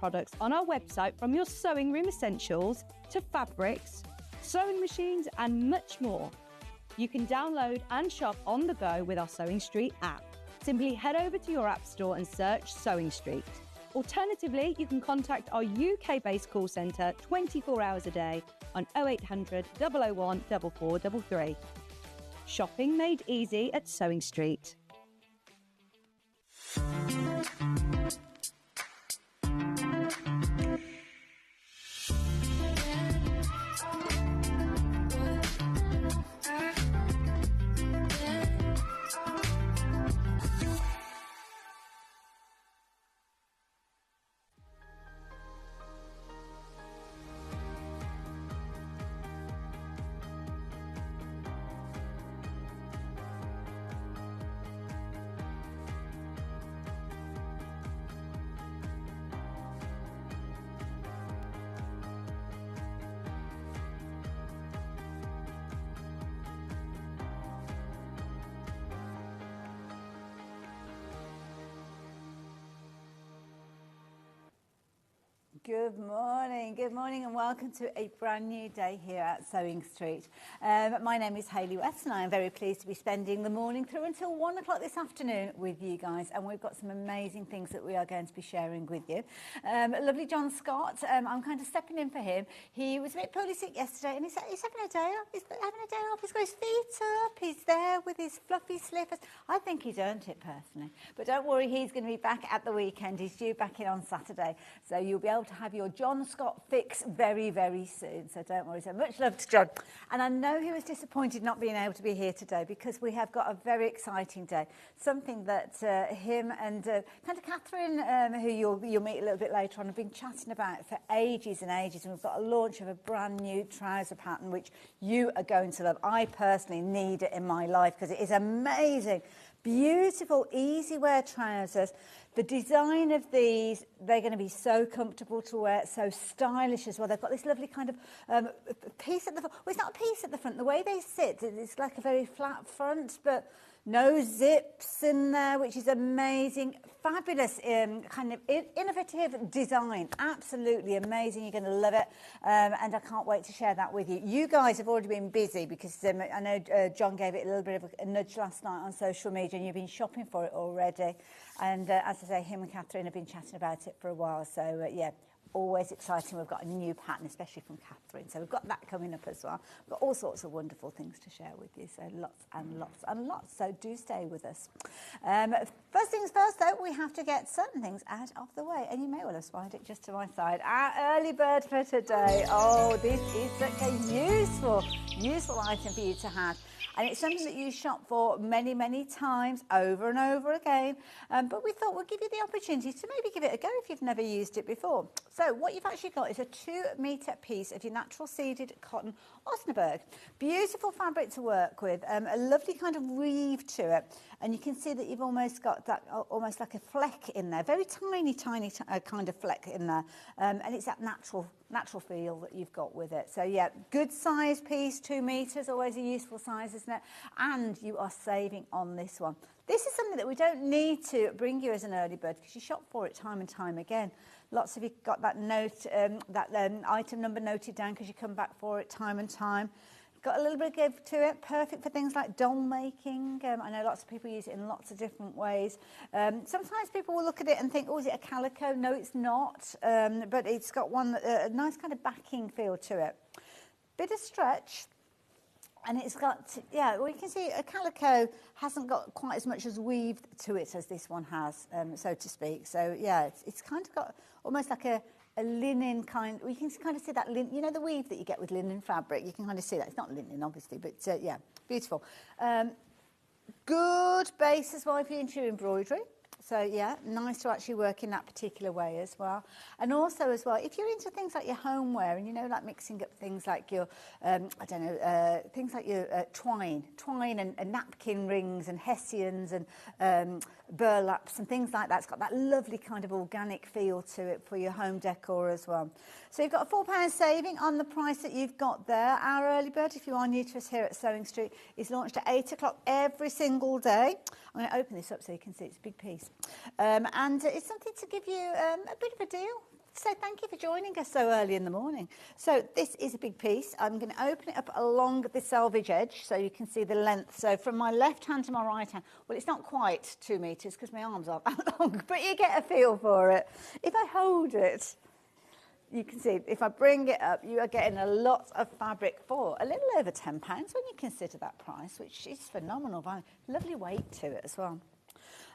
products on our website, from your sewing room essentials to fabrics, sewing machines and much more. You can download and shop on the go with our Sewing Street app. Simply head over to your app store and search Sewing Street. Alternatively, you can contact our UK-based call centre 24 hours a day on 0800 001 4433. Shopping made easy at Sewing Street. Good morning and welcome to a brand new day here at Sewing Street. My name is Hayley West and I am very pleased to be spending the morning through until 1 o'clock this afternoon with you guys, and we've got some amazing things that we are going to be sharing with you. Lovely John Scott, I'm kind of stepping in for him. He was a bit poorly sick yesterday and he's having a day off. He's having a day off, he's got his feet up, he's there with his fluffy slippers. I think he's earned it personally, but don't worry, he's going to be back at the weekend. He's due back in on Saturday, so you'll be able to have your John Scott fix very, very soon. So don't worry. So much love to John. And I know he was disappointed not being able to be here today because we have got a very exciting day. Something that him and kind of Catherine, who you'll meet a little bit later on, have been chatting about for ages and ages. And we've got a launch of a brand new trouser pattern, which you are going to love. I personally need it in my life because it is amazing. Beautiful, easy wear trousers. The design of these, they're going to be so comfortable to wear, so stylish as well. They've got this lovely kind of piece at the front. Well, it's not a piece at the front. The way they sit, it's like a very flat front, but no zips in there, which is amazing. Fabulous kind of innovative design. Absolutely amazing. You're going to love it. And I can't wait to share that with you. You guys have already been busy because I know John gave it a little bit of a nudge last night on social media and you've been shopping for it already. And as I say, him and Catherine have been chatting about it for a while. So, yeah. Always exciting. We've got a new pattern, especially from Catherine. So we've got that coming up as well. We've got all sorts of wonderful things to share with you. So lots and lots and lots. So do stay with us. First things first, though, we have to get certain things out of the way. And you may well have spied it just to my side. Our early bird for today. Oh, this is such a useful item for you to have. And it's something that you shop for many, many times, over and over again. But we thought we'd give you the opportunity to maybe give it a go if you've never used it before. So what you've actually got is a 2-metre piece of your natural seeded cotton Osnaburg. Beautiful fabric to work with, a lovely kind of weave to it. And you can see that you've almost got that, almost like a fleck in there, very tiny kind of fleck in there. And it's that natural feel that you've got with it. So yeah, good size piece, 2 metres, always a useful size, isn't it? And you are saving on this one. This is something that we don't need to bring you as an early bird because you shop for it time and time again. Lots of you got that note, item number noted down because you come back for it time and time. Got a little bit of give to it, perfect for things like doll making. I know lots of people use it in lots of different ways. Sometimes people will look at it and think, oh, is it a calico? No, it's not, but it's got a nice kind of backing feel to it. Bit of stretch. And it's got, yeah, well, you can see a calico hasn't got quite as much as weave to it as this one has, so to speak. So, yeah, it's kind of got almost like a linen kind. You can kind of see that linen, you know, the weave that you get with linen fabric. You can kind of see that. It's not linen, obviously, but, yeah, beautiful. Good base as well for into your embroidery. So, yeah, nice to actually work in that particular way as well. And also as well, if you're into things like your homeware and, you know, like mixing up things like your, things like your twine and napkin rings and hessians and burlaps and things like that. It's got that lovely kind of organic feel to it for your home decor as well. So you've got a £4 saving on the price that you've got there. Our early bird, if you are new to us here at Sewing Street, is launched at 8 o'clock every single day. I'm going to open this up so you can see it's a big piece. And it's something to give you a bit of a deal So thank you for joining us so early in the morning. So this is a big piece. I'm going to open it up along the selvage edge so you can see the length. So from my left hand to my right hand, well, it's not quite 2 metres because my arms aren't that long, but you get a feel for it. If I hold it, you can see if I bring it up, you are getting a lot of fabric for a little over £10 when you consider that price, which is phenomenal. Lovely weight to it as well.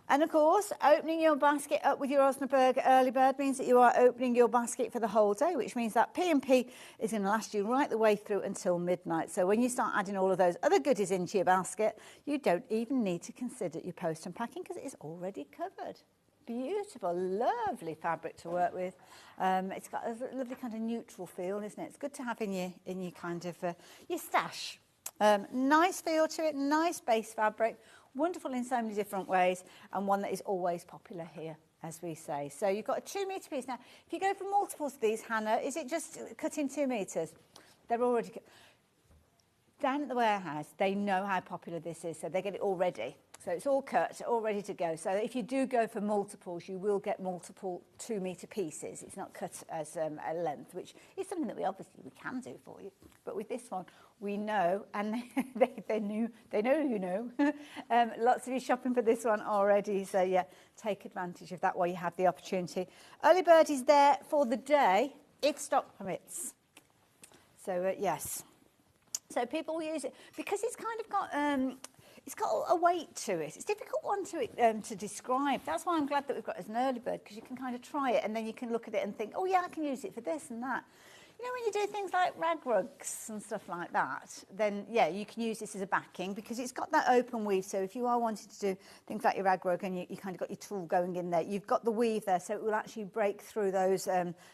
And of course, opening your basket up with your Osnaburg Early Bird means that you are opening your basket for the whole day, which means that P&P is going to last you right the way through until midnight. So when you start adding all of those other goodies into your basket, you don't even need to consider your post and packing because it's already covered. Beautiful, lovely fabric to work with. It's got a lovely kind of neutral feel, isn't it? It's good to have in your kind of your stash. Nice feel to it, nice base fabric. Wonderful in so many different ways, and one that is always popular here, as we say. So you've got a 2 metre piece. Now, if you go for multiples of these, Hannah, is it just cutting 2 metres? They're already down at the warehouse. They know how popular this is, so they get it all ready. So it's all cut, all ready to go. So if you do go for multiples, you will get multiple 2 metre pieces. It's not cut as a length, which is something that we can do for you. But with this one, we know, and they know you know. Lots of you shopping for this one already. So yeah, take advantage of that while you have the opportunity. Early Bird is there for the day if stock permits. So yes. So people will use it because it's kind of got it's got a weight to it. It's a difficult one to describe. That's why I'm glad that we've got it as an early bird, because you can kind of try it and then you can look at it and think, oh yeah, I can use it for this and that. You know, when you do things like rag rugs and stuff like that, then yeah, you can use this as a backing because it's got that open weave. So if you are wanting to do things like your rag rug and you kind of got your tool going in there, you've got the weave there, so it will actually break through those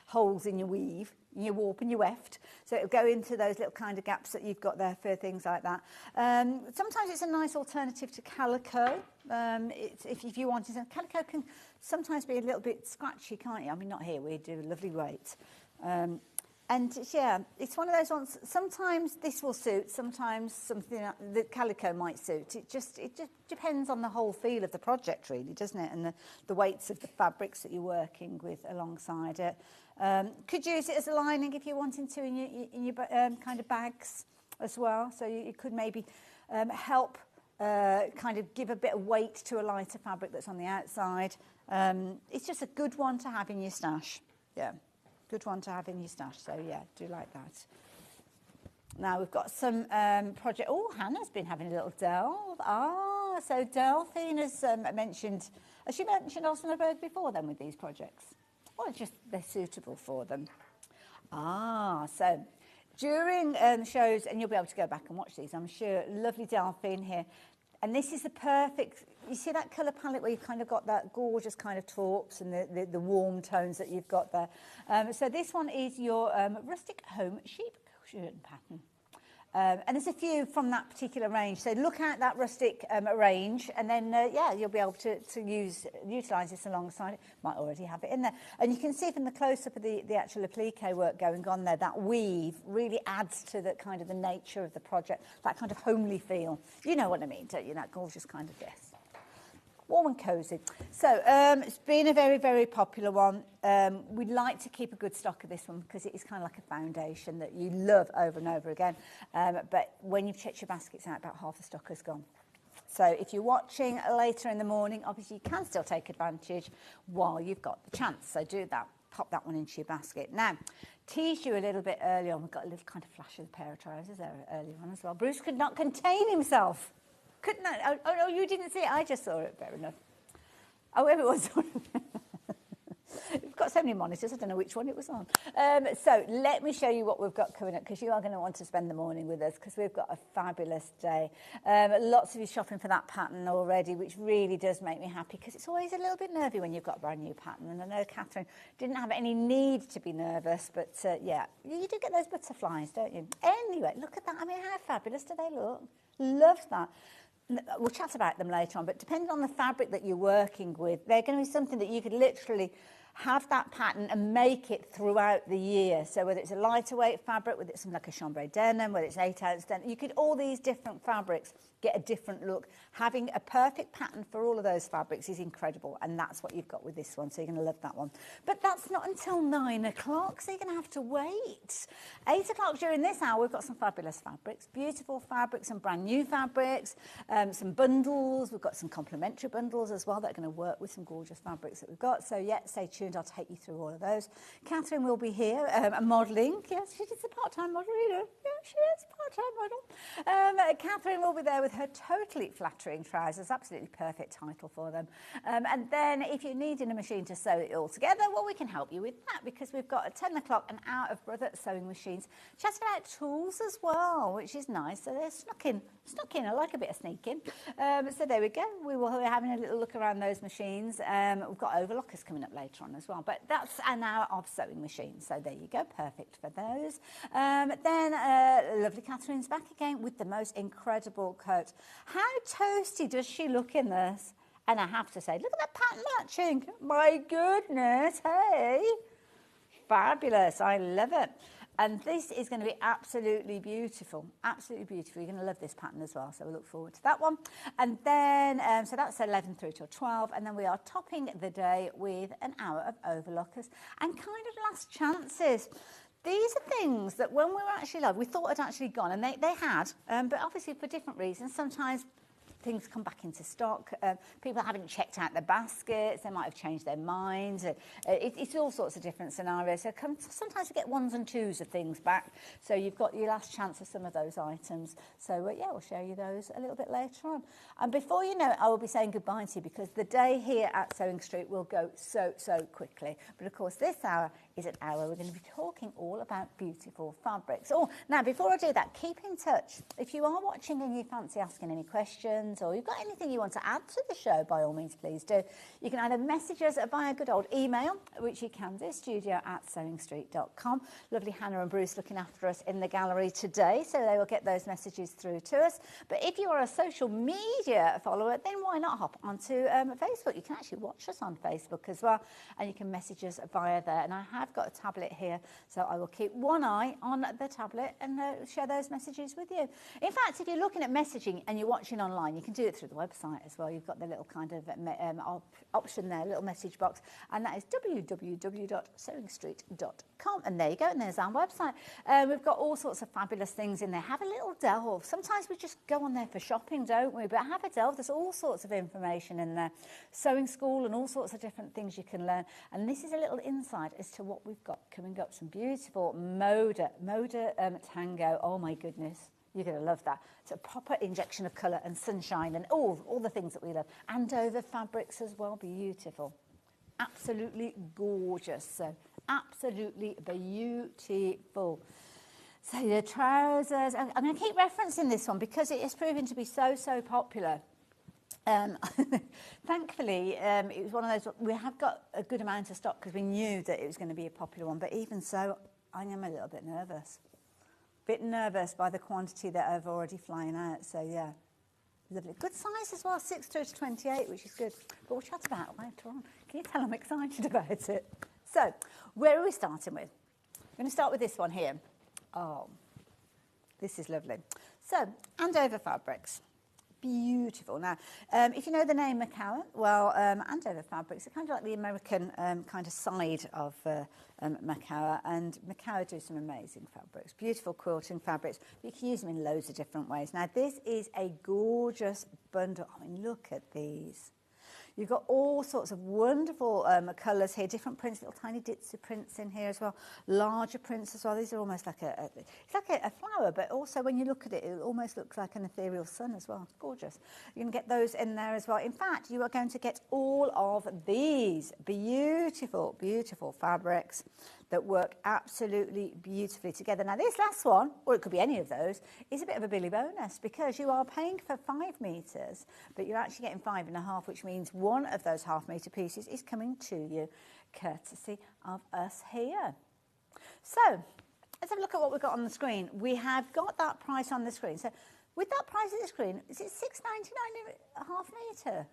holes in your weave, your warp and your weft. So it'll go into those little kind of gaps that you've got there for things like that. Sometimes it's a nice alternative to calico. If you wanted to, calico can sometimes be a little bit scratchy, can't you? I mean, not here, we do a lovely weight. And yeah, it's one of those ones, sometimes this will suit, sometimes something that calico might suit. It just depends on the whole feel of the project really, doesn't it? And the weights of the fabrics that you're working with alongside it. Could use it as a lining if you're wanting to in your kind of bags as well. So you could maybe help kind of give a bit of weight to a lighter fabric that's on the outside. It's just a good one to have in your stash. Yeah. Good one to have in your stash, so yeah, do like that. Now we've got some project. Oh, Hannah's been having a little delve. So Delphine has mentioned. Has she mentioned Osnaburg before then with these projects? Or just they're suitable for them. So during shows, and you'll be able to go back and watch these, I'm sure. Lovely Delphine here. And this is the perfect, you see that colour palette where you've kind of got that gorgeous kind of taupes and the warm tones that you've got there. So this one is your rustic home sheep cushion pattern. And there's a few from that particular range. So look at that rustic range and then, yeah, you'll be able to utilise this alongside it. Might already have it in there. And you can see from the close-up of the actual applique work going on there, that weave really adds to the kind of the nature of the project, that kind of homely feel. You know what I mean, don't you? That gorgeous kind of dress. Warm and cosy. So it's been a very, very popular one. We'd like to keep a good stock of this one because it is kind of like a foundation that you love over and over again. But when you've checked your baskets out, about half the stock has gone. So if you're watching later in the morning, obviously you can still take advantage while you've got the chance. So do that. Pop that one into your basket. Now, teased you a little bit earlier on. We've got a little kind of flash of the pair of trousers there earlier on as well. Bruce could not contain himself. Couldn't I? Oh, no, you didn't see it. I just saw it. Fair enough. Oh, everyone saw it. We've got so many monitors, I don't know which one it was on. So let me show you what we've got coming up, because you are going to want to spend the morning with us, because we've got a fabulous day. Lots of you shopping for that pattern already, which really does make me happy, because it's always a little bit nervy when you've got a brand new pattern. And I know Catherine didn't have any need to be nervous, but yeah, you do get those butterflies, don't you? Anyway, look at that. I mean, how fabulous do they look? Love that. We'll chat about them later on, but depending on the fabric that you're working with, they're going to be something that you could literally have that pattern and make it throughout the year. So whether it's a lighter weight fabric, whether it's something like a chambray denim, whether it's an 8-ounce denim, you could, all these different fabrics get a different look. Having a perfect pattern for all of those fabrics is incredible, and that's what you've got with this one, so you're going to love that one. But that's not until 9 o'clock, so you're going to have to wait. 8 o'clock during this hour, we've got some fabulous fabrics, beautiful fabrics, some brand new fabrics, some bundles. We've got some complimentary bundles as well that are going to work with some gorgeous fabrics that we've got. So yeah, stay tuned, I'll take you through all of those. Catherine will be here modelling. Yes, she is a part-time model, you know. Yeah, she is a part-time model. Catherine will be there with her totally flattering trousers, absolutely perfect title for them. And then if you're needing a machine to sew it all together, well, we can help you with that, because we've got at 10 o'clock an hour of Brother sewing machines. Chatting about tools as well, which is nice. So they're snuck in. I like a bit of sneaking. So there we go. We will be having a little look around those machines. We've got overlockers coming up later on as well, but that's an hour of sewing machines. So there you go, perfect for those. Then lovely Catherine's back again with the most incredible coat. How toasty does she look in this? And I have to say, look at that pattern matching. My goodness, hey. Fabulous, I love it. And this is going to be absolutely beautiful, absolutely beautiful. You're going to love this pattern as well, so we look forward to that one. And then, so that's 11 through till 12, and then we are topping the day with an hour of overlockers and kind of last chances. These are things that when we were actually live, we thought had actually gone, and they had, but obviously for different reasons. Sometimes things come back into stock. People haven't checked out their baskets. They might have changed their minds. It's all sorts of different scenarios. So sometimes you get 1s and 2s of things back. So you've got your last chance of some of those items. So yeah, we'll show you those a little bit later on. And before you know it, I will be saying goodbye to you, because the day here at Sewing Street will go so quickly. But of course, this hour is an hour we're going to be talking all about beautiful fabrics. Oh, now before I do that, keep in touch. If you are watching and you fancy asking any questions, or you've got anything you want to add to the show, by all means, please do. You can either message us via good old email, which you can do, studio@sewingstreet.com. Lovely Hannah and Bruce looking after us in the gallery today, so they will get those messages through to us. But if you are a social media follower, then why not hop onto Facebook? You can actually watch us on Facebook as well, and you can message us via there. And I have got a tablet here, so I will keep one eye on the tablet and share those messages with you. In fact, if you're looking at messaging and you're watching online, you can do it through the website as well. You've got the little kind of option there, little message box, and that is www.sewingstreet.com. And there you go, and there's our website. We've got all sorts of fabulous things in there. Have a little delve. Sometimes we just go on there for shopping, don't we? But have a delve. There's all sorts of information in there. Sewing school and all sorts of different things you can learn. And this is a little insight as to what we've got coming up. Some beautiful Moda tango. Oh my goodness. You're going to love that. It's a proper injection of colour and sunshine and all the things that we love. Andover fabrics as well, beautiful. Absolutely gorgeous. So absolutely beautiful. So the trousers, I'm going to keep referencing this one because it is proving to be so popular. Thankfully, it was one of those, we have got a good amount of stock because we knew that it was going to be a popular one, but even so, I am a little bit nervous. Bit nervous by the quantity that I've already flying out. So yeah, lovely. Good size as well, 6 through to 28, which is good. But we'll chat about it later on. Can you tell I'm excited about it? So, where are we starting with? I'm going to start with this one here. Oh, this is lovely. So, Andover fabrics. Beautiful. Now, if you know the name Macawa, well, Andover fabrics are kind of like the American kind of side of Macawa, and Macawa do some amazing fabrics, beautiful quilting fabrics. You can use them in loads of different ways. Now, this is a gorgeous bundle. I mean, look at these. You've got all sorts of wonderful colours here, different prints, little tiny ditzy prints in here as well, larger prints as well. These are almost like it's like a flower, but also when you look at it, it almost looks like an ethereal sun as well. Gorgeous. You can get those in there as well. In fact, you are going to get all of these beautiful, beautiful fabrics that work absolutely beautifully together. Now, this last one, or it could be any of those, is a bit of a Billy bonus because you are paying for 5 metres, but you're actually getting 5.5, which means one of those half-metre pieces is coming to you courtesy of us here. So, let's have a look at what we've got on the screen. We have got that price on the screen. So, with that price on the screen, is it $6.99 a half-metre?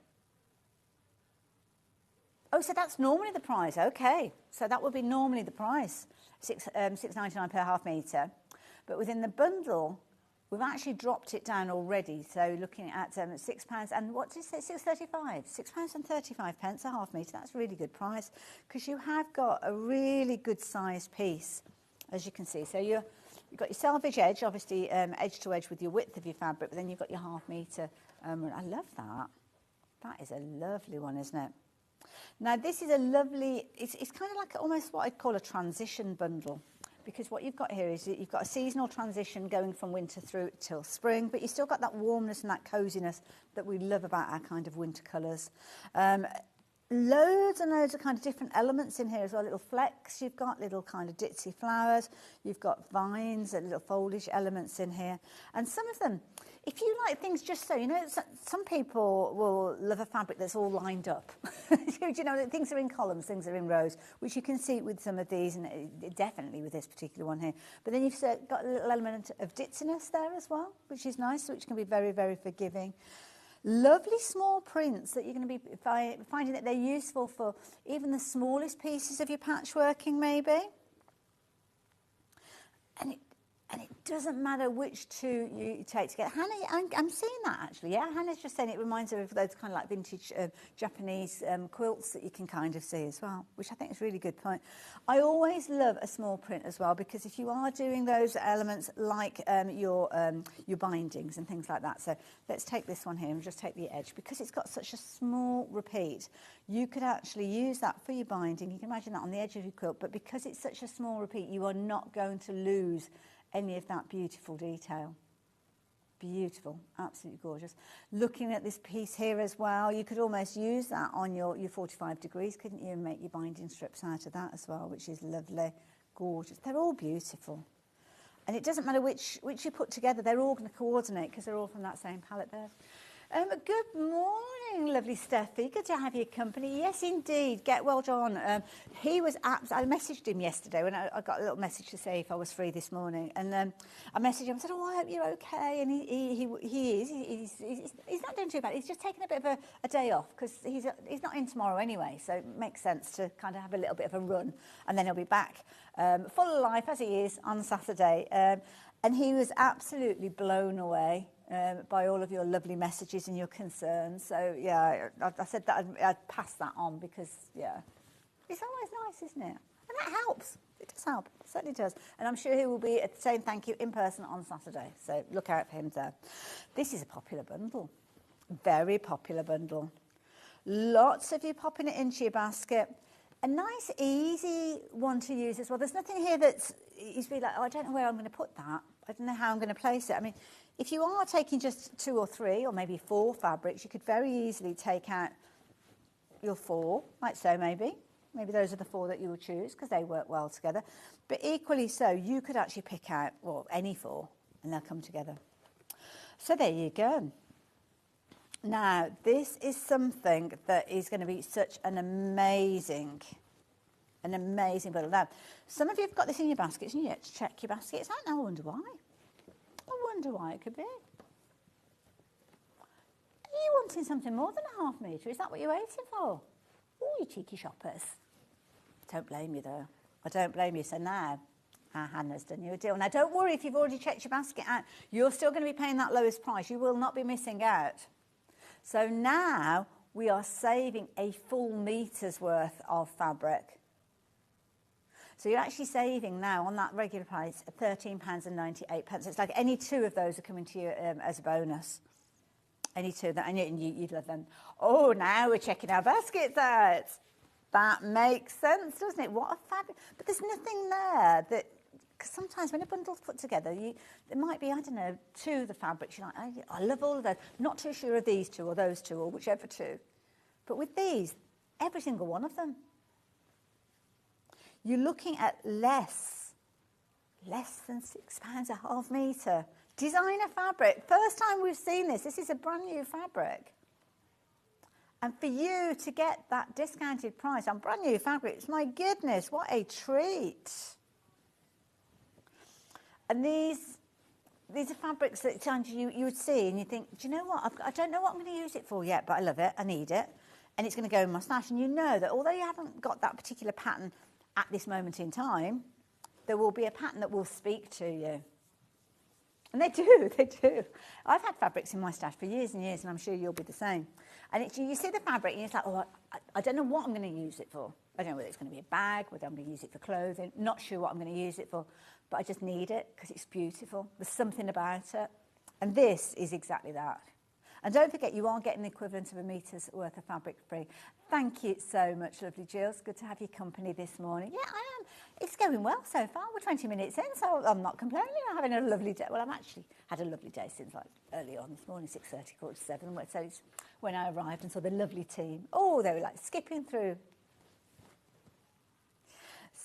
Oh, so that's normally the price. Okay, so that would be normally the price, £6.99 per half metre. But within the bundle, we've actually dropped it down already. So looking at £6, and what did you say, £6.35? £6.35 a half metre. That's a really good price because you have got a really good sized piece, as you can see. So you've got your selvage edge, obviously edge to edge with your width of your fabric, but then you've got your half metre. I love that. That is a lovely one, isn't it? Now this is a lovely, it's kind of like almost what I'd call a transition bundle, because what you've got here is you've got a seasonal transition going from winter through till spring, but you've still got that warmness and that coziness that we love about our kind of winter colours. Loads and loads of kind of different elements in here as well. Little flecks, you've got little kind of ditzy flowers, you've got vines and little foliage elements in here. And some of them, if you like things just so, you know, some people will love a fabric that's all lined up. You know, things are in columns, things are in rows, which you can see with some of these, and definitely with this particular one here. But then you've got a little element of ditziness there as well, which is nice, which can be very, very forgiving. Lovely small prints that you're going to be finding that they're useful for even the smallest pieces of your patchworking maybe. And it doesn't matter which two you take together. Hannah, I'm seeing that actually, yeah. Hannah's just saying it reminds her of those kind of like vintage Japanese quilts that you can kind of see as well, which I think is a really good point. I always love a small print as well, because if you are doing those elements like your bindings and things like that. So let's take this one here and just take the edge, because it's got such a small repeat. You could actually use that for your binding. You can imagine that on the edge of your quilt, but because it's such a small repeat, you are not going to lose any of that beautiful detail. Beautiful, absolutely gorgeous. Looking at this piece here as well, you could almost use that on your 45 degrees, couldn't you, and make your binding strips out of that as well, which is lovely, gorgeous. They're all beautiful. And it doesn't matter which you put together, they're all going to coordinate because they're all from that same palette there. Good morning, lovely Steffi. Good to have your company. Yes, indeed. Get well, John. He was I messaged him yesterday when I got a little message to say if I was free this morning, and I messaged him and said, "Oh, I hope you're okay." And he's not doing too bad. He's just taking a bit of a day off because he's not in tomorrow anyway, so it makes sense to kind of have a little bit of a run, and then he'll be back full of life as he is on Saturday. And he was absolutely blown away by all of your lovely messages and your concerns. So, yeah, I said that I'd pass that on because, yeah, it's always nice, isn't it? And that helps. It does help. It certainly does. And I'm sure he will be saying thank you in person on Saturday. So look out for him there. This is a popular bundle. Very popular bundle. Lots of you popping it into your basket. A nice, easy one to use as well. There's nothing here that's, you be like, oh, I don't know where I'm going to put that. I don't know how I'm going to place it. I mean, if you are taking just 2 or 3 or maybe 4 fabrics, you could very easily take out your 4, like so maybe. Maybe those are the 4 that you will choose because they work well together. But equally so, you could actually pick out, well, any 4 and they'll come together. So there you go. Now, this is something that is going to be such an amazing bundle. Now, some of you have got this in your baskets and you have to check your baskets out. Now, I wonder why. I wonder why it could be. Are you wanting something more than a half metre? Is that what you're waiting for? Oh, you cheeky shoppers. Don't blame you, though. I don't blame you. So now, Hannah's done you a deal. Now, don't worry if you've already checked your basket out. You're still going to be paying that lowest price. You will not be missing out. So now we are saving a full metre's worth of fabric. So you're actually saving now on that regular price £13.98. It's like any 2 of those are coming to you as a bonus. Any 2 that, and you'd love them. Oh, now we're checking our baskets out. That makes sense, doesn't it? What a fabric! But there's nothing there that. Because sometimes when a bundle's put together, there might be, I don't know, 2 of the fabrics. You're like, oh, I love all of those. Not too sure of these 2 or those 2 or whichever 2. But with these, every single one of them. You're looking at less than £6 a half metre. Designer fabric. First time we've seen this. This is a brand new fabric. And for you to get that discounted price on brand new fabrics, my goodness, what a treat. And these are fabrics that times you would see and you think, do you know what? I don't know what I'm going to use it for yet, but I love it. I need it. and it's going to go in my stash. And you know that although you haven't got that particular pattern at this moment in time, there will be a pattern that will speak to you. And they do, they do. I've had fabrics in my stash for years and years, and I'm sure you'll be the same. And you see the fabric, and it's like, oh, I don't know what I'm going to use it for. I don't know whether it's going to be a bag, whether I'm going to use it for clothing. Not sure what I'm going to use it for, but I just need it because it's beautiful. There's something about it. And this is exactly that. And don't forget, you are getting the equivalent of a meter's worth of fabric free. Thank you so much, lovely Jill. It's good to have your company this morning. Yeah, I am. It's going well so far. We're 20 minutes in, so I'm not complaining. I'm having a lovely day. Well, I've actually had a lovely day since like early on this morning, 6:30, 6:45. So it's when I arrived and saw the lovely team. Oh, they were like skipping through.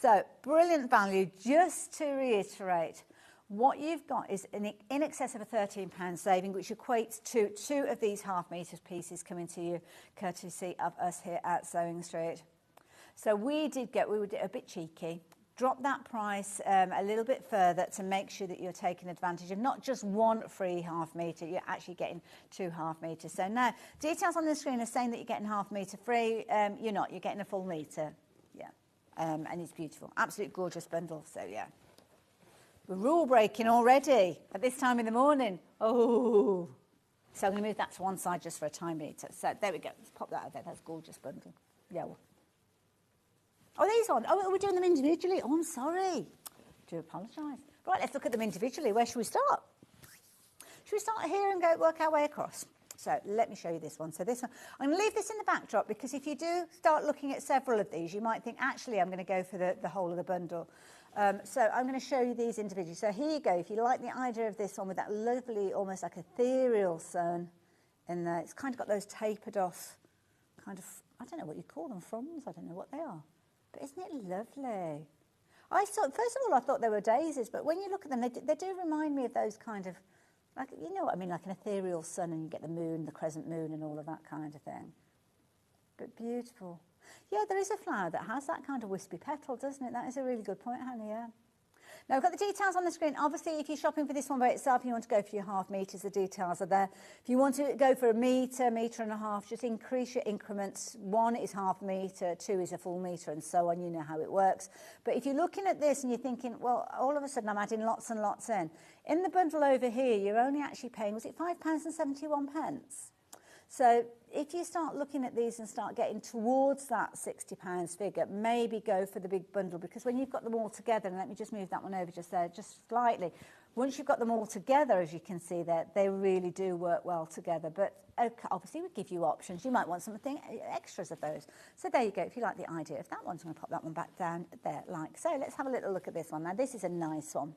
So, brilliant value. Just to reiterate, what you've got is in excess of a £13 saving, which equates to 2 of these half-metre pieces coming to you, courtesy of us here at Sewing Street. So we were a bit cheeky, drop that price a little bit further to make sure that you're taking advantage of not just 1 free half-metre, you're actually getting 2 half-metres. So now, details on the screen are saying that you're getting half-metre free. You're not, you're getting a full metre. Yeah, and it's beautiful. Absolute gorgeous bundle, so yeah. We're rule breaking already at this time in the morning. Oh, so I'm going to move that to one side just for a time meter. So there we go. Let's pop that out there. That's a gorgeous bundle. Yeah. Oh, these on. Oh, we're doing them individually. Oh, I'm sorry. Do apologise. Right, let's look at them individually. Where should we start? Should we start here and work our way across? So let me show you this one. So this one, I'm going to leave this in the backdrop because if you do start looking at several of these, you might think, actually, I'm going to go for the whole of the bundle. So I'm going to show you these individually. So here you go. If you like the idea of this one with that lovely, almost like ethereal sewn in there, it's kind of got those tapered off kind of, I don't know what you call them, fronds. I don't know what they are. But isn't it lovely? First of all, I thought they were daisies, but when you look at them, they do remind me of those kind of, like, you know what I mean, like an ethereal sun, and you get the moon, the crescent moon, and all of that kind of thing. But beautiful. Yeah, there is a flower that has that kind of wispy petal, doesn't it? That is a really good point, Hannah, yeah. Now, we've got the details on the screen. Obviously, if you're shopping for this one by itself, you want to go for your half metres, the details are there. If you want to go for a metre, metre and a half, just increase your increments. 1 is half a metre, 2 is a full metre, and so on. You know how it works. But if you're looking at this and you're thinking, well, all of a sudden I'm adding lots and lots in the bundle over here, you're only actually paying, was it £5.71? So if you start looking at these and start getting towards that £60 figure, maybe go for the big bundle, because when you've got them all together, and let me just move that one over just there, just slightly, once you've got them all together, as you can see there, they really do work well together. But okay, obviously we give you options. You might want something extras of those. So there you go. If you like the idea of that one, I'm going to pop that one back down there like so. Let's have a little look at this one. Now this is a nice one.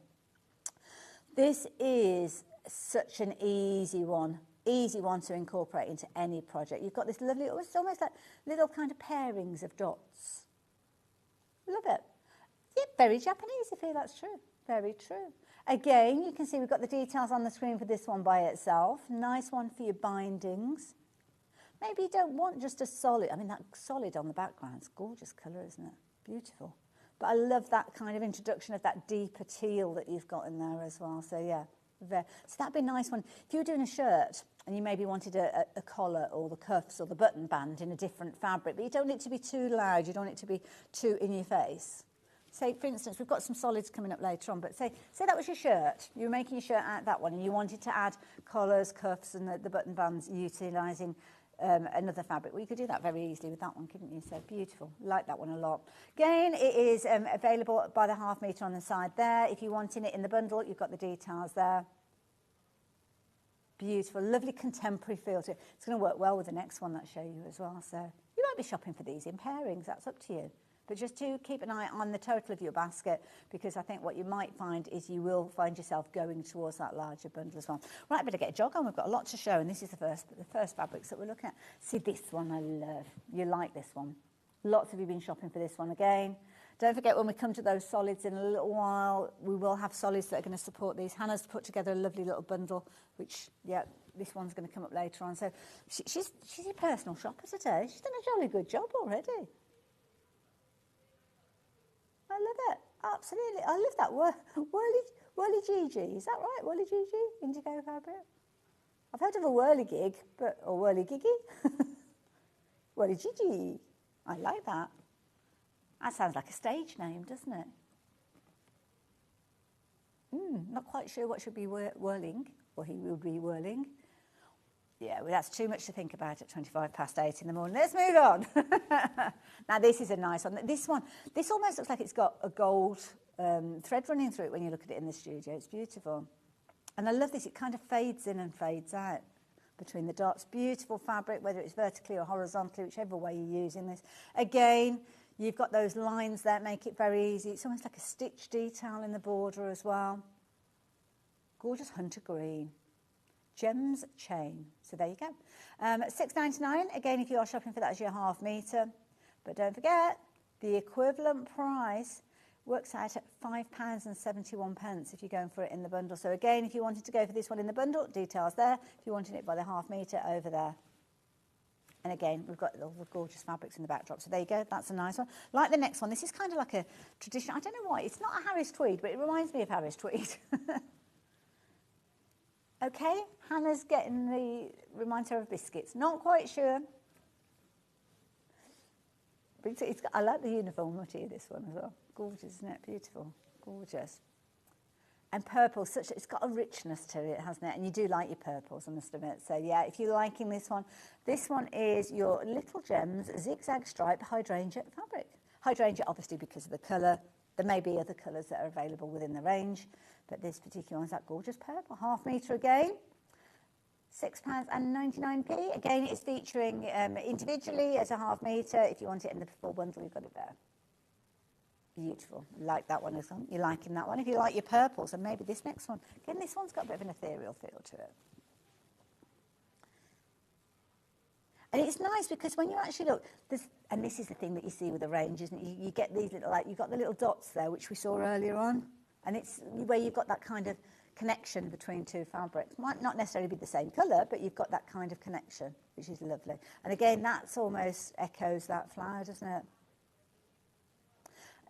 This is such an easy one to incorporate into any project. You've got this lovely, it's almost like little kind of pairings of dots. Love it. Yeah, very Japanese, I feel that's true. Very true. Again, you can see we've got the details on the screen for this one by itself. Nice one for your bindings. Maybe you don't want just a solid, I mean, that solid on the background's gorgeous colour, isn't it? Beautiful. But I love that kind of introduction of that deeper teal that you've got in there as well. So, yeah. So that'd be a nice one. If you were doing a shirt and you maybe wanted a collar or the cuffs or the button band in a different fabric, but you don't want it to be too loud, you don't want it to be too in your face. Say, for instance, we've got some solids coming up later on, but say that was your shirt. You were making your shirt out that one and you wanted to add collars, cuffs and the button bands utilising another fabric. Well, you could do that very easily with that one, couldn't you? So beautiful. Like that one a lot. Again, it is available by the half metre on the side there. If you're wanting it in the bundle, you've got the details there. Beautiful. Lovely contemporary feel to it. It's going to work well with the next one that I show you as well. So you might be shopping for these in pairings. That's up to you. But just to keep an eye on the total of your basket, because I think what you might find is you will find yourself going towards that larger bundle as well. Right, I better get a jog on. We've got a lot to show, and this is the first fabrics that we're looking at. See, this one I love. You like this one. Lots of you have been shopping for this one again. Don't forget, when we come to those solids in a little while, we will have solids that are going to support these. Hannah's put together a lovely little bundle, which, yeah, this one's going to come up later on. So she's your personal shopper today. She's done a jolly good job already. I love it. Absolutely. I love that. Whirly Gigi. Is that right? Whirly Gigi? Indigo fabric? I've heard of a whirly gig, or whirly giggy. What a Gigi. I like that. That sounds like a stage name, doesn't it? Not quite sure what should be whirling, or he will be whirling. Yeah, well, that's too much to think about at 8:25 in the morning. Let's move on. Now, this is a nice one. This almost looks like it's got a gold thread running through it when you look at it in the studio. It's beautiful. And I love this. It kind of fades in and fades out between the dots. Beautiful fabric, whether it's vertically or horizontally, whichever way you're using this. Again, you've got those lines there, make it very easy. It's almost like a stitch detail in the border as well. Gorgeous hunter green. Gems chain. So there you go. $6.99. Again, if you are shopping for that as your ½ metre. But don't forget, the equivalent price works out at £5.71 if you're going for it in the bundle. So again, if you wanted to go for this one in the bundle, details there. If you wanted it by the ½ metre, over there. And again, we've got all the gorgeous fabrics in the backdrop. So there you go. That's a nice one. Like the next one, this is kind of like a traditional, I don't know why, it's not a Harris tweed, but it reminds me of Harris tweed. Okay, Hannah's getting reminds her of biscuits. Not quite sure. But I like the uniformity of this one as well. Gorgeous, isn't it? Beautiful. Gorgeous. And purple, it's got a richness to it, hasn't it? And you do like your purples, I must admit. So yeah, if you're liking this one is your Little Gems zigzag stripe hydrangea fabric. Hydrangea, obviously, because of the colour. There may be other colours that are available within the range, but this particular one's that gorgeous purple. ½ metre again, £6.99. Again, it's featuring individually as a ½ metre. If you want it in the full bundle, you've got it there. Beautiful. Like that one as well. You're liking that one. If you like your purples, and maybe this next one. Again, this one's got a bit of an ethereal feel to it. And it's nice because when you actually look, and this is the thing that you see with the range, isn't it? You get these little, you've got the little dots there, which we saw earlier on. And it's where you've got that kind of connection between two fabrics. Might not necessarily be the same colour, but you've got that kind of connection, which is lovely. And again, that's almost echoes that flower, doesn't it?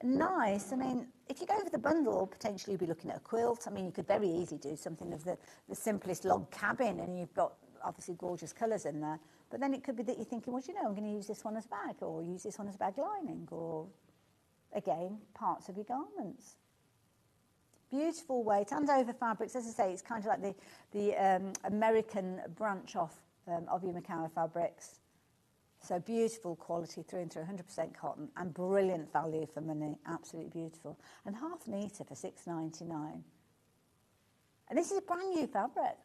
Nice. I mean, if you go for the bundle, potentially you'll be looking at a quilt. I mean, you could very easily do something of the simplest log cabin, and you've got obviously gorgeous colours in there. But then it could be that you're thinking, well, you know, I'm going to use this one as a bag, or use this one as a bag lining, or, again, parts of your garments. Beautiful weight. Andover fabrics, as I say, it's kind of like the American branch off of your Macawa fabrics. So beautiful quality through and through, 100% cotton, and brilliant value for money. Absolutely beautiful. And ½ metre for $6.99. And this is a brand new fabric.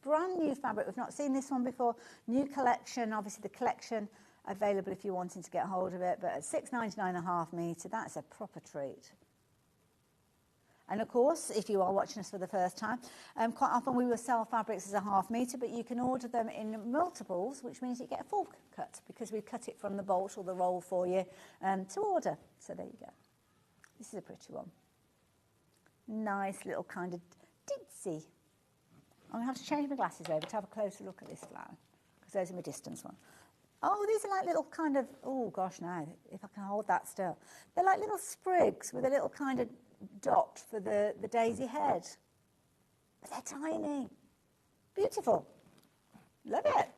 Brand new fabric. We've not seen this one before. New collection. Obviously, the collection available if you're wanting to get hold of it. But at $6.99 ½ metre, that's a proper treat. And of course, if you are watching us for the first time, quite often we will sell fabrics as a ½ metre, but you can order them in multiples, which means you get a full cut because we've cut it from the bolt or the roll for you to order. So there you go. This is a pretty one. Nice little kind of ditzy. I'm going to have to change my glasses over to have a closer look at this flower because those are my distance one. Oh, these are like little kind of, oh gosh, now, if I can hold that still. They're like little sprigs with a little kind of dot for the daisy head. But they're tiny. Beautiful. Love it.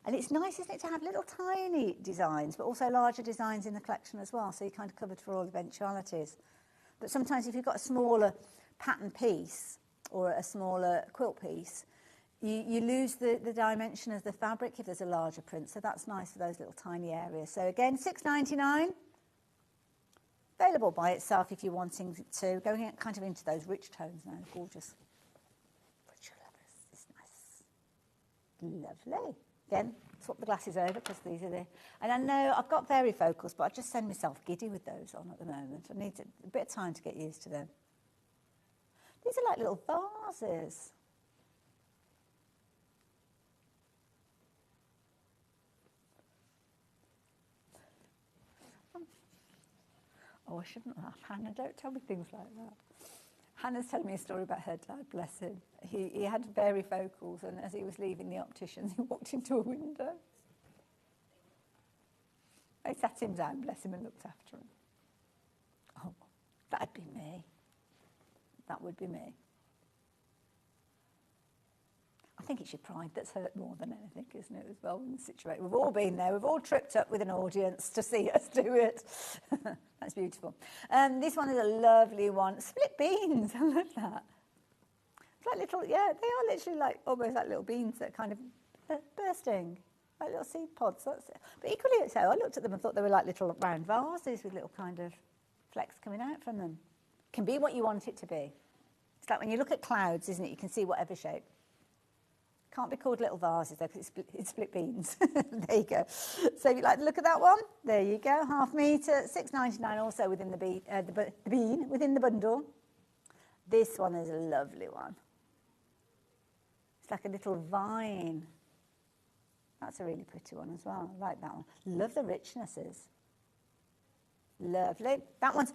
And it's nice, isn't it, to have little tiny designs, but also larger designs in the collection as well, so you're kind of covered for all eventualities. But sometimes if you've got a smaller pattern piece or a smaller quilt piece, you lose the dimension of the fabric if there's a larger print, so that's nice for those little tiny areas. So again, $6.99. Available by itself if you're wanting to. Going kind of into those rich tones now. Gorgeous. Rich colours. It's nice. Lovely. Again, swap the glasses over because these are the... And I know I've got varifocals, but I just send myself giddy with those on at the moment. I need a bit of time to get used to them. These are like little vases. Oh, I shouldn't laugh. Hannah, don't tell me things like that. Hannah's telling me a story about her dad, bless him. He had varifocals, and as he was leaving the opticians, he walked into a window. They sat him down, bless him, and looked after him. Oh, that'd be me. That would be me. I'm think it's your pride that's hurt more than anything, isn't it, as well, in the situation? We've all been there. We've all tripped up with an audience to see us do it. That's beautiful. This one is a lovely one. Split beans. I love that. It's like little, yeah, they are literally like almost like little beans that are kind of bursting, like little seed pods. But equally so, I looked at them and thought they were like little round vases with little kind of flecks coming out from them. Can be what you want it to be. It's like when you look at clouds, isn't it? You can see whatever shape. Can't be called little vases though, because it's split beans. There you go. So if you'd like to look at that one, there you go. £half metre, £6.99 also within the bean, within the bundle. This one is a lovely one. It's like a little vine. That's a really pretty one as well. I like that one. Love the richnesses. Lovely. That one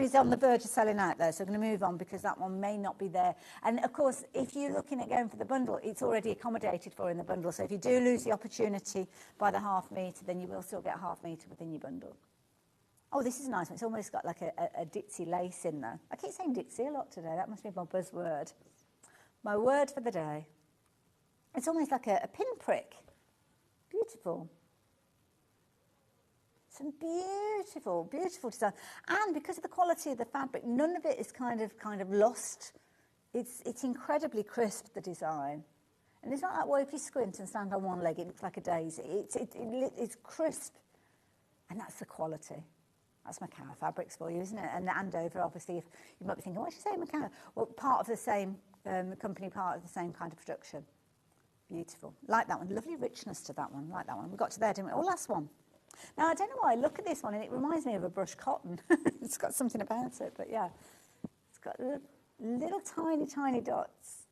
is on the verge of selling out though, so I'm going to move on because that one may not be there. And of course, if you're looking at going for the bundle, it's already accommodated for in the bundle. So if you do lose the opportunity by the £half metre, then you will still get £half metre within your bundle. Oh, this is a nice one. It's almost got like a ditzy lace in there. I keep saying ditzy a lot today. That must be my buzzword. My word for the day. It's almost like a pinprick. Beautiful. Some beautiful, beautiful design. And because of the quality of the fabric, none of it is kind of lost. It's incredibly crisp, the design. And it's not like, well, if you squint and stand on one leg, it looks like a daisy. It's crisp. And that's the quality. That's Macao fabrics for you, isn't it? And the Andover, obviously, if you might be thinking, why should you say Macao? Well, part of the same company, part of the same kind of production. Beautiful. Like that one. Lovely richness to that one. Like that one. We got to there, didn't we? Oh, last one. Now, I don't know why I look at this one and it reminds me of a brushed cotton. It's got something about it, but yeah. It's got little tiny, tiny dots.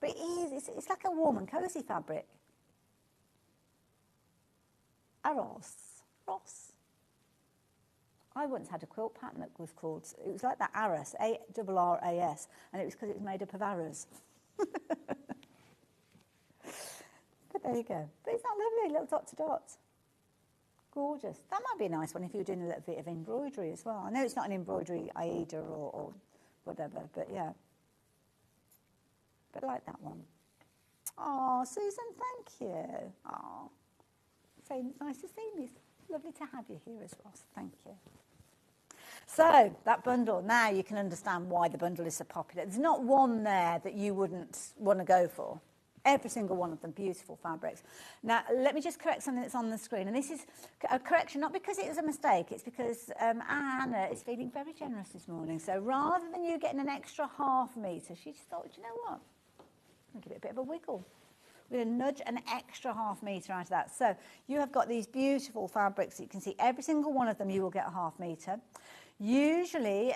But it's like a warm and cosy fabric. Ross. I once had a quilt pattern that was called, it was like that Arras, A-R-R-A-S, and it was because it was made up of arrows. But there you go. But isn't that lovely, little dot to dot? Gorgeous. That might be a nice one if you were doing a little bit of embroidery as well. I know it's not an embroidery Aida or whatever, but yeah. But I like that one. Oh, Susan, thank you. Oh, so nice to see you. Lovely to have you here as well. So thank you. So that bundle, now you can understand why the bundle is so popular. There's not one there that you wouldn't want to go for. Every single one of them, beautiful fabrics. Now, let me just correct something that's on the screen. And this is a correction, not because it was a mistake, it's because Anna is feeling very generous this morning. So rather than you getting an extra £half metre, she just thought, you know what? I'm going to give it a bit of a wiggle. We're going to nudge an extra £half metre out of that. So you have got these beautiful fabrics. You can see every single one of them you will get a £half metre. Usually,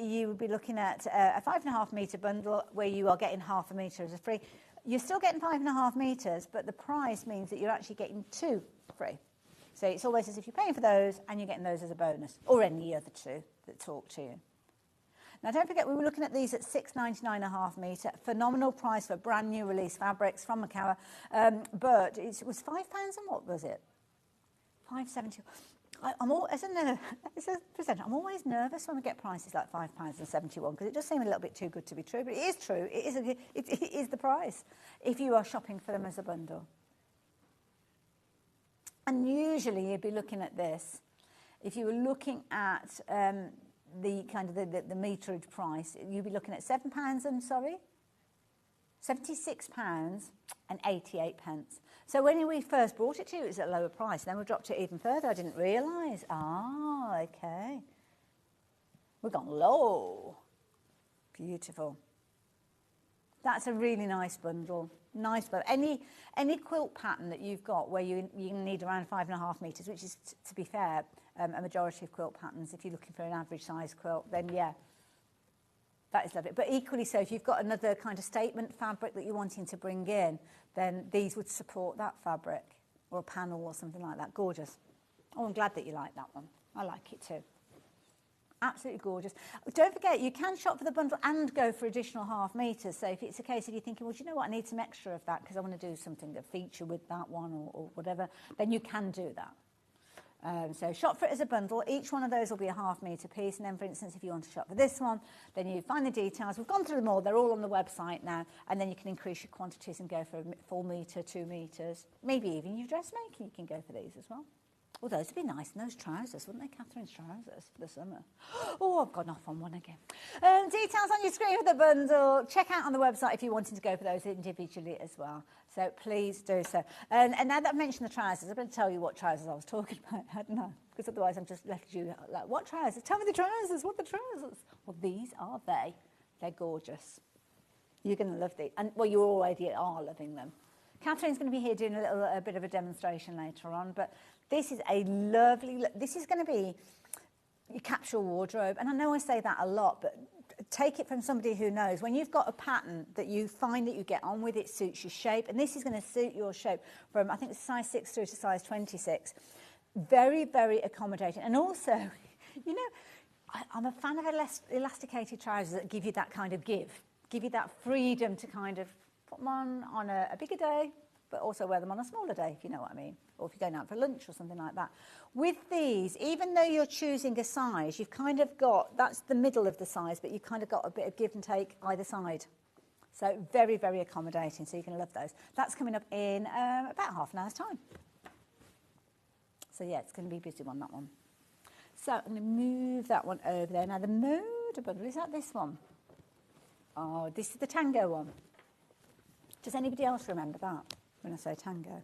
you would be looking at a 5.5 metre bundle where you are getting half a metre as a free. You're still getting 5.5 metres, but the price means that you're actually getting 2 free. So it's always as if you're paying for those and you're getting those as a bonus, or any other 2 that talk to you. Now, don't forget, we were looking at these at $6.99 a half metre. Phenomenal price for brand new release fabrics from Macao. But it was £5 and what was it? $5.70. I'm always nervous when we get prices like £5.71 because it does seem a little bit too good to be true. But it is true. It is the price if you are shopping for them as a bundle. And usually you'd be looking at this. If you were looking at the kind of the meterage price, you'd be looking at £76 and 88 pence. So when we first brought it to you, it was at a lower price. Then we dropped it even further. I didn't realise. Ah, okay. We've gone low. Beautiful. That's a really nice bundle. Nice bundle. Any quilt pattern that you've got where you need around 5.5 metres, which is, to be fair, a majority of quilt patterns. If you're looking for an average size quilt, then yeah, that is lovely. But equally so, if you've got another kind of statement fabric that you're wanting to bring in, then these would support that fabric, or a panel or something like that. Gorgeous. Oh, I'm glad that you like that one. I like it too. Absolutely gorgeous. Don't forget, you can shop for the bundle and go for additional half metres. So if it's a case of you thinking, well, do you know what, I need some extra of that because I want to do something, a feature with that one or whatever, then you can do that. So shop for it as a bundle. Each one of those will be a ½ metre piece. And then, for instance, if you want to shop for this one, then you find the details. We've gone through them all. They're all on the website now. And then you can increase your quantities and go for a full metre, 2 metres. Maybe even your dressmaking, you can go for these as well. Oh, those would be nice. And those trousers, wouldn't they, Catherine's trousers for the summer? Oh, I've gone off on one again. Details on your screen for the bundle. Check out on the website if you're wanting to go for those individually as well. So please do so. And now that I've mentioned the trousers, I'm going to tell you what trousers I was talking about, hadn't I? Because otherwise I'm just left you like, what trousers? Tell me the trousers. What are the trousers? Well, these are they. They're gorgeous. You're going to love these. And, well, you already are loving them. Catherine's going to be here doing a bit of a demonstration later on, but this is a lovely, this is going to be your capsule wardrobe. And I know I say that a lot, but take it from somebody who knows. When you've got a pattern that you find that you get on with, it suits your shape, and this is going to suit your shape from, I think, size 6 through to size 26. Very, very accommodating. And also, you know, I'm a fan of elasticated trousers that give you that kind of give you that freedom to kind of put them on a bigger day, but also wear them on a smaller day, if you know what I mean, or if you're going out for lunch or something like that. With these, even though you're choosing a size, you've kind of got, that's the middle of the size, but you've kind of got a bit of give and take either side. So very, very accommodating, so you're going to love those. That's coming up in about half an hour's time. So yeah, it's going to be a busy one, that one. So I'm going to move that one over there. Now the Moda bundle, is that this one? Oh, this is the tango one. Does anybody else remember that when I say tango?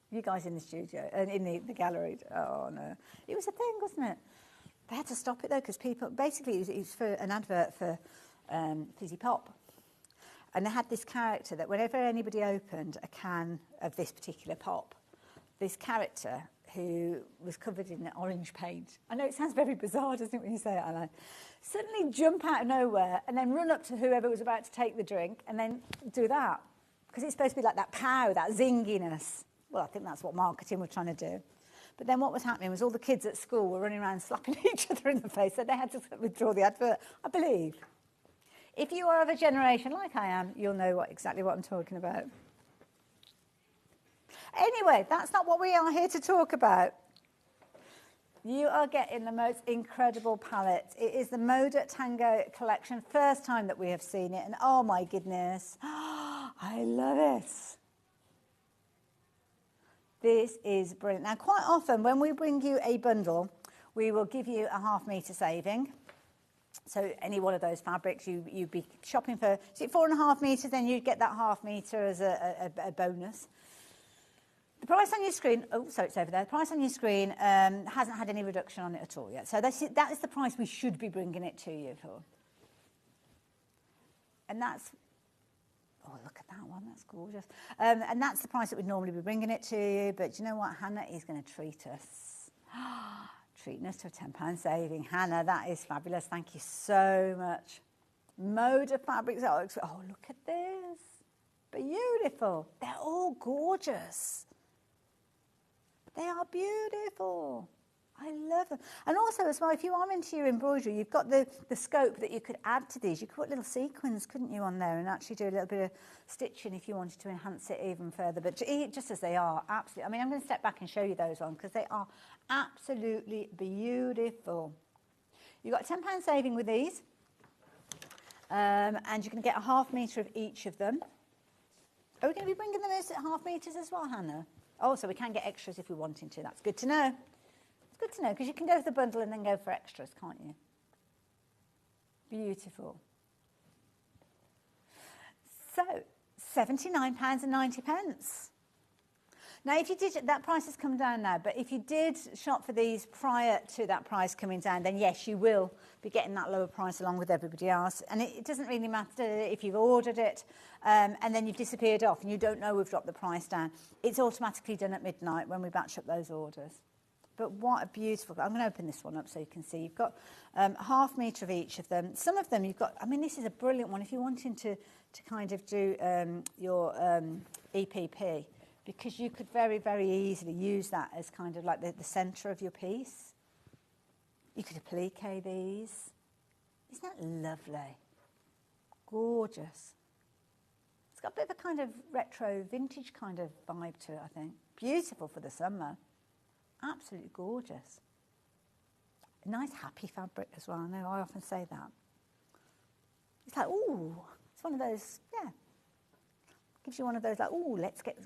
You guys in the studio, in the gallery. Oh, no. It was a thing, wasn't it? They had to stop it, though, because people... Basically, it was for an advert for Fizzy Pop. And they had this character that whenever anybody opened a can of this particular pop, this character who was covered in orange paint... I know it sounds very bizarre, doesn't it, when you say it, Alan? Suddenly jump out of nowhere and then run up to whoever was about to take the drink and then do that. Because it's supposed to be like that pow, that zinginess. Well, I think that's what marketing were trying to do. But then what was happening was all the kids at school were running around slapping each other in the face, so they had to withdraw the advert, I believe. If you are of a generation like I am, you'll know exactly what I'm talking about. Anyway, that's not what we are here to talk about. You are getting the most incredible palette. It is the Moda Tango collection, first time that we have seen it, and oh my goodness, I love it. This is brilliant. Now, quite often when we bring you a bundle, we will give you a ½ metre saving. So any one of those fabrics, you'd be shopping for, is it 4.5 metres, then you'd get that ½ metre as a bonus. The price on your screen, oh, so it's over there. The price on your screen hasn't had any reduction on it at all yet. So that is the price we should be bringing it to you for. And that's, oh, look at that one, that's gorgeous. And that's the price that we'd normally be bringing it to you. But do you know what? Hannah is going to treat us. Treating us to a £10 saving. Hannah, that is fabulous. Thank you so much. Moda fabrics. Oh, look at this. Beautiful. They're all gorgeous. They are beautiful. I love them. And also as well, if you are into your embroidery, you've got the scope that you could add to these. You could put little sequins, couldn't you, on there and actually do a little bit of stitching if you wanted to enhance it even further. But just as they are, absolutely. I mean, I'm going to step back and show you those on because they are absolutely beautiful. You've got a £10 saving with these. And you're going to get a ½ metre of each of them. Are we going to be bringing them as ½ metres as well, Hannah? Oh, so we can get extras if we're wanting to. That's good to know. It's good to know because you can go for the bundle and then go for extras, can't you? Beautiful. So, £79.90. Now, if you did, that price has come down now, but if you did shop for these prior to that price coming down, then yes, you will be getting that lower price along with everybody else. And it doesn't really matter if you've ordered it and then you've disappeared off and you don't know we've dropped the price down. It's automatically done at midnight when we batch up those orders. But what a beautiful, I'm going to open this one up so you can see. You've got ½ metre of each of them. Some of them you've got, I mean, this is a brilliant one if you're wanting to kind of do your EPP. Because you could very, very easily use that as kind of like the centre of your piece. You could applique these. Isn't that lovely? Gorgeous. It's got a bit of a kind of retro vintage kind of vibe to it, I think. Beautiful for the summer. Absolutely gorgeous. A nice happy fabric as well. I know I often say that. It's like, ooh, it's one of those, yeah. Gives you one of those like, ooh, let's get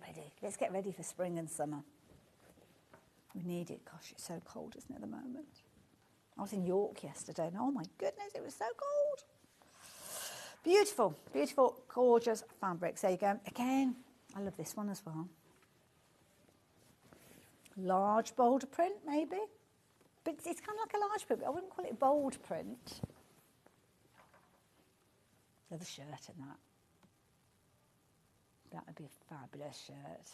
ready. Let's get ready for spring and summer. We need it. Gosh, it's so cold, isn't it, at the moment? I was in York yesterday, and oh my goodness, it was so cold. Beautiful, beautiful, gorgeous fabrics. There you go. Again, I love this one as well. Large, bolder print, maybe. But it's kind of like a large print, but I wouldn't call it bold print. There's a shirt in that. That would be a fabulous shirt.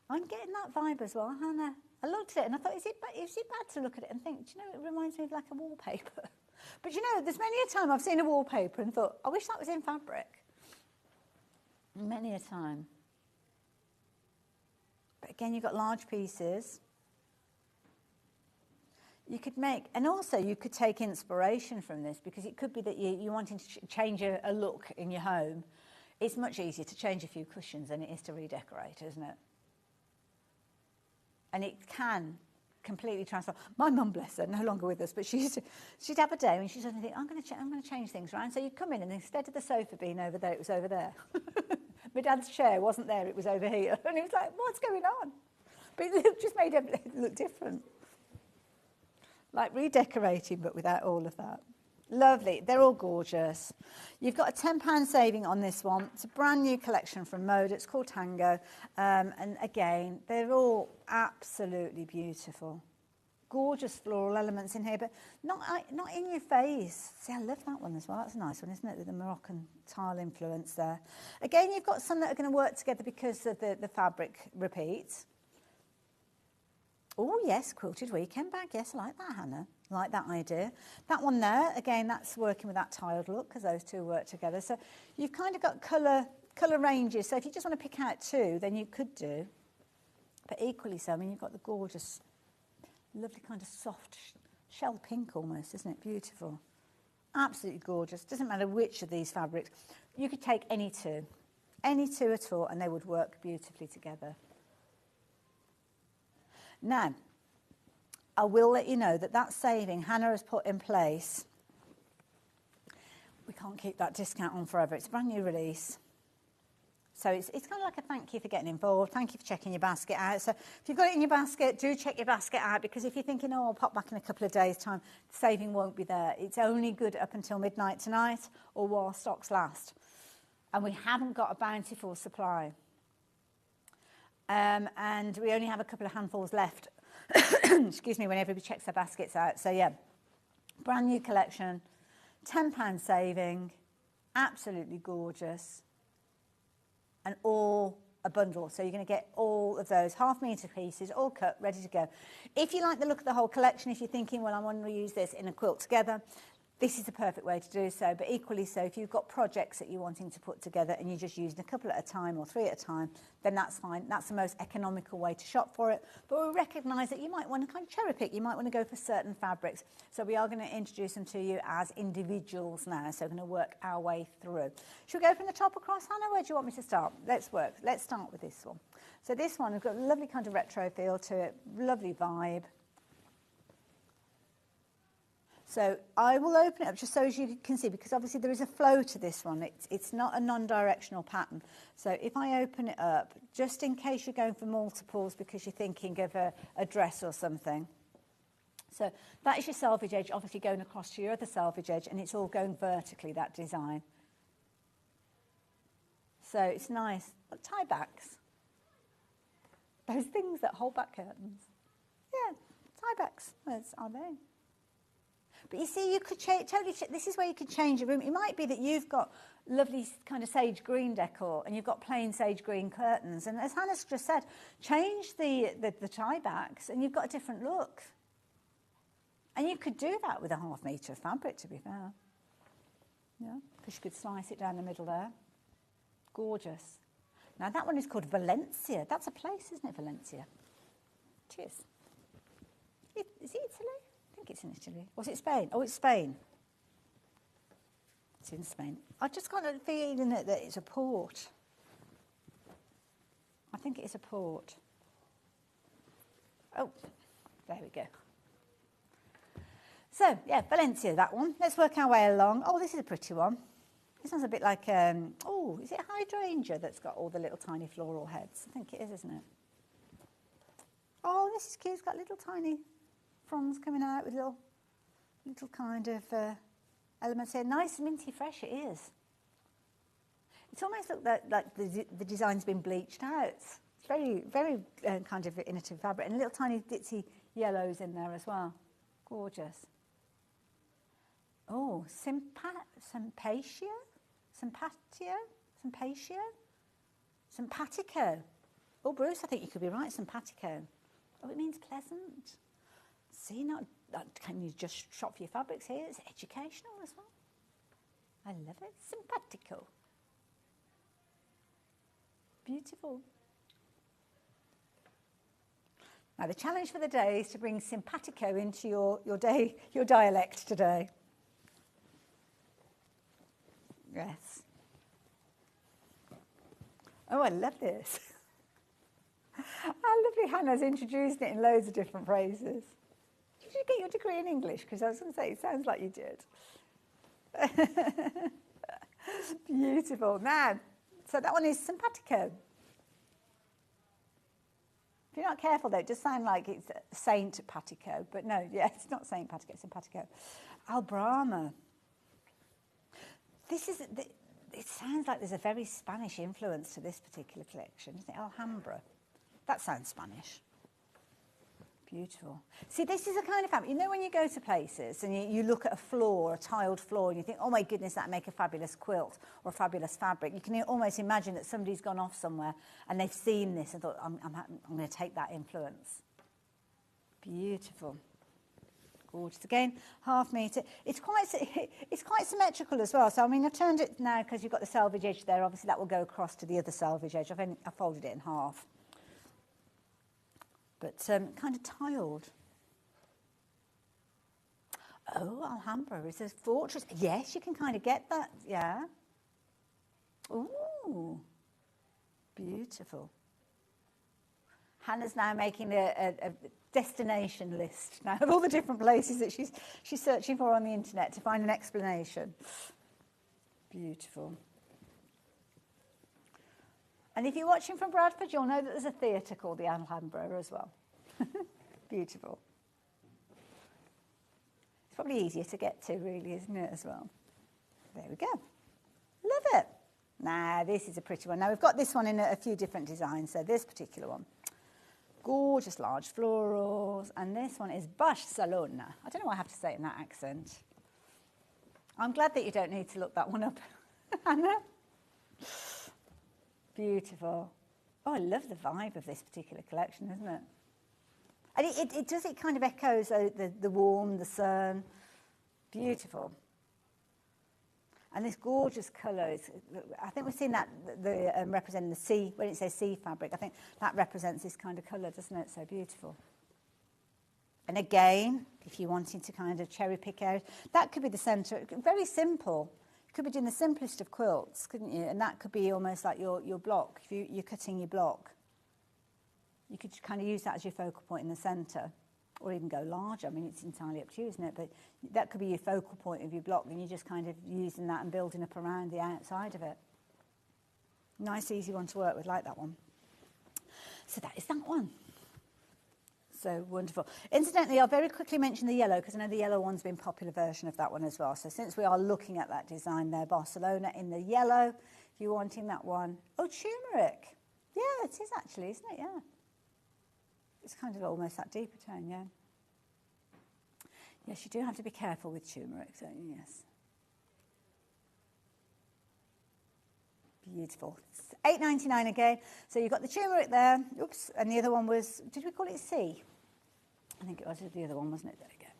I'm getting that vibe as well, Hannah. I looked at it and I thought, is it bad to look at it and think, do you know, it reminds me of like a wallpaper. But you know, there's many a time I've seen a wallpaper and thought, I wish that was in fabric. Many a time. But again, you've got large pieces. You could make, and also you could take inspiration from this, because it could be that you're wanting to change a look in your home. It's much easier to change a few cushions than it is to redecorate, isn't it? And it can completely transform. My mum, bless her, no longer with us, but she'd have a day when she suddenly think, I'm going to change things around. So you'd come in, and instead of the sofa being over there, it was over there. My dad's chair wasn't there, it was over here. And it was like, what's going on? But it just made everything look different. Like redecorating, but without all of that. Lovely. They're all gorgeous. You've got a £10 saving on this one. It's a brand new collection from Moda. It's called Tango. And again, they're all absolutely beautiful. Gorgeous floral elements in here, but not in your face. See, I love that one as well. That's a nice one, isn't it? With the Moroccan tile influence there. Again, you've got some that are going to work together because of the fabric repeats. Oh, yes, quilted weekend bag. Yes, I like that, Hannah. I like that idea. That one there, again, that's working with that tiled look because those two work together. So you've kind of got colour ranges. So if you just want to pick out two, then you could do. But equally so, I mean, you've got the gorgeous, lovely kind of soft shell pink almost, isn't it? Beautiful. Absolutely gorgeous. Doesn't matter which of these fabrics. You could take any two at all, and they would work beautifully together. Now, I will let you know that saving Hannah has put in place, we can't keep that discount on forever. It's a brand new release. So it's kind of like a thank you for getting involved. Thank you for checking your basket out. So if you've got it in your basket, do check your basket out, because if you're thinking, oh, I'll pop back in a couple of days' time, the saving won't be there. It's only good up until midnight tonight or while stocks last. And we haven't got a bountiful supply. And we only have a couple of handfuls left, excuse me, when everybody checks their baskets out. So, yeah, brand new collection, £10 saving, absolutely gorgeous, and all a bundle. So you're going to get all of those half-metre pieces, all cut, ready to go. If you like the look of the whole collection, if you're thinking, well, I want to use this in a quilt together, this is the perfect way to do so. But equally so, if you've got projects that you're wanting to put together and you're just using a couple at a time or three at a time, then that's fine. That's the most economical way to shop for it. But we recognise that you might want to kind of cherry pick. You might want to go for certain fabrics. So we are going to introduce them to you as individuals now. So we're going to work our way through. Should we go from the top across, Hannah? Where do you want me to start? Let's work. Let's start with this one. So this one has got a lovely kind of retro feel to it. Lovely vibe. So I will open it up just so as you can see, because obviously there is a flow to this one. It's not a non-directional pattern. So if I open it up, just in case you're going for multiples because you're thinking of a dress or something. So that is your selvage edge, obviously going across to your other selvage edge, and it's all going vertically, that design. So it's nice. Tie backs. Those things that hold back curtains. Yeah, tie backs. Are they? But you see, you could this is where you could change your room. It might be that you've got lovely kind of sage green decor and you've got plain sage green curtains. And as Hannah's just said, change the tie backs and you've got a different look. And you could do that with a half-metre of fabric, to be fair. Yeah, because you could slice it down the middle there. Gorgeous. Now, that one is called Valencia. That's a place, isn't it, Valencia? It is. Is it Italy? I think it's in Italy. Was it Spain? Oh, it's Spain. It's in Spain. I just got a feeling that it's a port. I think it is a port. Oh, there we go. So, yeah, Valencia, that one. Let's work our way along. Oh, this is a pretty one. This one's a bit like, oh, is it hydrangea that's got all the little tiny floral heads? I think it is, isn't it? Oh, this is cute. It's got little tiny fronds coming out with little kind of elements here. Nice, minty, fresh it is. It's almost looked like the design's been bleached out. It's very, very kind of innovative fabric. And little tiny ditzy yellows in there as well. Gorgeous. Oh, simpatico? Oh, Bruce, I think you could be right, simpatico. Oh, it means pleasant. See, not can you just shop for your fabrics here? It's educational as well. I love it. Simpatico. Beautiful. Now, the challenge for the day is to bring simpatico into your dialect today. Yes. Oh, I love this. How lovely Hannah's introduced it in loads of different phrases. Did you get your degree in English? Because I was going to say, it sounds like you did. Beautiful. Now, so that one is simpatico. If you're not careful, though, it does sound like it's Saint Patico. But no, yeah, it's not Saint Patico, it's simpatico. Albrama. It sounds like there's a very Spanish influence to this particular collection, isn't it? Alhambra. That sounds Spanish. Beautiful. See, this is a kind of fabric. You know when you go to places and you look at a floor, a tiled floor, and you think, oh my goodness, that'd make a fabulous quilt or a fabulous fabric. You can almost imagine that somebody's gone off somewhere and they've seen this and thought, I'm going to take that influence. Beautiful. Gorgeous. Again, half metre. It's quite symmetrical as well. So, I mean, I've turned it now because you've got the selvage edge there. Obviously, that will go across to the other selvage edge. I've folded it in half. But kind of tiled. Oh, Alhambra is a fortress. Yes, you can kind of get that, yeah. Ooh, beautiful. Hannah's now making a destination list now of all the different places that she's searching for on the internet to find an explanation. Beautiful. And if you're watching from Bradford, you'll know that there's a theatre called the Alhambra as well. Beautiful. It's probably easier to get to, really, isn't it, as well? There we go. Love it. Now, this is a pretty one. Now, we've got this one in a few different designs, so this particular one. Gorgeous large florals, and this one is Barcelona. I don't know why I have to say it in that accent. I'm glad that you don't need to look that one up, Hannah. Beautiful. Oh, I love the vibe of this particular collection, isn't it? And it kind of echoes the warm, the sun. Beautiful. And this gorgeous colour, I think we've seen that representing the sea, when it says sea fabric, I think that represents this kind of colour, doesn't it? So beautiful. And again, if you're wanting to kind of cherry pick out, that could be the centre, very simple. You could be doing the simplest of quilts, couldn't you? And that could be almost like your block, if you're cutting your block. You could kind of use that as your focal point in the centre, or even go larger. I mean, it's entirely up to you, isn't it? But that could be your focal point of your block, and you're just kind of using that and building up around the outside of it. Nice, easy one to work with, like that one. So that is that one. So wonderful. Incidentally, I'll very quickly mention the yellow, because I know the yellow one's been a popular version of that one as well. So since we are looking at that design there, Barcelona in the yellow, if you're wanting that one. Oh, turmeric. Yeah, it is actually, isn't it? Yeah. It's kind of almost that deeper tone, yeah. Yes, you do have to be careful with turmeric, don't you? Yes. Beautiful. It's $8.99 again. So you've got the turmeric there. Oops. And the other one was, did we call it C? I think it was the other one, wasn't it? There we go.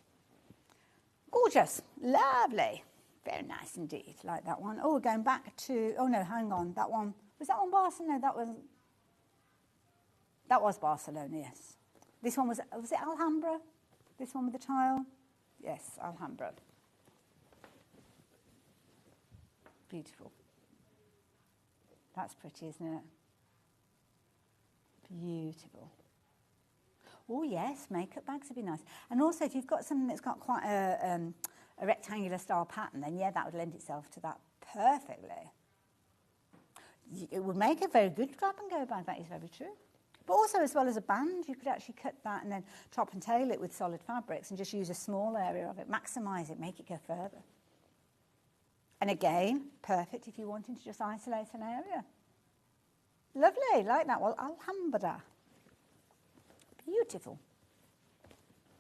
Gorgeous. Lovely. Very nice indeed. Like that one. Oh, we're going back to, oh no, hang on. That one, was that one Barcelona? No, that was Barcelona, yes. This one was it Alhambra? This one with the tile? Yes, Alhambra. Beautiful. That's pretty, isn't it? Beautiful. Oh yes, makeup bags would be nice. And also if you've got something that's got quite a rectangular style pattern, then yeah, that would lend itself to that perfectly. It would make a very good grab and go bag, that is very true. But also, as well as a band, you could actually cut that and then top and tail it with solid fabrics and just use a small area of it, maximise it, make it go further. And again, perfect if you're wanting to just isolate an area. Lovely, like that one, Alhambra. Beautiful.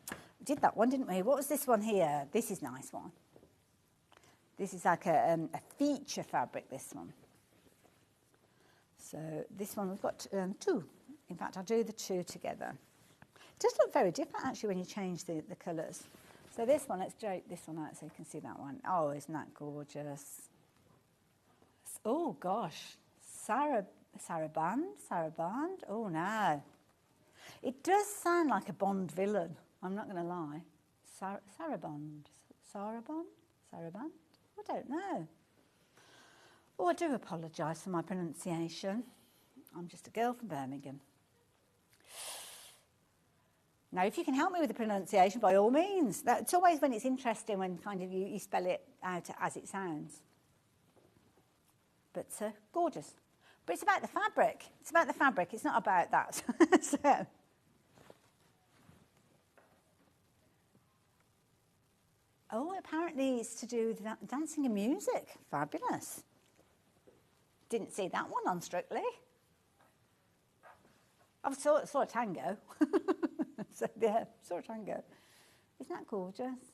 We did that one, didn't we? What was this one here? This is a nice one. This is like a feature fabric, this one. So this one, we've got two. In fact, I'll do the two together. It does look very different, actually, when you change the colours. So this one, let's drape this one out so you can see that one. Oh, isn't that gorgeous? Oh, gosh. Saraband? Oh, no. It does sound like a Bond villain. I'm not going to lie. Saraband? I don't know. Oh, I do apologise for my pronunciation. I'm just a girl from Birmingham. Now, if you can help me with the pronunciation, by all means. It's always when it's interesting when kind of you spell it out as it sounds. But gorgeous. But it's about the fabric. It's about the fabric. It's not about that. So. Oh, apparently it's to do with dancing and music. Fabulous. Didn't see that one on Strictly. I saw a tango. So, yeah, saw a tango. Isn't that gorgeous?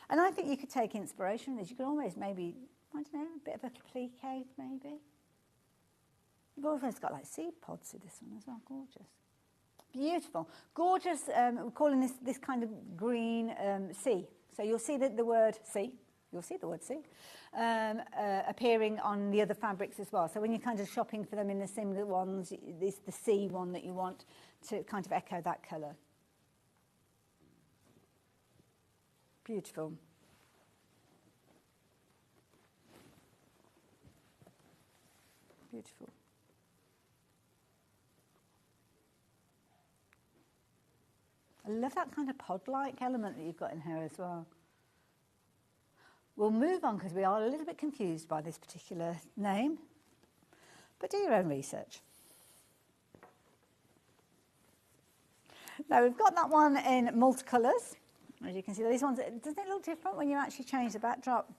And I think you could take inspiration from this. You could almost maybe, I don't know, a bit of a applique maybe. You've always got like seed pods with this one as well. Gorgeous. Beautiful. Gorgeous. We're calling this kind of green sea. So you'll see the word sea. You'll see the word sea appearing on the other fabrics as well. So when you're kind of shopping for them in the similar ones, it's the sea one that you want to kind of echo that colour. Beautiful. Beautiful. I love that kind of pod-like element that you've got in here as well. We'll move on because we are a little bit confused by this particular name, but do your own research. Now we've got that one in multicolours. As you can see, these ones, doesn't it look different when you actually change the backdrop?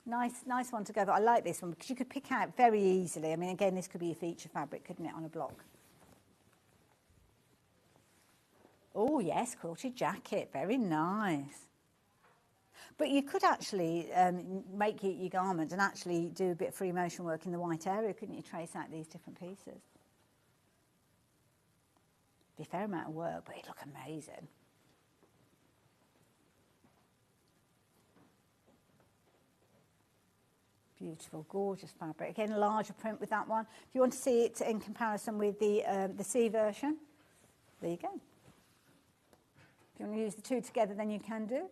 Nice one to go for. I like this one because you could pick out very easily. I mean, again, this could be a feature fabric, couldn't it, on a block? Oh, yes, quilted jacket. Very nice. But you could actually make your garment and actually do a bit of free motion work in the white area, couldn't you? Trace out these different pieces. Be a fair amount of work, but it'd look amazing. Beautiful, gorgeous fabric. Again, a larger print with that one. If you want to see it in comparison with the C version, there you go. If you want to use the two together, then you can do.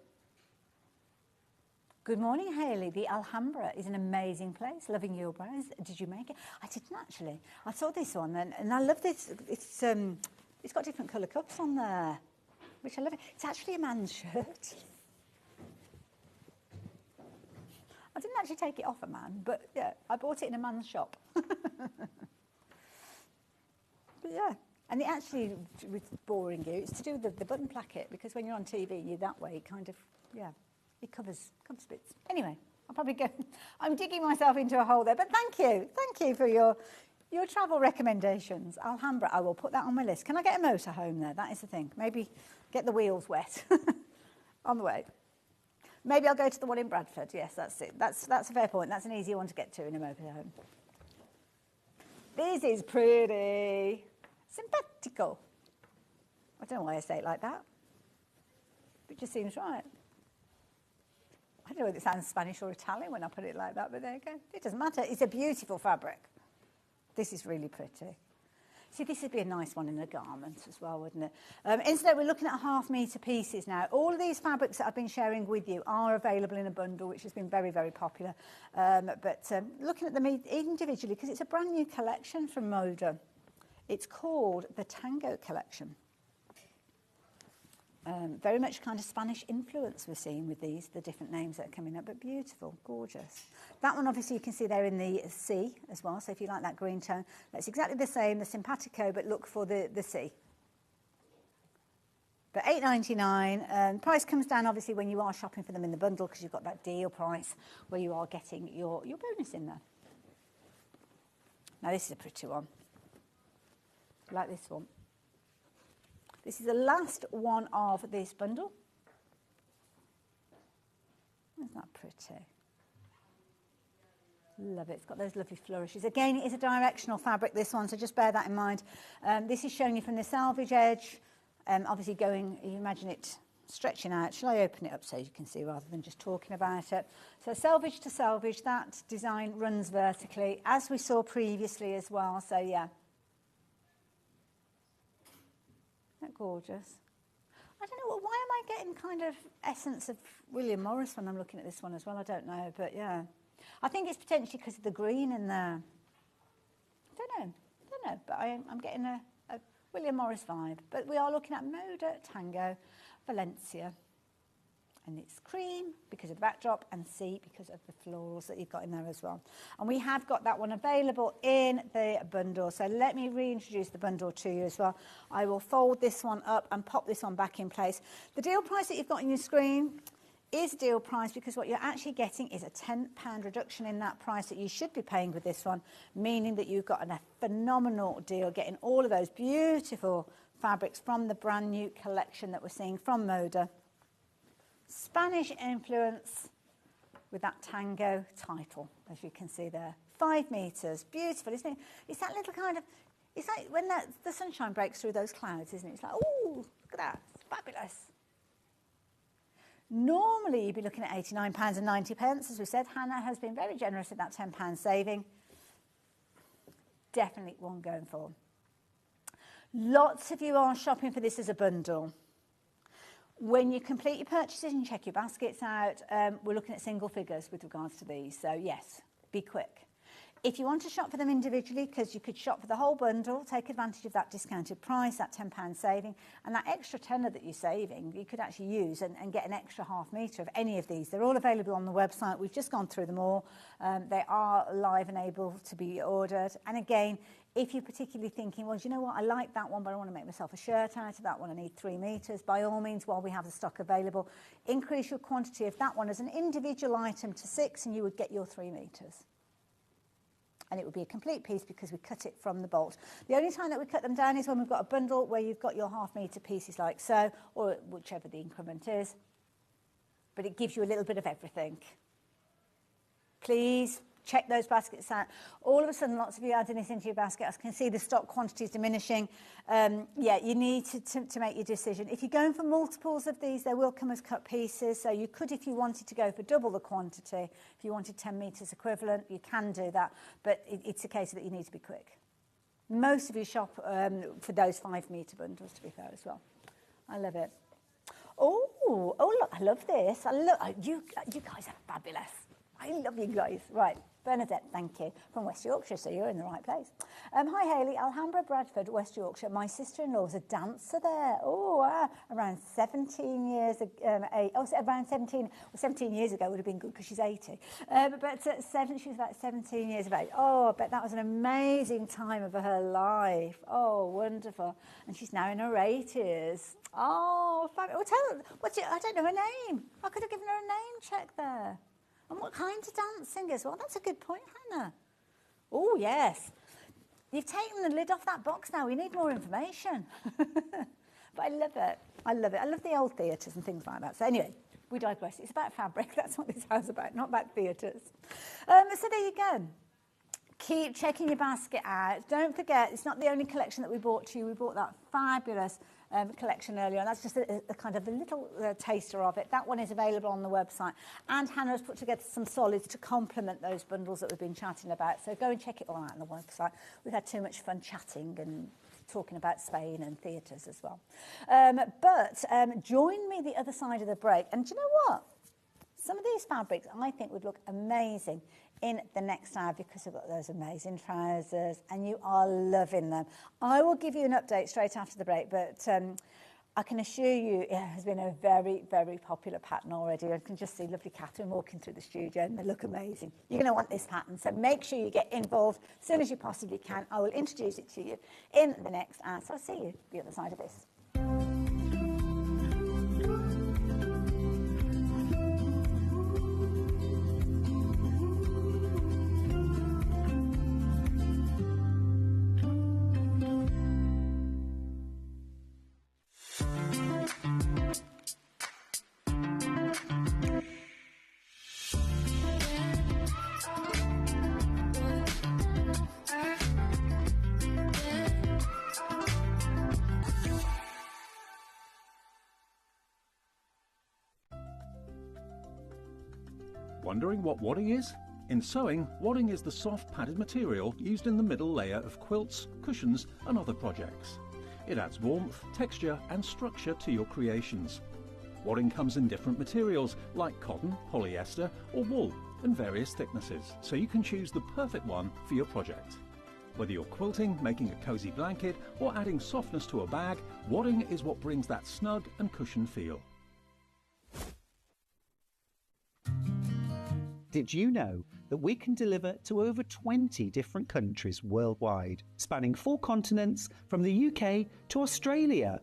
Good morning, Hayley. The Alhambra is an amazing place. Loving your brows. Did you make it? I didn't actually. I saw this one, and I love this. It's got different colour cups on there, which I love. It's actually a man's shirt. I didn't actually take it off a man, but yeah, I bought it in a man's shop. But yeah, and it actually, with boring you, it's to do with the button placket, because when you're on TV, you're that way, kind of, yeah, it covers bits. Anyway, I'll probably go, I'm digging myself into a hole there, but thank you for your travel recommendations. Alhambra, I will put that on my list. Can I get a motorhome there? That is the thing. Maybe get the wheels wet on the way. Maybe I'll go to the one in Bradford. Yes, that's it. That's a fair point. That's an easy one to get to in a motorhome. This is pretty. Simpatico. I don't know why I say it like that. It just seems right. I don't know whether it sounds Spanish or Italian when I put it like that, but there you go. It doesn't matter. It's a beautiful fabric. This is really pretty. See, this would be a nice one in a garment as well, wouldn't it? Instead, we're looking at 1/2 metre pieces now. All of these fabrics that I've been sharing with you are available in a bundle, which has been very, very popular. But looking at them individually, because it's a brand new collection from Moda. It's called the Tango collection. Very much kind of Spanish influence we're seeing with these, the different names that are coming up, but beautiful, gorgeous. That one, obviously, you can see there in the sea as well, so if you like that green tone, that's exactly the same, the Simpatico, but look for the sea. But $8.99, price comes down, obviously, when you are shopping for them in the bundle, because you've got that deal price where you are getting your bonus in there. Now, this is a pretty one. I like this one. This is the last one of this bundle. Isn't that pretty? Love it. It's got those lovely flourishes. Again, it is a directional fabric, this one, so just bear that in mind. This is showing you from the selvage edge, obviously going, you imagine it stretching out. Shall I open it up so you can see rather than just talking about it? So selvage to selvage, that design runs vertically, as we saw previously as well. So, yeah. Isn't that gorgeous? I don't know, why am I getting kind of essence of William Morris when I'm looking at this one as well? I don't know, but yeah. I think it's potentially because of the green in there. I don't know, but I'm getting a William Morris vibe. But we are looking at Moda, Tango, Valencia. And it's cream because of the backdrop and sea because of the florals that you've got in there as well. And we have got that one available in the bundle. So let me reintroduce the bundle to you as well. I will fold this one up and pop this one back in place. The deal price that you've got on your screen is deal price because what you're actually getting is a £10 reduction in that price that you should be paying with this one, meaning that you've got a phenomenal deal getting all of those beautiful fabrics from the brand new collection that we're seeing from Moda. Spanish influence with that tango title, as you can see there. 5 metres, beautiful, isn't it? It's that little kind of, it's like when the sunshine breaks through those clouds, isn't it? It's like, oh, look at that, it's fabulous. Normally, you'd be looking at £89.90, as we said. Hannah has been very generous with that £10 saving. Definitely one going for. Lots of you are shopping for this as a bundle. When you complete your purchases and check your baskets out, we're looking at single figures with regards to these. So, yes, be quick. If you want to shop for them individually, because you could shop for the whole bundle, take advantage of that discounted price, that £10 saving, and that extra tenner that you're saving, you could actually use and get an extra half metre of any of these. They're all available on the website. We've just gone through them all. They are live and able to be ordered. And again, if you're particularly thinking, well, do you know what, I like that one, but I want to make myself a shirt out of that one, I need 3 metres, by all means, while we have the stock available, increase your quantity of that one as an individual item to 6, and you would get your 3 metres. And it would be a complete piece because we cut it from the bolt. The only time that we cut them down is when we've got a bundle where you've got your half metre pieces like so, or whichever the increment is. But it gives you a little bit of everything. Please check those baskets out. All of a sudden, lots of you adding this into your basket. I can see the stock quantities diminishing. Yeah, you need to make your decision. If you're going for multiples of these, they will come as cut pieces. So you could, if you wanted to go for double the quantity, if you wanted 10 metres equivalent, you can do that. But it's a case that you need to be quick. Most of you shop for those 5 metre bundles, to be fair, as well. I love it. Oh, look, I love this. You guys are fabulous. I love you guys. Right, Bernadette, thank you, from West Yorkshire, so you're in the right place. Hi, Hayley, Alhambra, Bradford, West Yorkshire. My sister-in-law was a dancer there. Oh, wow. Around 17 years ago. Around 17 years ago would have been good because she's 80. She was about 17 years of age. Oh, I bet that was an amazing time of her life. Oh, wonderful. And she's now in her 80s. Oh, fabulous. I don't know her name. I could have given her a name check there. And what kind of dancing as well? That's a good point, Hannah. Oh, yes. You've taken the lid off that box now. We need more information. But I love it. I love it. I love the old theatres and things like that. So anyway, we digress. It's about fabric. That's what this house is about, not about theatres. So there you go. Keep checking your basket out. Don't forget, it's not the only collection that we brought to you. We brought that fabulous collection earlier, and that's just a kind of a little taster of it. That one is available on the website, and Hannah has put together some solids to complement those bundles that we've been chatting about, so go and check it all out on the website. We've had too much fun chatting and talking about Spain and theatres as well. Join me the other side of the break, and do you know what? Some of these fabrics I think would look amazing in the next hour because we've got those amazing trousers and you are loving them. I will give you an update straight after the break, but I can assure you it has been a very, very popular pattern already. I can just see lovely Catherine walking through the studio and they look amazing. You're going to want this pattern, so make sure you get involved as soon as you possibly can. I will introduce it to you in the next hour, so I'll see you the other side of this. Wondering what wadding is? In sewing, wadding is the soft padded material used in the middle layer of quilts, cushions and other projects. It adds warmth, texture and structure to your creations. Wadding comes in different materials like cotton, polyester or wool and various thicknesses, so you can choose the perfect one for your project. Whether you're quilting, making a cosy blanket or adding softness to a bag, wadding is what brings that snug and cushioned feel. Did you know that we can deliver to over 20 different countries worldwide, spanning 4 continents from the UK to Australia?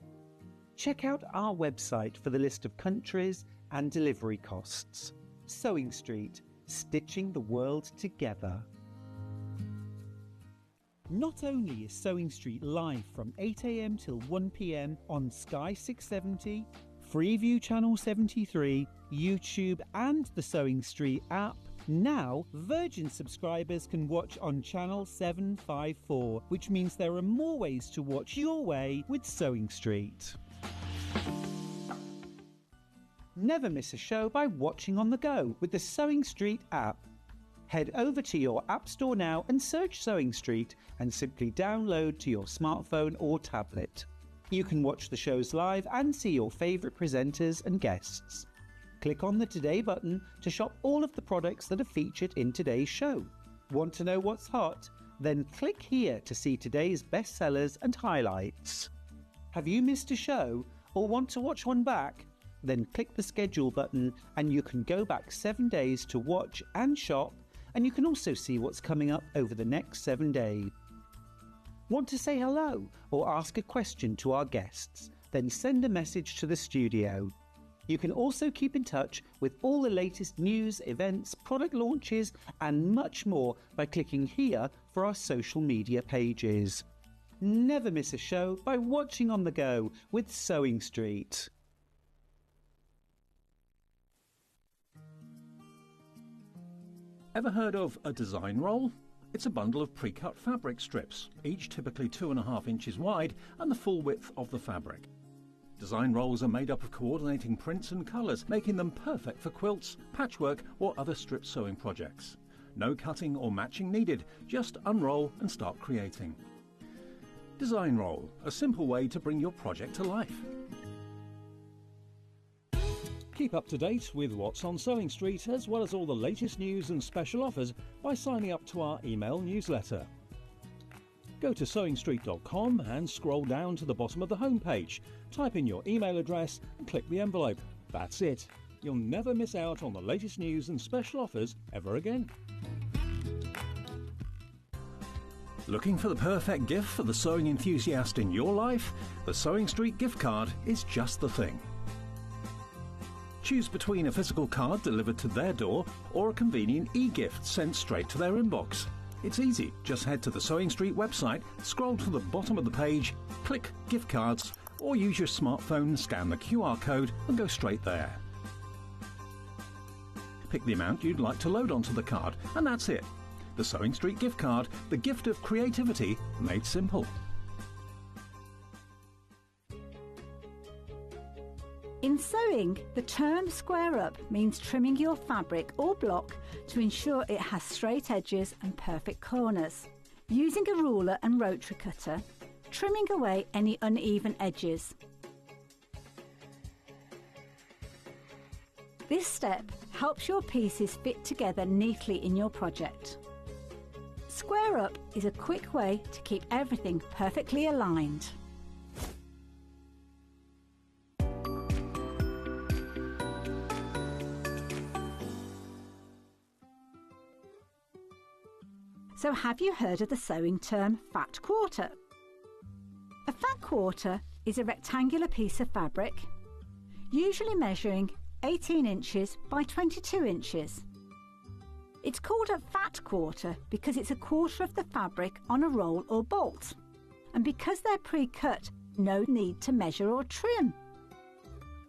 Check out our website for the list of countries and delivery costs. Sewing Street, stitching the world together. Not only is Sewing Street live from 8 AM till 1 PM on Sky 670, Freeview Channel 73, YouTube and the Sewing Street app, now Virgin subscribers can watch on Channel 754, which means there are more ways to watch your way with Sewing Street. Never miss a show by watching on the go with the Sewing Street app. Head over to your app store now and search Sewing Street and simply download to your smartphone or tablet. You can watch the shows live and see your favourite presenters and guests. Click on the Today button to shop all of the products that are featured in today's show. Want to know what's hot? Then click here to see today's bestsellers and highlights. Have you missed a show or want to watch one back? Then click the schedule button and you can go back 7 days to watch and shop, and you can also see what's coming up over the next 7 days. Want to say hello or ask a question to our guests? Then send a message to the studio. You can also keep in touch with all the latest news, events, product launches and much more by clicking here for our social media pages. Never miss a show by watching on the go with Sewing Street. Ever heard of a design roll? It's a bundle of pre-cut fabric strips, each typically 2.5 inches wide and the full width of the fabric. Design rolls are made up of coordinating prints and colours, making them perfect for quilts, patchwork or other strip sewing projects. No cutting or matching needed, just unroll and start creating. Design roll, a simple way to bring your project to life. Keep up to date with what's on Sewing Street, as well as all the latest news and special offers by signing up to our email newsletter. Go to sewingstreet.com and scroll down to the bottom of the homepage. Type in your email address and click the envelope. That's it. You'll never miss out on the latest news and special offers ever again. Looking for the perfect gift for the sewing enthusiast in your life? The Sewing Street gift card is just the thing. Choose between a physical card delivered to their door or a convenient e-gift sent straight to their inbox. It's easy. Just head to the Sewing Street website, scroll to the bottom of the page, click Gift Cards, or use your smartphone, scan the QR code and go straight there. Pick the amount you'd like to load onto the card, and that's it. The Sewing Street gift card, the gift of creativity made simple. In sewing, the term square up means trimming your fabric or block to ensure it has straight edges and perfect corners. Using a ruler and rotary cutter, trimming away any uneven edges. This step helps your pieces fit together neatly in your project. Square up is a quick way to keep everything perfectly aligned. So have you heard of the sewing term fat quarter? A fat quarter is a rectangular piece of fabric, usually measuring 18 inches by 22 inches. It's called a fat quarter because it's a quarter of the fabric on a roll or bolt. And because they're pre-cut, no need to measure or trim.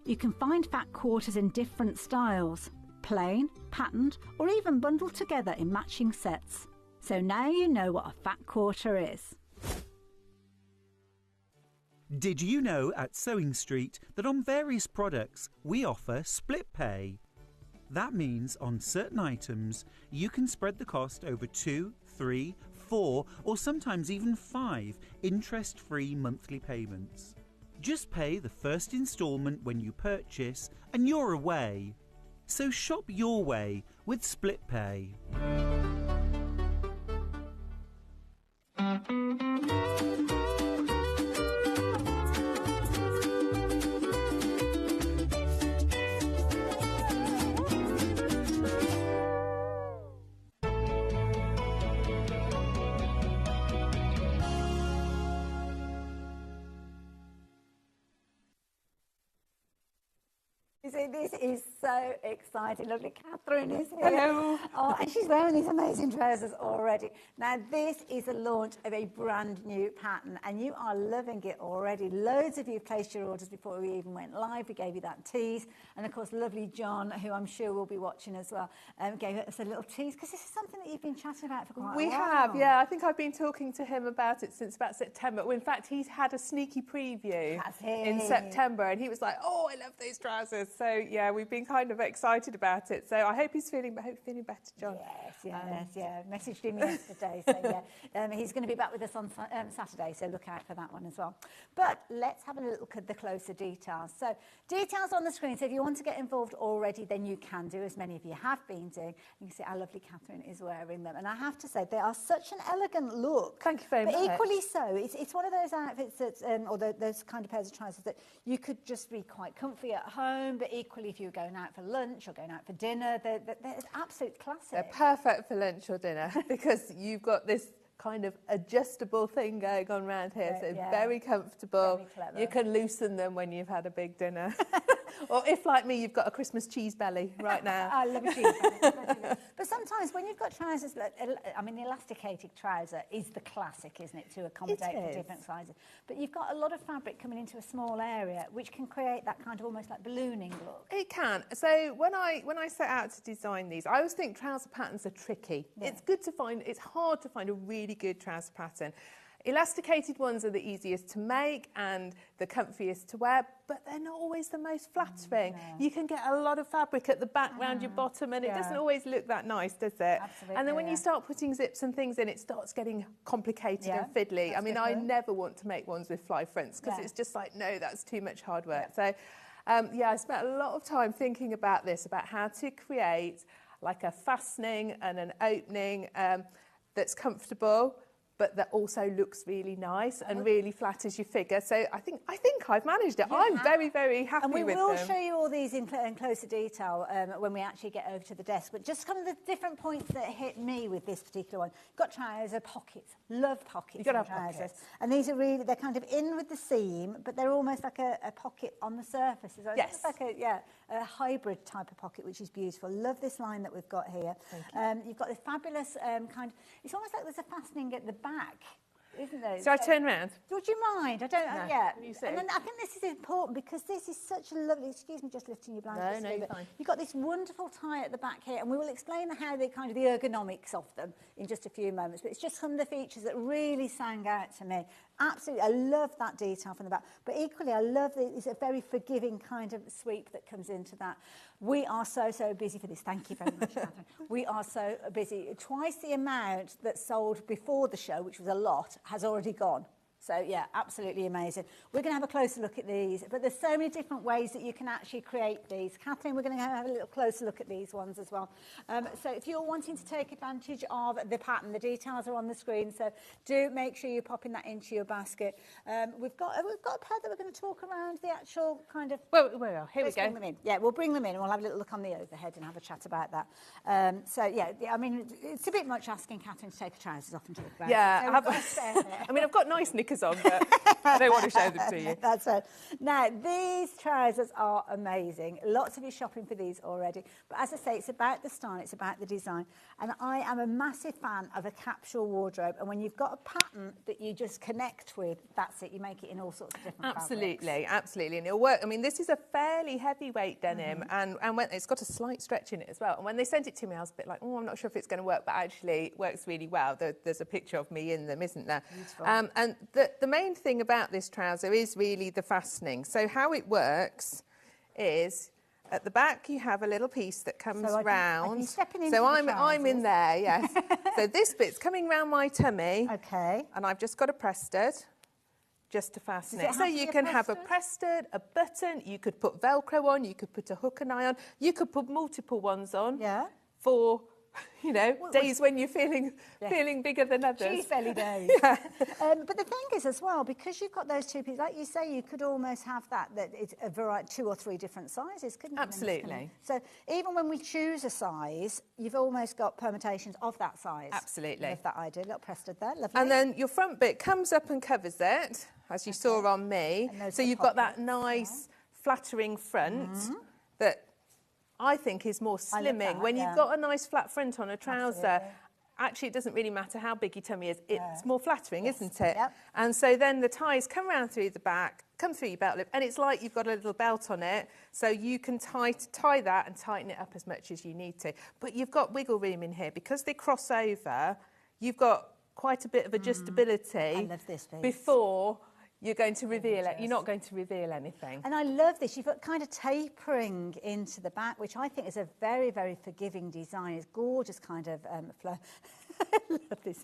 You can find fat quarters in different styles, plain, patterned, or even bundled together in matching sets. So now you know what a fat quarter is. Did you know at Sewing Street that on various products we offer split pay? That means on certain items you can spread the cost over 2, 3, 4 or sometimes even 5 interest-free monthly payments. Just pay the first instalment when you purchase and you're away. So shop your way with split pay. This is so exciting. Lovely Catherine is here. Hello. Oh, and she's wearing these amazing trousers already. Now, this is a launch of a brand new pattern, and you are loving it already. Loads of you placed your orders before we even went live. We gave you that tease. And, of course, lovely John, who I'm sure will be watching as well, gave us a little tease, because this is something that you've been chatting about for quite a while. We have, yeah. I think I've been talking to him about it since about September. Well, in fact, he's had a sneaky preview in September, and he was like, oh, I love those trousers. So, yeah, we've been kind of excited about it. So I hope he's feeling better, John. Yes. Messaged him yesterday. So, yeah, he's going to be back with us on Saturday, so look out for that one as well. But let's have a look at the closer details. So details on the screen. So if you want to get involved already, then you can do, as many of you have been doing. You can see our lovely Catherine is wearing them. And I have to say, they are such an elegant look. Thank you very much. But equally so, it's one of those outfits that, or those kind of pairs of trousers that you could just be quite comfy at home, but equally if you're going out for lunch or going out for dinner, they're absolute classic. They're perfect for lunch or dinner because you've got this kind of adjustable thing going on around here, so very comfortable. Very clever. You can loosen them when you've had a big dinner. Or if, like me, you've got a Christmas cheese belly right now. I love a cheese belly. But sometimes when you've got trousers, I mean, the elasticated trouser is the classic, isn't it, to accommodate for different sizes. But you've got a lot of fabric coming into a small area, which can create that kind of almost like ballooning look. It can. So when I set out to design these, I always think trouser patterns are tricky. Yeah. It's hard to find a really good trouser pattern. Elasticated ones are the easiest to make and the comfiest to wear, but they're not always the most flattering. You can get a lot of fabric at the back round your bottom, and it doesn't always look that nice, does it? Absolutely, and then when you start putting zips and things in, it starts getting complicated and fiddly. I mean, I never want to make ones with fly fronts because it's just like, no, that's too much hard work. So, I spent a lot of time thinking about this, about how to create like a fastening and an opening that's comfortable, but that also looks really nice and really flatters your figure. So I think I've managed it. I'm very, very happy with them. And we will show you all these in closer detail when we actually get over to the desk. But just kind of the different points that hit me with this particular one. You've got trouser pockets. Love pockets. You've got to have trousers. pockets. And these are really, they're kind of in with the seam, but they're almost like a pocket on the surface. Yes. It's like a hybrid type of pocket, which is beautiful. Love this line that we've got here. You've got this fabulous it's almost like there's a fastening at the back, isn't there? So I turn around. Would you mind? I don't know. Yeah. You see. And then I think this is important because this is such a lovely. Excuse me, just lifting your blanket. No, you're fine. You've got this wonderful tie at the back here, and we will explain how the kind of the ergonomics of them in just a few moments. But it's just some of the features that really sang out to me. Absolutely, I love that detail from the back. But equally, I love it's a very forgiving kind of sweep that comes into that. We are so busy for this. Thank you very much, Catherine. We are so busy. Twice the amount that sold before the show, which was a lot, has already gone. So yeah, absolutely amazing. We're going to have a closer look at these, but there's so many different ways that you can actually create these. Kathleen, we're going to have a little closer look at these ones as well. So if you're wanting to take advantage of the pattern, the details are on the screen, so do make sure you're popping that into your basket. We've got a pair that we're going to talk around the actual kind of... Well, here we go. Bring them in. Yeah, we'll bring them in and we'll have a little look on the overhead and have a chat about that. So yeah, I mean, it's a bit much asking Kathleen to take her trousers off and talk about it. So I mean, I've got nice knickers on, but I don't want to show them to you. That's right. Now, these trousers are amazing. Lots of you shopping for these already. But as I say, it's about the style, it's about the design. And I am a massive fan of a capsule wardrobe. And when you've got a pattern that you just connect with, that's it. You make it in all sorts of different Absolutely, fabrics. absolutely. And it'll work. I mean, this is a fairly heavyweight denim, and when, it's got a slight stretch in it as well. And when they sent it to me, I was a bit like, oh, I'm not sure if it's going to work, but actually it works really well. There's a picture of me in them, isn't there? Beautiful. And the main thing about this trouser is really the fastening. So how it works is at the back you have a little piece that comes round. So I'm in there, yes. So this bit's coming round my tummy. Okay. And I've just got a press stud just to fasten it. So you can have a press stud, a button, you could put Velcro on, you could put a hook and eye on, you could put multiple ones on for, you know, days when you're feeling bigger than others. Cheese belly days. Yeah. But the thing is as well, because you've got those two pieces, like you say, you could almost have that it's a variety, 2 or 3 different sizes, couldn't you? Absolutely. So even when we choose a size, you've almost got permutations of that size. Absolutely. Of that idea. Little press stud there, lovely. And then your front bit comes up and covers it, as you saw on me. So you've got that nice flattering front that I think is more slimming. When you've got a nice flat front on a trouser, actually it doesn't really matter how big your tummy is, it's more flattering, isn't it? Yep. And so then the ties come round through the back, come through your belt lip, and it's like you've got a little belt on it, so you can tie that and tighten it up as much as you need to. But you've got wiggle room in here. Because they cross over, you've got quite a bit of adjustability. I love this piece. Before you're going to reveal it. You're not going to reveal anything. And I love this. You've got kind of tapering into the back, which I think is a very, very forgiving design. It's gorgeous kind of flow. I love this.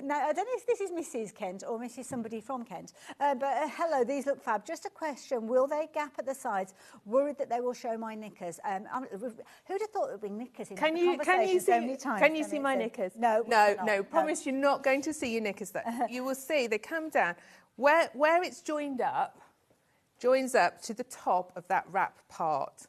Now, I don't know if this is Mrs. Kent or Mrs. somebody from Kent, but hello, these look fab. Just a question, will they gap at the sides? Worried that they will show my knickers. Who'd have thought there would be knickers in the conversation so many times? Can you see my knickers? No. Promise you're not going to see your knickers. You will see they come down. Where it's joins up to the top of that wrap part.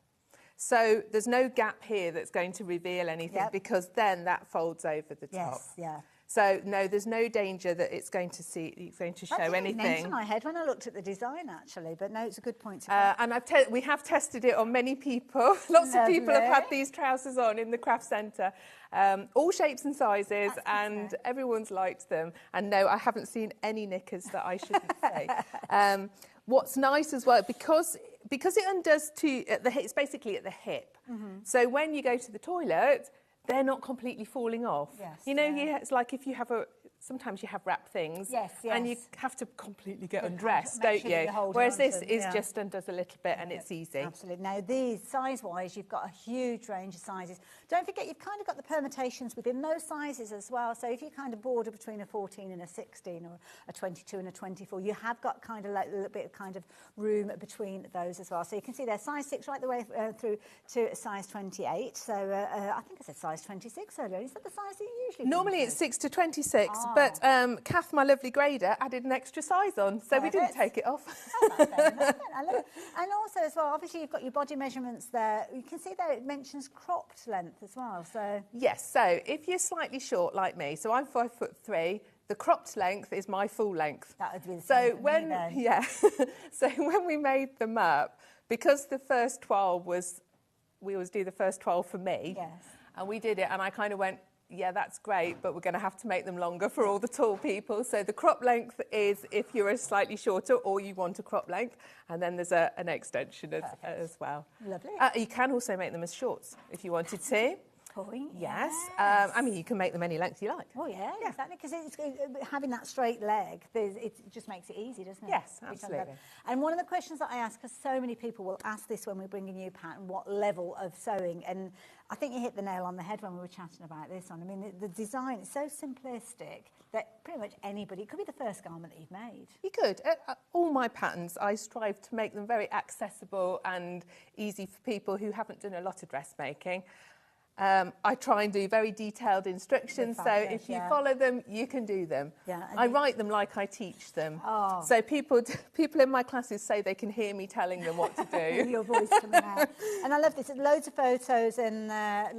So there's no gap here that's going to reveal anything because then that folds over the top. Yes, yeah. So no, there's no danger that it's going to show anything. That didn't enter my head when I looked at the design actually, but no, it's a good point to make. And we have tested it on many people. Lots of people have had these trousers on in the craft centre, all shapes and sizes, and everyone's liked them. And no, I haven't seen any knickers that I shouldn't say. What's nice as well, because it undoes it's basically at the hip. So when you go to the toilet, they're not completely falling off. Yes, you know, it's like if you have sometimes you have wrap things, and you have to completely get undressed, don't you? Whereas this just undoes a little bit and it's easy. Absolutely. Now, these, size-wise, you've got a huge range of sizes. Don't forget, you've kind of got the permutations within those sizes as well. So if you kind of border between a 14 and a 16 or a 22 and a 24, you have got kind of like a little bit of kind of room between those as well. So you can see there's size 6 right the way through to size 28. So I think I said size 26 earlier. Is that the size that you usually Normally it's 6 to 26, but Kath, my lovely grader, added an extra size on, so we didn't take it off. I love it. And also as well, obviously you've got your body measurements there. You can see there it mentions cropped length as well. So yes, so if you're slightly short like me, so I'm 5'3", the cropped length is my full length. That would be the same for me then. So when we made them up, because the first 12 we always do the first 12 for me. Yes. And we did it, and I kind of went, yeah, that's great, but we're going to have to make them longer for all the tall people. So the crop length is if you're a slightly shorter or you want a crop length, and then there's an extension as well. Lovely. You can also make them as shorts if you wanted to. point. Yes. Yes. I mean, you can make them any length you like. Oh, yeah, exactly, because having that straight leg, it just makes it easy, doesn't it? Yes, absolutely. And one of the questions that I ask, because so many people will ask this when we bring a new pattern, what level of sewing? And I think you hit the nail on the head when we were chatting about this one. I mean, the design is so simplistic that pretty much anybody, it could be the first garment that you've made. You could. All my patterns, I strive to make them very accessible and easy for people who haven't done a lot of dressmaking. I try and do very detailed instructions, so if you follow them, you can do them. Yeah, I write them like I teach them. Oh. So people in my classes say they can hear me telling them what to do. Your voice coming out. And I love this. Loads of photos and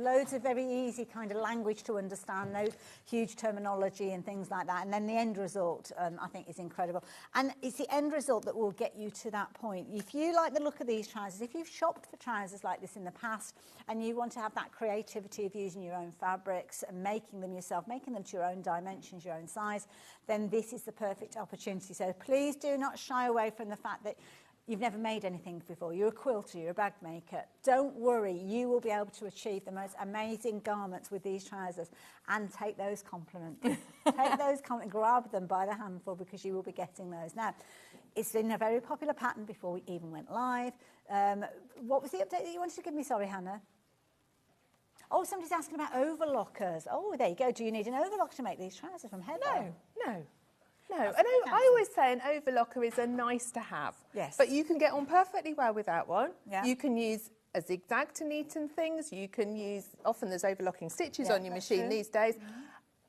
loads of very easy kind of language to understand, no huge terminology and things like that. And then the end result, I think, is incredible. And it's the end result that will get you to that point. If you like the look of these trousers, if you've shopped for trousers like this in the past and you want to have that creativity of using your own fabrics and making them yourself, making them to your own dimensions, your own size, then this is the perfect opportunity. So please do not shy away from the fact that you've never made anything before. You're a quilter, you're a bag maker. Don't worry, you will be able to achieve the most amazing garments with these trousers, and take those compliments. Take those compliments, grab them by the handful, because you will be getting those. Now, it's been a very popular pattern before we even went live. What was the update that you wanted to give me? Sorry, Hannah. Oh, somebody's asking about overlockers. Oh, there you go. Do you need an overlocker to make these trousers from Heather? No. I always say an overlocker is a nice to have. Yes. But you can get on perfectly well without one. Yeah. You can use a zigzag to neaten things. You can use, often there's overlocking stitches on your machine these days.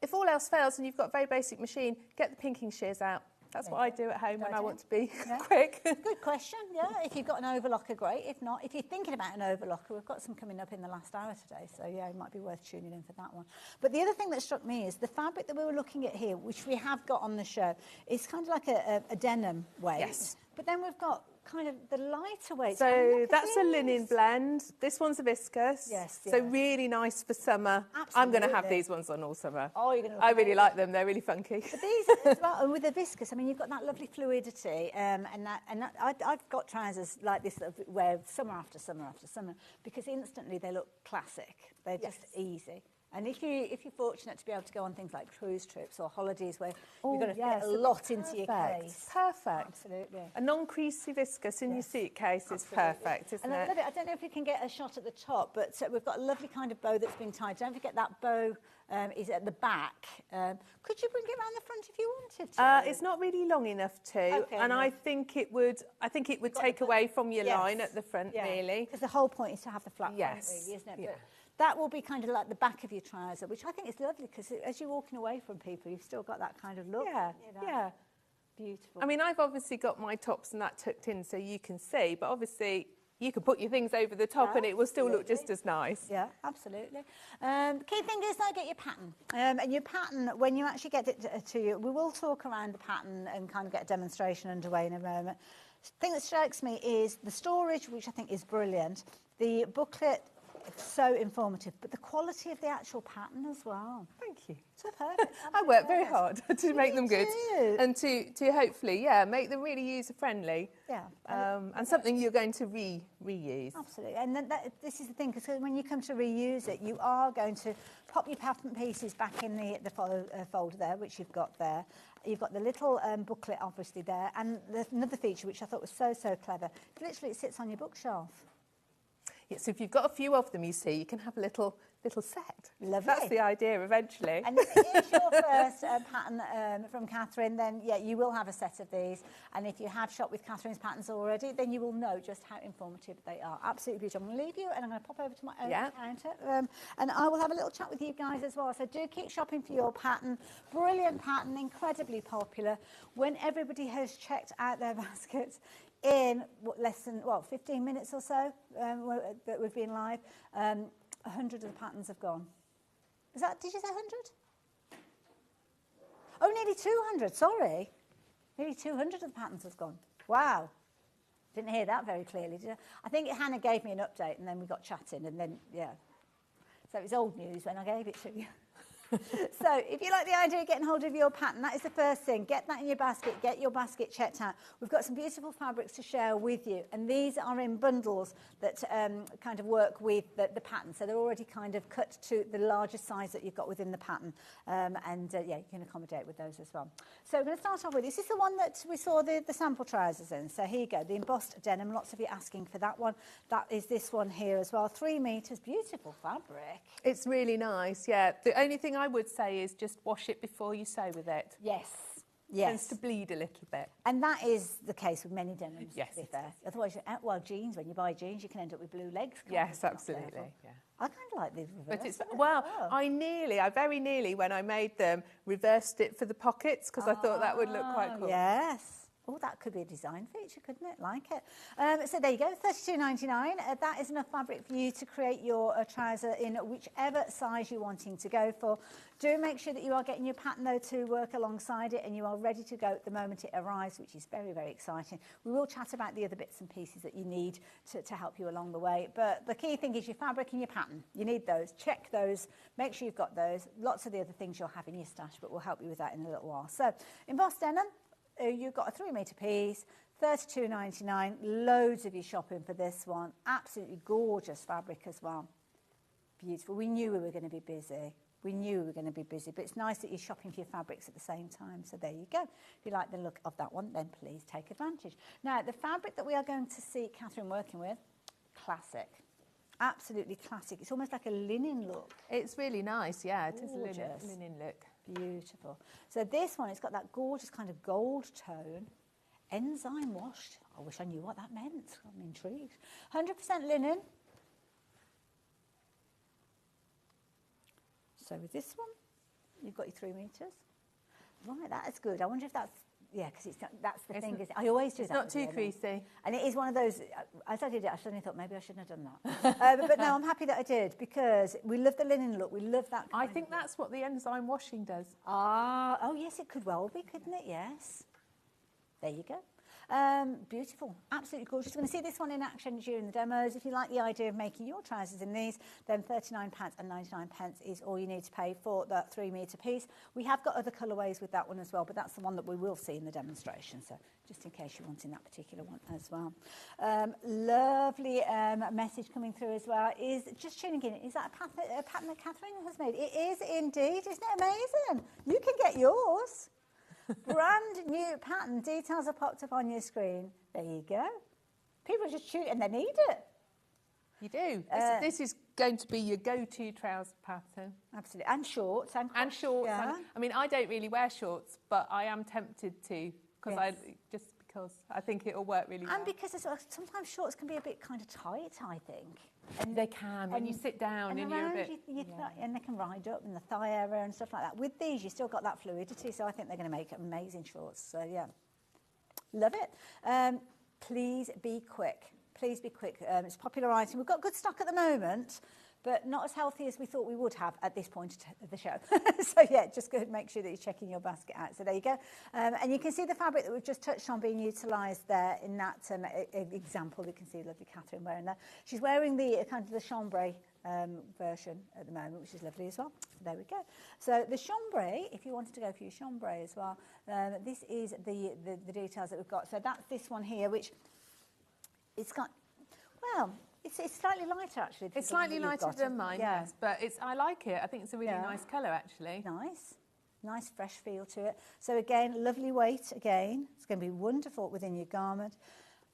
If all else fails and you've got a very basic machine, get the pinking shears out. That's what I do at home when I want to be quick. Good question, yeah. If you've got an overlocker, great. If not, if you're thinking about an overlocker, we've got some coming up in the last hour today, so yeah, it might be worth tuning in for that one. But the other thing that struck me is the fabric that we were looking at here, which we have got on the show, is kind of like a denim weight. Yes. But then we've got kind of the lighter weight. So that's a linen blend. This one's a viscose. Yes. So really nice for summer. Absolutely. I'm going to have these ones on all summer. Oh, you're going to. I really like them. They're really funky. But these as well, and with the viscose, I mean, you've got that lovely fluidity, I've got trousers like this that I wear summer after summer after summer, because instantly they look classic. They're just easy. And if you're fortunate to be able to go on things like cruise trips or holidays where you've got to fit a lot into your case. Perfect. Absolutely. A non-creasy viscose in your suitcase is perfect, isn't And I it? love it. I don't know if we can get a shot at the top, but we've got a lovely kind of bow that's been tied. Don't forget that bow is at the back. Could you bring it around the front if you wanted to? It's not really long enough to, Okay, and no. I think it would take away from your line at the front, really. Because the whole point is to have the flat front, really, isn't it? Yeah. But that will be kind of like the back of your trouser, which I think is lovely, because as you're walking away from people, you've still got that kind of look. Yeah, yeah. Beautiful. I mean, I've obviously got my tops and that tucked in so you can see, but obviously you can put your things over the top and it will still look just as nice. Yeah, absolutely. Key thing is, though, get your pattern. And your pattern, when you actually get it to you, we will talk around the pattern and kind of get a demonstration underway in a moment. The thing that strikes me is the storage, which I think is brilliant. The booklet, it's so informative, but the quality of the actual pattern as well. Thank you. So perfect. I work very hard to make them good do. and to hopefully, make them really user-friendly. Yeah. And something you're going to reuse. Absolutely. And this is the thing, because when you come to reuse it, you are going to pop your pattern pieces back in the folder there, which you've got there. You've got the little booklet, obviously, there. And there's another feature, which I thought was so clever. Literally, it sits on your bookshelf. Yeah, so if you've got a few of them, you see, you can have a little set. Lovely. That's the idea eventually. And if it is your first pattern from Catherine, then you will have a set of these. And if you have shopped with Catherine's patterns already, then you will know just how informative they are. Absolutely beautiful. I'm going to leave you, and I'm going to pop over to my own counter, and I will have a little chat with you guys as well. So do keep shopping for your pattern. Brilliant pattern, incredibly popular. When everybody has checked out their baskets in less than 15 minutes or so that we've been live, 100 of the patterns have gone. Did you say 100? Oh, nearly 200, sorry. Nearly 200 of the patterns have gone. Wow. Didn't hear that very clearly, did you? I think Hannah gave me an update, and then we got chatting, and then, So it was old news when I gave it to you. So if you like the idea of getting hold of your pattern, that is the first thing. Get that in your basket. Get your basket checked out. We've got some beautiful fabrics to share with you, and these are in bundles that kind of work with the pattern. So they're already kind of cut to the larger size that you've got within the pattern, yeah, you can accommodate with those as well. So we're going to start off with this. This is the one that we saw the sample trousers in. So here you go, the embossed denim. Lots of you asking for that one. That is this one here as well. 3 meters, beautiful fabric. It's really nice, yeah. The only thing I would say is just wash it before you sew with it. Yes. It tends to bleed a little bit. And that is the case with many denims, yes, to be fair. Otherwise, well, jeans, when you buy jeans, you can end up with blue legs. Yes, absolutely. Yeah. I kind of like the reverse. But it's, well, I very nearly, when I made them, reversed it for the pockets because I thought that would look quite cool. Yes. Oh, that could be a design feature, couldn't it? Like it. So there you go, $32.99. That is enough fabric for you to create your trouser in whichever size you're wanting to go for. Do make sure that you are getting your pattern, though, to work alongside it, and you are ready to go at the moment it arrives, which is very, very exciting. We will chat about the other bits and pieces that you need to help you along the way. But the key thing is your fabric and your pattern. You need those. Check those. Make sure you've got those. Lots of the other things you'll have in your stash, but we'll help you with that in a little while. So, embossed denim. You've got a 3 metre piece, $32.99. Loads of you shopping for this one. Absolutely gorgeous fabric as well. Beautiful. We knew we were going to be busy. We knew we were going to be busy, but it's nice that you're shopping for your fabrics at the same time. So there you go. If you like the look of that one, then please take advantage. Now, the fabric that we are going to see Catherine working with, classic. Absolutely classic. It's almost like a linen look. It's really nice, yeah. It is a Gorgeous. linen look. Beautiful. So this one, it's got that gorgeous kind of gold tone, enzyme washed. I wish I knew what that meant. I'm intrigued. 100% linen. So with this one, you've got your 3 metres. Right, that is good. I wonder if that's, yeah, because that's the thing. I always do that. It's not too creasy. And it is one of those, as I did it, I suddenly thought maybe I shouldn't have done that. But no, I'm happy that I did, because we love the linen look. We love that kind I think that's what the enzyme washing does. Ah, oh yes, it could well be, couldn't it? Yes. There you go. Beautiful, absolutely gorgeous. We're going to see this one in action during the demos. If you like the idea of making your trousers in these, then £39.99 is all you need to pay for that 3 metre piece. We have got other colourways with that one as well, but that's the one that we will see in the demonstration. So just in case you're wanting that particular one as well. Lovely message coming through as well. Is just tuning in. Is that a pattern that Catherine has made? It is indeed. Isn't it amazing? You can get yours. Brand new pattern. Details are popped up on your screen. There you go. People just shoot and they need it. You do. This is going to be your go-to trouser pattern. Absolutely. And shorts. And shorts. Yeah. I mean, I don't really wear shorts, but I am tempted to, because because I think it'll work really well. And because sometimes shorts can be a bit kind of tight, I think. And they can, when you sit down and you're a bit... And they can ride up in the thigh area and stuff like that. With these, you've still got that fluidity, so I think they're going to make amazing shorts. So, yeah. Love it. Please be quick. Please be quick. It's a popular item. We've got good stock at the moment, but not as healthy as we thought we would have at this point of the show. So, yeah, just go and make sure that you're checking your basket out. So there you go. And you can see the fabric that we've just touched on being utilised there in that example. You can see lovely Catherine wearing that. She's wearing the kind of the chambray version at the moment, which is lovely as well. So there we go. So the chambray, if you wanted to go for your chambray as well, this is the details that we've got. So that's this one here, which it's got, well, it's slightly lighter, actually. It's slightly lighter than mine, yes. But I like it. I think it's a really nice colour, actually. Nice, fresh feel to it. So, again, lovely weight, again. It's going to be wonderful within your garment.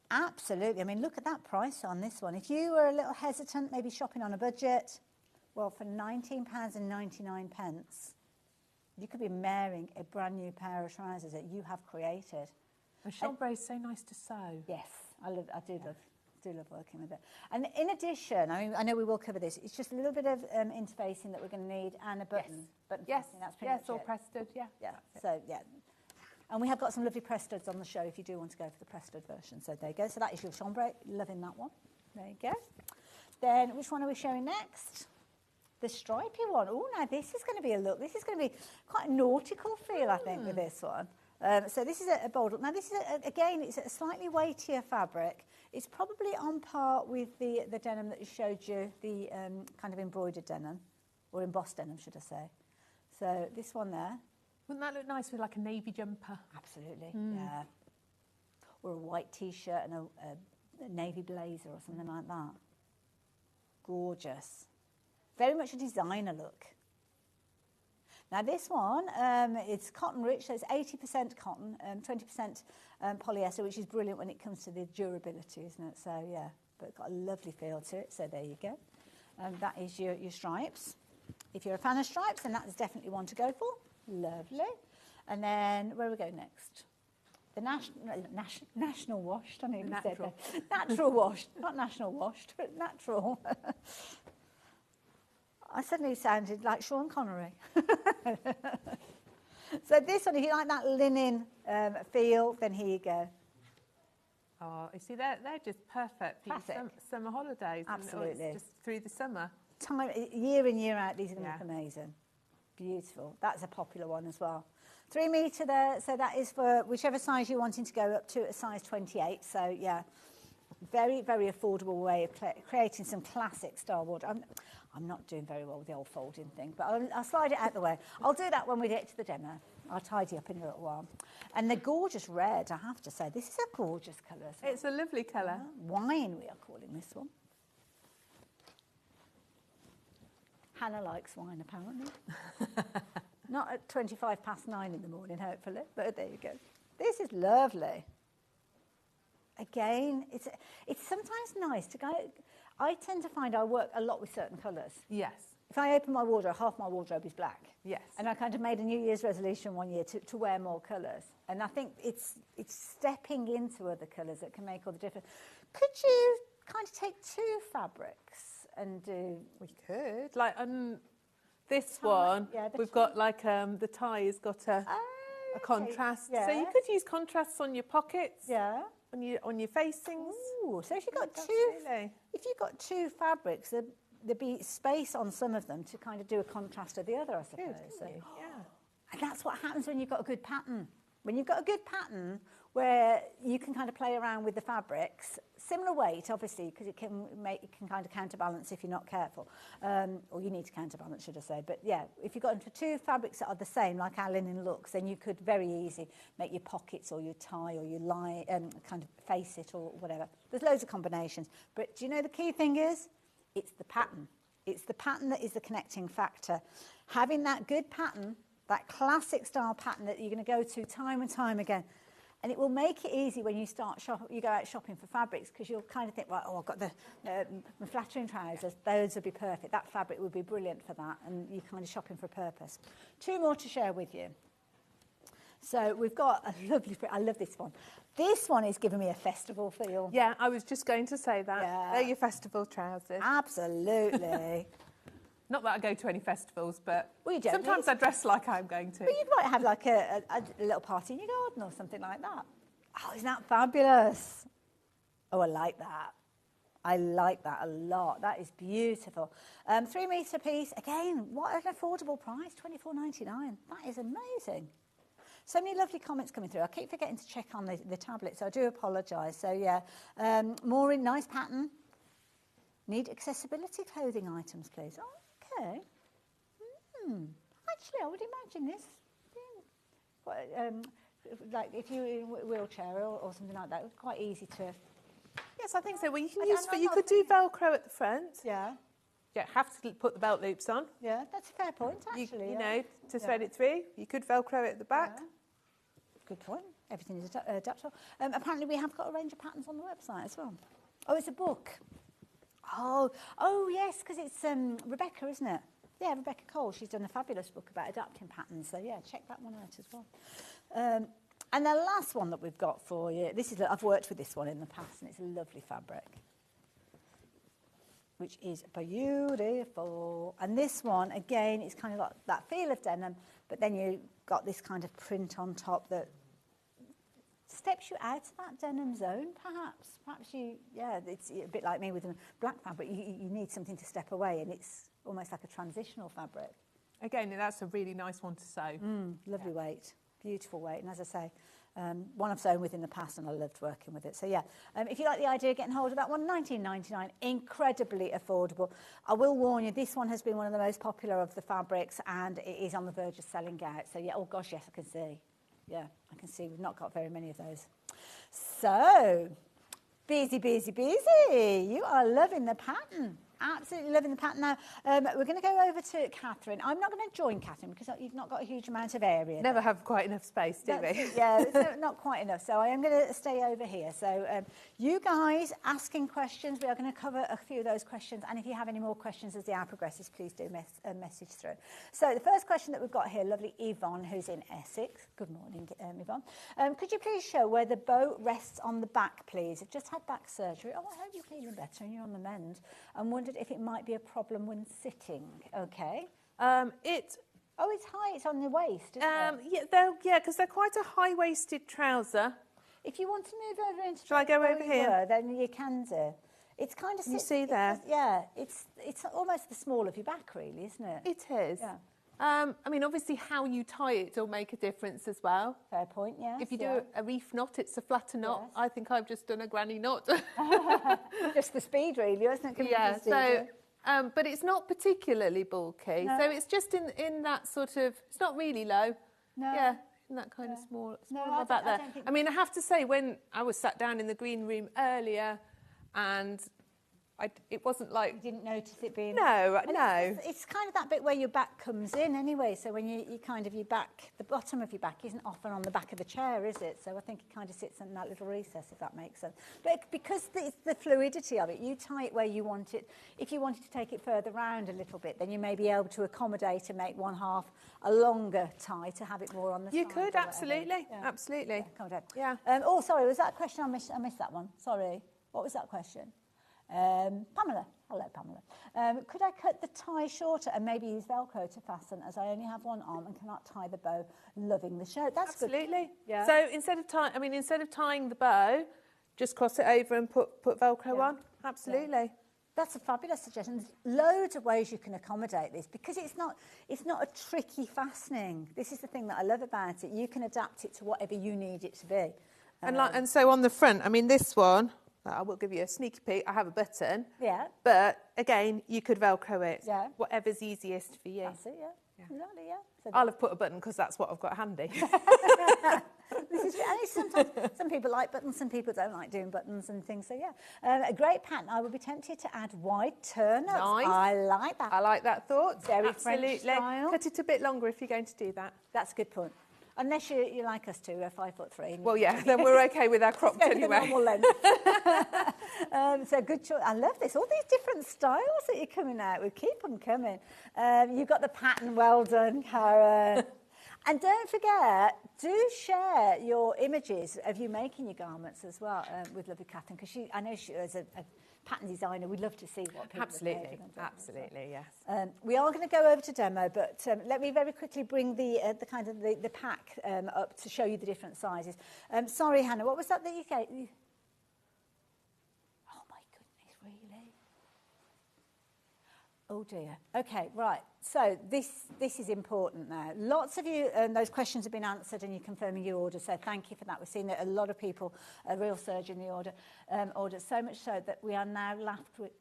Absolutely. I mean, look at that price on this one. If you were a little hesitant, maybe shopping on a budget, well, for £19.99, you could be marrying a brand new pair of trousers that you have created. And chambray is so nice to sew. Yes, I do love working with it. And in addition, I know we will cover this, it's just a little bit of interfacing that we're going to need and a button. Yes, that's pretty much all it. press stud, yeah. So, yeah. And we have got some lovely press studs on the show if you do want to go for the press stud version. So there you go. So that is your chambray. Loving that one. There you go. Then which one are we showing next? The stripy one. Oh, now this is going to be a look. This is going to be quite a nautical feel, I think, with this one. So this is a bold look. Now this is, again, it's a slightly weightier fabric. It's probably on par with the denim that showed you, the kind of embroidered denim, or embossed denim, should I say. So this one there. Wouldn't that look nice with like a navy jumper? Absolutely, yeah. Or a white T-shirt and a navy blazer or something like that. Gorgeous. Very much a designer look. Now this one, it's cotton rich, so it's 80% cotton, 20% polyester, which is brilliant when it comes to the durability, isn't it? So yeah, but it's got a lovely feel to it, so there you go. That is your stripes. If you're a fan of stripes, then that is definitely one to go for. Lovely. And then, where do we go next? The national washed, I know you said that. Natural washed, not national washed, but natural. I suddenly sounded like Sean Connery. So this one, if you like that linen feel, then here you go. Oh, you see, they're just perfect for summer holidays. Absolutely. And, just through the summer. Year in, year out, these are going to look amazing. Beautiful. That's a popular one as well. 3 metre there, so that is for whichever size you're wanting to go up to, a size 28. So, yeah, very, very affordable way of creating some classic style wardrobe. I'm not doing very well with the old folding thing, but I'll slide it out the way. I'll do that when we get to the demo. I'll tidy up in a little while. And the gorgeous red, I have to say, this is a gorgeous colour. It's a lovely colour. Wine, we are calling this one. Hannah likes wine, apparently. Not at 9:25 in the morning, hopefully, but there you go. This is lovely. Again, it's sometimes nice to go. I tend to find I work a lot with certain colours. Yes. If I open my wardrobe, half my wardrobe is black. Yes. And I kind of made a New Year's resolution one year to wear more colours. And I think it's stepping into other colours that can make all the difference. Could you kind of take 2 fabrics and do... We could. Like this one, we've got like the tie has got a contrast. Yeah. So you could use contrasts on your pockets. Yeah. On your facings. Ooh, so if you've got if you've got 2 fabrics, there'd be space on some of them to kind of do a contrast of the other, I suppose. Good, yeah. And that's what happens when you've got a good pattern. When you've got a good pattern where you can kind of play around with the fabrics, similar weight, obviously, because it can kind of counterbalance if you're not careful. Or you need to counterbalance, should I say. But yeah, if you've got 2 fabrics that are the same, like our linen looks, then you could very easy make your pockets or your tie or your line, kind of face it or whatever. There's loads of combinations. But do you know the key thing is? It's the pattern. It's the pattern that is the connecting factor. Having that good pattern, that classic style pattern that you're going to go to time and time again. And it will make it easy when you you go out shopping for fabrics, because you'll kind of think, well, I've got my flattering trousers, those would be perfect. That fabric would be brilliant for that. And you're kind of shopping for a purpose. 2 more to share with you. So we've got a lovely, I love this one. This one is giving me a festival feel. Yeah, I was just going to say that. Yeah. They're your festival trousers. Absolutely. Not that I go to any festivals, but well, you don't sometimes I dress like I'm going to. But you might have like a little party in your garden or something like that. Oh, isn't that fabulous? Oh, I like that. I like that a lot. That is beautiful. 3 metre piece. Again, what an affordable price, $24.99. That is amazing. So many lovely comments coming through. I keep forgetting to check on the tablet, so I do apologise. So, yeah, more in nice pattern. Need accessibility clothing items, please. Oh, okay. Actually, I would imagine this. Like if you're in a wheelchair or something like that, it's quite easy to... Yes, I think so. Well, you could do Velcro at the front. Yeah. You don't have to put the belt loops on. Yeah, that's a fair point, actually. You know, to thread it through. You could Velcro it at the back. Yeah. Good point. Everything is adaptable. Apparently, we have got a range of patterns on the website as well. Oh, it's a book. Oh, yes, because it's Rebecca, isn't it? Yeah, Rebecca Cole. She's done a fabulous book about adapting patterns. So, yeah, check that one out as well. And the last one that we've got for you, I've worked with this one in the past, and it's a lovely fabric, which is beautiful. And this one, again, is kind of like that feel of denim, but then you got this kind of print on top that steps you out of that denim zone, perhaps. Perhaps it's a bit like me with a black fabric. You need something to step away, and it's almost like a transitional fabric. Again, that's a really nice one to sew. Lovely weight, beautiful weight. And as I say, one I've sewn with in the past, and I loved working with it. So yeah, if you like the idea of getting hold of that one, $19.99, incredibly affordable. I will warn you, this one has been one of the most popular of the fabrics, and it is on the verge of selling out. So yeah, oh gosh, yes, I can see. Yeah, I can see we've not got very many of those. So, busy, busy, busy. You are loving the pattern. Absolutely loving the pattern. Now, we're going to go over to Catherine. I'm not going to join Catherine because you've not got a huge amount of area. Never have quite enough space, do we? Yeah, there's not quite enough. So I am going to stay over here. So you guys asking questions, we are going to cover a few of those questions. And if you have any more questions as the hour progresses, please do message through. So the first question that we've got here, lovely Yvonne, who's in Essex. Good morning, Yvonne. Could you please show where the bow rests on the back, please? I've just had back surgery. Oh, I hope you're feeling better and you're on the mend. I'm wondering if it might be a problem when sitting. Okay. It's high. It's on the waist, isn't it? Yeah, because they're quite a high-waisted trouser. If you want to move over into... Shall I go over here? Then you can do. It's kind of... You see there? It's almost the small of your back, really, isn't it? It is. Yeah. I mean, obviously, how you tie it will make a difference as well. Fair point, yeah. If you do a reef knot, it's a flatter knot. Yes. I think I've just done a granny knot. Just the speed, really, isn't it? Yeah, so... but it's not particularly bulky. No. So it's just in that sort of... It's not really low. No. Yeah, in that kind of small back there. I mean, I have to say, when I was sat down in the green room earlier and... it wasn't like... You didn't notice it being... No. It's kind of that bit where your back comes in anyway. So when you kind of, your back, the bottom of your back isn't often on the back of the chair, is it? So I think it kind of sits in that little recess, if that makes sense. But because it's the fluidity of it, you tie it where you want it. If you wanted to take it further round a little bit, then you may be able to accommodate and make one half a longer tie to have it more on the side. You could, absolutely. Yeah. Absolutely. Yeah, accommodate. Yeah. Oh, sorry, was that a question? I missed that one. Sorry. What was that question? Pamela. Hello, Pamela. Could I cut the tie shorter and maybe use Velcro to fasten, as I only have one arm and cannot tie the bow? Loving the show. That's absolutely. Good. Yeah. So instead of tying the bow, just cross it over and put Velcro on. Absolutely. Yeah. That's a fabulous suggestion. There's loads of ways you can accommodate this because it's not a tricky fastening. This is the thing that I love about it. You can adapt it to whatever you need it to be. And so on the front, I mean, this one. I will give you a sneaky peek. I have a button. Yeah. But again, you could Velcro it. Yeah. Whatever's easiest for you. That's it, yeah. Exactly, yeah. So I'll have put a button because that's what I've got handy. This is, and sometimes some people like buttons, some people don't like doing buttons and things. So yeah, a great pattern. I would be tempted to add wide turn-ups. Nice. I like that. I like that thought. Very absolutely. French style. Cut it a bit longer if you're going to do that. That's a good point. Unless you like us to, we're 5'3". Well, yeah, then we're okay with our cropped anyway. Normal length. So good choice. I love this. All these different styles that you're coming out with. Keep them coming. You've got the pattern. Well done, Karen. And don't forget, do share your images of you making your garments as well with lovely Catherine, because I know she is a pattern designer. We'd love to see what people absolutely, have made. Absolutely, yes. We are going to go over to demo, but let me very quickly bring the kind of the pack up to show you the different sizes. Sorry, Hannah, what was that you gave? Oh my goodness, really? Oh dear. Okay, right. So this is important now. Lots of you, those questions have been answered and you're confirming your order, so thank you for that. We've seen that a lot of people, a real surge in the order, so much so that we are now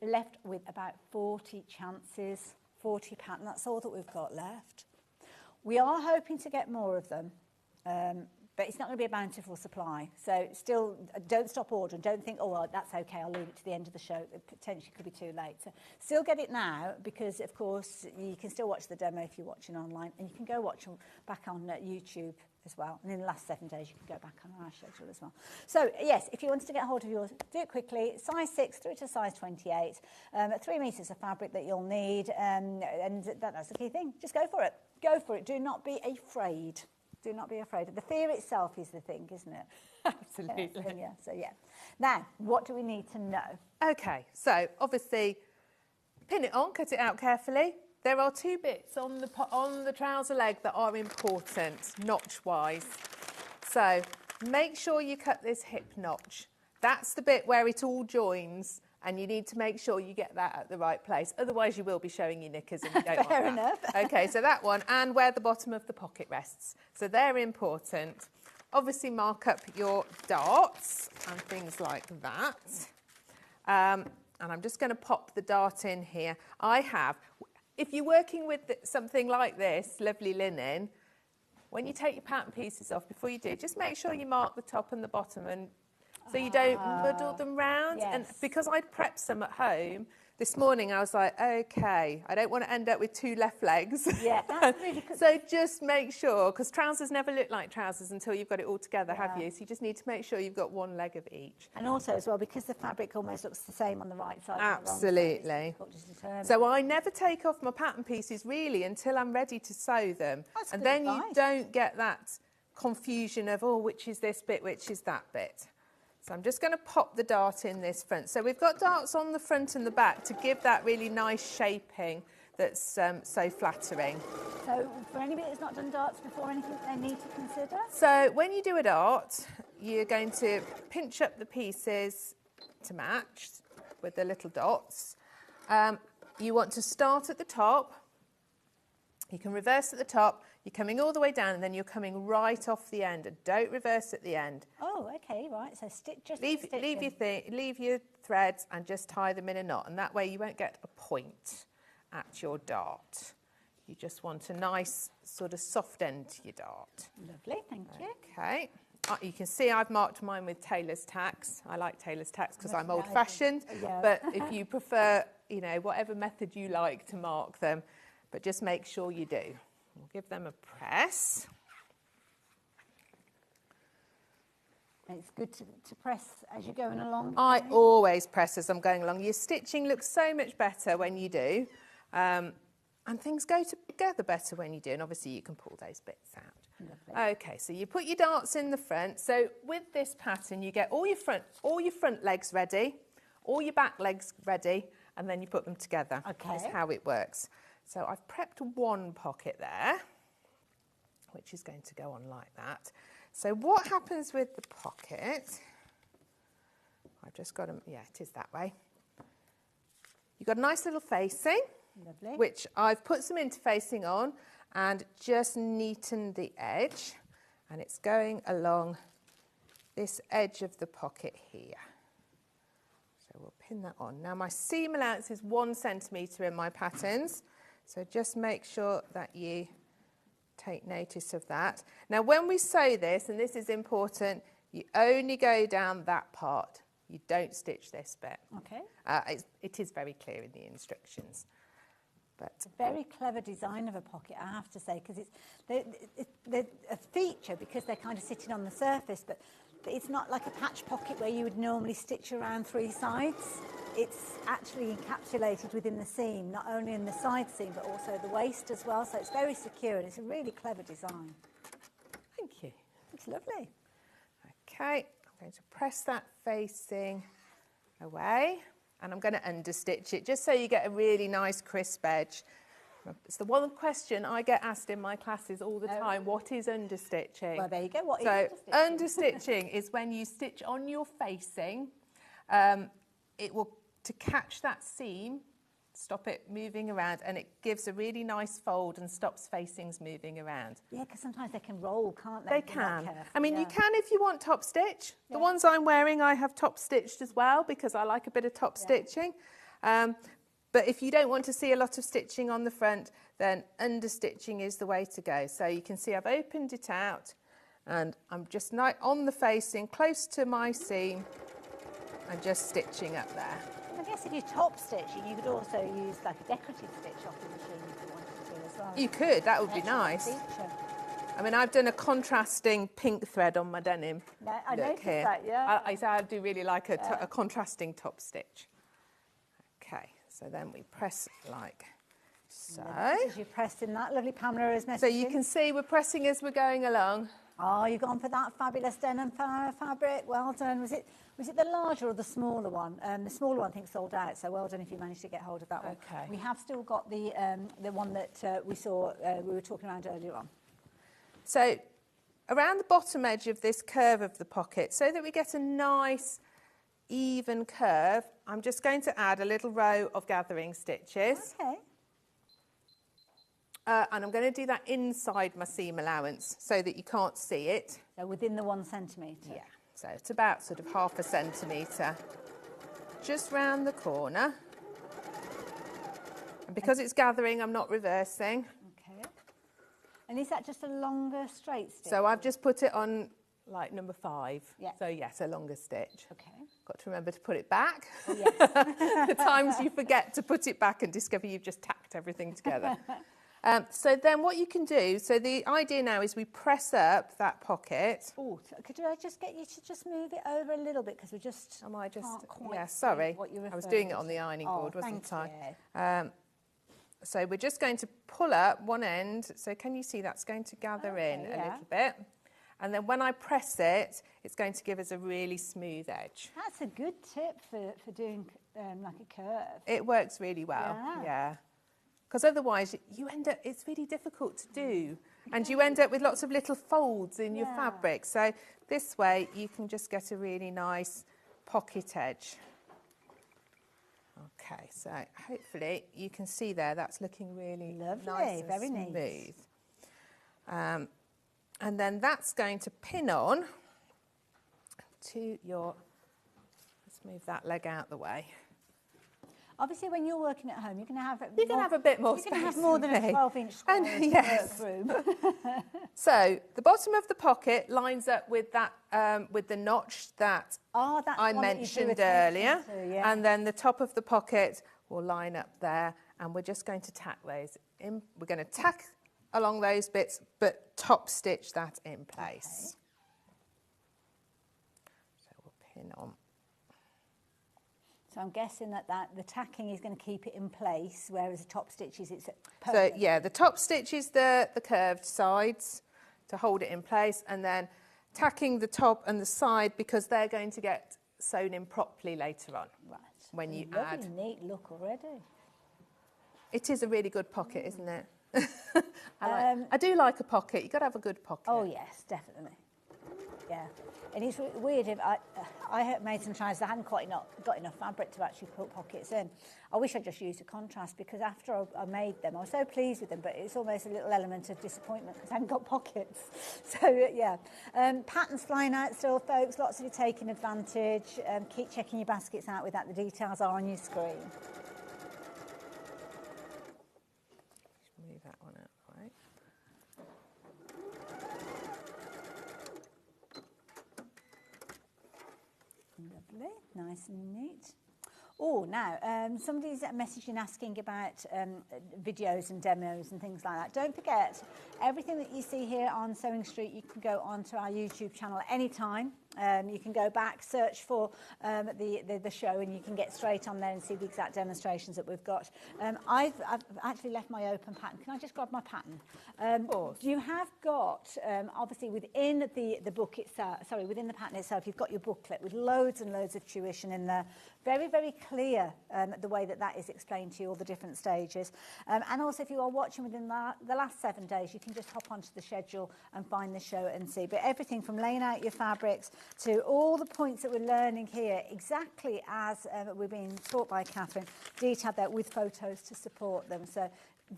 left with about 40 chances, 40 patterns. That's all that we've got left. We are hoping to get more of them, but it's not going to be a bountiful supply. So still, don't stop ordering. Don't think, oh, well, that's okay, I'll leave it to the end of the show. It potentially could be too late. So still get it now because, of course, you can still watch the demo if you're watching online, and you can go watch them back on YouTube as well. And in the last 7 days, you can go back on our schedule as well. So, yes, if you wanted to get hold of yours, do it quickly. Size 6 through to size 28. 3 metres of fabric that you'll need. And that's the key thing. Just go for it. Go for it. Do not be afraid. Do not be afraid. The fear itself is the thing, isn't it? Absolutely. Yeah, so yeah. Now, what do we need to know? Okay, so obviously, pin it on, cut it out carefully. There are 2 bits on the trouser leg that are important, notch-wise. So make sure you cut this hip notch. That's the bit where it all joins, and you need to make sure you get that at the right place. Otherwise, you will be showing your knickers and you don't want that. Fair enough. Okay, so that one, and where the bottom of the pocket rests. So they're important. obviously mark up your darts and things like that. And I'm just going to pop the dart in here. If you're working with something like this, lovely linen, when you take your pattern pieces off, before you do, just make sure you mark the top and the bottom, and so you don't muddle them round. Yes. And because I'd prepped some at home, this morning I was like, okay, I don't want to end up with 2 left legs. Yeah, that's really good. So just make sure, because trousers never look like trousers until you've got it all together, have you? So you just need to make sure you've got 1 leg of each. And also as well, because the fabric almost looks the same on the right side. Absolutely. And the wrong side, it's difficult to determine. So I never take off my pattern pieces really until I'm ready to sew them. That's and good then advice. you don't get that confusion of, oh, which is this bit, which is that bit. So I'm just going to pop the dart in this front. So we've got darts on the front and the back to give that really nice shaping that's so flattering. So for anybody that's not done darts before, anything they need to consider? So when you do a dart, you're going to pinch up the pieces to match with the little dots. You want to start at the top. You can reverse at the top. You're coming all the way down, and then you're coming right off the end. And don't reverse at the end. Oh, okay, right. So Leave your threads and just tie them in a knot, and that way you won't get a point at your dart. You just want a nice sort of soft end to your dart. Lovely, thank you. Okay. You can see I've marked mine with tailor's tacks. I like tailor's tacks because I'm old-fashioned. Yeah. But if you prefer, whatever method you like to mark them, but just make sure you do. We'll give them a press. And it's good to press as you're going along. I always press as I'm going along. Your stitching looks so much better when you do. And things go together better when you do. And obviously you can pull those bits out. Lovely. Okay, so you put your darts in the front. So with this pattern, you get all your front legs ready, all your back legs ready, and then you put them together. Okay. That's how it works. So I've prepped 1 pocket there, which is going to go on like that. So what happens with the pocket? I've just got them, yeah, it is that way. You've got a nice little facing, Lovely. which I've put some interfacing on and just neatened the edge. And it's going along this edge of the pocket here. So we'll pin that on. Now my seam allowance is 1 centimetre in my patterns. So just make sure that you take notice of that. Now when we sew this, and this is important, you only go down that part. You don't stitch this bit. Okay. It is very clear in the instructions. But It's a very clever design of a pocket, I have to say, because they're a feature because they're kind of sitting on the surface, but it's not like a patch pocket where you would normally stitch around 3 sides. It's actually encapsulated within the seam, not only in the side seam, but also the waist as well. So it's very secure and it's a really clever design. thank you. It's lovely. Okay, I'm going to press that facing away and I'm going to understitch it just so you get a really nice crisp edge. It's the one question I get asked in my classes all the time, what is understitching? Well, there you go. What is understitching is when you stitch on your facing, it will, to catch that seam, stop it moving around, and it gives a really nice fold and stops facings moving around. Yeah, because sometimes they can roll, can't they? They can. I mean, you can if you want top stitch. The ones I'm wearing, I have top stitched as well because I like a bit of top stitching. But if you don't want to see a lot of stitching on the front, then understitching is the way to go. So you can see I've opened it out and I'm just on the facing, close to my seam, and just stitching up there. I guess if you're top stitching, you could also use like a decorative stitch off the machine if you wanted to as well. You could, that would be nice. Feature. I mean, I've done a contrasting pink thread on my denim. I noticed here. that, yeah. I do really like a contrasting top stitch. Okay, so then we press like so. As you pressed in that, lovely Pamela has messaged So you can see we're pressing as we're going along. Oh, you've gone for that fabulous denim fabric. Well done. Was it the larger or the smaller one? The smaller one I think sold out, so well done if you managed to get hold of that one. Okay. We have still got the one that we were talking around earlier on. So around the bottom edge of this curve of the pocket, so that we get a nice even curve, I'm just going to add a little row of gathering stitches. Okay. and I'm going to do that inside my seam allowance so that you can't see it. So within the 1 centimetre? Yeah, so it's about sort of 1/2 centimetre, just round the corner. And because it's gathering, I'm not reversing. Okay. And is that just a longer straight stitch? So I've just put it on like number 5. Yeah. So yes, a longer stitch. Okay. Got to remember to put it back. Oh, yes. The times you forget to put it back and discover you've just tacked everything together. So then what you can do, so the idea now is we press up that pocket. Oh, could I just get you to just move it over a little bit, because we just Am I just, can't quite yeah, see sorry. what you're I was referring doing it on the ironing to. board, wasn't thank I? you. So we're just going to pull up one end. So can you see that's going to gather in a little bit? And then when I press it, it's going to give us a really smooth edge. That's a good tip for doing like a curve. It works really well, yeah. Because otherwise you end up, it's really difficult to do. And you end up with lots of little folds in your fabric. So this way you can just get a really nice pocket edge. Okay, so hopefully you can see there, that's looking really lovely, nice and very smooth. Nice. And then that's going to pin on to your, let's move that leg out the way. Obviously, when you're working at home, you can have You can have a bit more space. You can have more than a 12-inch square workroom. So the bottom of the pocket lines up with that, with the notch that I mentioned earlier, and then the top of the pocket will line up there, and we're just going to tack those in. We're going to tack along those bits, but top stitch that in place. Okay. So we'll pin on. So I'm guessing that the tacking is going to keep it in place, whereas the top stitches, it's perfect. So yeah, the top stitch is the curved sides to hold it in place, and then tacking the top and the side because they're going to get sewn in properly later on. Right. When you Lovely, add. neat look already. It is a really good pocket, isn't it? I do like a pocket. You've got to have a good pocket. Oh yes, definitely. Yeah. And it's weird, if I had made some trousers, I hadn't quite got enough fabric to actually put pockets in. I wish I'd just used a contrast, because after I made them, I was so pleased with them, but it's almost a little element of disappointment because I haven't got pockets. So, yeah. Patterns flying out still, folks. Lots of you taking advantage. Keep checking your baskets out with that. The details are on your screen. Move that one out, right? Lovely, nice and neat. Oh, now, somebody's messaging asking about videos and demos and things like that. Don't forget, everything that you see here on Sewing Street, you can go onto our YouTube channel at any time. You can go back, search for the show, and you can get straight on there and see the exact demonstrations that we've got. I've actually left my open pattern. Can I just grab my pattern? Of course. You have got, obviously, within the book itself, sorry, within the pattern itself, you've got your booklet with loads and loads of tuition in there. Very, very clear the way that is explained to you, all the different stages. And also, if you are watching within the last 7 days, you can just hop onto the schedule and find the show and see. But everything from laying out your fabrics to all the points that we're learning here, exactly as we're being taught by Catherine, detailed there with photos to support them. So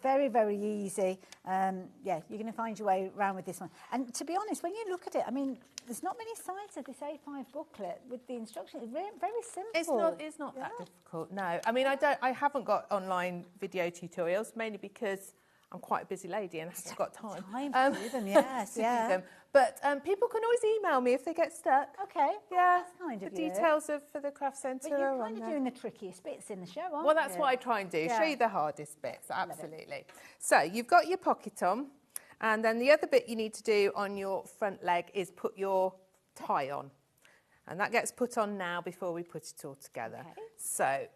very, very easy. Yeah, you're going to find your way around with this one. And to be honest, when you look at it, I mean, there's not many sides of this A5 booklet with the instructions. It's very simple. It's not that difficult, no. I mean, I haven't got online video tutorials, mainly because I'm quite a busy lady and I haven't got time. To do them, yes, yeah. Do them. But people can always email me if they get stuck. Okay, yeah, that's kind of the details for the craft centre. But you're kind of doing the trickiest bits in the show, aren't you? Well, that's what I try and do, show you the hardest bits, absolutely. So you've got your pocket on, and then the other bit you need to do on your front leg is put your tie on. And that gets put on now before we put it all together. Okay. So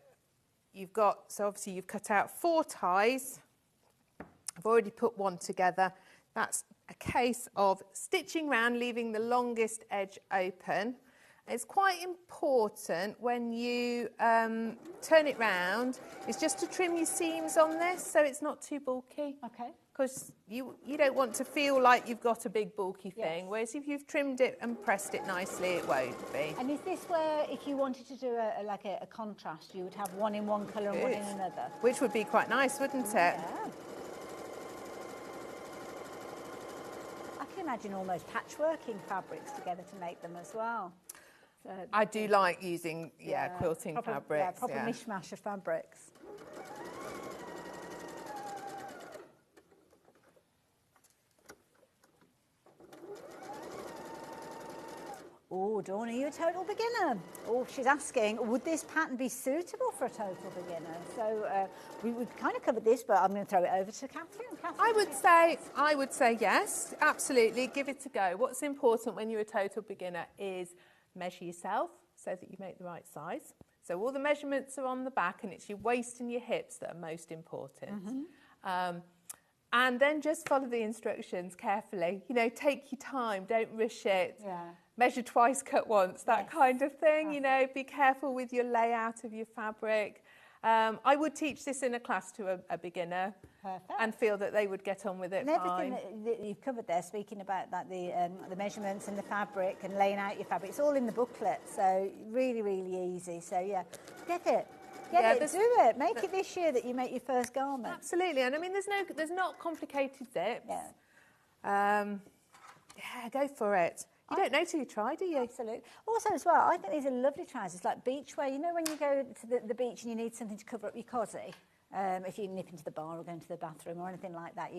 obviously you've cut out 4 ties. I've already put one together. That's a case of stitching round, leaving the longest edge open. It's quite important when you turn it round, is just to trim your seams on this so it's not too bulky. Okay. Because you don't want to feel like you've got a big bulky thing, whereas if you've trimmed it and pressed it nicely, it won't be. And is this where, if you wanted to do a contrast, you would have one in one colour and one in another? Which would be quite nice, wouldn't it? Yeah. can imagine almost patchworking fabrics together to make them as well. So, I do like using, quilting fabrics. Yeah, proper mishmash of fabrics. Oh, Dawn, are you a total beginner? Oh, she's asking, would this pattern be suitable for a total beginner? So we've kind of covered this, but I'm going to throw it over to Catherine. I would say yes, absolutely. Give it a go. What's important when you're a total beginner is measure yourself so that you make the right size. So all the measurements are on the back, and it's your waist and your hips that are most important. And then just follow the instructions carefully. You know, take your time, don't rush it. Yeah. Measure twice, cut once, that kind of thing. You know, be careful with your layout of your fabric. I would teach this in a class to a beginner. Perfect. And feel that they would get on with it and everything that you've covered there, speaking about that, the measurements and the fabric and laying out your fabric, it's all in the booklet, so really, really easy. So yeah, get it. Do it. Make it this year that you make your first garment. Absolutely, and I mean, there's not complicated zips. Go for it. You don't know till you try, do you? Absolutely. Also, as well, I think these are lovely trousers, like beachwear. You know, when you go to the beach and you need something to cover up your cosy, if you nip into the bar or go into the bathroom or anything like that,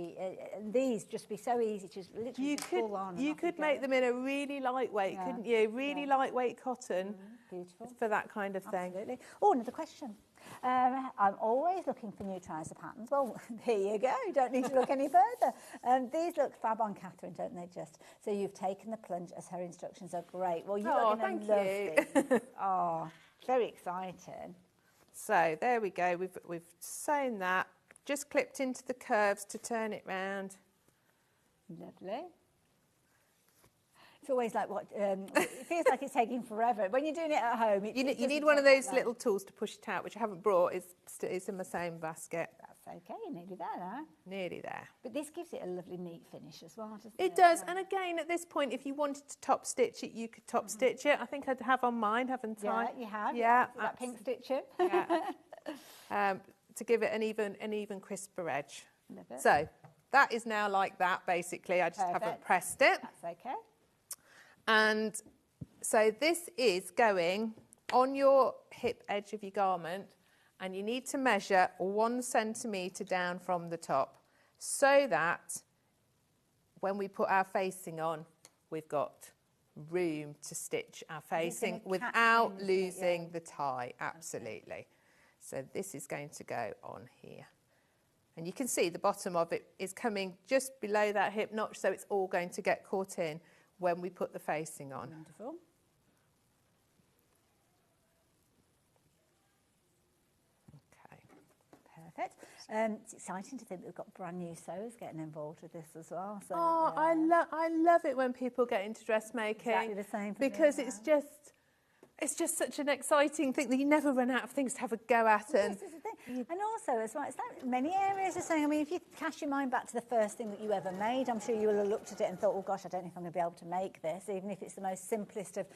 these just be so easy to literally pull on. You could make them in a really lightweight, couldn't you? Really lightweight cotton. Beautiful. For that kind of thing. Absolutely. Oh, another question. I'm always looking for new trouser patterns. Well, here you go. You don't need to look any further. These look fab on Catherine, don't they, just? So you've taken the plunge as her instructions are great. Well, you are going to love these. Oh, very exciting. So there we go. We've sewn that. Just clipped into the curves to turn it round. Lovely. It's always like it feels like it's taking forever. When you're doing it at home, you need one of those little tools to push it out, which I haven't brought. It's in my sewing basket. That's okay. You're nearly there now. Nearly there. But this gives it a lovely, neat finish as well, doesn't it? It does. And again, at this point, if you wanted to top stitch it, you could top stitch it. I think I'd have on mine, haven't I? Yeah, you have. Yeah, that pink stitching. Yeah. To give it an even crisper edge. Love it. So that is now like that. Basically, I just haven't pressed it. That's okay. And so this is going on your hip edge of your garment, and you need to measure 1 centimetre down from the top so that when we put our facing on, we've got room to stitch our facing without losing the tie. Absolutely. So this is going to go on here. And you can see the bottom of it is coming just below that hip notch, so it's all going to get caught in when we put the facing on. Wonderful. Okay. Perfect. It's exciting to think that we've got brand new sewers getting involved with this as well. So, I love it when people get into dressmaking. Exactly the same. Because it's just such an exciting thing that you never run out of things to have a go at. And also, as well, it's like many areas are saying, I mean, if you cast your mind back to the first thing that you ever made, I'm sure you will have looked at it and thought, oh gosh, I don't know if I'm going to be able to make this, even if it's the most simplest of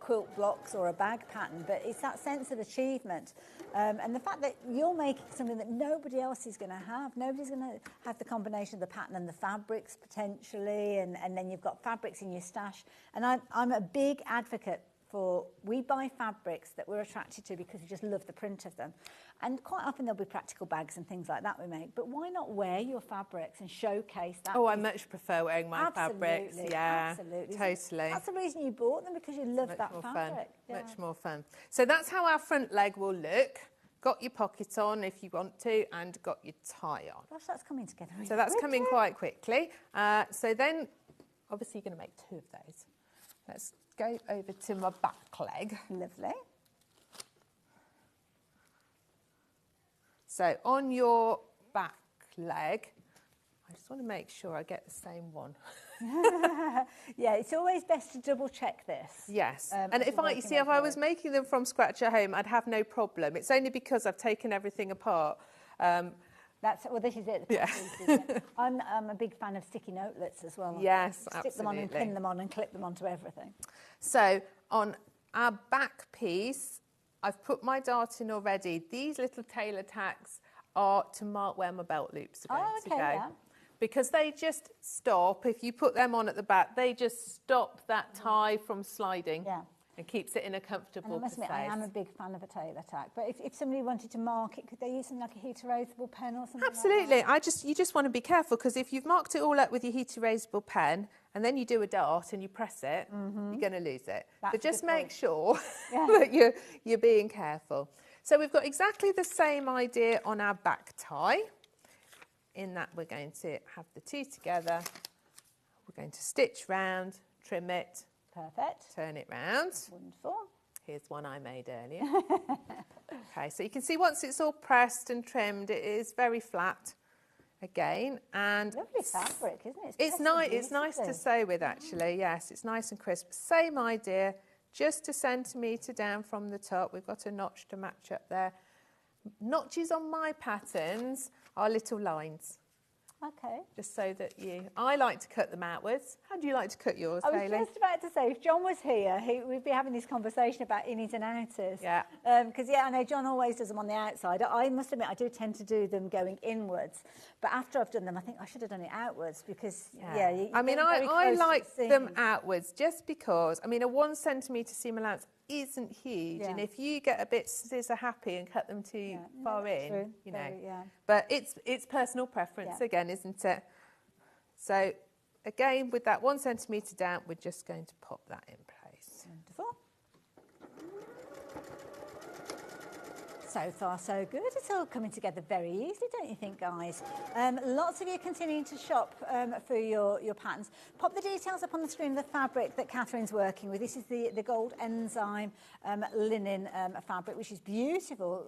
quilt blocks or a bag pattern. But it's that sense of achievement. And the fact that you're making something that nobody else is going to have. Nobody's going to have the combination of the pattern and the fabrics potentially, and then you've got fabrics in your stash. And I'm a big advocate for, we buy fabrics that we're attracted to because we just love the print of them. And quite often there'll be practical bags and things like that we make. But why not wear your fabrics and showcase that? Oh, I much prefer wearing my fabrics. Yeah, absolutely. Totally. That's the reason you bought them, because you love that fabric. Yeah. Much more fun. So that's how our front leg will look. Got your pocket on if you want to, and got your tie on. Gosh, that's coming together really So that's coming quite quickly. So then, obviously you're going to make 2 of those. Let's go over to my back leg. Lovely. So on your back leg, I just want to make sure I get the same one. Yeah, it's always best to double check this. Yes, and if I was making them from scratch at home, I'd have no problem. It's only because I've taken everything apart. This is it. Yeah. I'm a big fan of sticky notelets as well. Yes, Stick them on and pin them on and clip them onto everything. So on our back piece, I've put my dart in already. These little tailor tacks are to mark where my belt loops are going to go. Yeah. because they just stop. If you put them on at the back, they just stop that tie from sliding. Yeah. And keeps it in a comfortable and I must admit, I am a big fan of a tail attack. But if somebody wanted to mark it, could they use something like a heat erasable pen or something? Absolutely. Like that? You just want to be careful, because if you've marked it all up with your heat erasable pen and then you do a dart and you press it, you're going to lose it. That's But just a good make point. sure Yeah. that you're being careful. So we've got exactly the same idea on our back tie. In that, we're going to have the two together. We're going to stitch round, trim it, Perfect. turn it round. Wonderful. Here's one I made earlier. Okay, so you can see once it's all pressed and trimmed, it is very flat again. And Lovely fabric, isn't it? it's nice to sew with, actually. Yes, it's nice and crisp. Same idea, just a centimetre down from the top. We've got a notch to match up there. Notches on my patterns are little lines. Okay. Just so that I like to cut them outwards. How do you like to cut yours, Hayley? I was just about to say, if John was here, we'd be having this conversation about innies and outers. Yeah. Because, I know John always does them on the outside. I must admit, I do tend to do them going inwards. But after I've done them, I think I should have done it outwards because, I like them outwards just because, a 1 centimetre seam allowance isn't huge, and if you get a bit scissor happy and cut them too far in, but it's personal preference again, isn't it? So again, with that 1 centimetre down, we're just going to pop that in place. Wonderful. So far, so good. It's all coming together very easily, don't you think, guys? Lots of you continuing to shop for your patterns. Pop the details up on the screen of the fabric that Catherine's working with. This is the gold enzyme linen fabric, which is beautiful.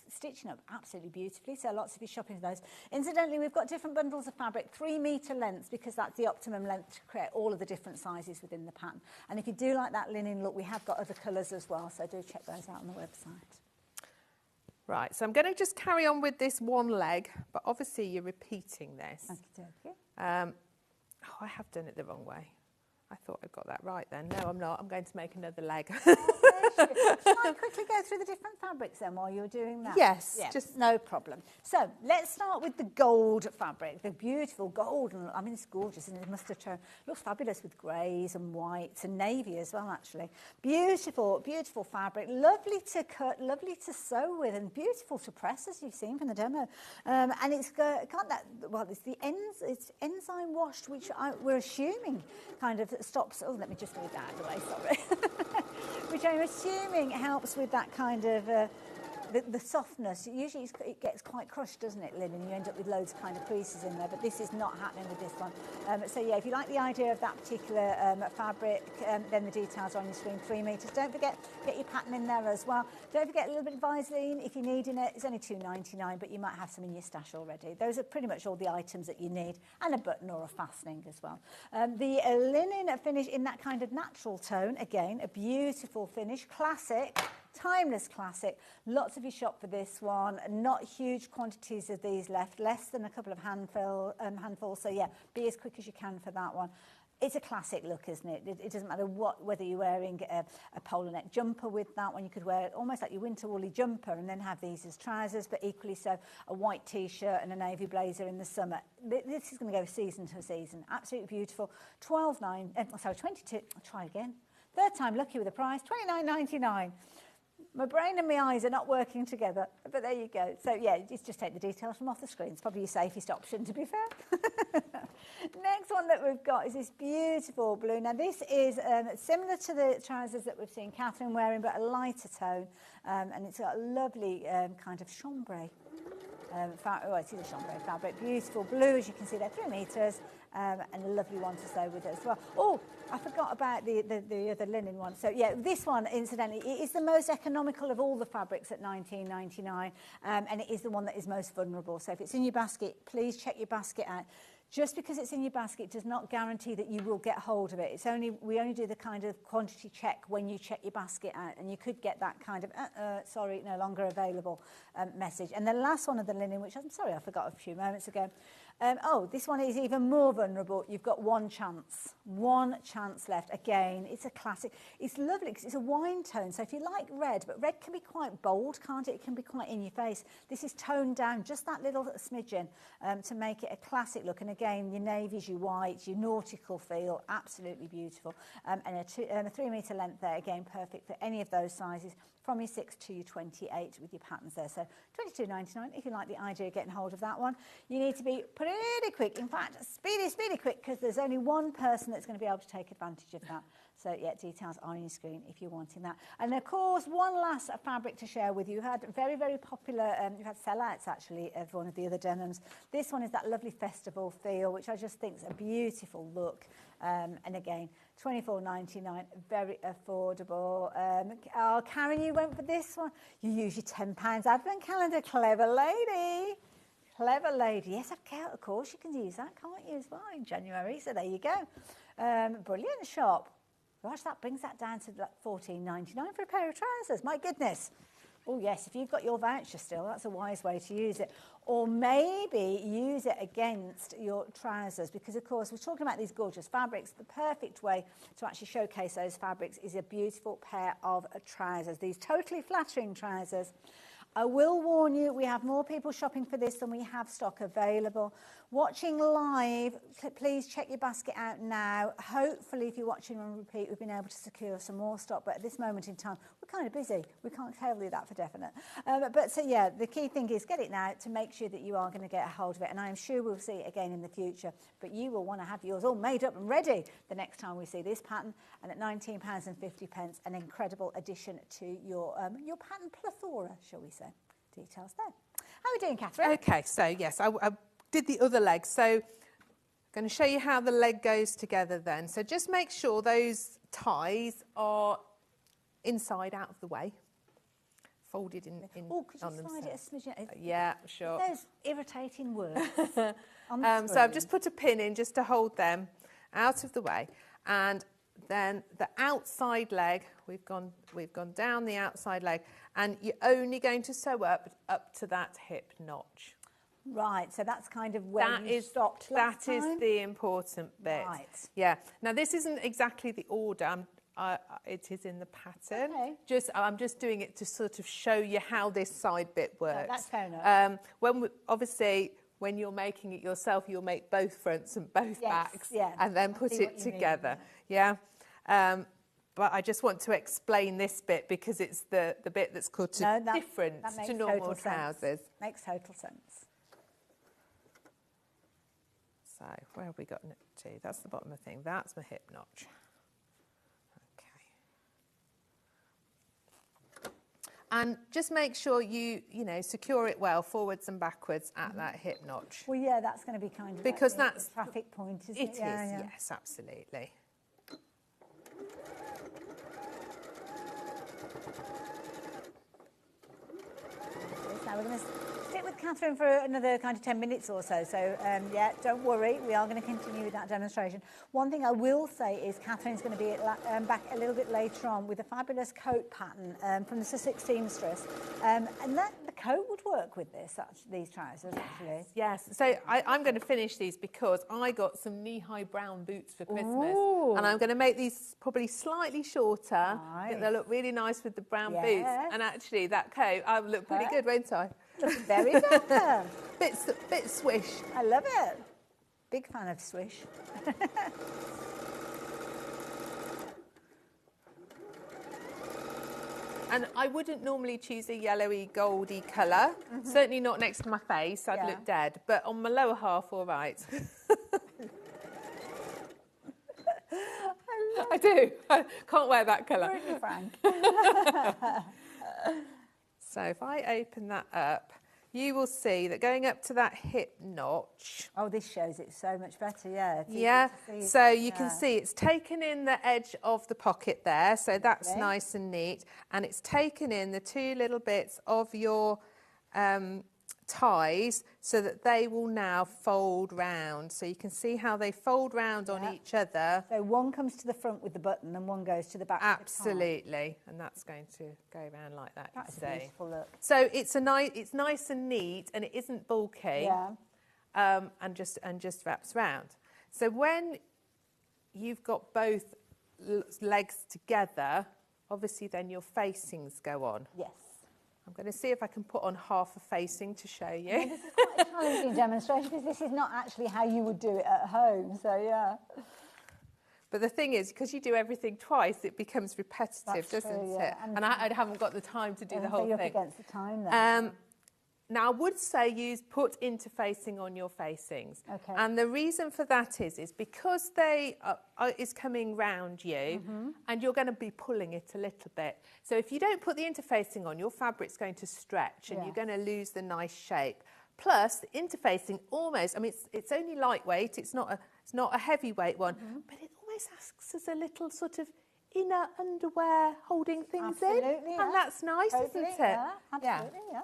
Stitching up absolutely beautifully, so lots of you shopping for those. Incidentally, we've got different bundles of fabric, 3 metre lengths, because that's the optimum length to create all of the different sizes within the pattern. And if you do like that linen look, we have got other colours as well, so do check those out on the website. Right, so I'm going to just carry on with this one leg, but obviously you're repeating this. Okay. I have done it the wrong way. I thought I got that right then. No, I'm not. I'm going to make another leg. Shall I quickly go through the different fabrics then while you're doing that? Yes. Yeah, just no problem. So let's start with the gold fabric, the beautiful golden. It's gorgeous, and it must have looks fabulous with greys and whites and navy as well, actually. Beautiful, beautiful fabric. Lovely to cut, lovely to sew with, and beautiful to press, as you've seen from the demo. And it's got that. Well, it's enzyme washed, which we're assuming kind of stops. Oh, let me just move that out of the way. Sorry. Which I'm assuming helps with that kind of the softness. Usually it gets quite crushed, doesn't it, linen? You end up with loads of kind of creases in there, but this is not happening with this one. So yeah, if you like the idea of that particular fabric, then the details are on your screen, 3 metres. Don't forget, get your pattern in there as well. Don't forget a little bit of Vaseline if you're needing it. It's only $2.99, but you might have some in your stash already. Those are pretty much all the items that you need, and a button or a fastening as well. The linen finish in that kind of natural tone, again, a beautiful finish, classic. Timeless classic. Lots of you shop for this one. Not huge quantities of these left, less than a couple of handfuls. So yeah, be as quick as you can for that one. It's a classic look, isn't it? It doesn't matter whether you're wearing a polo neck jumper with that one. You could wear it almost like your winter woolly jumper and then have these as trousers, but equally so a white t-shirt and a navy blazer in the summer. This is going to go season to season. Absolutely beautiful. 22. I'll try again. Third time lucky with the price. $29.99. My brain and my eyes are not working together, but there you go. So yeah, just take the details from off the screen. It's probably your safest option, to be fair. Next one that we've got is this beautiful blue. Now this is similar to the trousers that we've seen Catherine wearing, but a lighter tone, and it's got a lovely kind of chambray. It is a chambray fabric. Beautiful blue, as you can see there, 3 metres, and a lovely one to sew with it as well. Oh, I forgot about the other linen one. So yeah, this one, incidentally, it is the most economical of all the fabrics at $19.99, and it is the one that is most vulnerable. So if it's in your basket, please check your basket out. Just because it's in your basket does not guarantee that you will get hold of it. We only do the kind of quantity check when you check your basket out, and you could get that kind of, sorry, no longer available message. And the last one of the linen, which I'm sorry I forgot a few moments ago, Oh, this one is even more vulnerable. You've got one chance left. Again, it's a classic. It's lovely because it's a wine tone. So if you like red, but red can be quite bold, can't it? It can be quite in your face. This is toned down just that little smidgen to make it a classic look. And again, your navies, your whites, your nautical feel, absolutely beautiful. And a 3 metre length there, again, perfect for any of those sizes, from your 6 to your 28 with your patterns there. So $22.99 if you like the idea of getting hold of that one. You need to be pretty quick, in fact, speedy quick, because there's only one person that's going to be able to take advantage of that. So yeah, details are on your screen if you're wanting that. And of course, one last fabric to share with you. You've had very, very popular, you've had sellouts actually of one of the other denims. This one is that lovely festival feel, which I just think is a beautiful look. And again, $24.99, very affordable. Oh, Karen, you went for this one. You use your £10 advent calendar. Clever lady. Clever lady. Yes, of course you can use that, can't you, as well, in January. So there you go. Brilliant shop. Gosh, that brings that down to $14.99 for a pair of trousers. My goodness. Oh, yes, if you've got your voucher still, that's a wise way to use it. Or maybe use it against your trousers, because, of course, we're talking about these gorgeous fabrics. The perfect way to actually showcase those fabrics is a beautiful pair of trousers, these totally flattering trousers. I will warn you, we have more people shopping for this than we have stock available. Watching live, please check your basket out now. Hopefully, if you're watching on repeat, we've been able to secure some more stock. But at this moment in time, we're kind of busy. We can't tell you that for definite. So yeah, the key thing is get it now to make sure that you are going to get a hold of it. And I am sure we'll see it again in the future. But you will want to have yours all made up and ready the next time we see this pattern. And at £19.50, an incredible addition to your pattern plethora, shall we say. Details there. How are we doing, Catherine? Okay, so yes, I did the other leg. So I'm going to show you how the leg goes together then. So just make sure those ties are inside out of the way, folded in oh, could you on slide themselves. it a smidgen? Yeah, sure. Those irritating words on the so I've just put a pin in just to hold them out of the way. And then the outside leg, we've gone down the outside leg, and you're only going to sew up to that hip notch. Right, so that's kind of where you stopped last time? That is the important bit. Right. Yeah. Now, this isn't exactly the order. It is in the pattern. Okay. I'm just doing it to sort of show you how this side bit works. No, that's fair enough. Obviously, when you're making it yourself, you'll make both fronts and both backs, yeah. and then put it together. Yeah. But I just want to explain this bit because it's the bit that's called different to normal trousers. Makes total sense. So where have we gotten it to? That's the bottom of the thing. That's my hip notch. Okay. And just make sure you secure it well forwards and backwards at that hip notch. Well, yeah, that's going to be kind of because that's the traffic point, isn't it? It is, yes, absolutely. Now we're going to stick with Catherine for another kind of 10 minutes or so. So, yeah, don't worry. We are going to continue with that demonstration. One thing I will say is Catherine's going to be back a little bit later on with a fabulous coat pattern from the Sussex seamstress. And the coat would work with these trousers, actually. Yes. So I'm going to finish these because I got some knee-high brown boots for Christmas. Ooh. And I'm going to make these probably slightly shorter. Nice. I think they'll look really nice with the brown boots. And actually, that coat, I will look pretty good, won't I? Very good. Bit swish. I love it. Big fan of swish. And I wouldn't normally choose a yellowy, goldy colour. Certainly not next to my face. I'd look dead. But on my lower half, all right. I do. I can't wear that colour. Pretty frank. So if I open that up, you will see that going up to that hip notch. Oh, this shows it so much better, yeah. Yeah, so you can see it's taken in the edge of the pocket there, so that's nice and neat. And it's taken in the two little bits of your ties so that they will now fold round. So you can see how they fold round on each other. So one comes to the front with the button and one goes to the back. Absolutely, and that's going to go around like that. That's a beautiful look. So it's nice and neat, and it isn't bulky. Yeah. and just wraps round. So when you've got both legs together, obviously then your facings go on. Yes. I'm going to see if I can put on half a facing to show you. Yeah, this is quite a challenging demonstration because this is not actually how you would do it at home, so yeah. But the thing is, because you do everything twice, it becomes repetitive, doesn't it? And I haven't got the time to do the whole so you're thing. up against the time then. Now, I would say put interfacing on your facings. Okay. And the reason for that is because they is coming round you and you're going to be pulling it a little bit. So if you don't put the interfacing on, your fabric's going to stretch and you're going to lose the nice shape. Plus, the interfacing almost, I mean, it's only lightweight, it's not a heavyweight one, but it almost acts as a little sort of inner underwear holding things in. And that's nice, isn't it? Yeah, absolutely, yeah.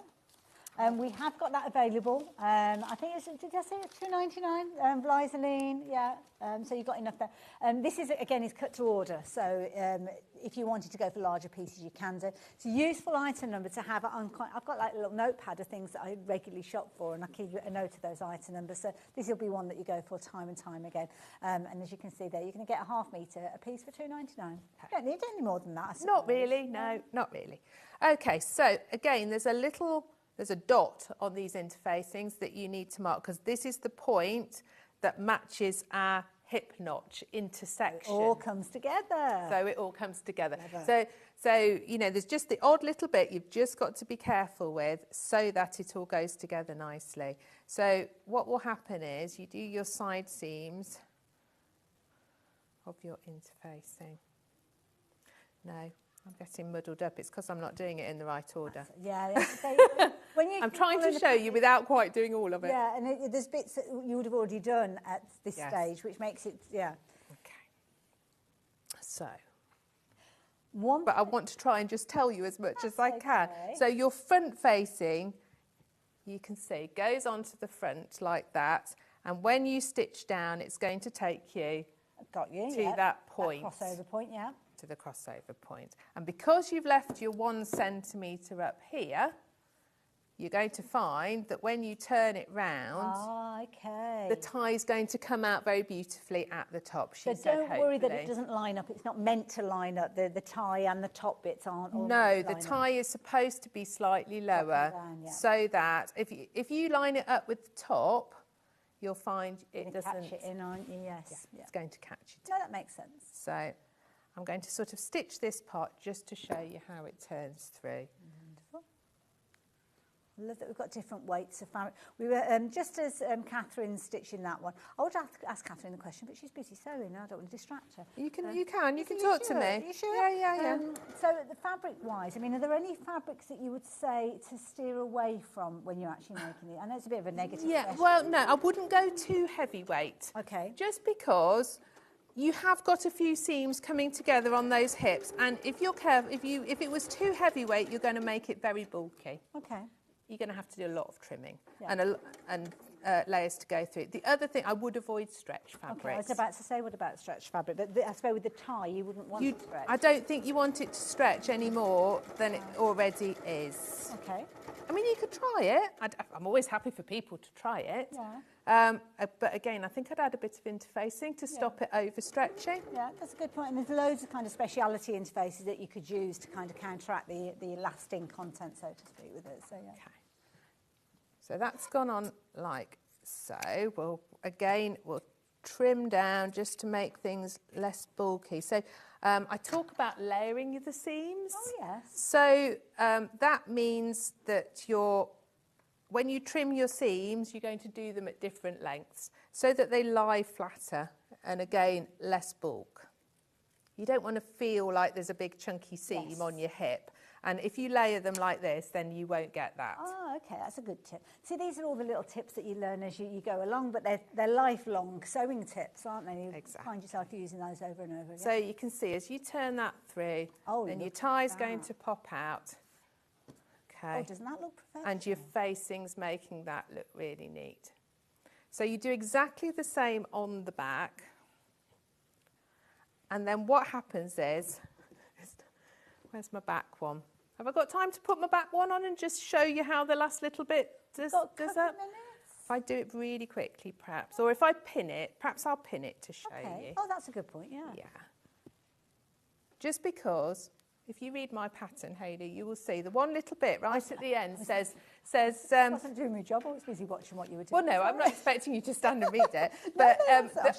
We have got that available. I think did I say it's £2.99? Vlizoline, yeah. So you've got enough there. This is cut to order. So if you wanted to go for larger pieces, you can do. It's a useful item number to have. I've got like a little notepad of things that I regularly shop for, and I keep a note of those item numbers. So this will be one that you go for time and time again. And as you can see there, you're going to get a ½ metre a piece for £2.99. You don't need any more than that, I suppose. Not really, no, not really. Okay, so again, there's a dot on these interfacings that you need to mark because this is the point that matches our hip notch intersection. It all comes together. So it all comes together. So you know, there's just the odd little bit you've just got to be careful with so that it all goes together nicely. So what will happen is you do your side seams of your interfacing. No. I'm getting muddled up. It's because I'm not doing it in the right order. Yeah. I'm trying to show you without quite doing all of it. Yeah, and there's bits that you would have already done at this stage, which makes it, yeah. Okay. So. But I want to try and just tell you as much as I can. So your front facing, you can see, goes onto the front like that. And when you stitch down, it's going to take you to that point. That crossover point, yeah. To the crossover point. And because you've left your 1 centimetre up here, you're going to find that when you turn it round, the tie is going to come out very beautifully at the top. So don't worry that it doesn't line up. It's not meant to line up. The tie and the top bits aren't all No, the tie is supposed to be slightly lower so that if you line it up with the top, you'll find it doesn't... catch it in, aren't you? Yes. Yeah, it's going to catch it. No, that makes sense. So I'm going to sort of stitch this part just to show you how it turns through. Wonderful. I love that we've got different weights of fabric. We were just as Catherine's stitching that one. I would ask Catherine the question, but she's busy sewing. I don't want to distract her. You can talk to me. Are you sure? Yeah. So the fabric-wise, I mean, are there any fabrics that you would say to steer away from when you're actually making it? I know it's a bit of a negative question. Well, no, I wouldn't go too heavyweight. Okay. Just because you have got a few seams coming together on those hips, and if you're careful, if it was too heavyweight, you're going to make it very bulky. Okay. You're going to have to do a lot of trimming and layers to go through. The other thing, I would avoid stretch fabrics. Okay, I was about to say, what about stretch fabric? But I suppose with the tie, you wouldn't want it to stretch. I don't think you want it to stretch any more than it already is. Okay. I mean, you could try it. I'm always happy for people to try it. Yeah. But again, I think I'd add a bit of interfacing to stop it overstretching. Yeah, that's a good point. And there's loads of kind of speciality interfaces that you could use to kind of counteract the lasting content, so to speak, with it. So, yeah. Okay. So that's gone on like so. We'll trim down just to make things less bulky. So I talk about layering the seams. Oh, yes. So that means that when you trim your seams, you're going to do them at different lengths so that they lie flatter and, again, less bulk. You don't want to feel like there's a big chunky seam on your hip. And if you layer them like this, then you won't get that. Oh, okay, that's a good tip. See, these are all the little tips that you learn as you go along, but they're lifelong sewing tips, aren't they? You find yourself using those over and over again. So you can see, as you turn that through, then your tie's going to pop out. Okay. Oh, doesn't that look professional? And your facing's making that look really neat. So you do exactly the same on the back. And then what happens is... Where's my back one? Have I got time to put my back one on and just show you how the last little bit does that? If I do it really quickly, perhaps, or if I pin it, perhaps I'll pin it to show you. Oh, that's a good point, yeah. Yeah. Just because, if you read my pattern, Hayley, you will see the one little bit right at the end says. I wasn't doing my job. I was busy watching what you were doing. Well, no, I'm not expecting you to stand and read it. But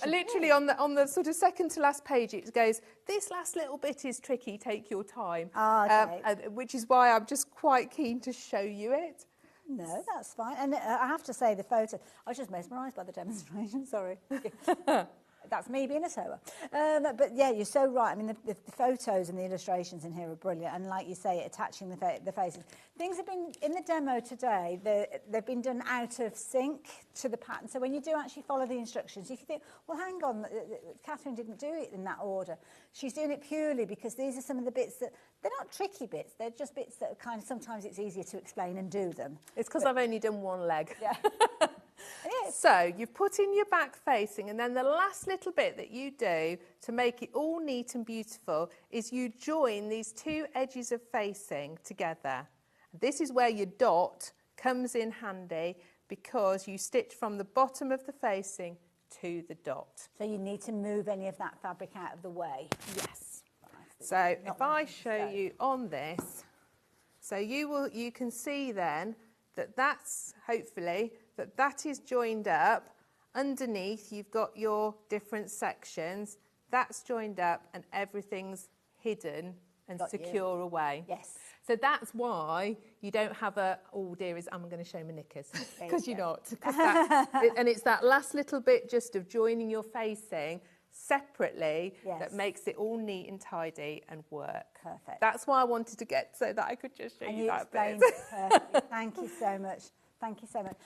literally on the sort of second to last page, it goes, this last little bit is tricky, take your time. Okay. Which is why I'm just quite keen to show you it. No, that's fine. And I have to say, the photo, I was just mesmerised by the demonstration, sorry. That's me being a sewer. But yeah, you're so right. I mean, the photos and the illustrations in here are brilliant. And like you say, attaching the faces. Things have been, in the demo today, they've been done out of sync to the pattern. So when you do actually follow the instructions, if you think, well, hang on, Catherine didn't do it in that order. She's doing it purely because these are some of the bits that, they're not tricky bits. They're just bits that are kind of, sometimes it's easier to explain and do them. It's because I've only done one leg. Yeah. So you've put in your back facing, and then the last little bit that you do to make it all neat and beautiful is you join these two edges of facing together. This is where your dot comes in handy because you stitch from the bottom of the facing to the dot. So you need to move any of that fabric out of the way. Yes. So if I show you on this, so you can see then that that's hopefully that is joined up. Underneath you've got your different sections. That's joined up and everything's hidden and secure away. Yes. So that's why you don't have oh dear, I'm going to show my knickers, because you're not. And it's that last little bit just of joining your facing separately that makes it all neat and tidy and work. Perfect. That's why I wanted to get so that I could just show you that bit. Perfectly. Thank you so much. Thank you so much.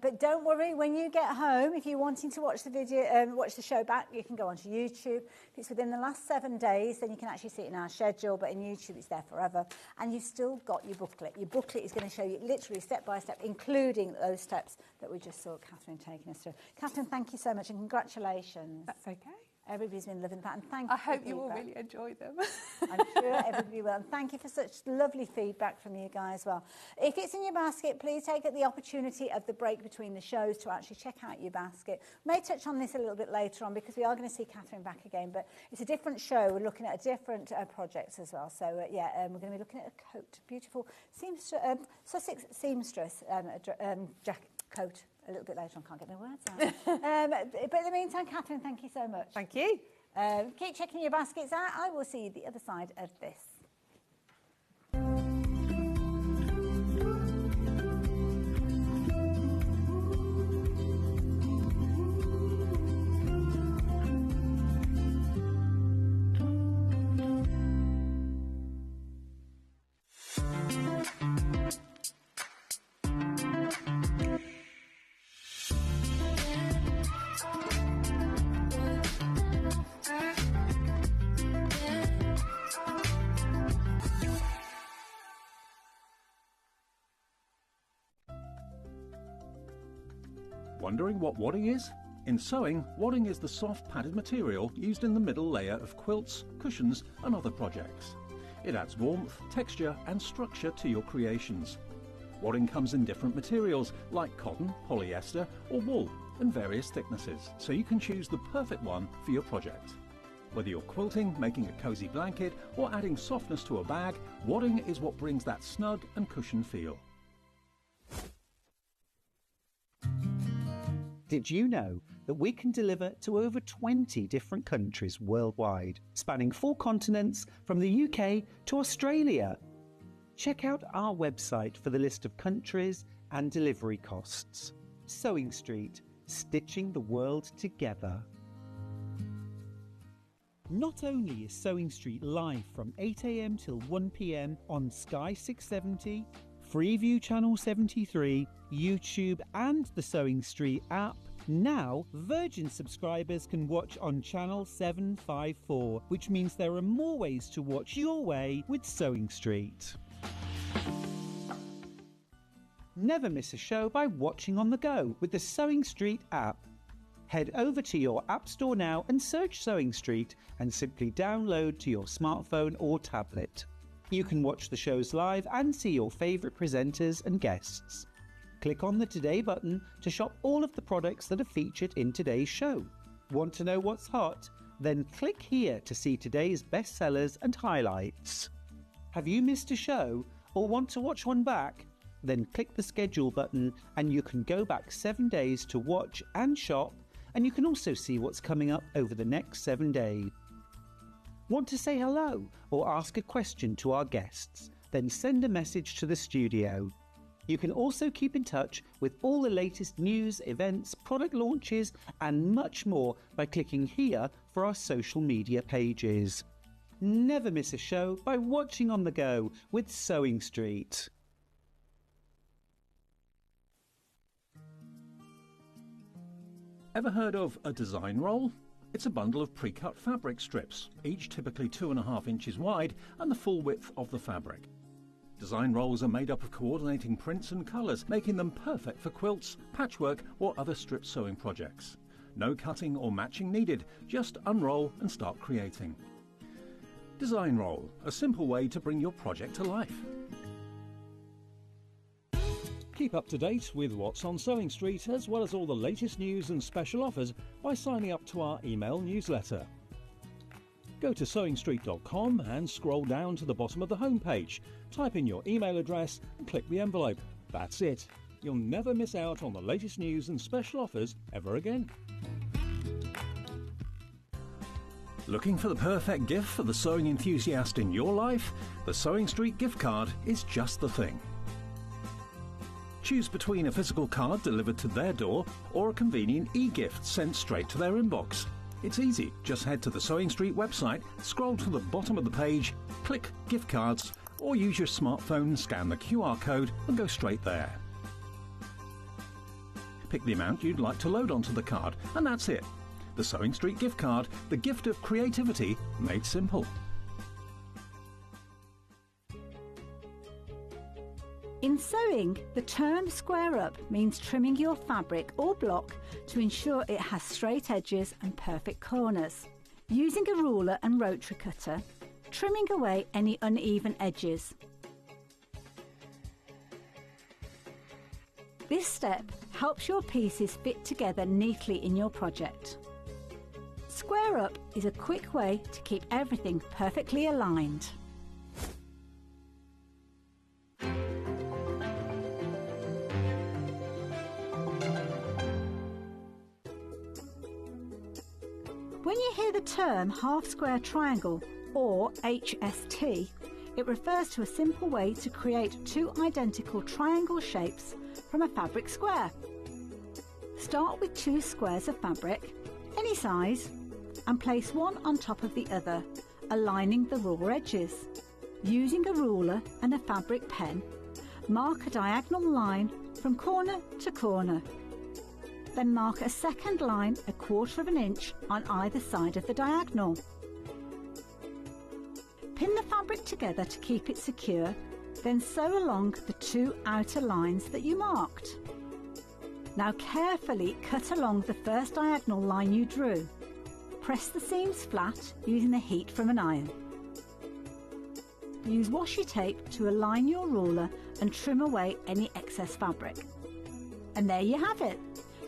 But don't worry, when you get home, if you're wanting to watch the video, watch the show back, you can go onto YouTube. If it's within the last 7 days, then you can actually see it in our schedule, but in YouTube it's there forever. And you've still got your booklet. Your booklet is going to show you literally step by step, including those steps that we just saw Catherine taking us through. Catherine, thank you so much and congratulations. That's okay. Everybody's been loving the pattern. Thank you. I hope you will really enjoy them. I'm sure everybody will. And thank you for such lovely feedback from you guys as well. If it's in your basket, please take the opportunity of the break between the shows to actually check out your basket. We may touch on this a little bit later on because we are going to see Catherine back again, but it's a different show. We're looking at a different projects as well. So we're going to be looking at a coat, beautiful Sussex seamstress jacket coat. A little bit later on, can't get my words out. But in the meantime, Catherine, thank you so much. Thank you. Keep checking your baskets out. I will see you the other side of this. Wondering what wadding is? In sewing, wadding is the soft padded material used in the middle layer of quilts, cushions and other projects. It adds warmth, texture and structure to your creations. Wadding comes in different materials like cotton, polyester or wool and various thicknesses, so you can choose the perfect one for your project. Whether you're quilting, making a cosy blanket or adding softness to a bag, wadding is what brings that snug and cushioned feel. Did you know that we can deliver to over 20 different countries worldwide, spanning 4 continents from the UK to Australia? Check out our website for the list of countries and delivery costs. Sewing Street, stitching the world together. Not only is Sewing Street live from 8 AM till 1 PM on Sky 670, Freeview Channel 73, YouTube and the Sewing Street app, now Virgin subscribers can watch on Channel 754, which means there are more ways to watch your way with Sewing Street. Never miss a show by watching on the go with the Sewing Street app. Head over to your App Store now and search Sewing Street and simply download to your smartphone or tablet. You can watch the shows live and see your favourite presenters and guests. Click on the Today button to shop all of the products that are featured in today's show. Want to know what's hot? Then click here to see today's bestsellers and highlights. Have you missed a show or want to watch one back? Then click the schedule button and you can go back 7 days to watch and shop, and you can also see what's coming up over the next 7 days. Want to say hello or ask a question to our guests? Then send a message to the studio. You can also keep in touch with all the latest news, events, product launches and much more by clicking here for our social media pages. Never miss a show by watching on the go with Sewing Street. Ever heard of a design roll? It's a bundle of pre-cut fabric strips, each typically 2.5 inches wide and the full width of the fabric. Design rolls are made up of coordinating prints and colours, making them perfect for quilts, patchwork or other strip sewing projects. No cutting or matching needed, just unroll and start creating. Design roll, a simple way to bring your project to life. Keep up to date with what's on Sewing Street, as well as all the latest news and special offers by signing up to our email newsletter. Go to sewingstreet.com and scroll down to the bottom of the homepage. Type in your email address and click the envelope. That's it. You'll never miss out on the latest news and special offers ever again. Looking for the perfect gift for the sewing enthusiast in your life? The Sewing Street gift card is just the thing. Choose between a physical card delivered to their door or a convenient e-gift sent straight to their inbox. It's easy. Just head to the Sewing Street website, scroll to the bottom of the page, click Gift Cards, or use your smartphone, scan the QR code and go straight there. Pick the amount you'd like to load onto the card, and that's it. The Sewing Street gift card, the gift of creativity made simple. In sewing, the term square up means trimming your fabric or block to ensure it has straight edges and perfect corners. Using a ruler and rotary cutter, trimming away any uneven edges. This step helps your pieces fit together neatly in your project. Square up is a quick way to keep everything perfectly aligned. When you hear the term half square triangle, or HST, it refers to a simple way to create two identical triangle shapes from a fabric square. Start with two squares of fabric, any size, and place one on top of the other, aligning the raw edges. Using a ruler and a fabric pen, mark a diagonal line from corner to corner. Then mark a second line 1/4 inch on either side of the diagonal. Pin the fabric together to keep it secure, then sew along the two outer lines that you marked. Now carefully cut along the first diagonal line you drew. Press the seams flat using the heat from an iron. Use washi tape to align your ruler and trim away any excess fabric. And there you have it.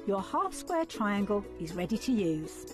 Your half square triangle is ready to use.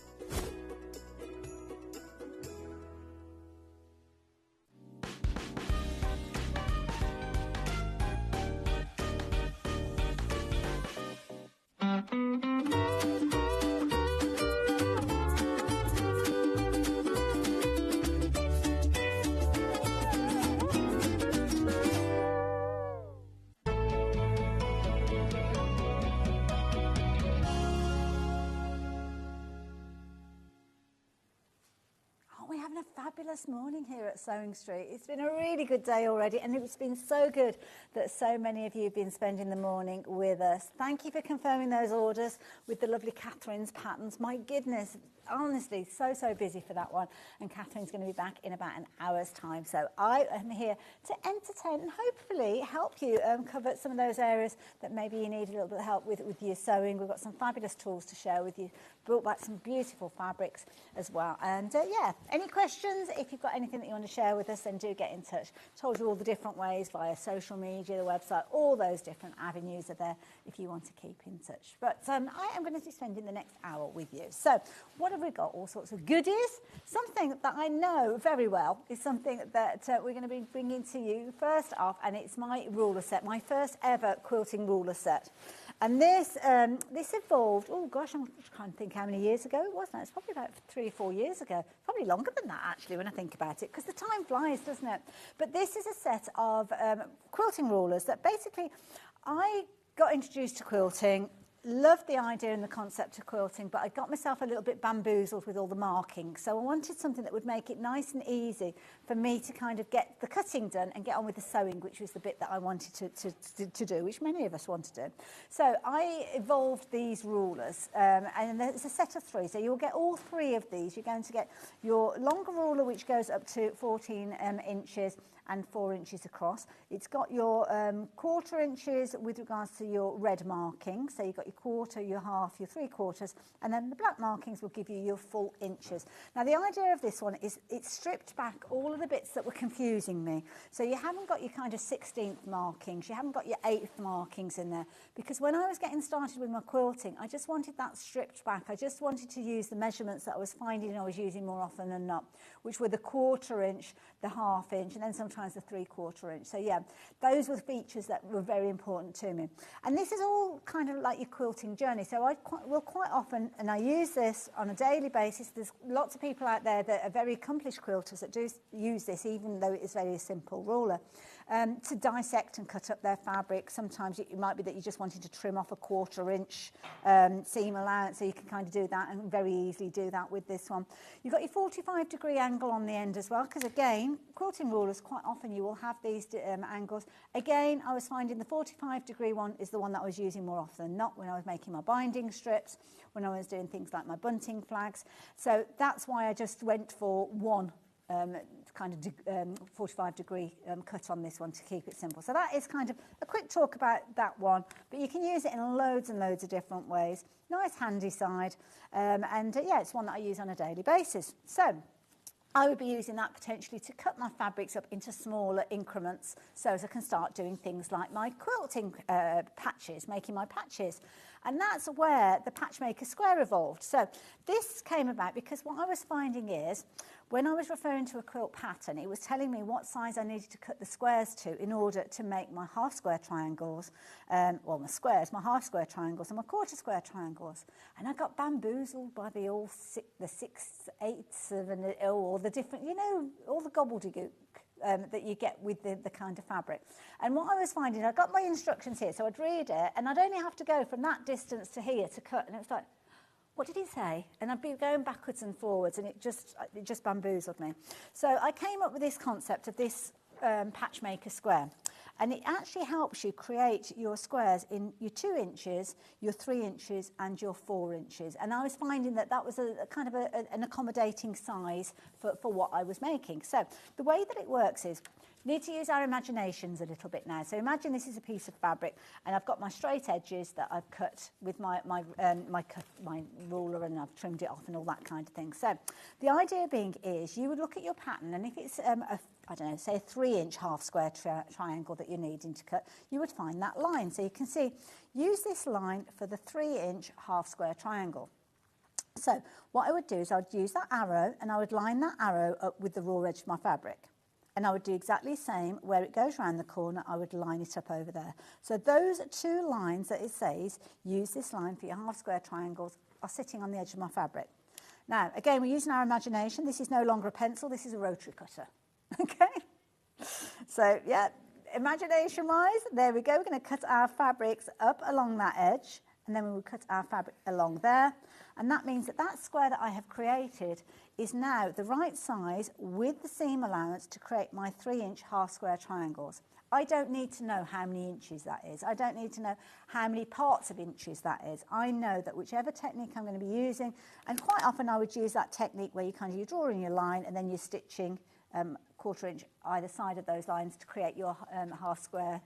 Fabulous morning here at Sewing Street. It's been a really good day already, and it's been so good that so many of you have been spending the morning with us. Thank you for confirming those orders with the lovely Catherine's patterns. My goodness, honestly so busy for that one, and Catherine's going to be back in about an hour's time. So I am here to entertain and hopefully help you cover some of those areas that maybe you need a little bit of help with your sewing. We've got some fabulous tools to share with you, brought back some beautiful fabrics as well. And yeah, any questions? If you've got anything that you want to share with us, then do get in touch. Told you all the different ways via social media, the website, all those different avenues are there if you want to keep in touch. But I am going to be spending the next hour with you. So what have we got? All sorts of goodies. Something that I know very well is something that we're going to be bringing to you first off, and it's my ruler set, my first ever quilting ruler set. And this evolved, oh gosh, I'm trying to think how many years ago it was now. It's probably about 3 or 4 years ago. Probably longer than that, actually, when I think about it, because the time flies, doesn't it? But this is a set of quilting rulers that basically I got introduced to quilting. Loved the idea and the concept of quilting, but I got myself a little bit bamboozled with all the marking. So I wanted something that would make it nice and easy for me to kind of get the cutting done and get on with the sewing, which was the bit that I wanted to do, which many of us want to do. So I evolved these rulers, and there's a set of 3. So you'll get all 3 of these. You're going to get your longer ruler, which goes up to 14 inches and 4 inches across. It's got your 1/4 inches with regards to your red markings. So you've got your 1/4, your 1/2, your 3/4, and then the black markings will give you your full inches. Now the idea of this one is it's stripped back all of the bits that were confusing me. So you haven't got your kind of 16th markings, you haven't got your 8th markings in there, because when I was getting started with my quilting, I just wanted that stripped back. I just wanted to use the measurements that I was finding I was using more often than not, which were the 1/4 inch, the 1/2 inch, and then sometimes the 3/4 inch. So yeah, those were features that were very important to me. And this is all kind of like your quilting journey. So I will quite often, and I use this on a daily basis. There's lots of people out there that are very accomplished quilters that do use this, even though it is very simple ruler, to dissect and cut up their fabric. Sometimes it might be that you just wanted to trim off a 1/4 inch seam allowance, so you can kind of do that and very easily do that with this one. You've got your 45-degree angle on the end as well, because again, quilting rulers, quite often you will have these angles. Again, I was finding the 45-degree one is the one that I was using more often than not when I was making my binding strips, when I was doing things like my bunting flags. So that's why I just went for one kind of 45-degree cut on this one to keep it simple. So that is kind of a quick talk about that one, but you can use it in loads and loads of different ways. Nice handy side, and yeah, it's one that I use on a daily basis. So I would be using that potentially to cut my fabrics up into smaller increments so as I can start doing things like my quilting patches, making my patches. And that's where the Patchmaker Square evolved. So this came about because what I was finding is when I was referring to a quilt pattern, it was telling me what size I needed to cut the squares to in order to make my half square triangles, well, my squares, my half square triangles and my 1/4 square triangles. And I got bamboozled by the 6/8 of all the different, you know, all the gobbledygook that you get with the kind of fabric. And what I was finding, I got my instructions here, so I'd read it, and I'd only have to go from that distance to here to cut, and it was like, what did he say? And I'd be going backwards and forwards, and it just bamboozled me. So I came up with this concept of this Patchmaker Square. And it actually helps you create your squares in your 2 inches, your 3 inches and your 4 inches. And I was finding that that was a kind of an accommodating size for what I was making. So the way that it works is we need to use our imaginations a little bit now. So imagine this is a piece of fabric and I've got my straight edges that I've cut with my ruler, and I've trimmed it off and all that kind of thing. So the idea being is you would look at your pattern, and if it's I don't know, say a 3-inch half square triangle that you're needing to cut, you would find that line. So you can see, use this line for the 3-inch half square triangle. So what I would do is I would use that arrow and I would line that arrow up with the raw edge of my fabric. And I would do exactly the same where it goes around the corner, I would line it up over there. So those 2 lines that it says, use this line for your half square triangles, are sitting on the edge of my fabric. Now, again, we're using our imagination. This is no longer a pencil, this is a rotary cutter. Okay, so yeah, imagination-wise, there we go. We're going to cut our fabrics up along that edge, and then we would cut our fabric along there. And that means that that square that I have created is now the right size with the seam allowance to create my 3-inch half square triangles. I don't need to know how many inches that is. I don't need to know how many parts of inches that is. I know that whichever technique I'm going to be using, and quite often I would use that technique where you're drawing your line and then you're stitching 1/4 inch either side of those lines to create your half square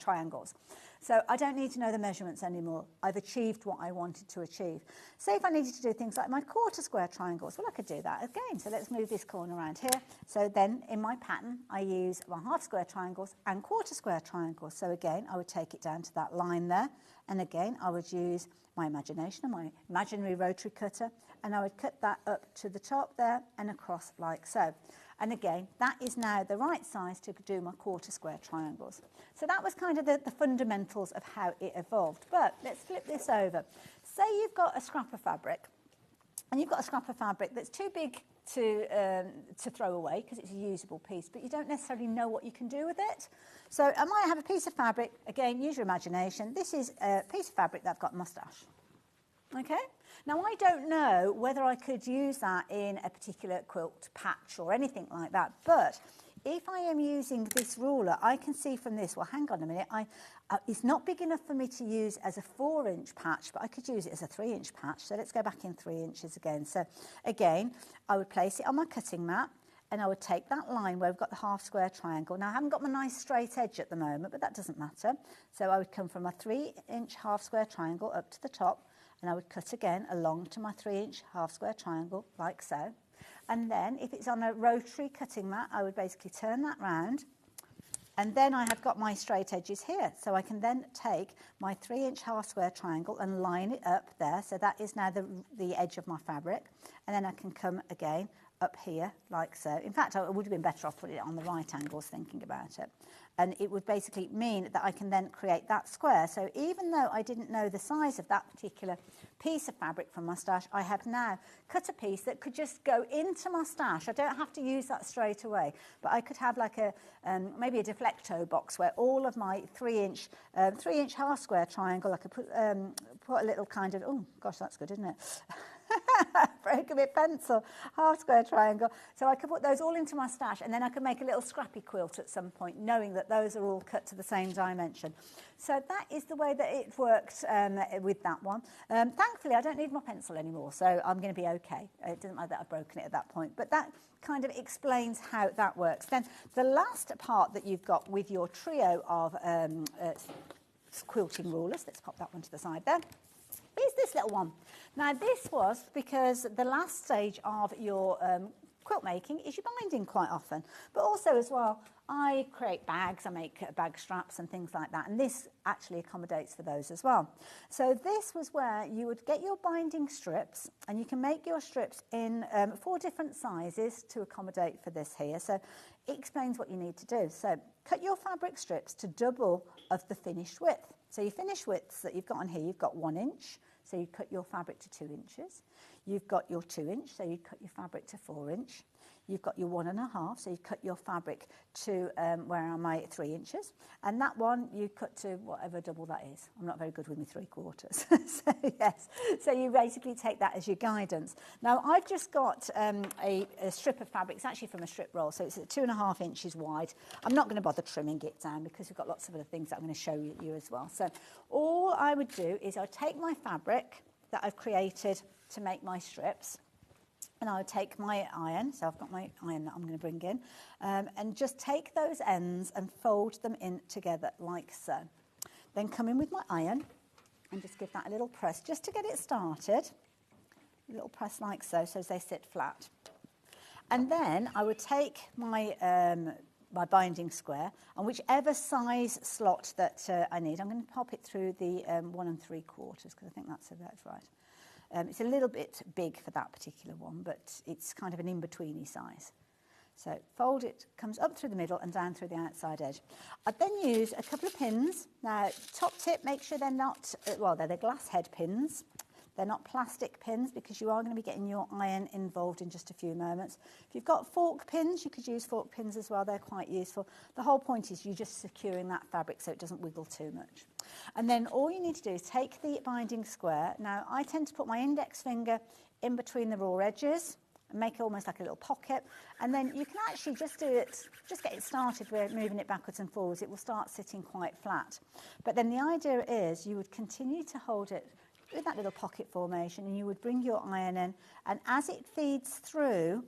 triangles. So I don't need to know the measurements anymore. I've achieved what I wanted to achieve. Say if I needed to do things like my 1/4 square triangles, well, I could do that again. So let's move this corner around here. So then in my pattern, I use my half square triangles and 1/4 square triangles. So again, I would take it down to that line there. And again, I would use my imagination and my imaginary rotary cutter, and I would cut that up to the top there and across like so. And again, that is now the right size to do my 1/4 square triangles. So that was kind of the fundamentals of how it evolved. But let's flip this over. Say you've got a scrap of fabric, and you've got a scrap of fabric that's too big to throw away because it's a usable piece, but you don't necessarily know what you can do with it. So I might have a piece of fabric, again, use your imagination. This is a piece of fabric that I've got a moustache. Okay? Now, I don't know whether I could use that in a particular quilt patch or anything like that, but if I am using this ruler, I can see from this, well, hang on a minute, it's not big enough for me to use as a 4-inch patch, but I could use it as a 3-inch patch. So let's go back in 3 inches again. So again, I would place it on my cutting mat, and I would take that line where we've got the half square triangle. Now, I haven't got my nice straight edge at the moment, but that doesn't matter. So I would come from my 3-inch half square triangle up to the top, and I would cut again along to my 3-inch half square triangle like so. And then if it's on a rotary cutting mat, I would basically turn that round, and then I have got my straight edges here. So I can then take my 3-inch half square triangle and line it up there. So that is now the edge of my fabric. And then I can come again up here like so. In fact, I would have been better off putting it on the right angles thinking about it. And it would basically mean that I can then create that square. So even though I didn't know the size of that particular piece of fabric from my stash, I have now cut a piece that could just go into my stash. I don't have to use that straight away, but I could have like a maybe a deflecto box where all of my 3-inch half square triangle, I could put a little kind of, oh gosh, that's good, isn't it? Broke a bit pencil, half square triangle. So I could put those all into my stash, and then I could make a little scrappy quilt at some point, knowing that those are all cut to the same dimension. So that is the way that it worked with that one. Thankfully, I don't need my pencil anymore, so I'm going to be okay. It doesn't matter that I've broken it at that point, but that kind of explains how that works. Then the last part that you've got with your trio of quilting rulers, let's pop that one to the side there, is this little one. Now, this was because the last stage of your quilt making is your binding quite often. But also as well, I create bags, I make bag straps and things like that. And this actually accommodates for those as well. So this was where you would get your binding strips, and you can make your strips in 4 different sizes to accommodate for this here. So it explains what you need to do. So cut your fabric strips to double of the finished width. So your finished widths that you've got on here, you've got 1 inch. So you cut your fabric to 2 inches. You've got your 2 inch, so you cut your fabric to 4 inch. You've got your 1.5, so you cut your fabric to where are my 3 inches. And that one you cut to whatever double that is. I'm not very good with my 3/4. So yes, so you basically take that as your guidance. Now I've just got a strip of fabric. It's actually from a strip roll, so it's 2.5 inches wide. I'm not going to bother trimming it down because we've got lots of other things that I'm going to show you as well. So all I would do is I'd take my fabric that I've created to make my strips, and I would take my iron, so I've got my iron that I'm going to bring in, and just take those ends and fold them in together like so. Then come in with my iron and just give that a little press just to get it started. A little press like so, so they sit flat. And then I would take my my binding square, and whichever size slot that I need, I'm going to pop it through the 1 3/4 because I think that's about right. It's a little bit big for that particular one, but it's kind of an in-betweeny size. So fold it, comes up through the middle and down through the outside edge. I then use a couple of pins. Now, top tip, make sure they're not, well, they're the glass head pins. They're not plastic pins because you are going to be getting your iron involved in just a few moments. If you've got fork pins, you could use fork pins as well. They're quite useful. The whole point is you're just securing that fabric so it doesn't wiggle too much. And then all you need to do is take the binding square. Now, I tend to put my index finger in between the raw edges and make it almost like a little pocket. And then you can actually just do it, just get it started with moving it backwards and forwards. It will start sitting quite flat. But then the idea is you would continue to hold it with that little pocket formation, and you would bring your iron in, and as it feeds through,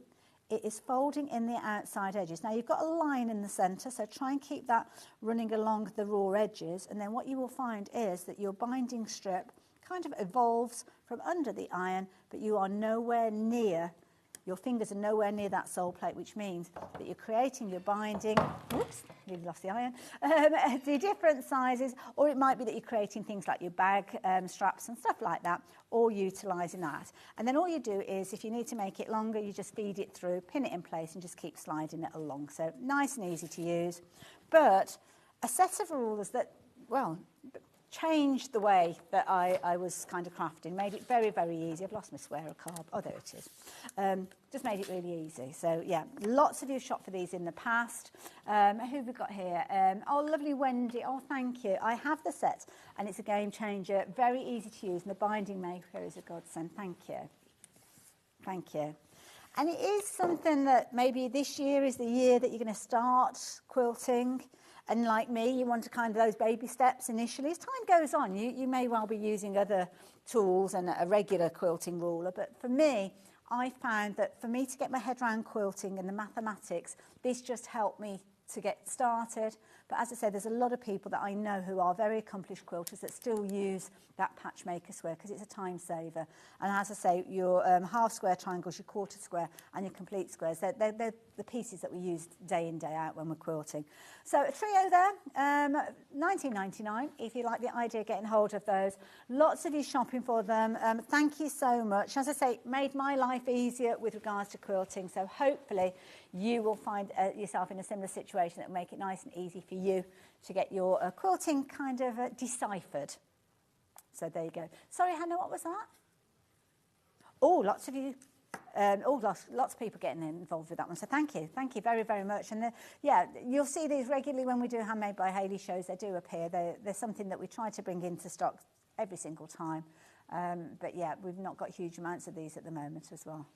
it is folding in the outside edges. Now, you've got a line in the centre, so try and keep that running along the raw edges, and then what you will find is that your binding strip kind of evolves from under the iron, but you are nowhere near, your fingers are nowhere near that sole plate, which means that you're creating your binding, whoops, nearly lost the iron, the different sizes, or it might be that you're creating things like your bag straps and stuff like that, or utilising that. And then all you do is, if you need to make it longer, you just feed it through, pin it in place, and just keep sliding it along. So nice and easy to use. But a set of rules that, well, changed the way that I was kind of crafting, made it very, very easy. I've lost my square carb. Oh, there it is. Just made it really easy. So, yeah, lots of you shopped for these in the past. Who have we got here? Oh, lovely Wendy. Oh, thank you. I have the set, and it's a game changer. Very easy to use, and the binding maker is a godsend. Thank you. Thank you. And it is something that maybe this year is the year that you're going to start quilting. And like me, you want to kind of those baby steps initially. As time goes on, you may well be using other tools and a regular quilting ruler. But for me, I found that for me to get my head around quilting and the mathematics, this just helped me to get started. But as I said, there's a lot of people that I know who are very accomplished quilters that still use that patchmaker square because it's a time saver. And as I say, your half square triangles, your quarter square and your complete squares, they're the pieces that we use day in, day out when we're quilting. So a trio there, $19.99 if you like the idea of getting hold of those. Lots of you shopping for them. Thank you so much. As I say, made my life easier with regards to quilting. So hopefully you will find yourself in a similar situation that will make it nice and easy for you to get your quilting kind of deciphered. So there you go. Sorry, Hannah, what was that? Oh, lots of you, lots of people getting involved with that one. So thank you very, very much. And yeah, you'll see these regularly when we do Handmade by Hayley shows. They do appear. They're something that we try to bring into stock every single time. But yeah, we've not got huge amounts of these at the moment as well.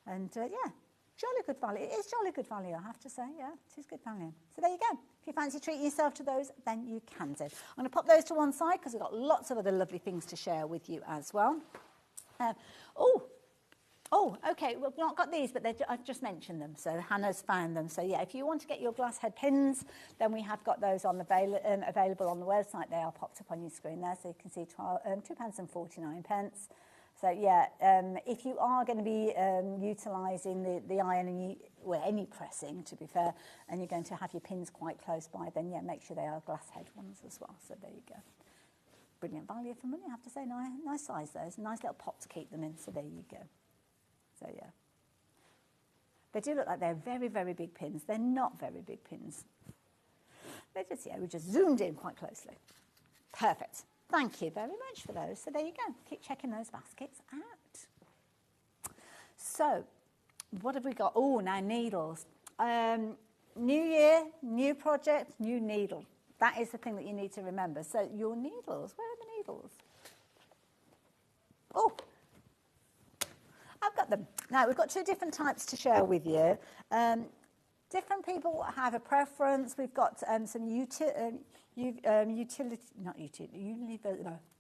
And yeah. Jolly good value. It is jolly good value, I have to say. Yeah, it is good value. So there you go. If you fancy treating yourself to those, then you can do. I'm going to pop those to one side because we've got lots of other lovely things to share with you as well. Okay. We've not got these, but I've just mentioned them. So Hannah's found them. So yeah, if you want to get your glass head pins, then we have got those on available on the website. They are popped up on your screen there, so you can see £2.49. So yeah, if you are going to be utilising the iron and any pressing, to be fair, and you're going to have your pins quite close by, then yeah, make sure they are glass head ones as well. So there you go. Brilliant value for money, I have to say. Nice size those. Nice little pot to keep them in. So there you go. So yeah. They do look like they're very, very big pins. They're not very big pins. They're just, yeah, we just zoomed in quite closely. Perfect. Thank you very much for those. So there you go. Keep checking those baskets out. So what have we got? Oh, now needles. New year, new project, new needle. That is the thing that you need to remember. So your needles, where are the needles? Oh, I've got them. Now, we've got two different types to share with you. Different people have a preference. We've got some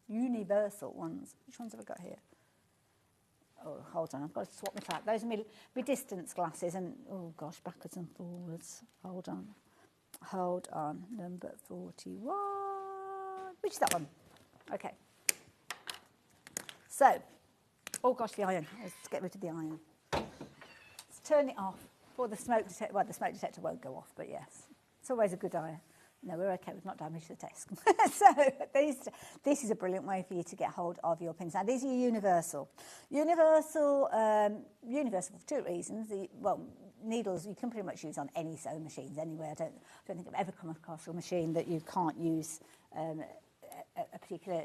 universal ones. Which ones have I got here? Oh, hold on, I've got to swap my type. Those are my distance glasses, and oh gosh, backwards and forwards. Hold on. Number 41. Which is that one? Okay. So, oh gosh, the iron. Let's get rid of the iron. Let's turn it off. Or the smoke detector, well, the smoke detector won't go off, but yes. It's always a good idea. No, we're okay, we've not damaged the desk. So this is a brilliant way for you to get hold of your pins. Now, these are universal. Universal for two reasons. Needles you can pretty much use on any sewing machines anyway. I don't think I've ever come across a machine that you can't use a particular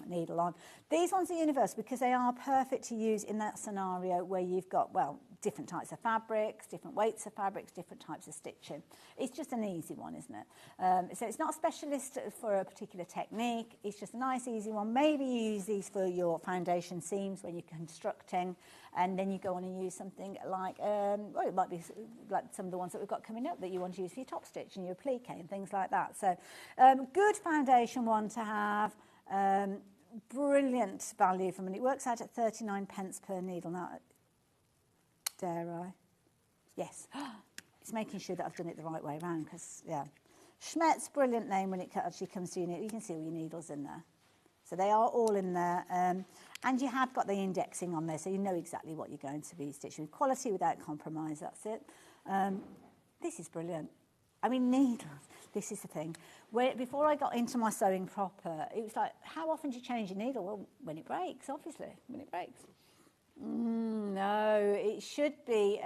needle on. These ones are universal because they are perfect to use in that scenario where you've got, well, different types of fabrics, different weights of fabrics, different types of stitching. It's just an easy one, isn't it? So it's not a specialist for a particular technique. It's just a nice, easy one. Maybe you use these for your foundation seams when you're constructing, and then you go on and use something like, well, it might be like some of the ones that we've got coming up that you want to use for your top stitch and your applique and things like that. So good foundation one to have. Brilliant value for money. It works out at 39 pence per needle. Now, dare I? Yes. It's making sure that I've done it the right way around because, yeah. Schmet's brilliant name when it actually comes to your needle. You can see all your needles in there. So they are all in there. And you have got the indexing on there, so you know exactly what you're going to be stitching with. Quality without compromise, that's it. This is brilliant. I mean, needles, this is the thing. Before I got into my sewing proper, it was like, how often do you change your needle? Well, when it breaks, obviously, when it breaks. No, it should be,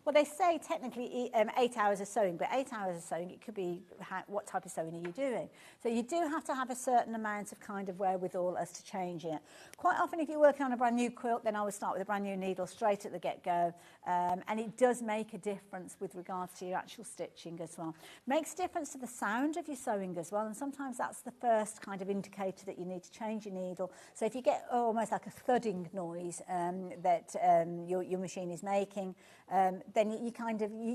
well, they say technically 8 hours of sewing, but 8 hours of sewing, it could be what type of sewing are you doing. So you do have to have a certain amount of kind of wherewithal as to change it. Quite often if you're working on a brand new quilt, then I would start with a brand new needle straight at the get-go, and it does make a difference with regards to your actual stitching as well. Makes a difference to the sound of your sewing as well, and sometimes that's the first kind of indicator that you need to change your needle. So if you get almost like a thudding noise that your machine is making, then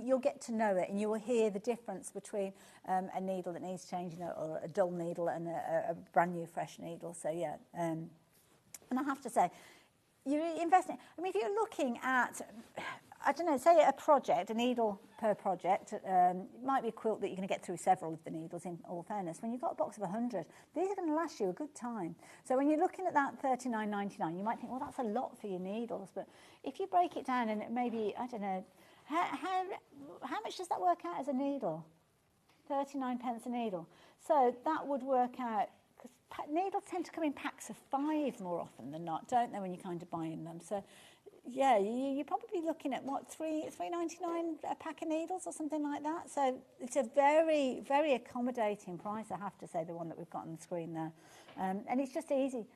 you'll get to know it, and you will hear the difference between a needle that needs changing or a dull needle and a brand new fresh needle. So yeah, and I have to say, you're investing. I mean, if you're looking at, I don't know, say a project, a needle per project, it might be a quilt that you're going to get through several of the needles, in all fairness. When you've got a box of 100, these are going to last you a good time. So when you're looking at that $39.99, you might think, well, that's a lot for your needles. But if you break it down and maybe, I don't know, how much does that work out as a needle? 39 pence a needle. So that would work out, because needles tend to come in packs of 5 more often than not, don't they, when you're kind of buying them. So yeah, you're probably looking at, what, $3.99 a pack of needles or something like that. So it's a very, very accommodating price, I have to say, the one that we've got on the screen there. And it's just easy.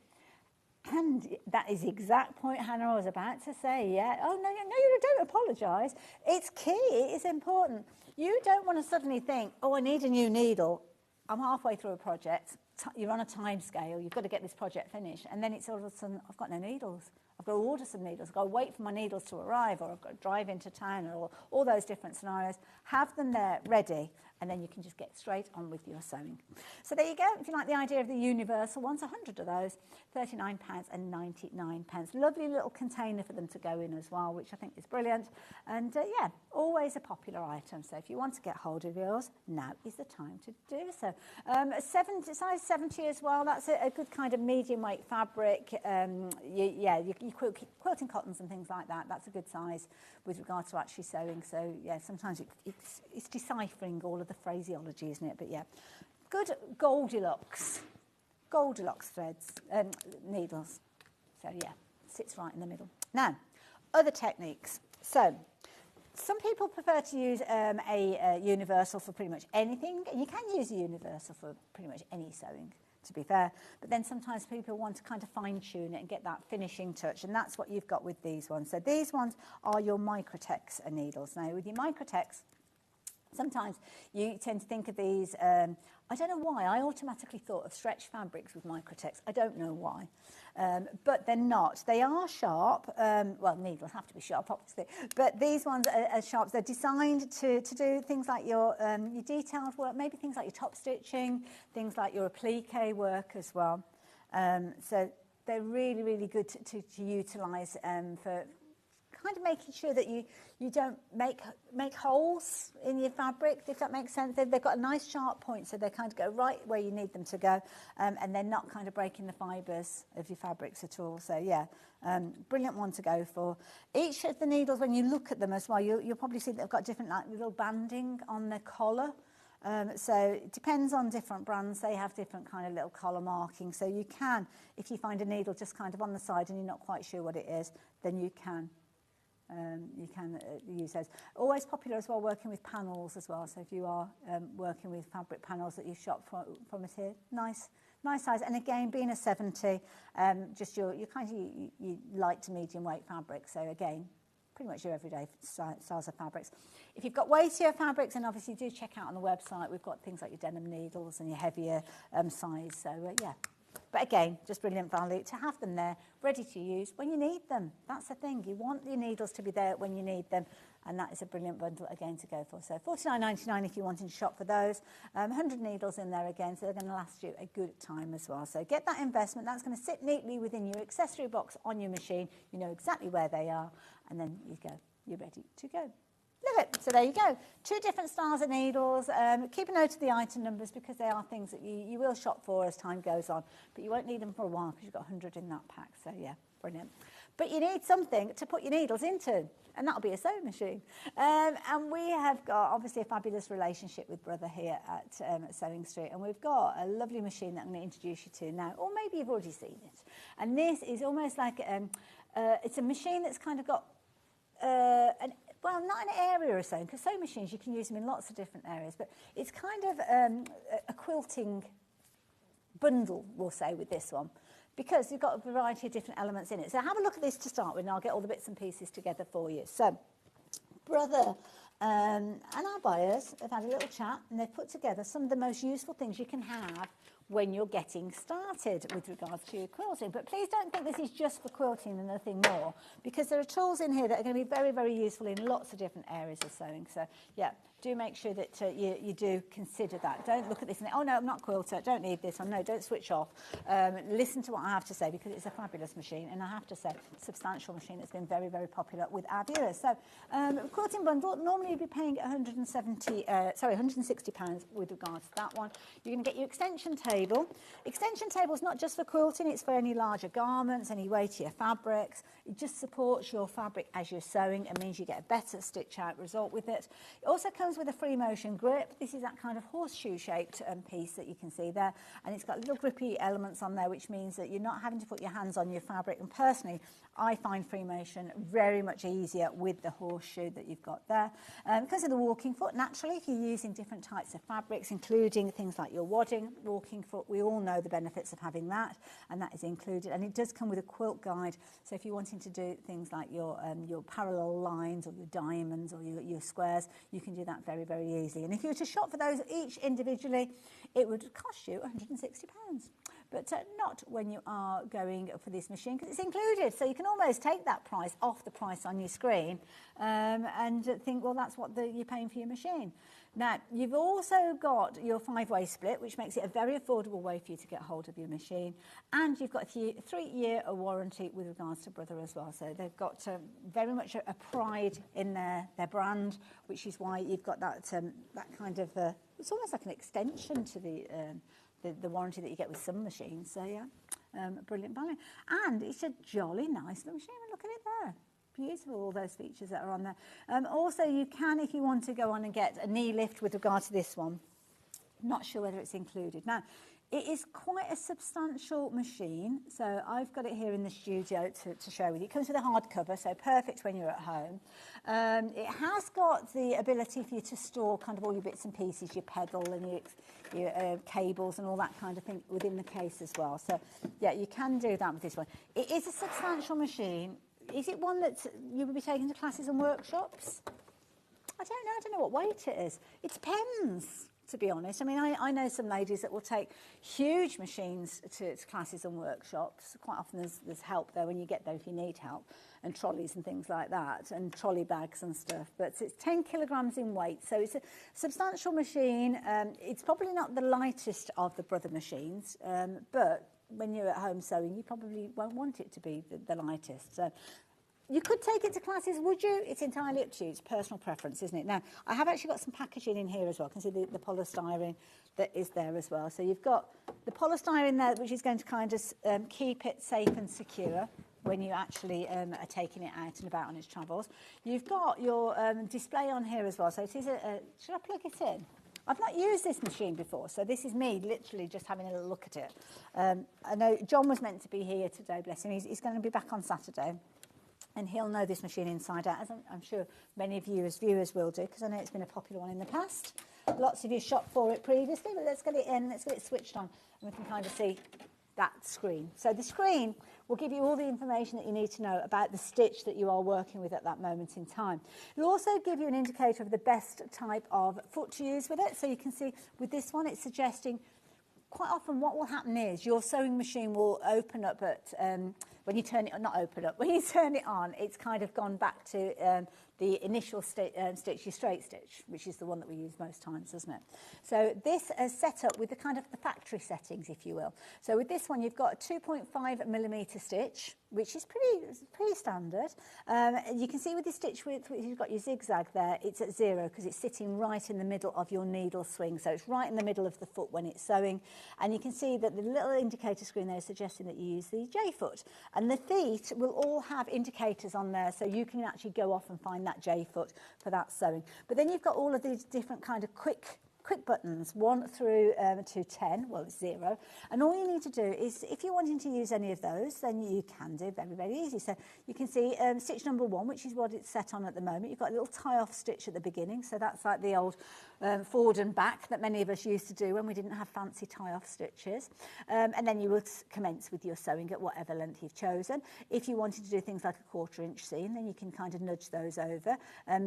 And that is the exact point, Hannah, I was about to say, yeah. Oh, no, you don't apologise. It's key, it is important. You don't want to suddenly think, oh, I need a new needle. I'm halfway through a project. You're on a time scale. You've got to get this project finished. And then it's all of a sudden, I've got no needles. I've got to order some needles. I've got to wait for my needles to arrive, or I've got to drive into town, or all those different scenarios. Have them there ready, and then you can just get straight on with your sewing. So there you go. If you like the idea of the universal ones, 100 of those, £39.99. Lovely little container for them to go in as well, which I think is brilliant. And yeah, always a popular item. So if you want to get hold of yours, now is the time to do so. Size 70 as well. That's a good kind of medium weight fabric. You quilting cottons and things like that. That's a good size with regard to actually sewing. So yeah, sometimes it's deciphering all of the phraseology, isn't it? But yeah, good Goldilocks threads, needles. So yeah, sits right in the middle. Now, other techniques. So some people prefer to use a universal for pretty much anything, and you can use a universal for pretty much any sewing, to be fair. But then sometimes people want to kind of fine-tune it and get that finishing touch, and that's what you've got with these ones. So these ones are your Microtex needles. Now, with your Microtex, sometimes you tend to think of these, I don't know why, I automatically thought of stretch fabrics with Microtex. I don't know why, but they're not. They are sharp. Well, needles have to be sharp, obviously, but these ones are sharp. They're designed to do things like your detailed work, maybe things like your top stitching, things like your applique work as well. So they're really, really good to utilise for kind of making sure that you don't make holes in your fabric, if that makes sense. They've got a nice sharp point, so they kind of go right where you need them to go, and they're not kind of breaking the fibres of your fabrics at all. So yeah, brilliant one to go for. Each of the needles, when you look at them as well, you'll probably see that they've got different like little banding on their collar. So it depends on different brands. They have different kind of little collar markings. So you can, if you find a needle just kind of on the side and you're not quite sure what it is, then you can use those. Always popular as well working with panels as well. So if you are working with fabric panels that you shop from us here, nice nice size. And again, being a 70, just your kind of you light to medium weight fabric. So again, pretty much your everyday size of fabrics. If you've got weightier fabrics, then obviously do check out on the website. We've got things like your denim needles and your heavier size. So yeah. But again, just brilliant value to have them there, ready to use when you need them. That's the thing. You want your needles to be there when you need them. And that is a brilliant bundle again to go for. So $49.99 if you're wanting to shop for those. 100 needles in there again, so they're going to last you a good time as well. So get that investment. That's going to sit neatly within your accessory box on your machine. You know exactly where they are, and then you go. You're ready to go. Love it. So there you go. 2 different styles of needles. Keep a note of the item numbers because they are things that you will shop for as time goes on, but you won't need them for a while because you've got 100 in that pack. So yeah, brilliant. But you need something to put your needles into, and that'll be a sewing machine. And we have got, obviously, a fabulous relationship with Brother here at Sewing Street, and we've got a lovely machine that I'm going to introduce you to now, or maybe you've already seen it. And this is almost like, it's a machine that's kind of got, well, not an area of sewing, because sewing machines, you can use them in lots of different areas, but it's kind of a quilting bundle, we'll say, with this one, because you've got a variety of different elements in it. So have a look at this to start with, and I'll get all the bits and pieces together for you. So Brother and our buyers have had a little chat, and they've put together some of the most useful things you can have when you're getting started with regards to your quilting. But please don't think this is just for quilting and nothing more, because there are tools in here that are going to be very, very useful in lots of different areas of sewing. So yeah, do make sure that you do consider that. Don't look at this and think, oh no, I'm not a quilter, don't need this, or no, don't switch off. Listen to what I have to say, because it's a fabulous machine, and I have to say, substantial machine that's been very, very popular with our viewers. So quilting bundle, normally you'd be paying £160 with regards to that one. You're going to get your extension table. Extension table is not just for quilting, it's for any larger garments, any weightier fabrics. It just supports your fabric as you're sewing and means you get a better stitch out result with it. It also comes with a free motion grip. This is that kind of horseshoe shaped piece that you can see there, and it's got little grippy elements on there, which means that you're not having to put your hands on your fabric. And personally, I find free motion very much easier with the horseshoe that you've got there. Because of the walking foot, naturally, if you're using different types of fabrics, including things like your wadding walking foot, we all know the benefits of having that, and that is included. And it does come with a quilt guide, so if you're wanting to do things like your parallel lines or your diamonds or your squares, you can do that very, very easily. And if you were to shop for those each individually, it would cost you £160. But not when you are going for this machine, because it's included. So you can almost take that price off the price on your screen and think, well, that's what you're paying for your machine. Now, you've also got your 5-way split, which makes it a very affordable way for you to get hold of your machine. And you've got a 3-year warranty with regards to Brother as well. So they've got very much a pride in their brand, which is why you've got that kind of, it's almost like an extension to the warranty that you get with some machines. So yeah, brilliant value. And it's a jolly nice little machine. Look at it there. Beautiful, all those features that are on there. Also, you can, if you want to go on and get a knee lift with regard to this one. Not sure whether it's included. Now, it is quite a substantial machine, so I've got it here in the studio to share with you. It comes with a hard cover, so perfect when you're at home. It has got the ability for you to store kind of all your bits and pieces, your pedal and your cables and all that kind of thing within the case as well. So, yeah, you can do that with this one. It is a substantial machine. Is it one that you would be taking to classes and workshops? I don't know what weight it is. It depends, to be honest. I mean, I know some ladies that will take huge machines to classes and workshops. Quite often there's help there when you get there if you need help, and trolleys and things like that, and trolley bags and stuff. But it's 10 kilograms in weight, so it's a substantial machine. It's probably not the lightest of the Brother machines, but when you're at home sewing, you probably won't want it to be the lightest. So you could take it to classes, would you? It's entirely up to you. It's personal preference, isn't it? Now, I have actually got some packaging in here as well. You can see the polystyrene that is there as well. So you've got the polystyrene there, which is going to kind of keep it safe and secure when you actually are taking it out and about on its travels. You've got your display on here as well. So it is should I plug it in? I've not used this machine before, so this is me literally just having a little look at it. I know John was meant to be here today, bless him. He's going to be back on Saturday, and he'll know this machine inside out, as I'm sure many of you as viewers will do, because I know it's been a popular one in the past. lots of you shopped for it previously, but let's get it in, let's get it switched on, and we can kind of see that screen. So the screen will give you all the information that you need to know about the stitch that you are working with at that moment in time. It'll also give you an indicator of the best type of foot to use with it. So you can see with this one, it's suggesting quite often what will happen is your sewing machine will open up at, when you turn it, not open up, when you turn it on, it's kind of gone back to the initial stitch, your straight stitch, which is the one that we use most times, isn't it? So this is set up with the kind of the factory settings, if you will. So with this one, you've got a 2.5mm stitch, which is pretty standard. You can see with the stitch width, you've got your zigzag there, it's at 0 because it's sitting right in the middle of your needle swing. So it's right in the middle of the foot when it's sewing. And you can see that the little indicator screen there is suggesting that you use the J foot. And the feet will all have indicators on there, so you can actually go off and find that J foot for that sewing. But then you've got all of these different kind of quick buttons, 1 through to 10, well, it's 0. And all you need to do is, if you're wanting to use any of those, then you can do very, very easy. So you can see stitch number 1, which is what it's set on at the moment. You've got a little tie-off stitch at the beginning. So that's like the old forward and back that many of us used to do when we didn't have fancy tie-off stitches. And then you would commence with your sewing at whatever length you've chosen. If you wanted to do things like a 1/4 inch seam, then you can kind of nudge those over.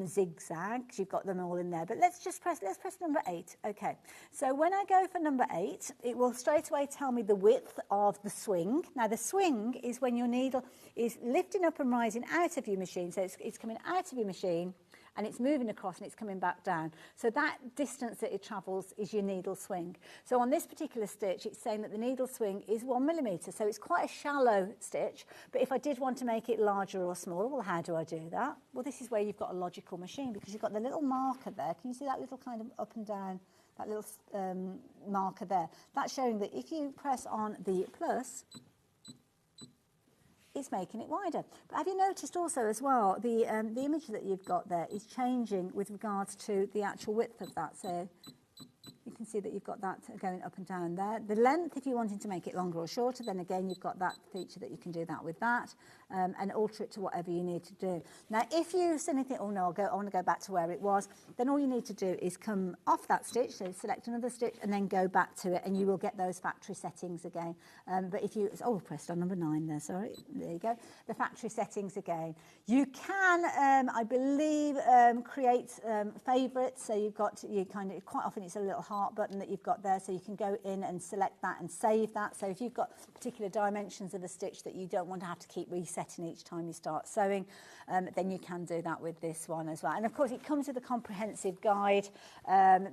Zigzags, you've got let's press number 8. Okay, so when I go for number 8, it will straight away tell me the width of the swing. Now the swing is when your needle is lifting up and rising out of your machine. So it's coming out of your machine and it's moving across and it's coming back down. So that distance that it travels is your needle swing. So on this particular stitch, it's saying that the needle swing is 1mm. So it's quite a shallow stitch. But if I did want to make it larger or smaller, well, how do I do that? Well, this is where you've got a logical machine, because you've got the little marker there. Can you see that little kind of up and down, that little marker there? That's showing that if you press on the plus, it's making it wider. But have you noticed also as well, the image that you've got there is changing with regards to the actual width of that. So you can see that you've got that going up and down there. The length, if you're wanting to make it longer or shorter, then again, you've got that feature that you can do that with that, and alter it to whatever you need to do. Now, if you suddenly think, oh no, I want to go back to where it was, then all you need to do is come off that stitch, so select another stitch and then go back to it, and you will get those factory settings again. But if you, pressed on number 9 there, sorry, there you go, the factory settings again. You can, I believe, create favourites, so you've got, quite often it's a little heart button that you've got there, so you can go in and select that and save that. So if you've got particular dimensions of a stitch that you don't want to have to keep resetting each time you start sewing, then you can do that with this one as well. And of course it comes with a comprehensive guide.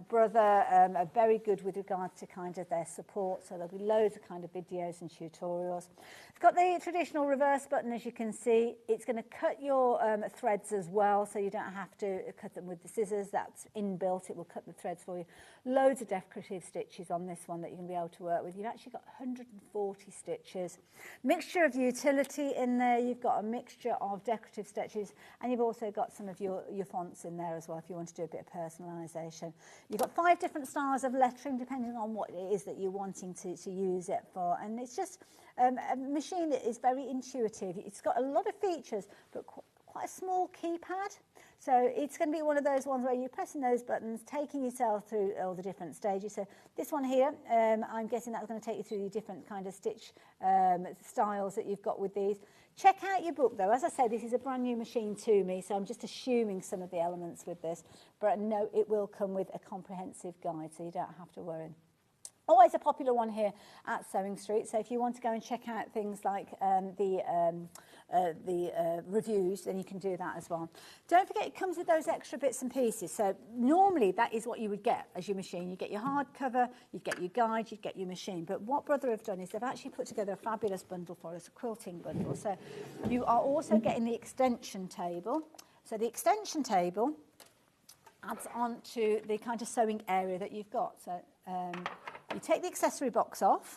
Brother are very good with regards to kind of their support, so there'll be loads of kind of videos and tutorials. It's got the traditional reverse button, as you can see. It's going to cut your threads as well, so you don't have to cut them with the scissors. That's inbuilt. It will cut the threads for you. Loads of decorative stitches on this one that you're going to be able to work with. You've actually got 140 stitches. Mixture of utility in there. You've got a mixture of decorative stitches, and you've also got some of your fonts in there as well if you want to do a bit of personalisation. You've got 5 different styles of lettering depending on what it is that you're wanting to use it for, and it's just a machine that is very intuitive. It's got a lot of features, but quite a small keypad. So it's going to be one of those ones where you're pressing those buttons, taking yourself through all the different stages. So this one here, I'm guessing that's going to take you through the different kind of stitch styles that you've got with these. Check out your book, though. As I say, this is a brand new machine to me, so I'm just assuming some of the elements with this. But no, it will come with a comprehensive guide, so you don't have to worry. Always a popular one here at Sewing Street. So if you want to go and check out things like the reviews, then you can do that as well. Don't forget, it comes with those extra bits and pieces. So normally that is what you would get as your machine. You get your hardcover, you get your guide, you get your machine. But what Brother have done is they've actually put together a fabulous bundle for us, a quilting bundle. So you are also getting the extension table. So the extension table adds on to the kind of sewing area that you've got. So you take the accessory box off,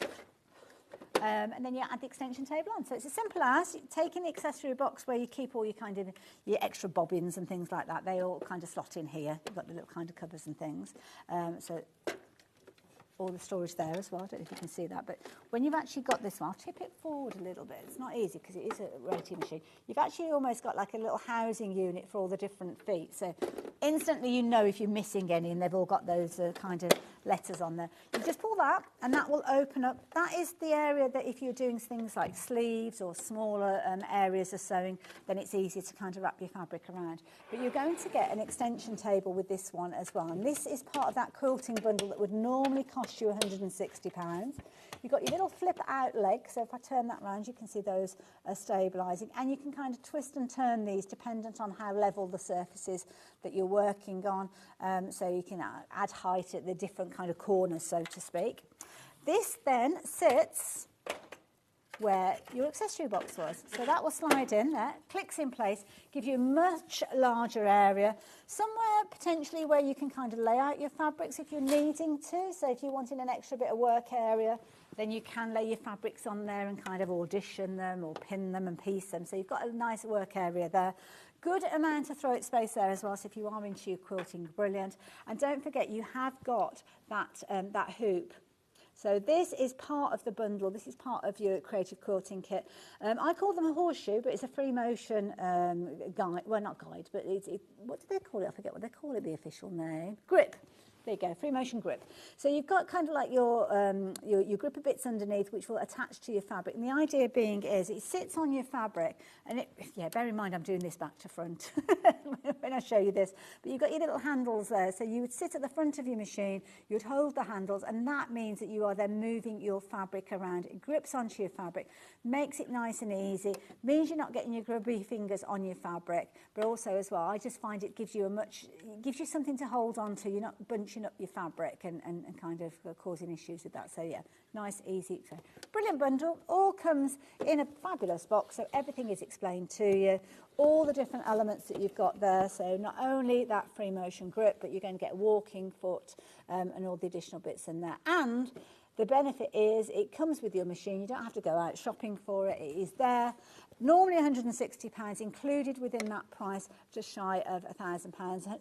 and then you add the extension table on. So it's as simple as taking the accessory box where you keep all your kind of your extra bobbins and things like that. They all kind of slot in here. You've got the little kind of covers and things. So all the storage there as well. I don't know if you can see that, but when you've actually got this one, I'll tip it forward a little bit. It's not easy because it is a rotating machine. You've actually almost got like a little housing unit for all the different feet. So instantly you know if you're missing any, and they've all got those kind of letters on there. You just pull that and that will open up. That is the area that if you're doing things like sleeves or smaller areas of sewing, then it's easier to kind of wrap your fabric around. But you're going to get an extension table with this one as well. And this is part of that quilting bundle that would normally cost you £160. You've got your little flip out leg, so if I turn that round you can see those are stabilising, and you can kind of twist and turn these dependent on how level the surface is that you're working on, so you can add height at the different kind of corners, so to speak. This then sits where your accessory box was. So that will slide in there, clicks in place, give you a much larger area, somewhere potentially where you can kind of lay out your fabrics if you're needing to. So if you're wanting an extra bit of work area, then you can lay your fabrics on there and kind of audition them or pin them and piece them. So you've got a nice work area there. Good amount of throat space there as well, so if you are into your quilting, brilliant. And don't forget, you have got that hoop. So this is part of the bundle. This is part of your creative quilting kit. I call them a horseshoe, but it's a free motion guide. Well, not guide, but what do they call it? I forget what they call it, the official name. Grip. There you go, free motion grip. So you've got kind of like your gripper bits underneath, which will attach to your fabric. And the idea being is it sits on your fabric, and bear in mind I'm doing this back to front when I show you this. But you've got your little handles there. So you would sit at the front of your machine, you would hold the handles, and that means that you are then moving your fabric around. It grips onto your fabric, makes it nice and easy, means you're not getting your grubby fingers on your fabric, but also as well, I just find it gives you something to hold on to. You're not bunching up your fabric and kind of causing issues with that. So yeah, nice, easy. So brilliant bundle. All comes in a fabulous box, so everything is explained to you. All the different elements that you've got there. So not only that free motion grip, but you're going to get a walking foot and all the additional bits in there. And the benefit is it comes with your machine. You don't have to go out shopping for it. It is there. Normally £160, included within that price, just shy of £1,000,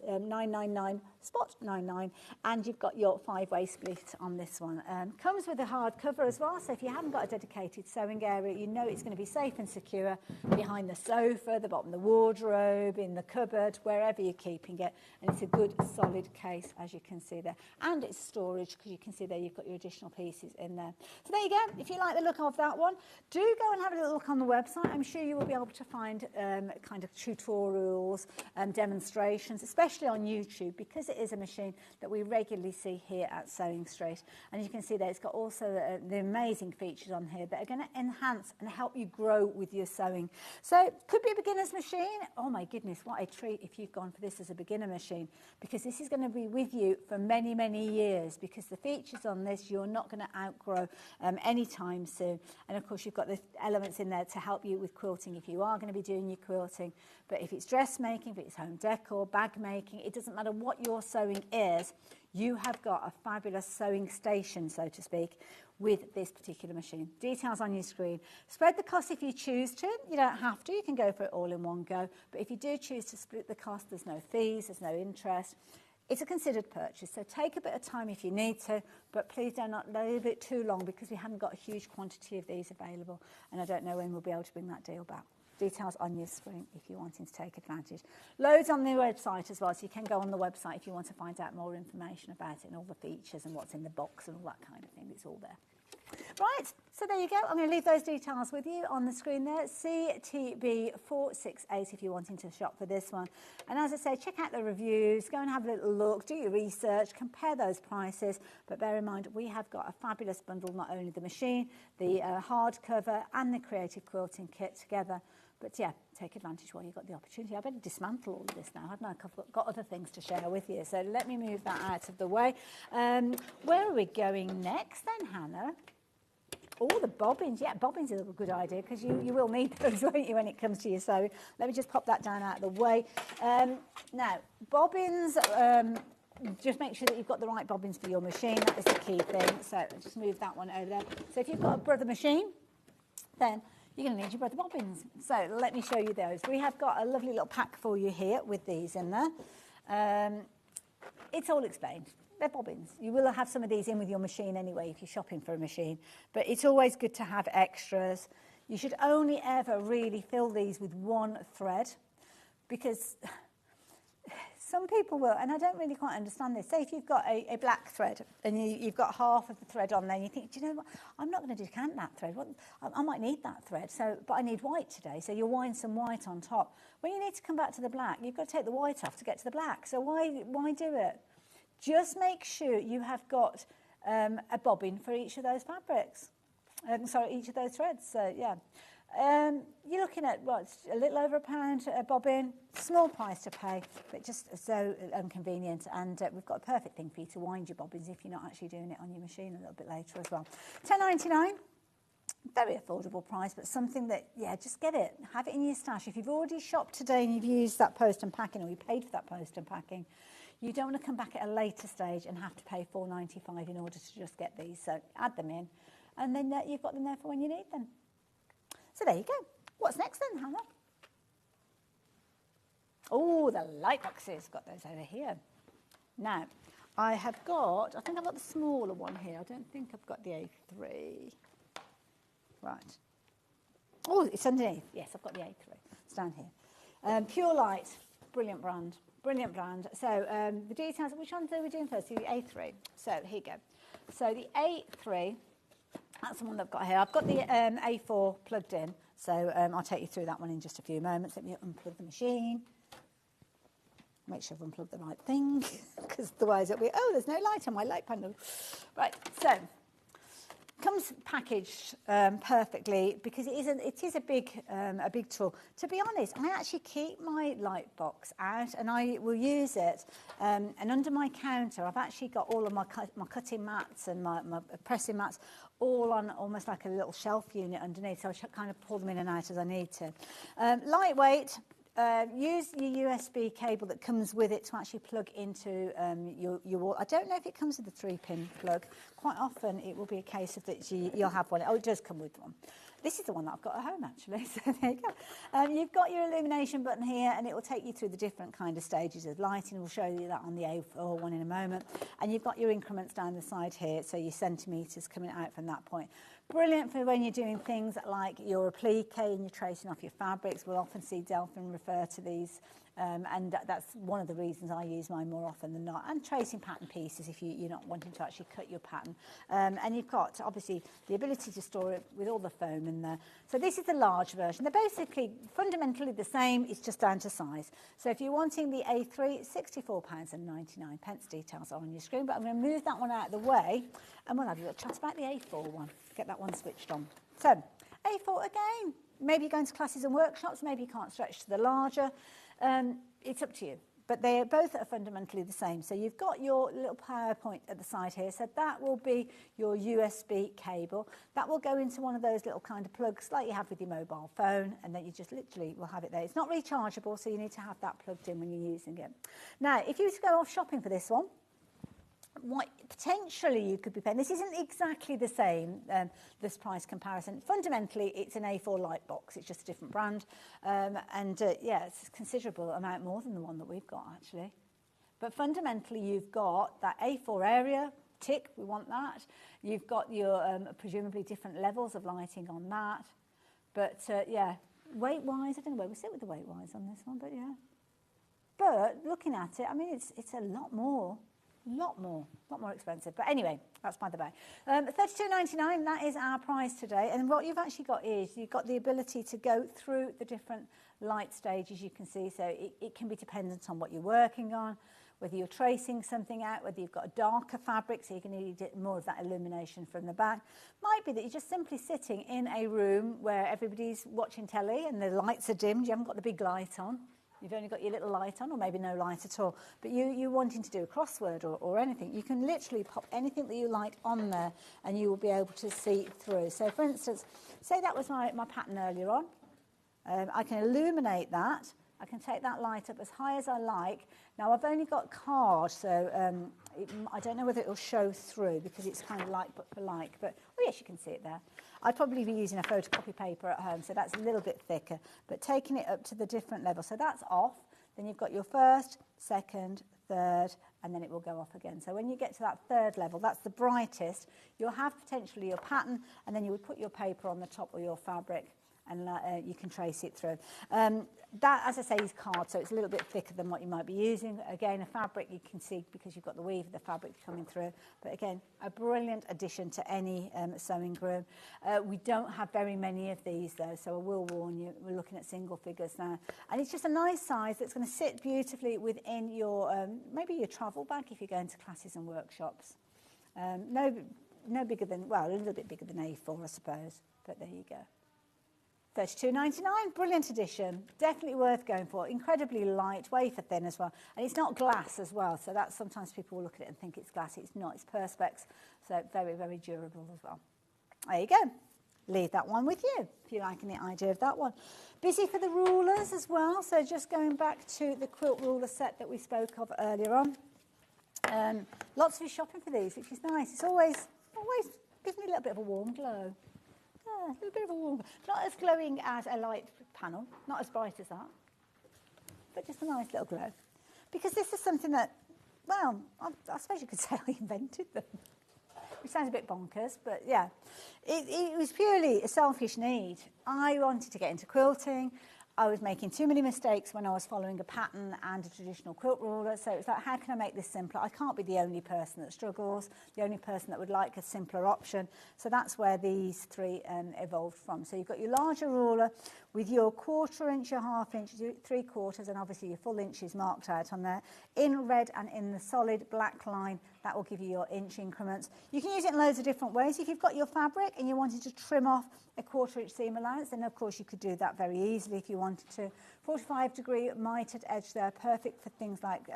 £999 spot 99, and you've got your 5-way split on this one. Comes with a hard cover as well, so if you haven't got a dedicated sewing area, you know it's going to be safe and secure behind the sofa, the bottom of the wardrobe, in the cupboard, wherever you're keeping it, and it's a good solid case, as you can see there. And it's storage, because you can see there you've got your additional pieces in there. So there you go. If you like the look of that one, do go and have a little look on the website. I'm sure you will be able to find kind of tutorials and demonstrations, especially on YouTube, because it is a machine that we regularly see here at Sewing Street. And you can see that it's got also the amazing features on here that are going to enhance and help you grow with your sewing. So could be a beginner's machine. Oh my goodness, what a treat if you've gone for this as a beginner machine, because this is going to be with you for many, many years, because the features on this you're not going to outgrow anytime soon. And of course you've got the elements in there to help you with quilting if you are going to be doing your quilting. But if it's dressmaking, if it's home decor, bag making, it doesn't matter what your sewing is, you have got a fabulous sewing station, so to speak, with this particular machine. Details on your screen. Spread the cost if you choose to. You don't have to. You can go for it all in one go. But if you do choose to split the cost, there's no fees, there's no interest. It's a considered purchase, so take a bit of time if you need to, but please do not leave it too long, because we haven't got a huge quantity of these available, and I don't know when we'll be able to bring that deal back. Details on your screen if you're wanting to take advantage. Loads on the website as well, so you can go on the website if you want to find out more information about it and all the features and what's in the box and all that kind of thing. It's all there. Right, so there you go. I'm going to leave those details with you on the screen there. CTB468 if you're wanting to shop for this one. And as I say, check out the reviews, go and have a little look, do your research, compare those prices. But bear in mind, we have got a fabulous bundle, not only the machine, the hardcover and the creative quilting kit together. But yeah, take advantage while you've got the opportunity. I better dismantle all of this now, haven't I? I've got other things to share with you. So let me move that out of the way. Where are we going next then, Hannah? Oh, the bobbins. Yeah, bobbins is a good idea, because you will need those, won't you, when it comes to your sewing. Let me just pop that down out of the way. Now, bobbins, just make sure that you've got the right bobbins for your machine. That is the key thing. So just move that one over there. So if you've got a brother machine, then you're going to need your brother bobbins. So let me show you those. We have got a lovely little pack for you here with these in there. It's all explained. they're bobbins. You will have some of these in with your machine anyway if you're shopping for a machine, but it's always good to have extras. You should only ever really fill these with one thread, because some people will, and I don't really quite understand this. Say if you've got a black thread and you've got half of the thread on there, and you think, do you know what, I'm not going to decant that thread. I might need that thread, but I need white today. So you'll wind some white on top. When you need to come back to the black, you've got to take the white off to get to the black. So why do it? Just make sure you have got a bobbin for each of those fabrics. Each of those threads. So yeah. You're looking at, well, it's a little over £1 a bobbin, small price to pay, but just so inconvenient. And we've got a perfect thing for you to wind your bobbins if you're not actually doing it on your machine a little bit later as well. £10.99, very affordable price, but something that, yeah, just get it, have it in your stash. If you've already shopped today and you've used that post and packing, or you paid for that post and packing, you don't want to come back at a later stage and have to pay £4.95 in order to just get these. So add them in, and then you've got them there for when you need them. So there you go. What's next then, Hannah? Oh, the light boxes. Got those over here. Now, I think I've got the smaller one here. I don't think I've got the A3. Right. Oh, it's underneath. Yes, I've got the A3. It's down here. Pure Light. Brilliant brand. Brilliant brand. So the details, which ones are we doing first? The A3. So here you go. So the A3... that's the one I've got here. I've got the A4 plugged in, so I'll take you through that one in just a few moments. Let me unplug the machine. Make sure I've unplugged the right thing, because otherwise it'll be, oh, there's no light on my light panel. Right, so comes packaged perfectly, because it is a big tool. To be honest, I actually keep my light box out, and I will use it. And under my counter, I've actually got all of my cutting mats and my pressing mats all on almost like a little shelf unit underneath, so I kind of pull them in and out as I need to. Lightweight. Use your USB cable that comes with it to actually plug into your wall. I don't know if it comes with a 3-pin plug. Quite often it will be a case of that you'll have one. Oh, it does come with one. This is the one that I've got at home, actually, so there you go. You've got your illumination button here, and it will take you through the different kind of stages of lighting. We'll show you that on the A4 one in a moment. And you've got your increments down the side here, so your centimetres coming out from that point. Brilliant for when you're doing things like your applique and you're tracing off your fabrics. We'll often see Delphin refer to these, and that's one of the reasons I use mine more often than not. And tracing pattern pieces if you're not wanting to actually cut your pattern. And you've got, obviously, the ability to store it with all the foam in there. So this is the large version. They're basically fundamentally the same, it's just down to size. So if you're wanting the A3, it's £64.99. Details are on your screen, but I'm going to move that one out of the way, and we'll have a little chat about the A4 one. Get that one switched on. So, A4 again. Maybe you're going to classes and workshops, maybe you can't stretch to the larger. It's up to you. But they both are fundamentally the same. So you've got your little power point at the side here. So that will be your USB cable. That will go into one of those little kind of plugs like you have with your mobile phone, and then you just literally will have it there. It's not rechargeable, so you need to have that plugged in when you're using it. Now, if you were to go off shopping for this one, what potentially you could be paying, this isn't exactly the same, this price comparison. Fundamentally, it's an A4 light box. It's just a different brand. Yeah, it's a considerable amount more than the one that we've got, actually. But fundamentally, you've got that A4 area, tick, we want that. You've got your presumably different levels of lighting on that. But, yeah, weight-wise, I don't know where we sit with the weight-wise on this one, but, yeah. But looking at it, I mean, it's a lot more expensive. But anyway, that's by the way. £32.99, that is our price today. And what you've actually got is you've got the ability to go through the different light stages, you can see. So it can be dependent on what you're working on, whether you're tracing something out, whether you've got a darker fabric, so you can need more of that illumination from the back. Might be that you're just simply sitting in a room where everybody's watching telly and the lights are dimmed, you haven't got the big light on. You've only got your little light on, or maybe no light at all. But you're wanting to do a crossword or anything, you can literally pop anything that you like on there and you will be able to see through. So, for instance, say that was my pattern earlier on. I can illuminate that. I can take that light up as high as I like. Now, I've only got card, so I don't know whether it'll show through because it's kind of like but for like. But, oh, yes, you can see it there. I'd probably be using a photocopy paper at home, so that's a little bit thicker. But taking it up to the different levels. So that's off. then you've got your first, second, third, and then it will go off again. So when you get to that third level, that's the brightest, you'll have potentially your pattern, and then you would put your paper on the top of your fabric, and you can trace it through. That, as I say, is card, so it's a little bit thicker than what you might be using. Again, a fabric you can see because you've got the weave of the fabric coming through. But again, a brilliant addition to any sewing room. We don't have very many of these though, so I will warn you, we're looking at single figures now. And it's just a nice size that's going to sit beautifully within your, maybe your travel bag if you're going to classes and workshops. No bigger than, well, a little bit bigger than A4, I suppose, but there you go. $32.99, brilliant addition, definitely worth going for. Incredibly light, wafer thin as well, and it's not glass as well, so that's sometimes people will look at it and think it's glass. It's not, it's Perspex, so very, very durable as well. There you go. Leave that one with you if you like any idea of that one. Busy for the rulers as well, so just going back to the quilt ruler set that we spoke of earlier on. Lots of you shopping for these, which is nice. It's always gives me a little bit of a warm glow. Yeah, a little bit of a warm, not as glowing as a light panel, not as bright as that, but just a nice little glow. Because this is something that, well, I suppose you could say I invented them, which sounds a bit bonkers, but yeah. It was purely a selfish need. I wanted to get into quilting. I was making too many mistakes when I was following a pattern and a traditional quilt ruler, so it's like, how can I make this simpler? I can't be the only person that struggles, the only person that would like a simpler option. So that's where these three evolved from. So you've got your larger ruler with your 1/4 inch, your 1/2 inch, 3/4, and obviously your full inches marked out on there. In red and in the solid black line, that will give you your inch increments. You can use it in loads of different ways. If you've got your fabric and you wanted to trim off a 1/4 inch seam allowance, then of course you could do that very easily if you wanted to. 45-degree mitered edge there, perfect for things like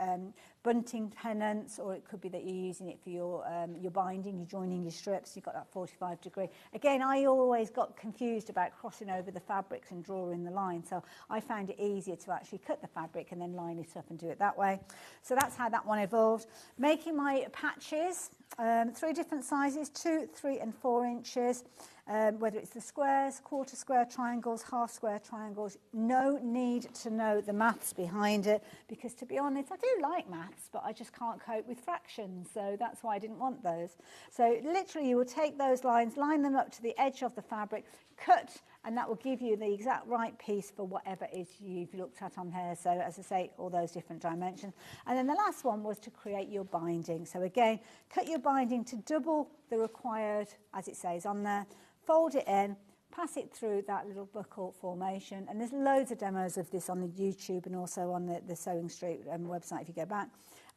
bunting pennants, or it could be that you're using it for your binding, you're joining your strips, you've got that 45-degree. Again, I always got confused about crossing over the fabrics and drawing the line, so I found it easier to actually cut the fabric and then line it up and do it that way. So that's how that one evolved. Making my patches, 3 different sizes, 2, 3 and 4 inches. Whether it's the squares, 1/4 square triangles, 1/2 square triangles, no need to know the maths behind it, because to be honest, I do like maths, but I just can't cope with fractions, so that's why I didn't want those. So literally you will take those lines, line them up to the edge of the fabric, cut, and that will give you the exact right piece for whatever it is you've looked at on here. So as I say, all those different dimensions. And then the last one was to create your binding. So again, cut your binding to double the required, as it says on there, fold it in, pass it through that little buckle formation, and there's loads of demos of this on the YouTube and also on the Sewing Street website if you go back.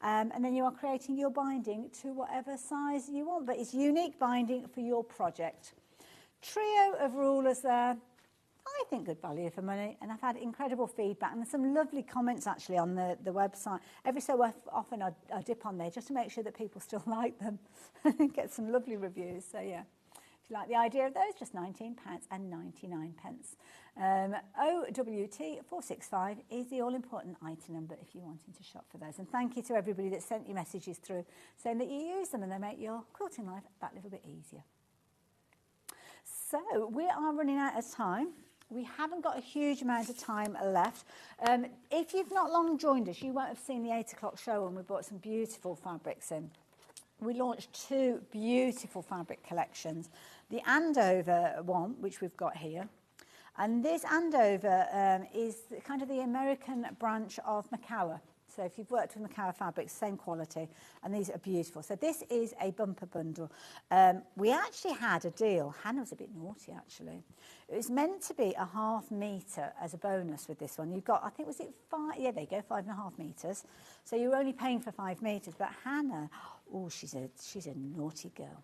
And then you are creating your binding to whatever size you want, but it's unique binding for your project. Trio of rulers there. I think good value for money, and I've had incredible feedback and there's some lovely comments actually on the website. Every so often I dip on there just to make sure that people still like them and get some lovely reviews. So yeah. If you like the idea of those, just £19.99. OWT465 is the all-important item number if you're wanting to shop for those. And thank you to everybody that sent you messages through saying that you use them and they make your quilting life that little bit easier. So we are running out of time. We haven't got a huge amount of time left. If you've not long joined us, you won't have seen the 8 o'clock show when we brought some beautiful fabrics in. We launched 2 beautiful fabric collections. The Andover one, which we've got here, and this Andover is kind of the American branch of Macawa. So if you've worked with Macawa fabrics, same quality, and these are beautiful. So this is a bumper bundle. We actually had a deal. Hannah was a bit naughty, actually. It was meant to be a 1/2 metre as a bonus with this one. You've got, I think, was it 5? Yeah, there you go, 5.5 metres. So you're only paying for 5 metres. But Hannah, oh, she's a naughty girl.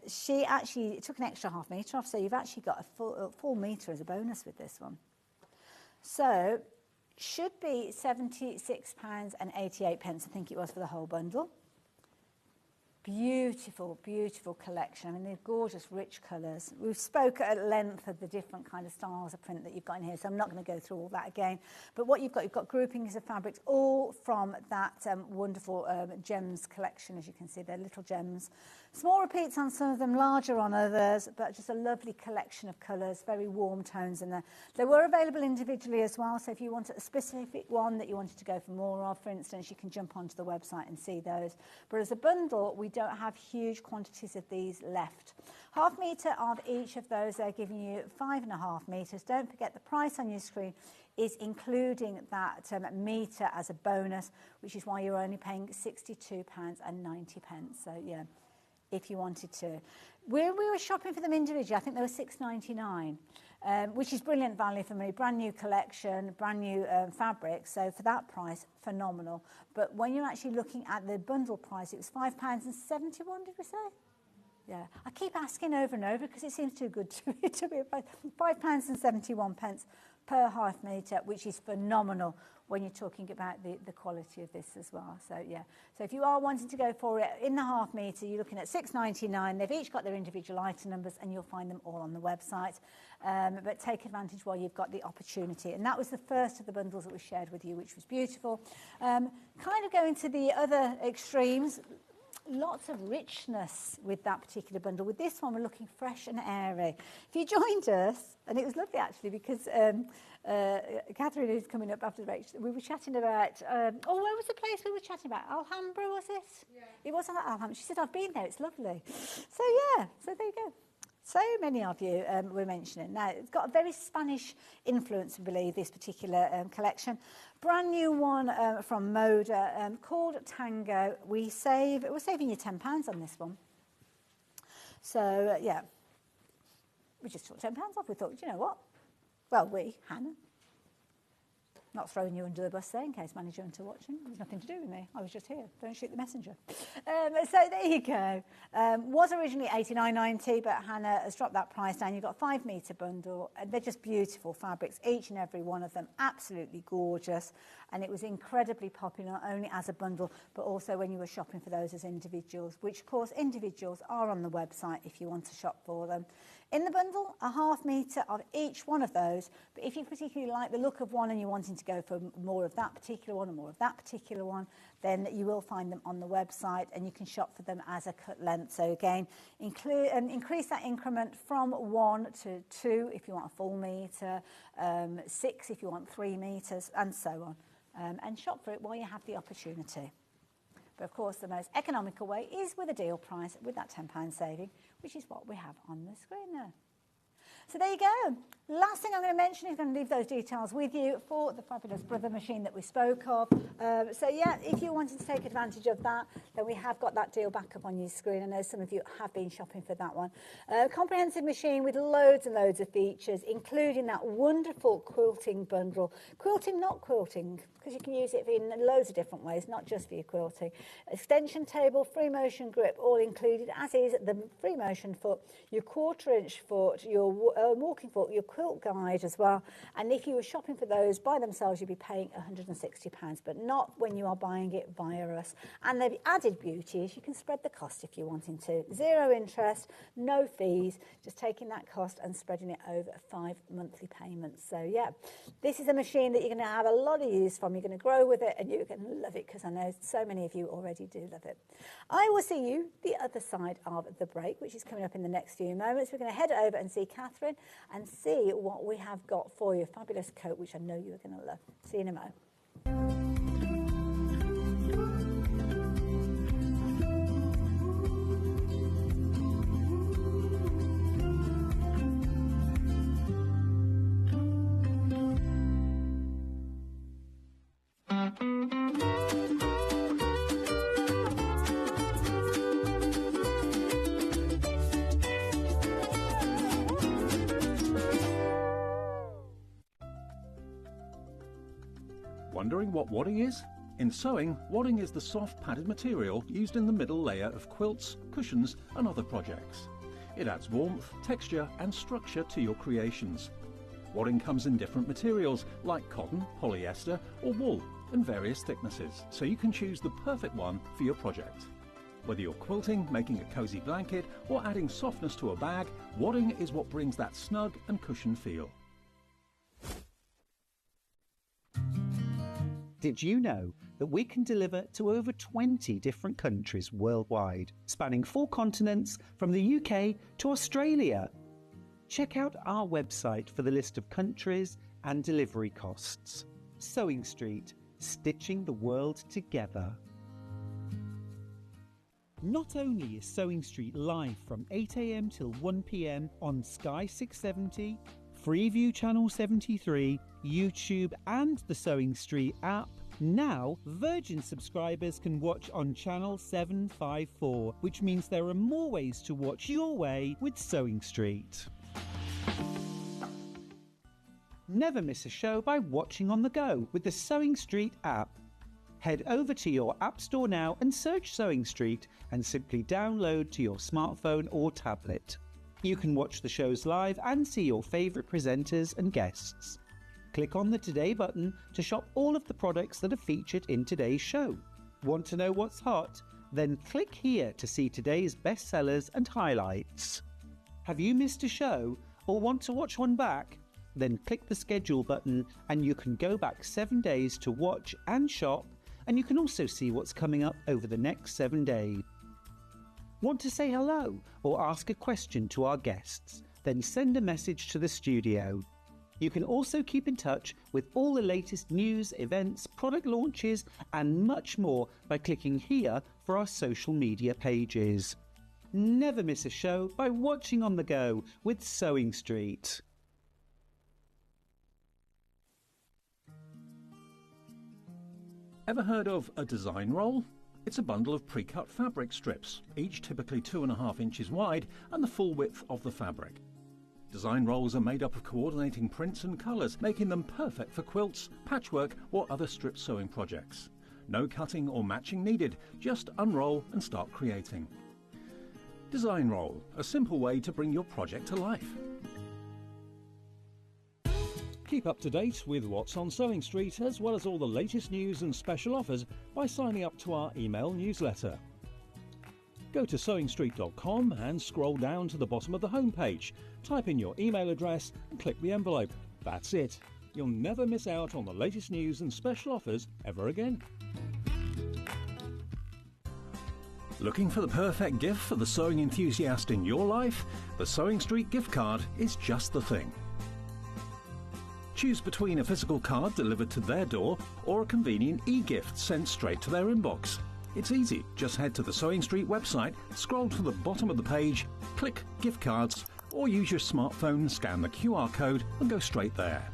She actually took an extra 1/2 metre off, so you've actually got a full metre as a bonus with this one. So should be £76.88, I think it was, for the whole bundle. Beautiful, beautiful collection. I mean, they're gorgeous, rich colours. We've spoken at length of the different kind of styles of print that you've got in here, so I'm not going to go through all that again. But what you've got groupings of fabrics, all from that wonderful gems collection, as you can see. They're little gems. Small repeats on some of them, larger on others, but just a lovely collection of colours, very warm tones in there. They were available individually as well, so if you wanted a specific one that you wanted to go for more of, for instance, you can jump onto the website and see those. But as a bundle, we don't have huge quantities of these left. Half metre of each of those, they're giving you 5.5 metres. Don't forget the price on your screen is including that metre as a bonus, which is why you're only paying £62.90. So yeah, if you wanted to. When we were shopping for them individually, I think they were £6.99, which is brilliant value for me. Brand new collection, brand new fabric. So for that price, phenomenal. But when you're actually looking at the bundle price, it was £5.71, did we say? Yeah, I keep asking over and over because it seems too good to me to be £5.71 per half metre, which is phenomenal when you're talking about the quality of this as well. So yeah, so if you are wanting to go for it in the half metre, you're looking at £6.99. They've each got their individual item numbers and you'll find them all on the website. But take advantage while you've got the opportunity. And that was the first of the bundles that was shared with you, which was beautiful. Kind of going to the other extremes. Lots of richness with that particular bundle. With this one, we're looking fresh and airy. If you joined us, and it was lovely actually, because Catherine, who's coming up after the break, we were chatting about, where was the place we were chatting about? Alhambra, was it? Yeah. It wasn't Alhambra. She said, I've been there, it's lovely. So yeah, so there you go. So many of you were mentioning. Now, it's got a very Spanish influence, I believe, this particular collection. Brand new one from Moda called Tango. We're saving you £10 on this one. So, yeah, we just took £10 off. We thought, you know what? Well, Hannah, not throwing you under the bus there in case Manager Hunter watching. There's nothing to do with me. I was just here. Don't shoot the messenger. So there you go. Was originally $89.90, but Hannah has dropped that price down. You've got a 5 metre bundle. They're just beautiful fabrics, each and every one of them. Absolutely gorgeous. And it was incredibly popular, not only as a bundle, but also when you were shopping for those as individuals, which, of course, individuals are on the website if you want to shop for them. In the bundle, a half metre of each one of those. But if you particularly like the look of one and you're wanting to go for more of that particular one or more of that particular one, then you will find them on the website and you can shop for them as a cut length. So again, increase that increment from 1 to 2 if you want a full metre, 6 if you want 3 metres, and so on. And shop for it while you have the opportunity. But of course, the most economical way is with a deal price with that £10 saving, which is what we have on the screen there. So there you go. Last thing I'm going to mention is going to leave those details with you for the fabulous Brother machine that we spoke of. So yeah, if you wanted to take advantage of that, then we have got that deal back up on your screen. I know some of you have been shopping for that one. Comprehensive machine with loads and loads of features, including that wonderful quilting bundle. Quilting, not quilting, because you can use it in loads of different ways, not just for your quilting. Extension table, free motion grip, all included, as is the free motion foot, your 1/4 inch foot, your walking foot, your quilt guide as well. And if you were shopping for those by themselves, you'd be paying £160, but not when you are buying it via us. And the added beauty is you can spread the cost if you're wanting to. 0 interest, no fees, just taking that cost and spreading it over 5 monthly payments. So yeah, this is a machine that you're going to have a lot of use from. You're going to grow with it and you're going to love it, because I know so many of you already do love it. I will see you the other side of the break, which is coming up in the next few moments. We're going to head over and see Catherine and see what we have got for you. Fabulous coat, which I know you're going to love. See you in a moment. Wondering what wadding is? In sewing, wadding is the soft padded material used in the middle layer of quilts, cushions and other projects. It adds warmth, texture and structure to your creations. Wadding comes in different materials like cotton, polyester or wool, and various thicknesses, so you can choose the perfect one for your project. Whether you're quilting, making a cosy blanket, or adding softness to a bag, wadding is what brings that snug and cushioned feel. Did you know that we can deliver to over 20 different countries worldwide, spanning 4 continents from the UK to Australia? Check out our website for the list of countries and delivery costs. Sewing Street, stitching the world together. Not only is Sewing Street live from 8 a.m. till 1 p.m. on Sky 670, Freeview Channel 73, YouTube and the Sewing Street app, now Virgin subscribers can watch on Channel 754, which means there are more ways to watch your way with Sewing Street. Never miss a show by watching on the go with the Sewing Street app. Head over to your App Store now and search Sewing Street and simply download to your smartphone or tablet. You can watch the shows live and see your favourite presenters and guests. Click on the Today button to shop all of the products that are featured in today's show. Want to know what's hot? Then click here to see today's bestsellers and highlights. Have you missed a show or want to watch one back? Then click the schedule button and you can go back 7 days to watch and shop, and you can also see what's coming up over the next 7 days. Want to say hello or ask a question to our guests? Then send a message to the studio. You can also keep in touch with all the latest news, events, product launches and much more by clicking here for our social media pages. Never miss a show by watching on the go with Sewing Street. Ever heard of a design roll? It's a bundle of pre-cut fabric strips, each typically 2.5 inches wide and the full width of the fabric. Design rolls are made up of coordinating prints and colours, making them perfect for quilts, patchwork or other strip sewing projects. No cutting or matching needed, just unroll and start creating. Design roll, a simple way to bring your project to life. Keep up to date with what's on Sewing Street, as well as all the latest news and special offers by signing up to our email newsletter. Go to sewingstreet.com and scroll down to the bottom of the homepage. Type in your email address and click the envelope. That's it. You'll never miss out on the latest news and special offers ever again. Looking for the perfect gift for the sewing enthusiast in your life? The Sewing Street gift card is just the thing. Choose between a physical card delivered to their door or a convenient e-gift sent straight to their inbox. It's easy. Just head to the Sewing Street website, scroll to the bottom of the page, click Gift Cards, or use your smartphone, scan the QR code and go straight there.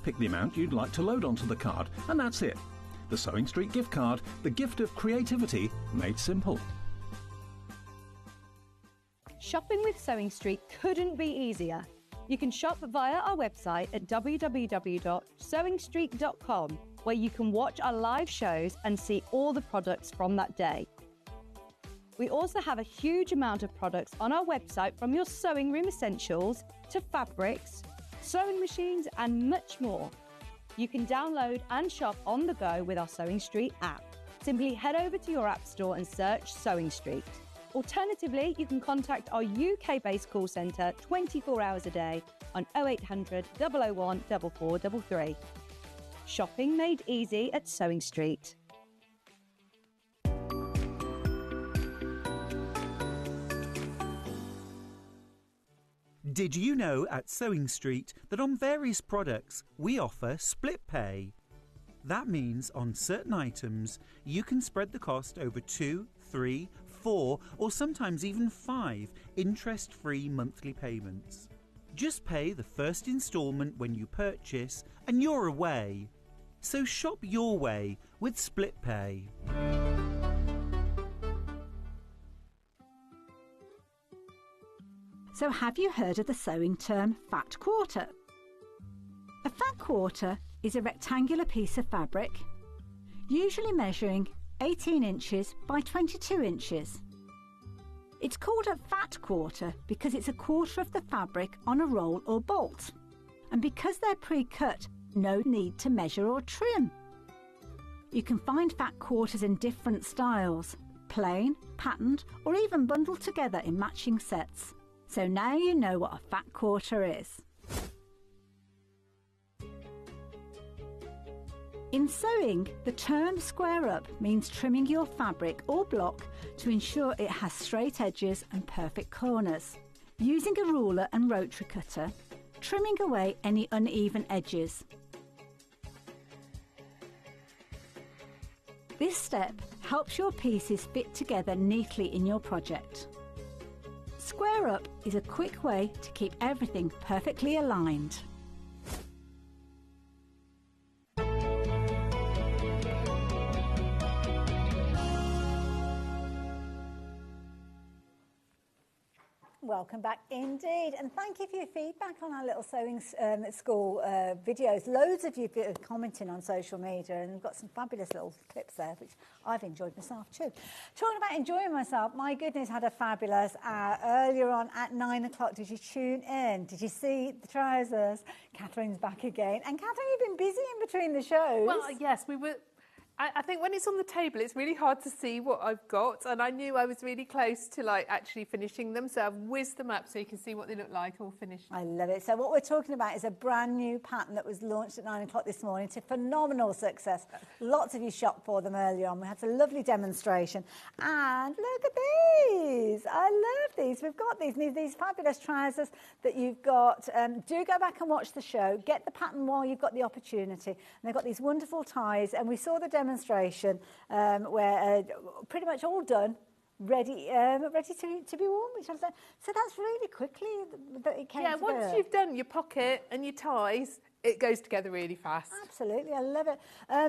Pick the amount you'd like to load onto the card, and that's it. The Sewing Street gift card, the gift of creativity made simple. Shopping with Sewing Street couldn't be easier. You can shop via our website at www.sewingstreet.com, where you can watch our live shows and see all the products from that day. We also have a huge amount of products on our website, from your sewing room essentials to fabrics, sewing machines and much more. You can download and shop on the go with our Sewing Street app. Simply head over to your app store and search Sewing Street. Alternatively, you can contact our UK-based call centre 24 hours a day on 0800 001 4433. Shopping made easy at Sewing Street. Did you know at Sewing Street that on various products we offer split pay? That means on certain items you can spread the cost over 2, 3, 4 or sometimes even 5 interest-free monthly payments. Just pay the first instalment when you purchase and you're away. So shop your way with split pay. So have you heard of the sewing term fat quarter? A fat quarter is a rectangular piece of fabric, usually measuring 18 inches by 22 inches. It's called a fat quarter because it's a quarter of the fabric on a roll or bolt, and because they're pre-cut, no need to measure or trim. You can find fat quarters in different styles, plain, patterned, or even bundled together in matching sets. So now you know what a fat quarter is. In sewing, the term square up means trimming your fabric or block to ensure it has straight edges and perfect corners. Using a ruler and rotary cutter, trimming away any uneven edges. This step helps your pieces fit together neatly in your project. Square up is a quick way to keep everything perfectly aligned. Welcome back indeed, and thank you for your feedback on our little sewing school videos. Loads of you are commenting on social media, and we've got some fabulous little clips there, which I've enjoyed myself too. Talking about enjoying myself, my goodness, had a fabulous hour earlier on at 9 o'clock. Did you tune in? Did you see the trousers? Catherine's back again. And Catherine, you've been busy in between the shows. Well, yes, we were. I think when it's on the table, it's really hard to see what I've got, and I knew I was really close to actually finishing them, so I've whizzed them up so you can see what they look like all finished. I love it. So what we're talking about is a brand new pattern that was launched at 9 o'clock this morning to phenomenal success. Lots of you shopped for them earlier on. We had a lovely demonstration, and look at these. I love these. We've got these fabulous trousers that you've got. Do go back and watch the show. Get the pattern while you've got the opportunity. And they've got these wonderful ties, and we saw the demonstration where pretty much all done, ready to be worn, which I said. So that's really quickly that it came together. Once you've done your pocket and your ties, it goes together really fast. Absolutely, I love it.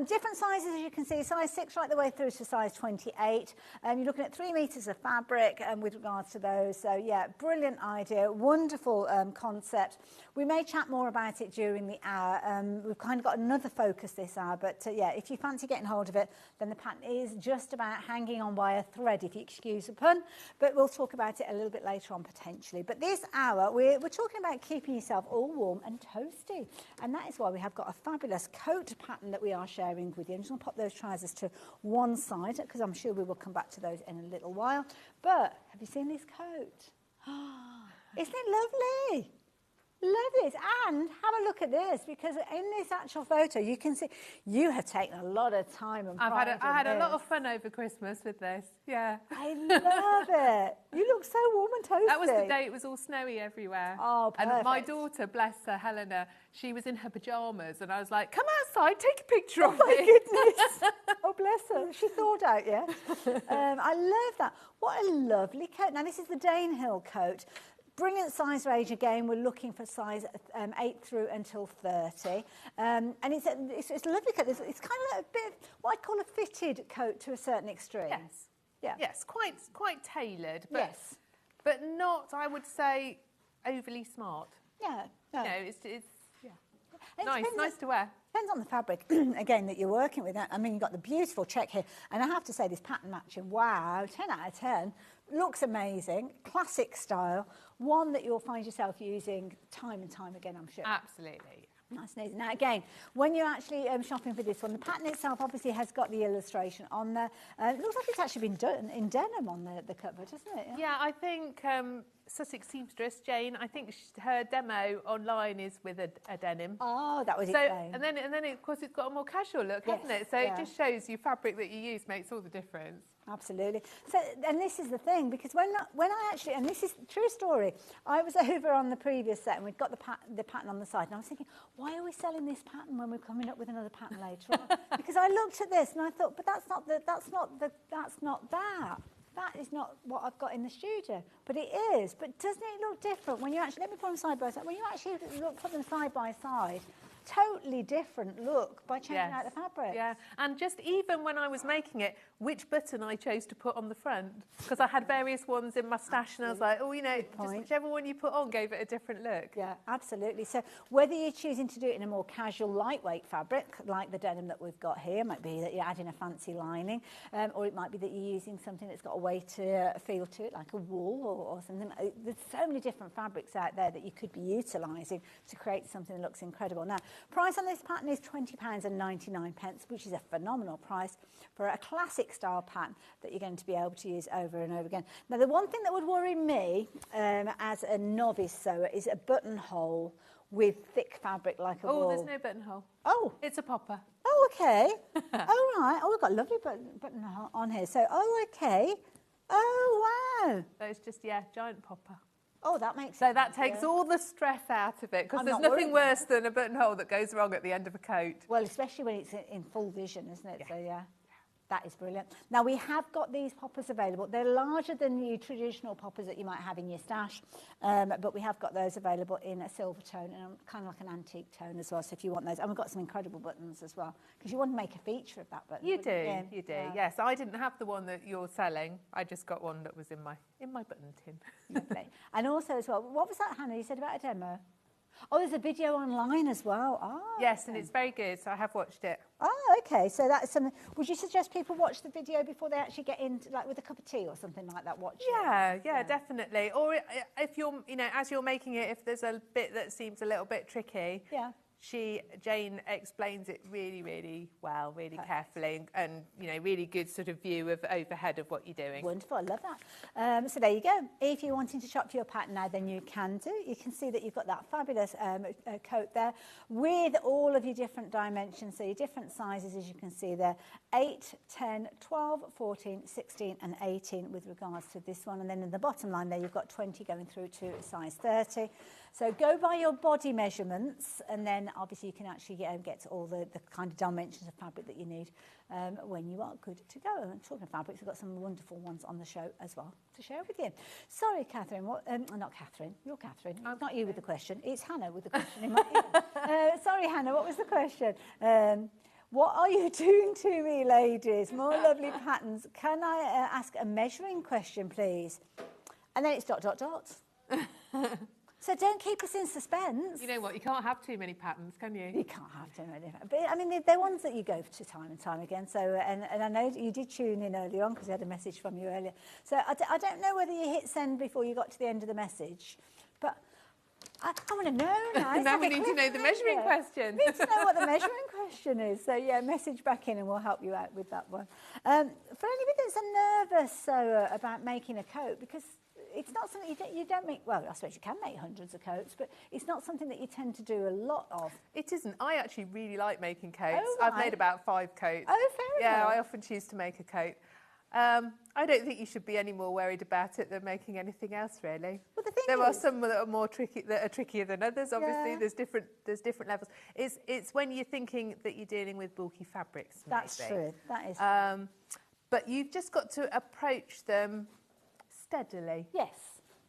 Different sizes, as you can see, size 6 right the way through to size 28. You're looking at 3 metres of fabric with regards to those. So, yeah, brilliant idea, wonderful concept. We may chat more about it during the hour. We've kind of got another focus this hour, but yeah, if you fancy getting hold of it, then the pattern is just about hanging on by a thread, if you excuse the pun. But we'll talk about it a little bit later on potentially. But this hour, we're talking about keeping yourself all warm and toasty. And that is why we have got a fabulous coat pattern that we are sharing with you. I'm just going to pop those trousers to one side because I'm sure we will come back to those in a little while. But have you seen this coat? Isn't it lovely? Love it. And have a look at this, because in this actual photo you can see you have taken a lot of time and pride. I had a lot of fun over Christmas with this. Yeah. I love it. You look so warm and toasty. That was the day it was all snowy everywhere. Oh, perfect. And my daughter, bless her, Helena, she was in her pyjamas, and I was like, come outside, take a picture of me. Oh, my goodness. Oh, bless her. She thawed out, yeah. I love that. What a lovely coat. Now, this is the Danehill coat. Brilliant size range again. We're looking for size 8 through until 30, and it's a lovely coat. It's kind of like a bit of what I call a fitted coat to a certain extreme. Yes. Yeah. Yes. Quite tailored. But, yes. But not, I would say, overly smart. Yeah. No. You know, it's nice to wear. Depends on the fabric, again, that you're working with. I mean, you've got the beautiful check here. And I have to say, this pattern matching, wow, 10 out of 10. Looks amazing, classic style, one that you'll find yourself using time and time again, I'm sure. Absolutely. Nice and easy. Now, again, when you're actually shopping for this one, the pattern itself obviously has got the illustration on there. It looks like it's actually been done in denim on the cover, doesn't it? Yeah, I think Sussex seamstress Jane, I think her demo online is with a denim. Oh, that was it. And then of course it's got a more casual look, hasn't it? So it just shows you fabric that you use makes all the difference. Absolutely. So, and this is the thing, because when I actually, and this is true story, I was over on the previous set and we'd got the pattern on the side, and I was thinking, why are we selling this pattern when we're coming up with another pattern later on? Because I looked at this and I thought, but that's not that. That is not what I've got in the studio. But it is. But doesn't it look different when you actually, let me put them side by side, when you actually put them side by side, totally different look by changing out the fabric. Yeah, and just even when I was making it, which button I chose to put on the front, because I had various ones in my stash, and I was like, oh, you know, just whichever one you put on gave it a different look. Yeah, absolutely. So whether you're choosing to do it in a more casual, lightweight fabric, like the denim that we've got here, might be that you're adding a fancy lining, or it might be that you're using something that's got a way to feel to it, like a wool or something. There's so many different fabrics out there that you could be utilising to create something that looks incredible. Now, Price on this pattern is £20.99, which is a phenomenal price for a classic style pattern that you're going to be able to use over and over again. Now, the one thing that would worry me as a novice sewer is a buttonhole with thick fabric like a wool. Oh, there's no buttonhole. Oh. It's a popper. Oh, okay. Oh, right. Oh, we've got a lovely buttonhole on here. So, oh, okay. Oh, wow. So it's just, yeah, giant popper. Oh, that makes So sense. that takes all the stress out of it, because I'm there's not nothing worried worse than a buttonhole that goes wrong at the end of a coat. Well, especially when it's in full vision, isn't it? Yeah. So, yeah. That is brilliant. Now, we have got these poppers available. They're larger than the traditional poppers that you might have in your stash, but we have got those available in a silver tone and kind of like an antique tone as well, so if you want those. And we've got some incredible buttons as well, because you want to make a feature of that button. You do, you? you do. Yes, I didn't have the one that you're selling. I just got one that was in my button tin. Lovely. And also as well, what was that, Hannah? You said about a demo? Oh, there's a video online as well. Oh, yes, and it's very good, so I have watched it. Oh, okay. So that's something. Would you suggest people watch the video before they actually get in, like with a cup of tea or something like that? Watch it? Yeah, definitely. Or if you're, as you're making it, if there's a bit that seems a little bit tricky, Jane explains it really, really well, really carefully, and really good sort of view of overhead of what you're doing. Wonderful, I love that. So there you go. If you're wanting to shop for your pattern now, then you can do. You can see that you've got that fabulous coat there with all of your different dimensions, so your different sizes, as you can see there, 8, 10, 12, 14, 16 and 18 with regards to this one. And then in the bottom line there, you've got 20 going through to size 30. So go by your body measurements, and then obviously you can actually get to all the kind of dimensions of fabric that you need when you are good to go. And talking of fabrics, we've got some wonderful ones on the show as well to share with you. Sorry, Catherine. Not Catherine. You're Catherine. It's not you with the question. It's Hannah with the question in my ear. Sorry, Hannah. What was the question? What are you doing to me, ladies? More lovely patterns. Can I ask a measuring question, please? And then it's ... So don't keep us in suspense. You know what? You can't have too many patterns, can you? You can't have too many. But I mean, they're ones that you go to time and time again. So, and I know you did tune in earlier on because we had a message from you earlier. So I don't know whether you hit send before you got to the end of the message, but I want to know now. Now we need to know the measuring question. We need to know what the measuring question is. So yeah, message back in and we'll help you out with that one. For anybody that's a nervous sewer about making a coat, because it's not something you don't make, well, I suppose you can make hundreds of coats, but it's not something that you tend to do a lot of. It isn't. I actually really like making coats. Oh, right. I've made about 5 coats. Oh, fair enough. Yeah, I often choose to make a coat. I don't think you should be any more worried about it than making anything else, really. Well, the thing there are some that are more tricky, that are trickier than others. Obviously, Yeah. there's different levels. It's when you're thinking that you're dealing with bulky fabrics. That's maybe. true. That is. But you've just got to approach them steadily. Yes.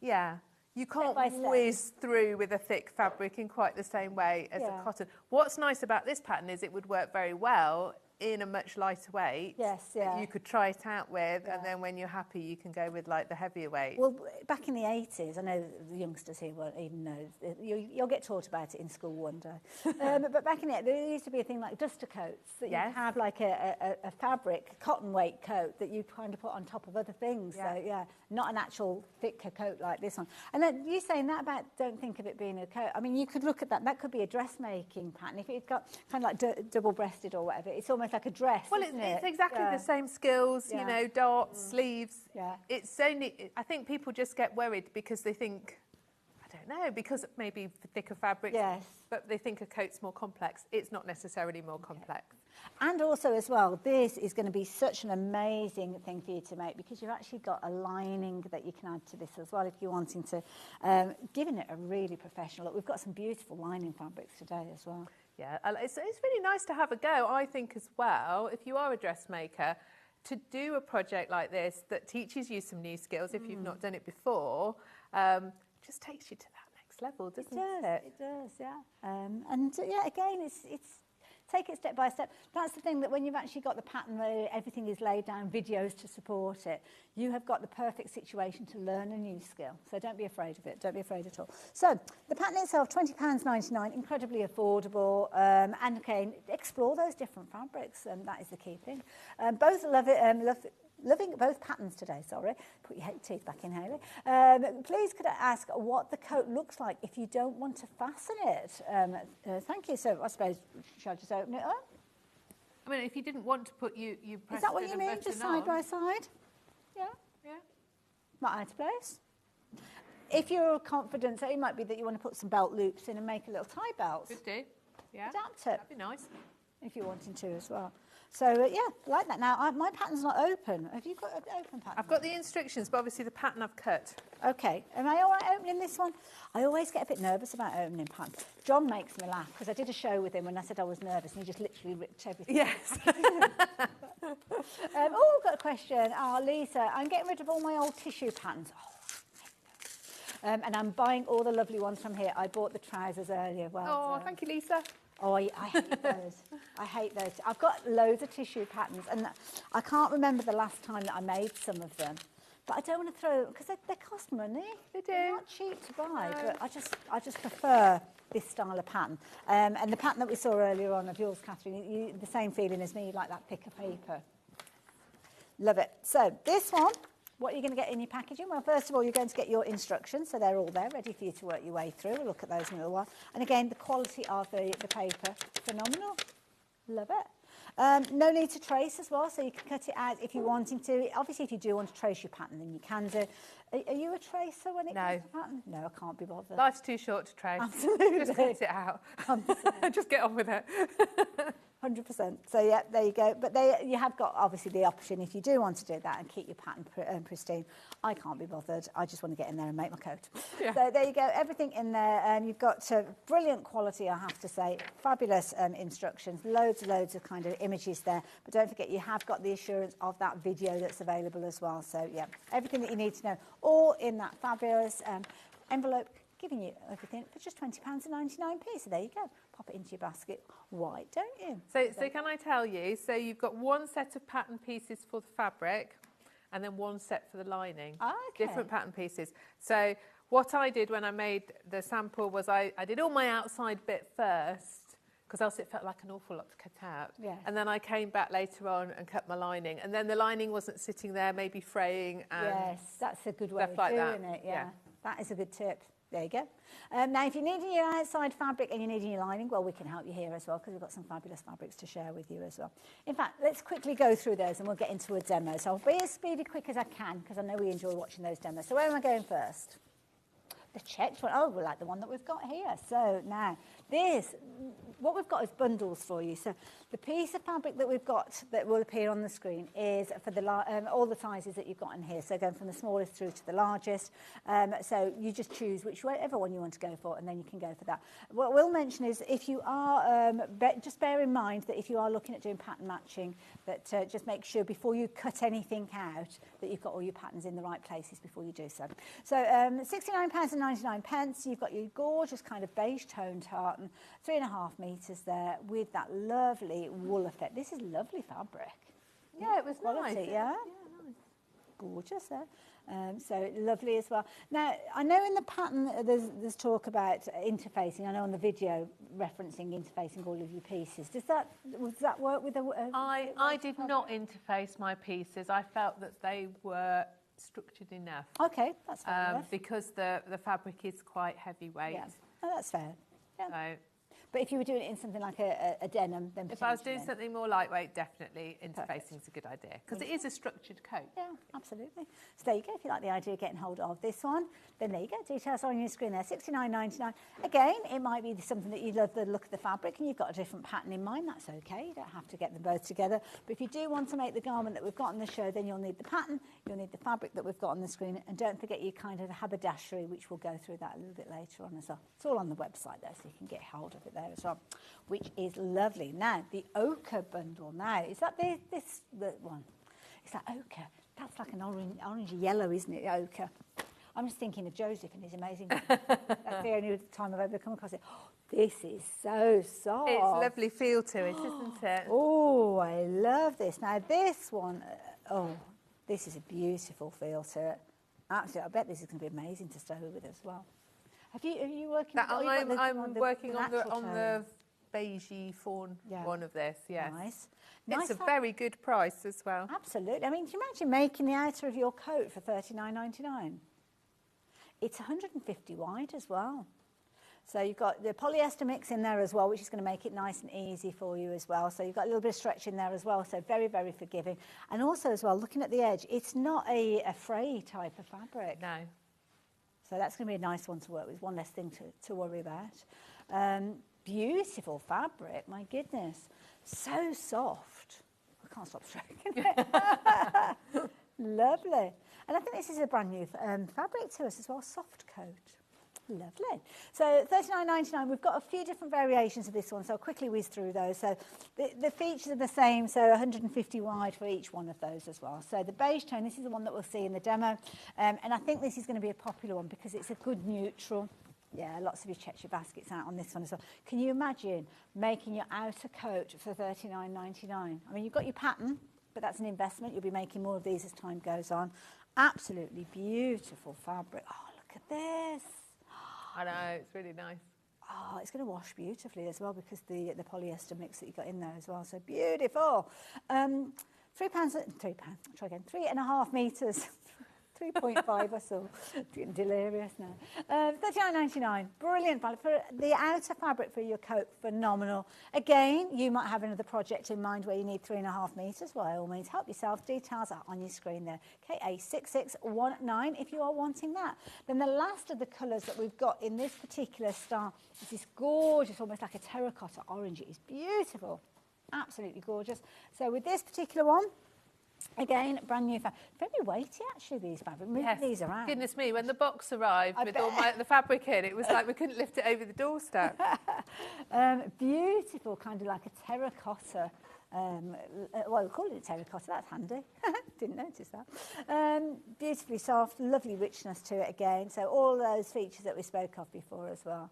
Yeah. You can't by step. whiz through with a thick fabric in quite the same way as a cotton. What's nice about this pattern is it would work very well in a much lighter weight. Yes, that you could try it out with, and then when you're happy, you can go with like the heavier weight. Well, back in the 80s, I know the youngsters here won't even know. You'll get taught about it in school one day. But back in the 80s, there used to be a thing like duster coats that you have like a fabric, cotton weight coat that you kind of put on top of other things. Yeah. So, yeah, not an actual thicker coat like this one. And then you saying that about don't think of it being a coat. I mean, you could look at that. That could be a dressmaking pattern. If it's got kind of like double-breasted or whatever, it's almost like a dress. Well, isn't it's it? exactly the same skills, you know, darts, sleeves. Yeah. It's only, I think people just get worried because they think, I don't know, because maybe thicker fabrics, Yes. but they think a coat's more complex. It's not necessarily more complex. And also as well, this is going to be such an amazing thing for you to make because you've actually got a lining that you can add to this as well if you're wanting to, giving it a really professional look. We've got some beautiful lining fabrics today as well. Yeah, it's really nice to have a go, I think, as well, if you are a dressmaker, to do a project like this that teaches you some new skills if you've not done it before, just takes you to that next level, doesn't it? It does, yeah. And yeah, again, it's take it step by step. That's the thing, that when you've actually got the pattern where everything is laid down, videos to support it, you have got the perfect situation to learn a new skill. So don't be afraid of it. Don't be afraid at all. So the pattern itself, £20.99, incredibly affordable. And again, explore those different fabrics. That is the key thing. Both love it. Loving both patterns today, sorry. Put your teeth back in, Hayley. Please could I ask what the coat looks like if you don't want to fasten it? Thank you. So I suppose, shall I just open it up? I mean, if you didn't want to put you press Is that what it you and mean, button just on. side by side? Yeah? Yeah. Not out of place? If you're confident, so it might be that you want to put some belt loops in and make a little tie belt. Could do. Yeah. Adapt it. That'd be nice. If you're wanting to as well. So, yeah, like that. Now, my pattern's not open. Have you got an open pattern? I've got the instructions, but obviously the pattern I've cut. OK. Am I all right opening this one? I always get a bit nervous about opening patterns. John makes me laugh, because I did a show with him when I said I was nervous, and he just literally ripped everything. Yes. I've got a question. Lisa, I'm getting rid of all my old tissue patterns. And I'm buying all the lovely ones from here. I bought the trousers earlier. Well, thank you, Lisa. Oh, I hate those. I hate those. I've got loads of tissue patterns, and I can't remember the last time that I made some of them. But I don't want to throw, because they cost money. They do. They're not cheap to buy, but I just prefer this style of pattern. And the pattern that we saw earlier on of yours, Catherine, the same feeling as me, like that pick of paper. Love it. So this one, what are you going to get in your packaging? Well, first of all, you're going to get your instructions, so they're all there, ready for you to work your way through. We'll look at those in a little while. And again, the quality of the paper, phenomenal. Love it. No need to trace as well, so you can cut it out if you're wanting to. Obviously, if you do want to trace your pattern, then you can do. Are you a tracer when it comes to pattern? No, I can't be bothered. Life's too short to trace. Absolutely. Just cut it out. Just get on with it. 100%. So, yeah, there you go. But you have got, obviously, the option if you do want to do that and keep your pattern pristine. I can't be bothered. I just want to get in there and make my coat. Yeah. So, there you go. Everything in there. And you've got brilliant quality, I have to say. Fabulous instructions. Loads of kind of images there. But don't forget, you have got the assurance of that video that's available as well. So, yeah, everything that you need to know, all in that fabulous envelope, giving you everything for just £20.99. So, there you go. Pop it into your basket. Why don't you? So can I tell you, so you've got one set of pattern pieces for the fabric and then one set for the lining. Okay. Different pattern pieces. So what I did when I made the sample was I did all my outside bit first, because else it felt like an awful lot to cut out. Yes. And then I came back later on and cut my lining. And then the lining wasn't sitting there, maybe fraying. And yes, that's a good way of like doing that. it. Yeah, that is a good tip. There you go. Now, if you're needing your outside fabric and you're needing your lining, well, we can help you here as well, because we've got some fabulous fabrics to share with you as well. In fact, let's quickly go through those and we'll get into a demo. So I'll be as speedy quick as I can, because I know we enjoy watching those demos. So where am I going first? The checked one. Oh, we like the one that we've got here. So now, what we've got is bundles for you. So the piece of fabric that we've got that will appear on the screen is for all the sizes that you've got in here. So going from the smallest through to the largest. So you just choose whichever one you want to go for, and then you can go for that. What we'll mention is if you are, just bear in mind that if you are looking at doing pattern matching, that just make sure before you cut anything out that you've got all your patterns in the right places before you do so. So £69.99. You've got your gorgeous kind of beige tone tartan, 3.5 metres there with that lovely wool effect. This is lovely fabric. Yeah, it was quality, nice. Yeah, nice. Gorgeous there. So lovely as well. Now, I know in the pattern there's talk about interfacing. I know on the video referencing interfacing all of your pieces. Does that work with I did not interface my pieces. I felt that they were structured enough. Okay, that's fair enough. Because the fabric is quite heavyweight. Yeah, oh, that's fair. Yeah. So, but if you were doing it in something like a denim, then if I was doing something more lightweight, definitely interfacing is a good idea, because it is a structured coat. Yeah, absolutely. So there you go. If you like the idea of getting hold of this one, then there you go. Details are on your screen there. £69.99. Again, it might be something that you love the look of the fabric and you've got a different pattern in mind. That's okay. You don't have to get them both together. But if you do want to make the garment that we've got on the show, then you'll need the pattern, you'll need the fabric that we've got on the screen, and don't forget your kind of haberdashery, which we'll go through that a little bit later on as well. It's all on the website there, so you can get hold of it there as well, which is lovely. Now, the ochre bundle. Now, is that the one? Is that ochre? That's like an orange yellow, isn't it, the ochre? I'm just thinking of Joseph and his amazing. That's the only time I've ever come across it. Oh, This is so soft. It's a lovely feel to it, isn't it? Oh, I love this. Now this one, this is a beautiful feel to it. Absolutely, I bet this is going to be amazing to sew with as well. Are you working? I'm working on the beigey fawn one of this. Yes, nice. It's a very good price as well. Absolutely. I mean, can you imagine making the outer of your coat for $39.99? It's 150 wide as well. So you've got the polyester mix in there as well, which is going to make it nice and easy for you as well. So you've got a little bit of stretch in there as well. So very, very forgiving. And also as well, looking at the edge, it's not a fray type of fabric. No. So that's going to be a nice one to work with. One less thing to worry about. Beautiful fabric, my goodness. So soft. I can't stop stroking it. Lovely. And I think this is a brand new fabric to us as well, soft coat. Lovely. So $39.99, we've got a few different variations of this one, so I'll quickly whiz through those. So the features are the same, so 150 wide for each one of those as well. So the beige tone, this is the one that we'll see in the demo, and I think this is going to be a popular one because it's a good neutral. Yeah, lots of you checked your baskets out on this one as well. Can you imagine making your outer coat for $39.99? I mean, you've got your pattern, but that's an investment. You'll be making more of these as time goes on. Absolutely beautiful fabric. Oh, look at this. I know, it's really nice. Oh, it's going to wash beautifully as well because the polyester mix that you got in there as well. So beautiful. £3, try again, 3.5 metres. 3.5 I saw. Getting delirious now. $39.99, brilliant value for the outer fabric for your coat, phenomenal. Again, you might have another project in mind where you need 3.5 metres. By all means, help yourself. Details are on your screen there. KA6619 if you are wanting that. Then the last of the colours that we've got in this particular style is this gorgeous, almost like a terracotta orange. It is beautiful, absolutely gorgeous. So with this particular one, again, brand new fabric. Very weighty, actually, these fabrics. Moving these around. Goodness me, when the box arrived with all the fabric in, it was like we couldn't lift it over the doorstep. Beautiful, kind of like a terracotta. Well, we call it a terracotta. That's handy. Didn't notice that. Beautifully soft, lovely richness to it again. So all those features that we spoke of before as well.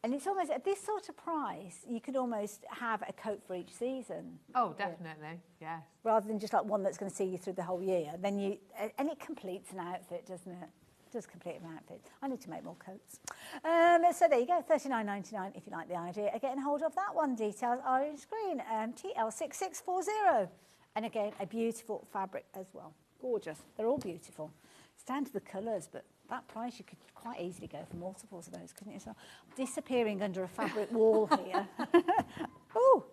And it's almost, at this sort of price, you could almost have a coat for each season. Oh, definitely, yes. Rather than just like one that's going to see you through the whole year. Then and it completes an outfit, doesn't it? It does complete an outfit. I need to make more coats. So there you go, $39.99 if you like the idea of getting hold of that one. Details are on screen, TL6640. And again, a beautiful fabric as well. Gorgeous. They're all beautiful. It's down to the colours, but that price, you could quite easily go for multiples of those, couldn't you? So disappearing under a fabric wall here. Oh,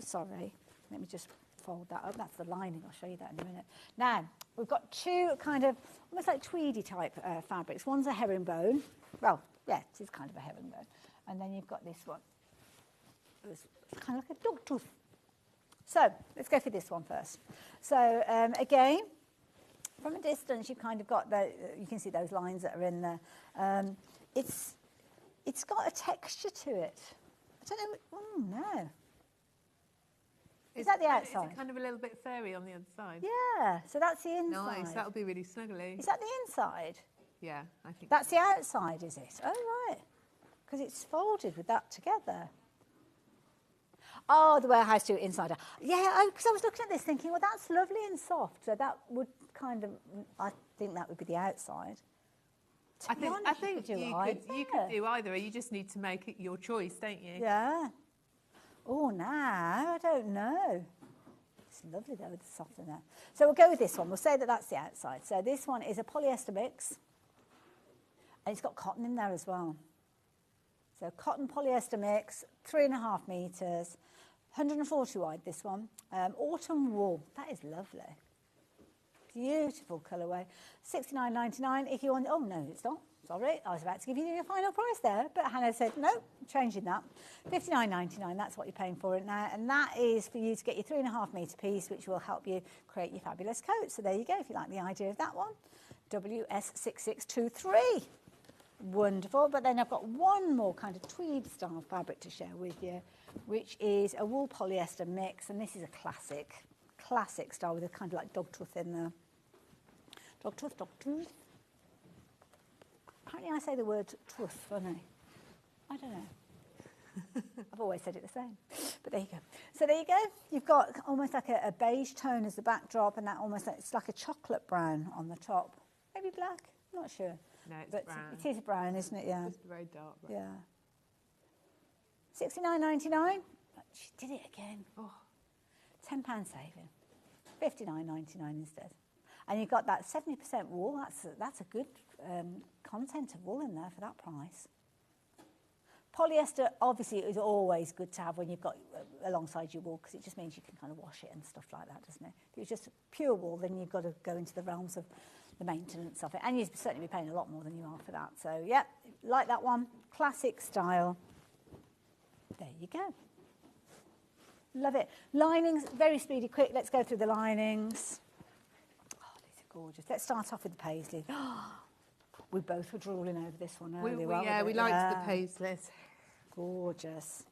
sorry. Let me just fold that up. That's the lining. I'll show you that in a minute. Now, we've got two kind of almost like tweedy type fabrics. One's a herringbone. Well, yeah, it is kind of a herringbone. And then you've got this one. It's kind of like a dog tooth. So let's go for this one first. So again, from a distance, you've kind of got you can see those lines that are in there. It's got a texture to it. I don't know. Oh no. Is that the outside? Is it kind of a little bit furry on the other side? Yeah. So that's the inside. Nice. That'll be really snuggly. Is that the inside? Yeah, I think that's the outside, is it? Oh right. Because it's folded with that together. Oh, the warehouse too, inside out. Yeah, because I was looking at this thinking, well, that's lovely and soft. So that would kind of, I think that would be the outside. I think you could do either. You just need to make it your choice, don't you? Yeah. Oh, now, I don't know. It's lovely, though, with the soft in there. So we'll go with this one. We'll say that that's the outside. So this one is a polyester mix. And it's got cotton in there as well. So cotton polyester mix, 3.5 metres. 140 wide, this one. Autumn wool. That is lovely. Beautiful colourway. $69.99 if you want. Oh, no, it's not. Sorry, I was about to give you your final price there, but Hannah said, no, changing that. $59.99, that's what you're paying for it now. And that is for you to get your 3.5 metre piece, which will help you create your fabulous coat. So there you go, if you like the idea of that one. WS6623. Wonderful. But then I've got one more kind of tweed style fabric to share with you, which is a wool polyester mix. And this is a classic style with a kind of like dog tooth in there. Dog tooth. Apparently I say the word tooth funny. I don't know. I've always said it the same, but there you go. So there you go. You've got almost like a beige tone as the backdrop, and that almost it's like a chocolate brown on the top. Maybe black. I'm not sure. No, it's but brown. It is brown, isn't it? Yeah. It's very dark brown. Yeah. $69.99. She did it again. Oh. £10 saving. $59.99 instead. And you've got that 70% wool. That's a good content of wool in there for that price. Polyester, obviously, is always good to have when you've got alongside your wool, because it just means you can kind of wash it and stuff like that, doesn't it? If it's just pure wool, then you've got to go into the realms of the maintenance of it. And you'd certainly be paying a lot more than you are for that. So, yeah, like that one. Classic style. There you go. Love it. Linings, very speedy, quick. Let's go through the linings. Oh, these are gorgeous. Let's start off with the paisley. We both were drooling over this one earlier. We liked the paisleys. Gorgeous.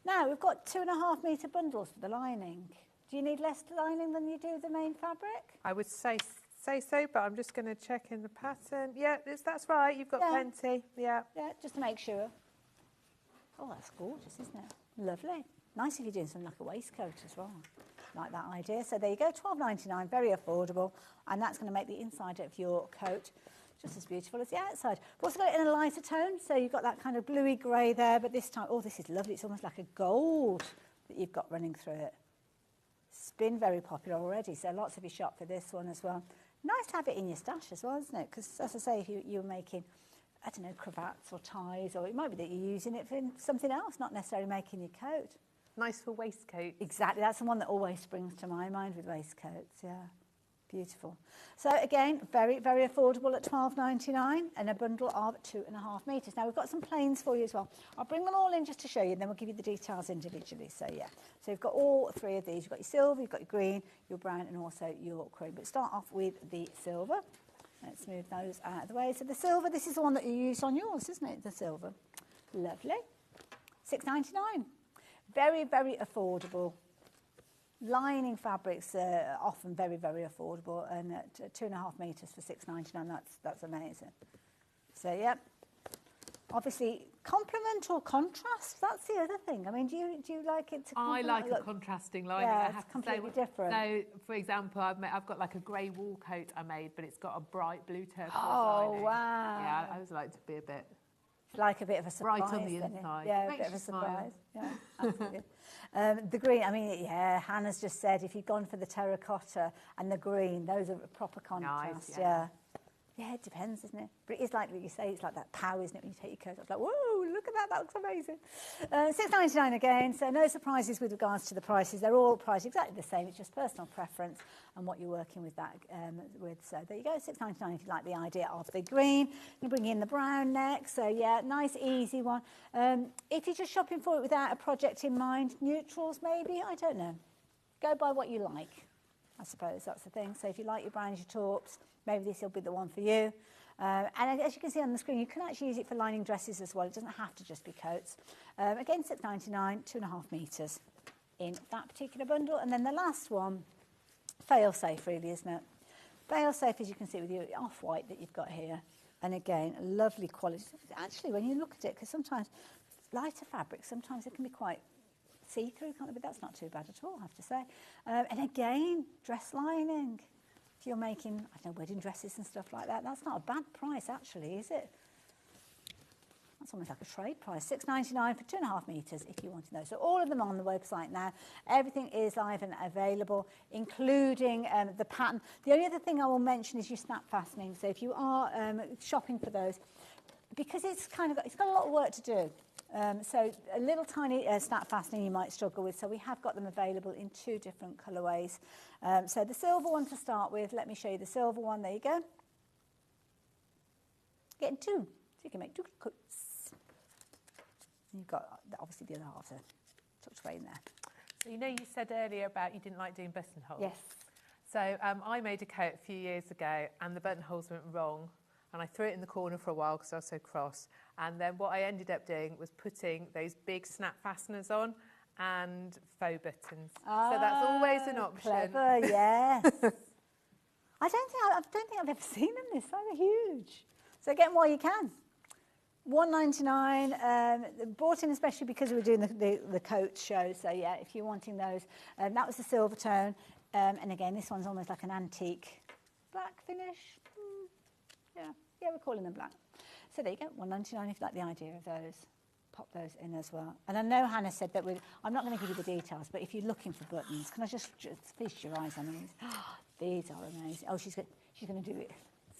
Now, we've got 2.5 metre bundles for the lining. Do you need less lining than you do the main fabric? I would say so, but I'm just going to check in the pattern. Yeah, that's right. You've got plenty. Yeah. Yeah, just to make sure. Oh, that's gorgeous, isn't it? Lovely. Nice if you're doing something like a waistcoat as well. Like that idea. So there you go, $12.99, very affordable. And that's going to make the inside of your coat just as beautiful as the outside. We've also got it in a lighter tone, so you've got that kind of bluey grey there, but this time, oh, this is lovely. It's almost like a gold that you've got running through it. It's been very popular already, so lots of you shop for this one as well. Nice to have it in your stash as well, isn't it? Because, as I say, if you're making, I don't know, cravats or ties, or it might be that you're using it for something else, not necessarily making your coat. Nice for waistcoats. Exactly, that's the one that always springs to my mind with waistcoats, yeah. Beautiful. So again, very, very affordable at $12.99 and a bundle of 2.5 metres. Now we've got some plains for you as well. I'll bring them all in just to show you, and then we'll give you the details individually. So yeah, so you've got all three of these. You've got your silver, you've got your green, your brown, and also your cream. But start off with the silver. Let's move those out of the way. So the silver, this is the one that you used on yours, isn't it? The silver. Lovely. $6.99. Very, very affordable. Lining fabrics are often very, very affordable, and at 2.5 metres for $6.99, that's amazing. So, yeah. Obviously, complement or contrast, that's the other thing. I mean, do you like it to complement? I like a contrasting lining. Yeah, I have it's completely different. So, for example, I've got like a grey wool coat I made, but it's got a bright blue turquoise lining. Wow. Yeah, I always like to be a bit... Like a bit of a surprise. Right on the inside. Yeah, Makes a bit of a smile. surprise. Yeah, absolutely. The green, I mean, yeah, Hannah's just said if you've gone for the terracotta and the green, those are a proper contrast. Nice, yeah. Yeah, it depends, isn't it? But it is like you say, it's like that pow, isn't it, when you take your coat off? Like, whoa, look at that, that looks amazing. $6.99 again, so no surprises with regards to the prices. They're all priced exactly the same. It's just personal preference and what you're working with that with. So there you go, $6.99 if you like the idea of the green. You bring in the brown next. So yeah, nice, easy one. If you're just shopping for it without a project in mind, neutrals maybe, I don't know. Go by what you like, I suppose that's the thing. So if you like your browns, your taupes, maybe this will be the one for you. And as you can see on the screen, you can actually use it for lining dresses as well. It doesn't have to just be coats. Again, $6.99, 2.5 metres in that particular bundle. And then the last one, fail-safe really, isn't it? Fail-safe, as you can see with your off-white that you've got here. And again, lovely quality. Actually, when you look at it, because sometimes lighter fabrics, sometimes it can be quite see-through, can't it? But that's not too bad at all, I have to say. And again, dress lining. If you're making, I don't know, wedding dresses and stuff like that, that's not a bad price, actually, is it? That's almost like a trade price. $6.99 for 2.5 metres if you want to know. So all of them on the website now. Everything is live and available, including the pattern. The only other thing I will mention is your snap fastening. So if you are shopping for those, because it's got a lot of work to do. So a little tiny snap fastening you might struggle with. So we have got them available in 2 different colourways. So the silver one to start with. Let me show you the silver one. There you go. Getting 2. So you can make 2 coats. You've got obviously the other half tucked away in there. So you know you said earlier about you didn't like doing buttonholes. Yes. So I made a coat a few years ago and the buttonholes went wrong. And I threw it in the corner for a while because I was so cross. And then what I ended up doing was putting those big snap fasteners on and faux buttons. So that's always an option. Clever, yes. I don't think I've ever seen them this size. They're huge. So get them while you can. $1.99. Bought in especially because we're doing the coat show. So yeah, if you're wanting those, that was the silver tone. And again, this one's almost like an antique black finish. Yeah, we're calling them black. So there you go, $1.99 if you like the idea of those. Pop those in as well. And I know Hannah said that I'm not going to give you the details, but if you're looking for buttons, can I just feast your eyes on these? These are amazing. Oh, she's going to do it.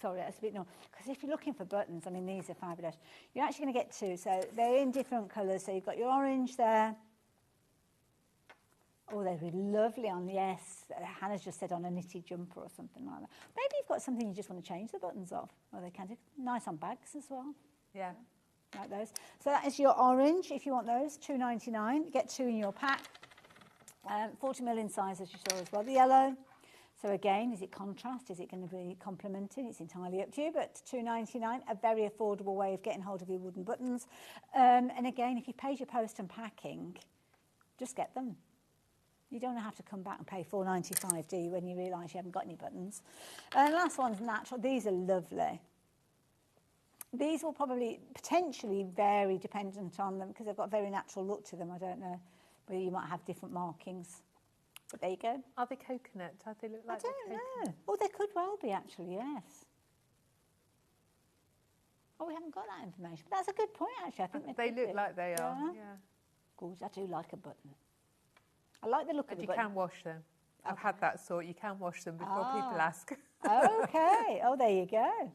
Sorry, that's a bit no. Because if you're looking for buttons, I mean, these are fabulous. You're actually going to get two. So they're in different colours. So you've got your orange there. Oh, they'd be lovely on, yes. Hannah's just said on a knitted jumper or something like that. Maybe you've got something you just want to change the buttons of. Well, they can do. Nice on bags as well. Yeah. Like those. So that is your orange, if you want those, $2.99. Get two in your pack. 40mm in size, as you saw as well. The yellow. So again, is it contrast? Is it going to be complementing? It's entirely up to you, but $2.99, a very affordable way of getting hold of your wooden buttons. And again, if you paid your post and packing, just get them. You don't have to come back and pay $4.95, do you, when you realise you haven't got any buttons. And the last one's natural. These are lovely. These will probably potentially vary dependent on them because they've got a very natural look to them. I don't know whether you might have different markings. But there you go. Are they coconut? Do they look like I don't know. Oh, they could well be actually, yes. Oh, we haven't got that information. But that's a good point, actually. I think they look like they are. Yeah. Gorgeous. I do like a button. I like the look of the button. And you can wash them. I've had that sort. You can wash them before people ask. Okay. Oh, there you go.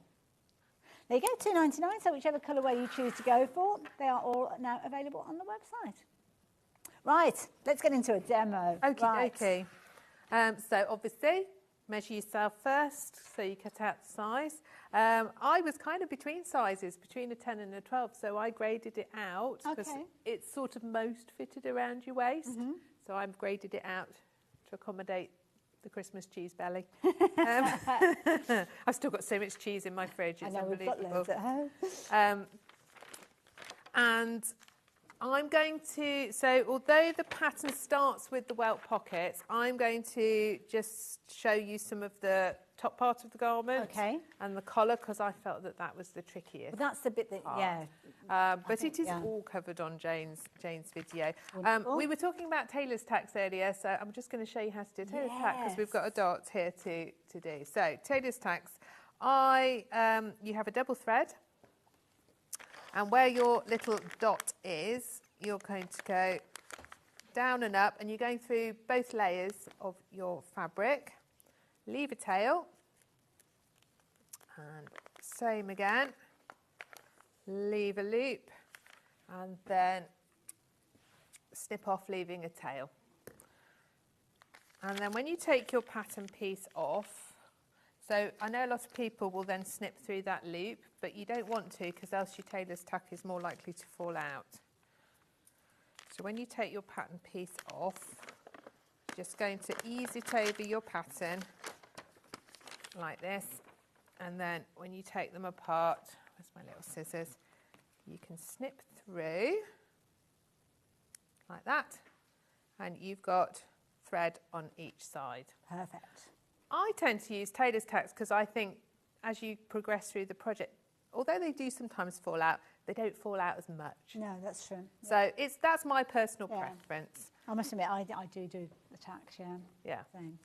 There you go, $2.99. So whichever colourway you choose to go for, they are all now available on the website. Right, let's get into a demo. Okay. So obviously, measure yourself first, so you cut out the size. I was kind of between sizes, between a 10 and a 12, so I graded it out because it's sort of most fitted around your waist. So I've graded it out to accommodate the Christmas cheese belly. I've still got so much cheese in my fridge, it's unbelievable. We've got loads at home. And I'm going to, so although the pattern starts with the welt pockets, I'm going to just show you some of the top part of the garment and the collar, because I felt that was the trickiest. Well, that's the bit that, but it is all covered on Jane's video. We were talking about tailor's tacks earlier, so I'm just going to show you how to do a tailor's tack, because we've got a dot here to do. So tailor's tacks, you have a double thread, and where your little dot is, you're going to go down and up, and you're going through both layers of your fabric. Leave a tail, and same again, leave a loop, and then snip off, leaving a tail. And then when you take your pattern piece off, so I know a lot of people will then snip through that loop, but you don't want to, because else your tailor's tack is more likely to fall out. So when you take your pattern piece off, just going to ease it over your pattern like this, and then when you take them apart, where's my little scissors, you can snip through like that, and you've got thread on each side. Perfect. I tend to use tailor's tacks because I think as you progress through the project, although they do sometimes fall out, they don't fall out as much. No, that's true. So that's my personal preference. I must admit, I do the tacks, Yeah. Same.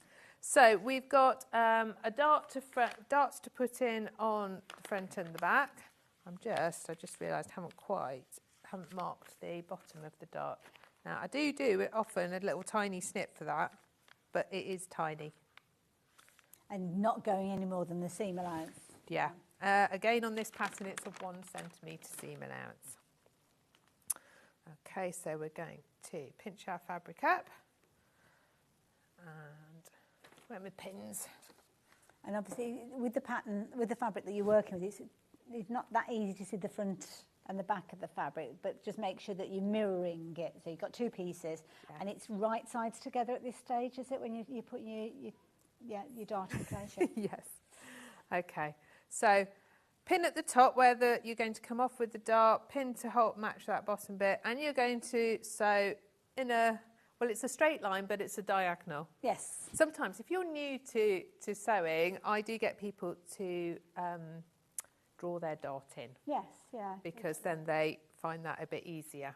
So we've got a darts to put in on the front and the back. I just realised I haven't marked the bottom of the dart. Now I do it often, a little tiny snip for that, but it is tiny. And not going any more than the seam allowance. Yeah. Again on this pattern it's a 1 centimetre seam allowance. Okay, so we're going to pinch our fabric up and went with pins. And obviously with the pattern, with the fabric that you're working with, it's not that easy to see the front and the back of the fabric, but just make sure that you're mirroring it. So you've got two pieces and it's right sides together at this stage, is it, when you put your dart in place? Yeah. Yes. Okay, so pin at the top where you're going to come off with the dart, pin to match that bottom bit, and you're going to sew in it's a straight line, but it's a diagonal. Yes. Sometimes, if you're new to sewing, I do get people to draw their dart in. Yes, yeah. Because then they find that a bit easier.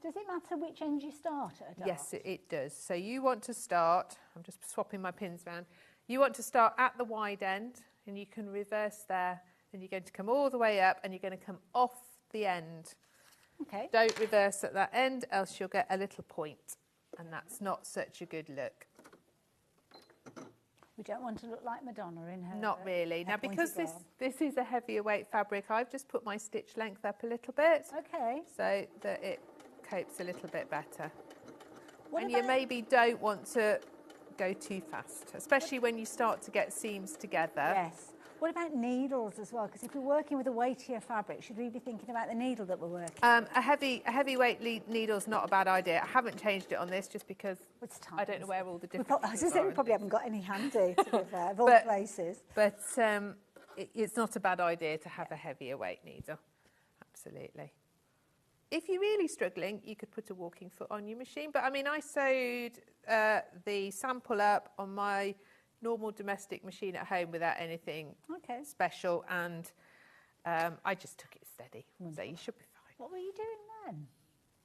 Does it matter which end you start at a dart? Yes, it does. So you want to start, I'm just swapping my pins around. You want to start at the wide end, and you can reverse there, and you're going to come all the way up, and you're going to come off the end. Okay. Don't reverse at that end, else you'll get a little point, and that's not such a good look. We don't want to look like Madonna in her. Not really. Now, because pointy this is a heavier weight fabric, I've just put my stitch length up a little bit. Okay. So that it copes a little bit better. What And you about- maybe don't want to go too fast, especially when you start to get seams together. Yes. What about needles as well? Because if we're working with a weightier fabric, should we be thinking about the needle that we're working? A heavyweight needle's not a bad idea. I haven't changed it on this just because It's time, I don't know where all the different. I was just saying, we probably haven't got any handy, to be fair, of all places. But it's not a bad idea to have a heavier weight needle. Absolutely. If you're really struggling, you could put a walking foot on your machine. But I mean, I sewed the sample up on my normal domestic machine at home without anything special, and I just took it steady. So you should be fine. What were you doing then?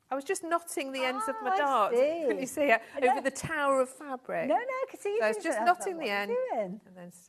I was just knotting the ends of my I darts. see. Can you see it? Over the tower of fabric. No, I could see you So it's doing just that. knotting What the were you end. doing?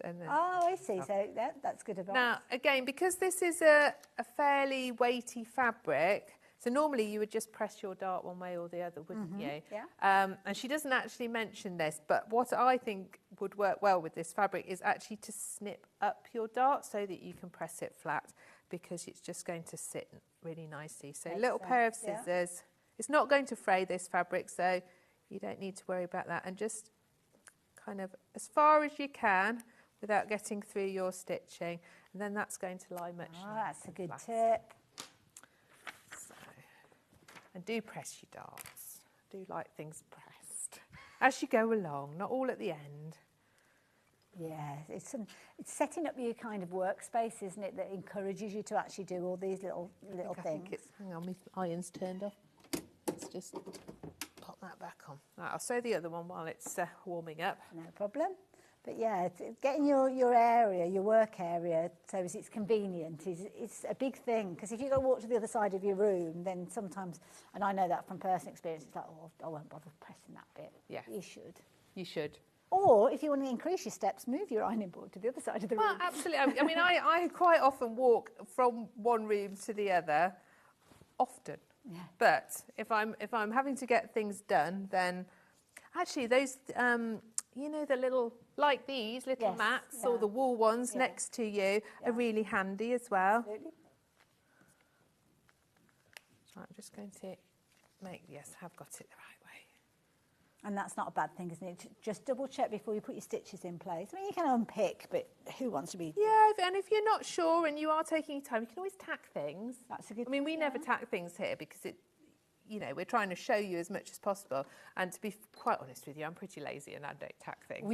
And then Oh, I see. So that's good advice. Now, again, because this is a fairly weighty fabric, so normally you would just press your dart one way or the other, wouldn't you? Yeah. And she doesn't actually mention this, but what I think would work well with this fabric is actually to snip up your dart so that you can press it flat, because it's just going to sit really nicely. So a little pair of scissors. It's not going to fray this fabric, so you don't need to worry about that. And just kind of as far as you can without getting through your stitching. And then that's going to lie much nicer. That's a good flat. tip. So, and do press your darts. Do like things pressed as you go along, not all at the end. Yeah, it's setting up your kind of workspace, isn't it, that encourages you to actually do all these little I things. think hang on, my iron's turned off. Let's just pop that back on. Right, I'll sew the other one while it's warming up. No problem. But yeah, getting your area, your work area, so as it's convenient is a big thing. Because if you go walk to the other side of your room, then sometimes, and I know that from personal experience, it's like, oh, I won't bother pressing that bit. Yeah. You should. You should. Or if you want to increase your steps, move your ironing board to the other side of the room. Well, absolutely. I mean, I quite often walk from one room to the other, often. Yeah. But if I'm having to get things done, then actually those you know, the little, like these little mats or the wool ones next to you are really handy as well. Absolutely. Right, I'm just going to make, yes, I've got it the right way. And that's not a bad thing, isn't it? Just double check before you put your stitches in place. I mean, you can unpick, but who wants to be... Yeah, and if you're not sure and you are taking your time, you can always tack things. That's a good... I mean, we never tack things here because it, you know, we're trying to show you as much as possible. And to be quite honest with you, I'm pretty lazy and I don't tack things.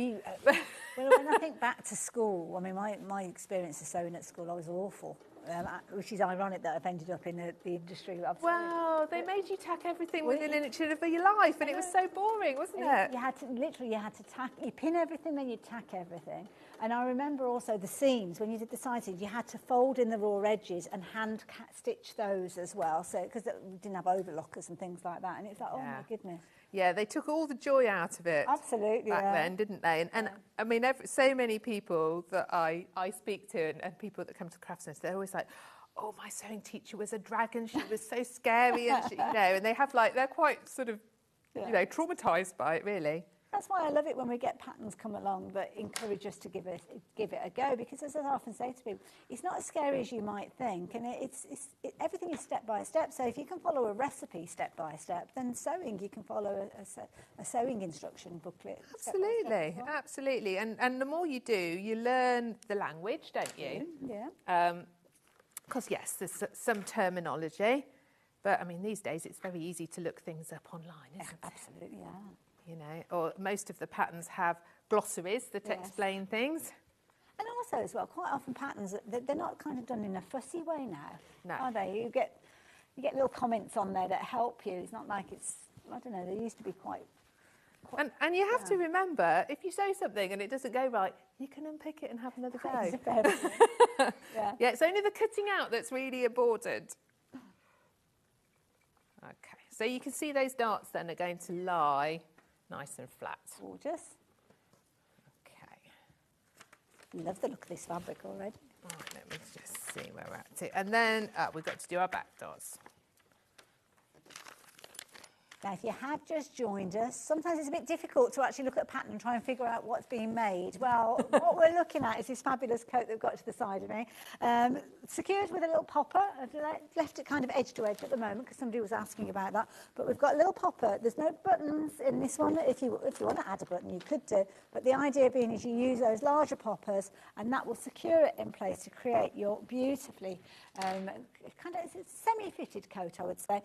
Well, when I think back to school, I mean, my experience of sewing at school, I was awful. Which is ironic that I've ended up in the industry. Well, they made you tack everything within an inch of your life, and it was so boring, wasn't it? You had to tack, you pin everything, then you tack everything. And I remember also the seams, when you did the side seams, you had to fold in the raw edges and hand stitch those as well. So, because we didn't have overlockers and things like that. And it's like, oh my goodness. Yeah, they took all the joy out of it. Absolutely, back then, didn't they? And I mean, so many people that I speak to and people that come to Craft Centre, they're always like, oh, my sewing teacher was a dragon. She was so scary, and she, you know, and they have like, they're quite sort of, you know, traumatised by it, really. That's why I love it when we get patterns come along that encourage us to give it a go, because as I often say to people, it's not as scary as you might think, and everything is step by step. So if you can follow a recipe step by step, then sewing, you can follow a sewing instruction booklet. Absolutely, well. Absolutely. And the more you do, you learn the language, don't you? Yeah. Because yes, there's some terminology, but I mean, these days it's very easy to look things up online, isn't it? Absolutely, yeah. You know, or most of the patterns have glossaries that explain things. And also as well, quite often patterns, they're not kind of done in a fussy way now, no. Are they? You get little comments on there that help you. It's not like it's, I don't know, they used to be quite And you have to remember, if you sew something and it doesn't go right, you can unpick it and have another go. Yeah, it's only the cutting out that's really important. Okay, so you can see those darts then are going to lie nice and flat. Gorgeous. Okay. Love the look of this fabric already. All right, let me just see where we're at to. And then we've got to do our back darts. Now, if you have just joined us, sometimes it's a bit difficult to actually look at a pattern and try and figure out what's being made. Well, what we're looking at is this fabulous coat that we've got to the side of me, secured with a little popper. I've left it kind of edge to edge at the moment because somebody was asking about that. But we've got a little popper. There's no buttons in this one. If you want to add a button, you could do. But the idea being is you use those larger poppers, and that will secure it in place to create your beautifully kind of semi-fitted coat, I would say.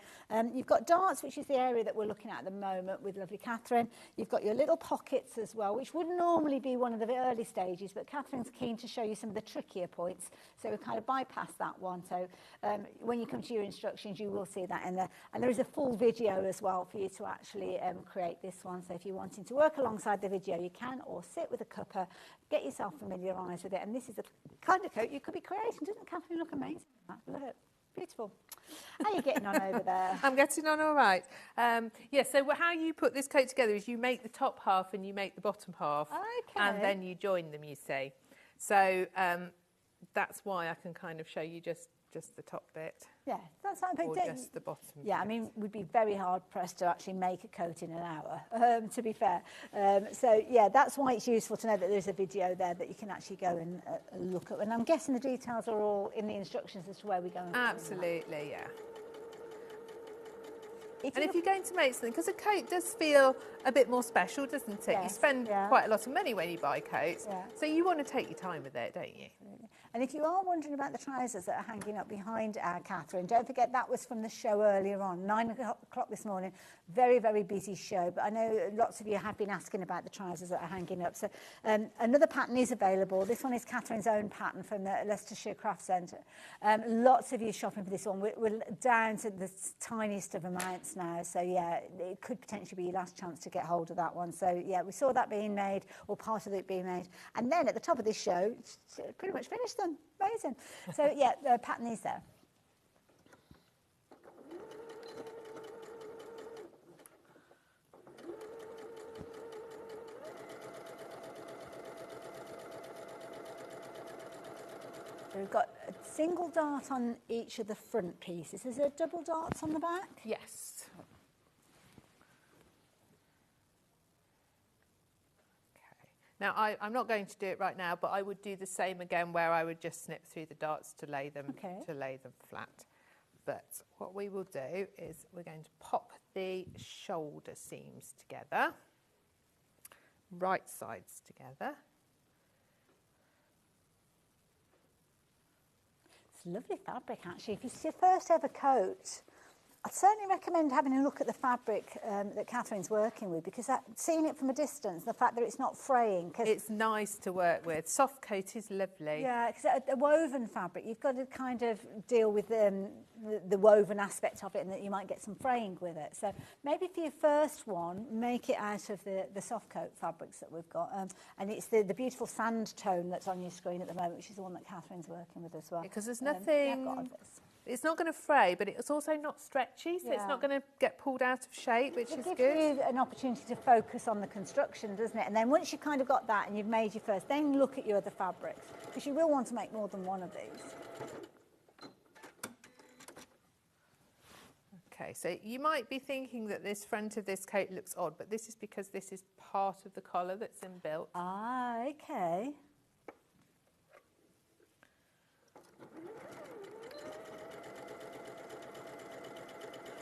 You've got darts, which is the area that we're looking at the moment with lovely Catherine. You've got your little pockets as well, which would normally be one of the early stages, but Catherine's keen to show you some of the trickier points, so we kind of bypass that one. So when you come to your instructions, you will see that in there. And there is a full video as well for you to actually create this one. So if you're wanting to work alongside the video, you can, or sit with a cuppa, get yourself familiarised with it. And this is the kind of coat you could be creating. Doesn't Catherine look amazing? Love it. Beautiful. How are you getting on over there? I'm getting on all right. Yeah, so how you put this coat together is you make the top half and you make the bottom half. Okay. And then you join them, you see. So that's why I can kind of show you just the top bit. Yeah, that's something. Or just the bottom Yeah, bit. I mean, we'd be very hard pressed to actually make a coat in an hour, to be fair. So yeah, that's why it's useful to know that there's a video there that you can actually go and look at. And I'm guessing the details are all in the instructions as to where we go. Absolutely, yeah. And if you're going to make something, because a coat does feel a bit more special, doesn't it? Yes, you spend quite a lot of money when you buy coats, so you want to take your time with it, don't you? Absolutely. And if you are wondering about the trousers that are hanging up behind our Catherine, don't forget that was from the show earlier on, 9 o'clock this morning. Very, very busy show, but I know lots of you have been asking about the trousers that are hanging up. So another pattern is available. This one is Catherine's own pattern from the Leicestershire Craft Centre. Lots of you shopping for this one. We're down to the tiniest of amounts now, so yeah, it could potentially be your last chance to get hold of that one. So yeah, we saw that being made, or part of it being made. And then at the top of this show, pretty much finished them. Amazing. So yeah, the pattern is there. So we've got a single dart on each of the front pieces. Is there double darts on the back? Yes. Okay. Now, I'm not going to do it right now, but I would do the same again where I would just snip through the darts to lay them flat. But what we will do is we're going to pop the shoulder seams together, right sides together. Lovely fabric, actually. If it's your first ever coat, I'd certainly recommend having a look at the fabric that Catherine's working with, because seeing it from a distance, the fact that it's not fraying. It's nice to work with. Soft coat is lovely. Yeah, because a woven fabric, you've got to kind of deal with the woven aspect of it, and that you might get some fraying with it. So maybe for your first one, make it out of the soft coat fabrics that we've got. And it's the beautiful sand tone that's on your screen at the moment, which is the one that Catherine's working with as well. Because there's nothing... It's not going to fray, but it's also not stretchy, so it's not going to get pulled out of shape, which is good. It gives you an opportunity to focus on the construction, doesn't it? And then once you've kind of got that and you've made your first, then look at your other fabrics, because you will want to make more than one of these. Okay, so you might be thinking that this front of this coat looks odd, but this is because this is part of the collar that's inbuilt. Ah, okay.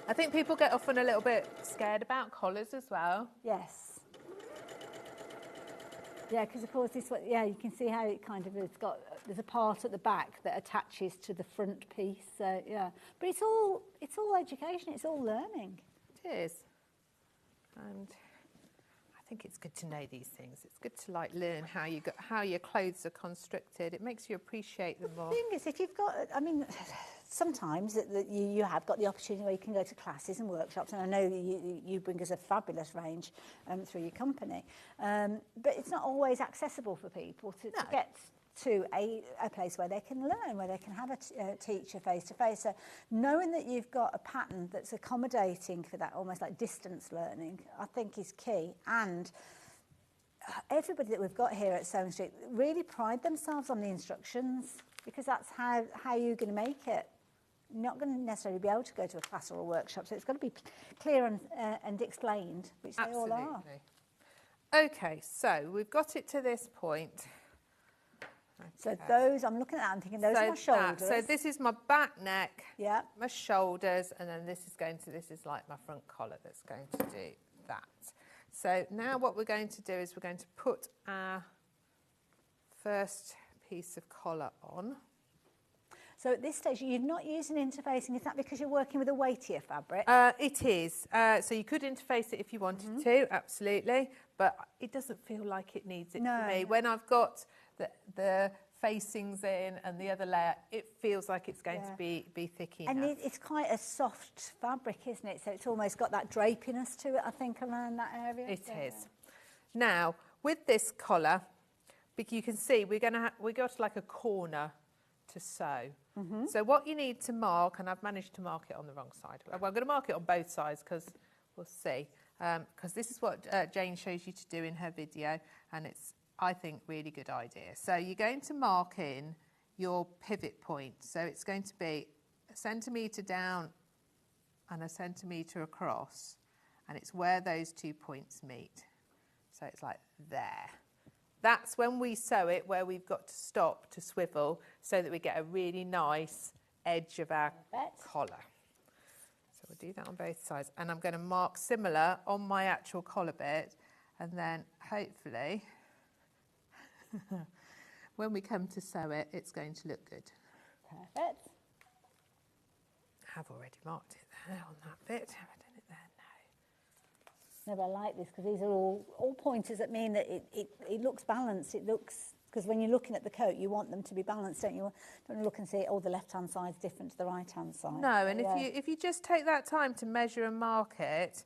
I think people get often a little bit scared about collars as well. Yes. Yeah, because of course this one, yeah, you can see how it kind of has got, there's a part at the back that attaches to the front piece. So yeah, but it's all education. It's all learning. It is. And I think it's good to know these things. It's good to like learn how your clothes are constructed. It makes you appreciate them more. The thing is, if you've got, I mean, sometimes that you have got the opportunity where you can go to classes and workshops, and I know you bring us a fabulous range through your company, but it's not always accessible for people to get to a place where they can learn, where they can have a teacher face-to-face. So knowing that you've got a pattern that's accommodating for that almost like distance learning, I think is key. And everybody that we've got here at Sewing Street really pride themselves on the instructions, because that's how you're going to make it. You're not going to necessarily be able to go to a class or a workshop, so it's got to be clear and explained, which they all are. Okay, so we've got it to this point. So those, I'm looking at that and thinking those are my shoulders. So this is my back neck, yeah, my shoulders, and then this is like my front collar that's going to do that. So now what we're going to do is we're going to put our first piece of collar on. So at this stage, you're not using interfacing. Is that because you're working with a weightier fabric? It is. So you could interface it if you wanted to, absolutely. But it doesn't feel like it needs it for me. When I've got the facings in and the other layer, it feels like it's going to be thick enough. And it's quite a soft fabric, isn't it? So it's almost got that drapiness to it, I think, around that area. It is. Now, with this collar, you can see we got like a corner to sew. So what you need to mark, and I've managed to mark it on the wrong side. Well, I'm going to mark it on both sides because we'll see. Because this is what Jane shows you to do in her video, and it's, I think, really good idea. So you're going to mark in your pivot point. So it's going to be 1 centimetre down and 1 centimetre across, and it's where those 2 points meet. So it's like there. That's when we sew it, where we've got to stop to swivel so that we get a really nice edge of our collar. So we'll do that on both sides. And I'm going to mark similar on my actual collar bit, and then hopefully when we come to sew it, it's going to look good. Perfect. I have already marked it there on that bit. Have I done it there? No, but I like this because these are all pointers that mean that it looks balanced. It looks, because when you're looking at the coat, you want them to be balanced, don't you? You don't look and see, oh, the left-hand side's different to the right-hand side. No, and if you just take that time to measure and mark it,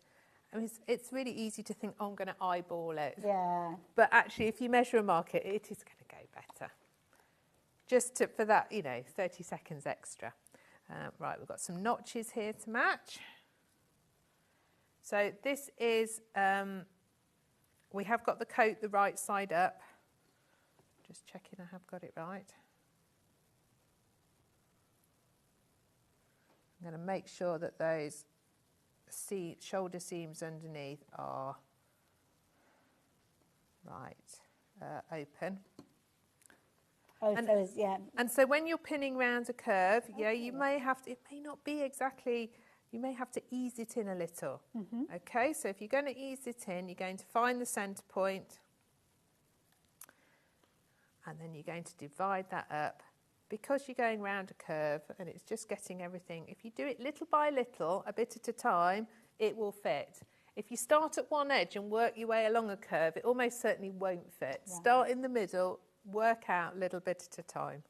I mean, it's really easy to think, oh, I'm going to eyeball it. Yeah. But actually, if you measure and mark it, it is going to go better. Just for that, 30 seconds extra. Right, we've got some notches here to match. So this is, we have got the coat the right side up. Just checking I have got it right. I'm going to make sure that those shoulder seams underneath are open. And so when you're pinning round a curve, you may have to, it may not be exactly, you may have to ease it in a little. Okay, so if you're going to ease it in, you're going to find the centre point, and then you're going to divide that up. Because you're going round a curve and it's just getting everything, if you do it little by little, a bit at a time, it will fit. If you start at one edge and work your way along a curve, it almost certainly won't fit. Right. Start in the middle, work out a little bit at a time.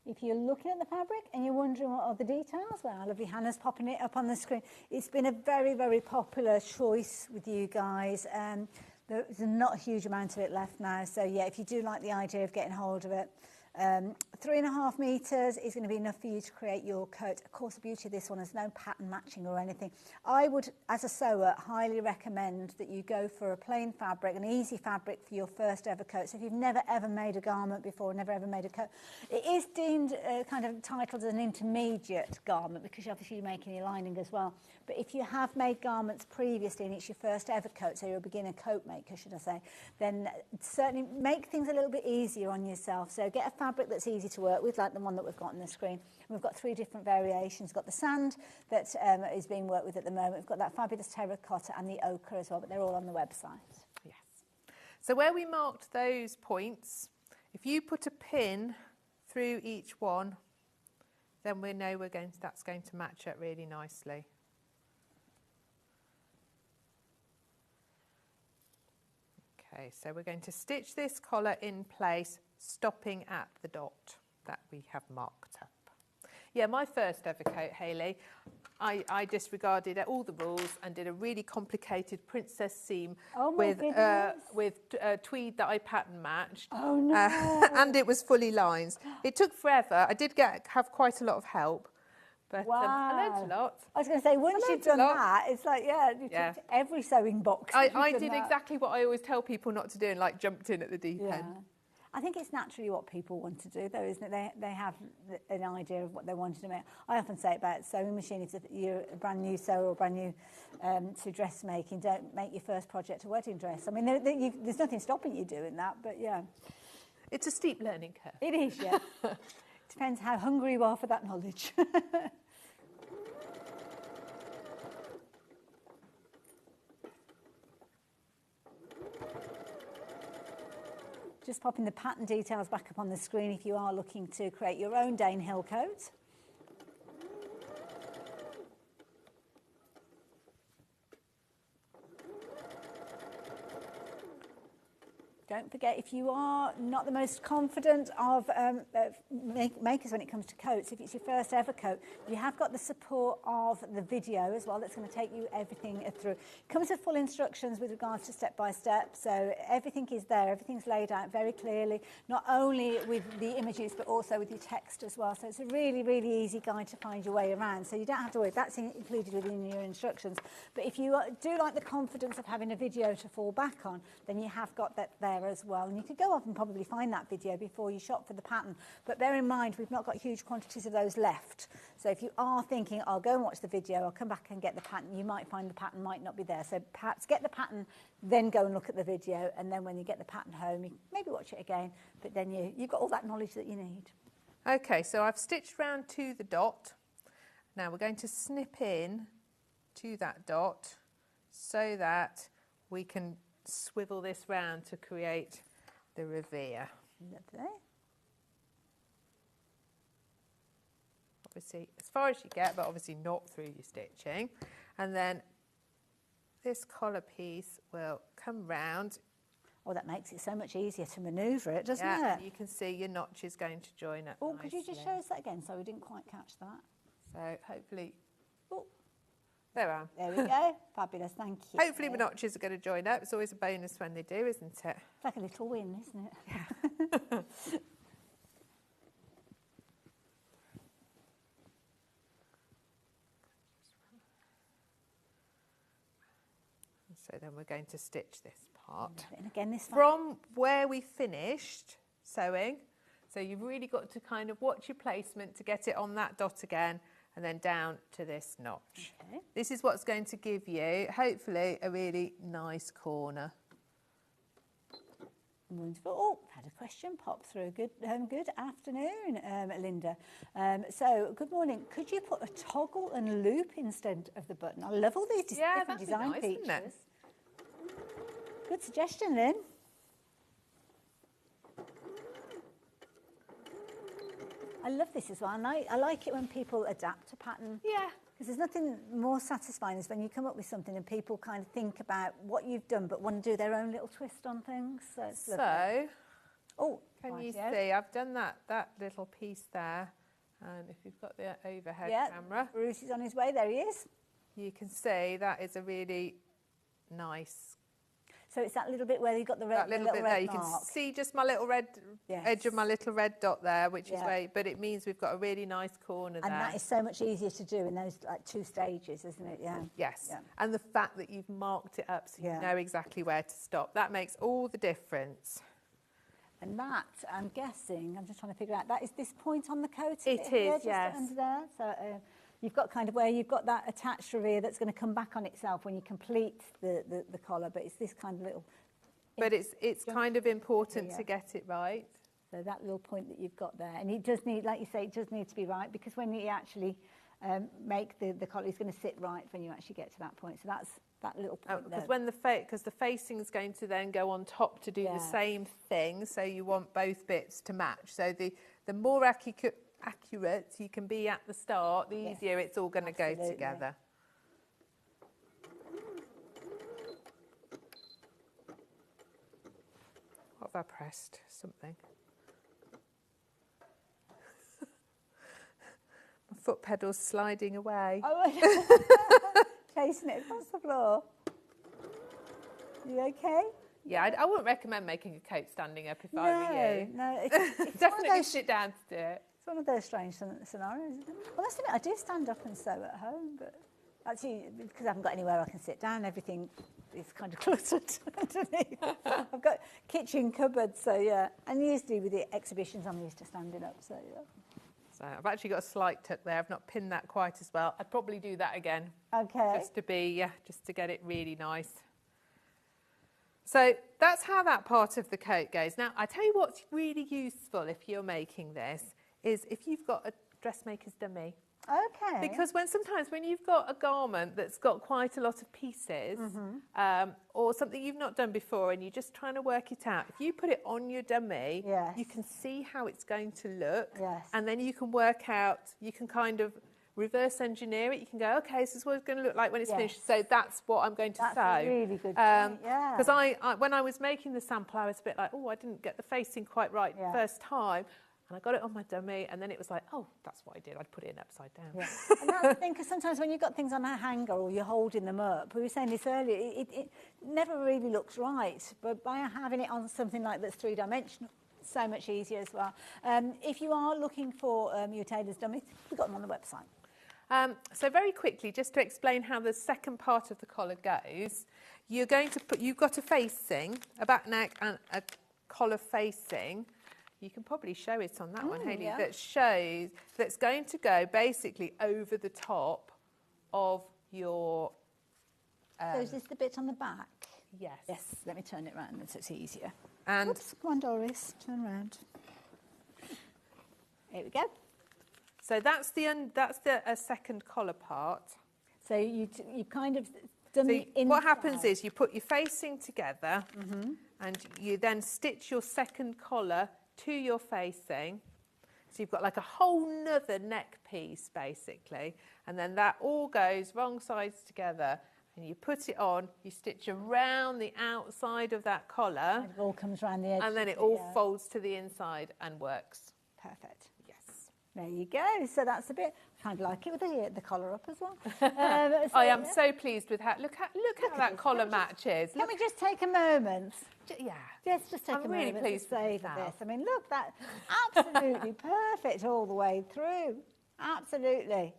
If you're looking at the fabric and you're wondering what are the details, well, lovely Hannah's popping it up on the screen. It's been a very, very popular choice with you guys. There's not a huge amount of it left now. So, yeah, if you do like the idea of getting hold of it, 3.5 metres is going to be enough for you to create your coat. Of course, the beauty of this one is no pattern matching or anything. I would, as a sewer, highly recommend that you go for a plain fabric, an easy fabric for your first ever coat. So if you've never ever made a garment before, never ever made a coat, it is deemed kind of titled as an intermediate garment because obviously you're making your lining as well. But if you have made garments previously and it's your first ever coat, so you're a beginner coat maker, should I say, then certainly make things a little bit easier on yourself. So get a fabric that's easy to work with, like the one that we've got on the screen. And we've got 3 different variations. We've got the sand that is being worked with at the moment. We've got that fabulous terracotta and the ochre as well, but they're all on the website. Yes. So where we marked those points, if you put a pin through each one, then we know that's going to match up really nicely. Okay, so we're going to stitch this collar in place, stopping at the dot that we have marked up. Yeah, my first ever coat, Hayley, I disregarded all the rules and did a really complicated princess seam with tweed that I pattern matched. Oh no! And it was fully lined. It took forever. I did have quite a lot of help, but I learned a lot. I was going to say, once you've done that, it's like, you took every sewing box. I did exactly what I always tell people not to do and like jumped in at the deep end. I think it's naturally what people want to do, though, isn't it? They have an idea of what they want to make. I often say about sewing machine, if you're a brand new sewer or brand new to dressmaking, don't make your first project a wedding dress. I mean, there's nothing stopping you doing that, but yeah. It's a steep learning curve. It is, yeah. Depends how hungry you are for that knowledge. Just popping the pattern details back up on the screen if you are looking to create your own Danehill coat. Don't forget, if you are not the most confident of makers when it comes to coats, if it's your first ever coat, you have got the support of the video as well that's going to take you everything through. It comes with full instructions with regards to step by step, so everything is there, everything's laid out very clearly, not only with the images but also with your text as well. So it's a really, really easy guide to find your way around, so you don't have to worry, that's included within your instructions. But if you do like the confidence of having a video to fall back on, then you have got that there as well, and you could go off and probably find that video before you shop for the pattern, but bear in mind we've not got huge quantities of those left, so if you are thinking I'll go and watch the video, I'll come back and get the pattern, you might find the pattern might not be there, so perhaps get the pattern, then go and look at the video, and then when you get the pattern home you maybe watch it again, but then you've got all that knowledge that you need. Okay, so I've stitched round to the dot. Now we're going to snip in to that dot so that we can swivel this round to create the revere. Lovely. Obviously, as far as you get, but obviously not through your stitching. And then this collar piece will come round. Oh, that makes it so much easier to manoeuvre it, doesn't yeah, it? You can see your notch is going to join up. Oh, nicely. could you just show us that again? So we didn't quite catch that. So hopefully, oh, there I am. There we go. Fabulous, thank you. Hopefully my notches are going to join up. It's always a bonus when they do, isn't it? It's like a little win, isn't it? Yeah. So then we're going to stitch this part. And again, this from where we finished sewing. So you've really got to kind of watch your placement to get it on that dot again, and then down to this notch. Okay. This is what's going to give you, hopefully, a really nice corner. Wonderful. Oh, had a question pop through. Good afternoon, Linda. So, good morning. Could you put a toggle and loop instead of the button? I love all these different design nice, features. isn't it? Good suggestion, Lynn. I love this as well, and I like it when people adapt a pattern. Yeah. Because there's nothing more satisfying as when you come up with something and people kind of think about what you've done but want to do their own little twist on things. So, it's lovely. Oh, can you see? I've done that little piece there, and if you've got the overhead camera. Bruce is on his way, there he is. You can see that is a really nice. So it's that little bit where you've got the red, that little bit there. You can see just my little red edge of my little red dot there, which is where, but it means we've got a really nice corner there. And that is so much easier to do in those like 2 stages, isn't it? Yeah. Yes. Yeah. And the fact that you've marked it up so you know exactly where to stop, that makes all the difference. And that, I'm guessing, I'm just trying to figure out, that is this point on the coat? It is, yes. Just under there. So you've got kind of where you've got that attached revere that's going to come back on itself when you complete the collar, but it's this kind of little... But it's kind of important to get it right. So that little point that you've got there, and it does need, like you say, it does need to be right, because when you actually make the collar, it's going to sit right when you actually get to that point. So that little point because when the facing is going to then go on top to do the same thing, so you want both bits to match. So the more accurate you can be at the start, the easier it's all going to go together. What have I pressed? Something. My foot pedal's sliding away. Oh, chasing it across the floor. You okay? Yeah, I wouldn't recommend making a coat standing up if I were you. No, it's Definitely sit down to do it. It's one of those strange scenarios, isn't it? Well, that's the bit, I do stand up and sew at home, but actually, because I haven't got anywhere I can sit down, everything is kind of cluttered underneath. I've got kitchen cupboards, so yeah. And usually with the exhibitions, I'm used to standing up, so yeah. So I've actually got a slight tuck there. I've not pinned that quite as well. I'd probably do that again. Okay. Just to get it really nice. So that's how that part of the coat goes. Now, I tell you what's really useful if you're making this is if you've got a dressmaker's dummy. Okay. Because sometimes when you've got a garment that's got quite a lot of pieces, or something you've not done before and you're just trying to work it out, if you put it on your dummy, you can see how it's going to look, and then you can work out, you can kind of reverse engineer it. You can go, okay, this is what it's going to look like when it's finished, so that's what I'm going to sew. That's a really good point, Because I when I was making the sample, I was a bit like, oh, I didn't get the facing quite right the first time. And I got it on my dummy, and then it was like, oh, that's what I did. I'd put it in upside down. Yeah. And that's the thing, because sometimes when you've got things on a hanger or you're holding them up, we were saying this earlier, it never really looks right. But by having it on something like that's three-dimensional, so much easier as well. If you are looking for your tailor's dummies, we've got them on the website. So very quickly, just to explain how the second part of the collar goes, you've got a facing, a back neck and a collar facing. You can probably show it on that one, Hayley, that's going to go basically over the top of your... So is this the bit on the back? Yes. Yes, let me turn it round so it's easier. And oops, come on, Doris, turn round. Here we go. So that's a second collar part. So you kind of done the inside. What happens is you put your facing together and you then stitch your second collar to your facing, so you've got like a whole nother neck piece basically, and then that all goes wrong sides together, and you put it on, you stitch around the outside of that collar, and it all comes around the edge, and then it all folds to the inside and works. Perfect. Yes. There you go. So that's a bit, kind of like it with the collar up as well. I am so pleased with how look how that collar matches. Can we just take a moment? Yeah. Let's just take a really moment pleased to savour with this. I mean, look, that absolutely perfect all the way through. Absolutely.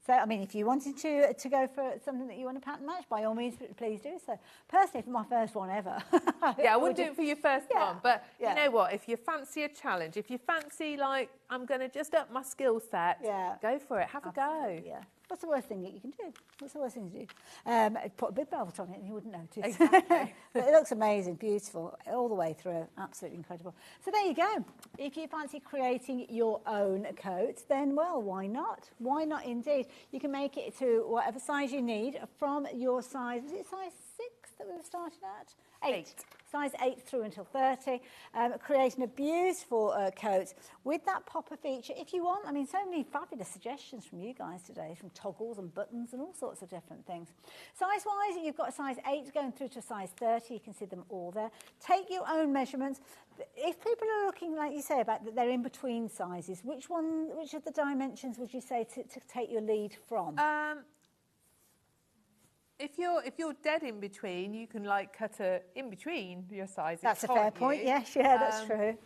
So, I mean, if you wanted to go for something that you want to pattern match, by all means, please do so. Personally, for my first one ever. I wouldn't do it for your first one, but you know what? If you fancy a challenge, if you fancy, like, I'm going to just up my skill set, go for it. Have a go. Yeah. What's the worst thing that you can do? What's the worst thing to do? Put a bib belt on it and you wouldn't notice. Exactly. But it looks amazing, beautiful, all the way through. Absolutely incredible. So there you go. If you fancy creating your own coat, then, well, why not? Why not indeed? You can make it to whatever size you need from your size. Was it size 6 that we were starting at? 8. Size 8 through until 30, creating a beautiful coat with that popper feature if you want. I mean, so many fabulous suggestions from you guys today, from toggles and buttons and all sorts of different things. Size-wise, you've got a size 8 going through to size 30. You can see them all there. Take your own measurements. If people are looking, like you say, about that they're in between sizes, which of the dimensions would you say to take your lead from? If you're dead in between, you can like cut in between your sizes. That's a fair point. Yes, yeah, that's true.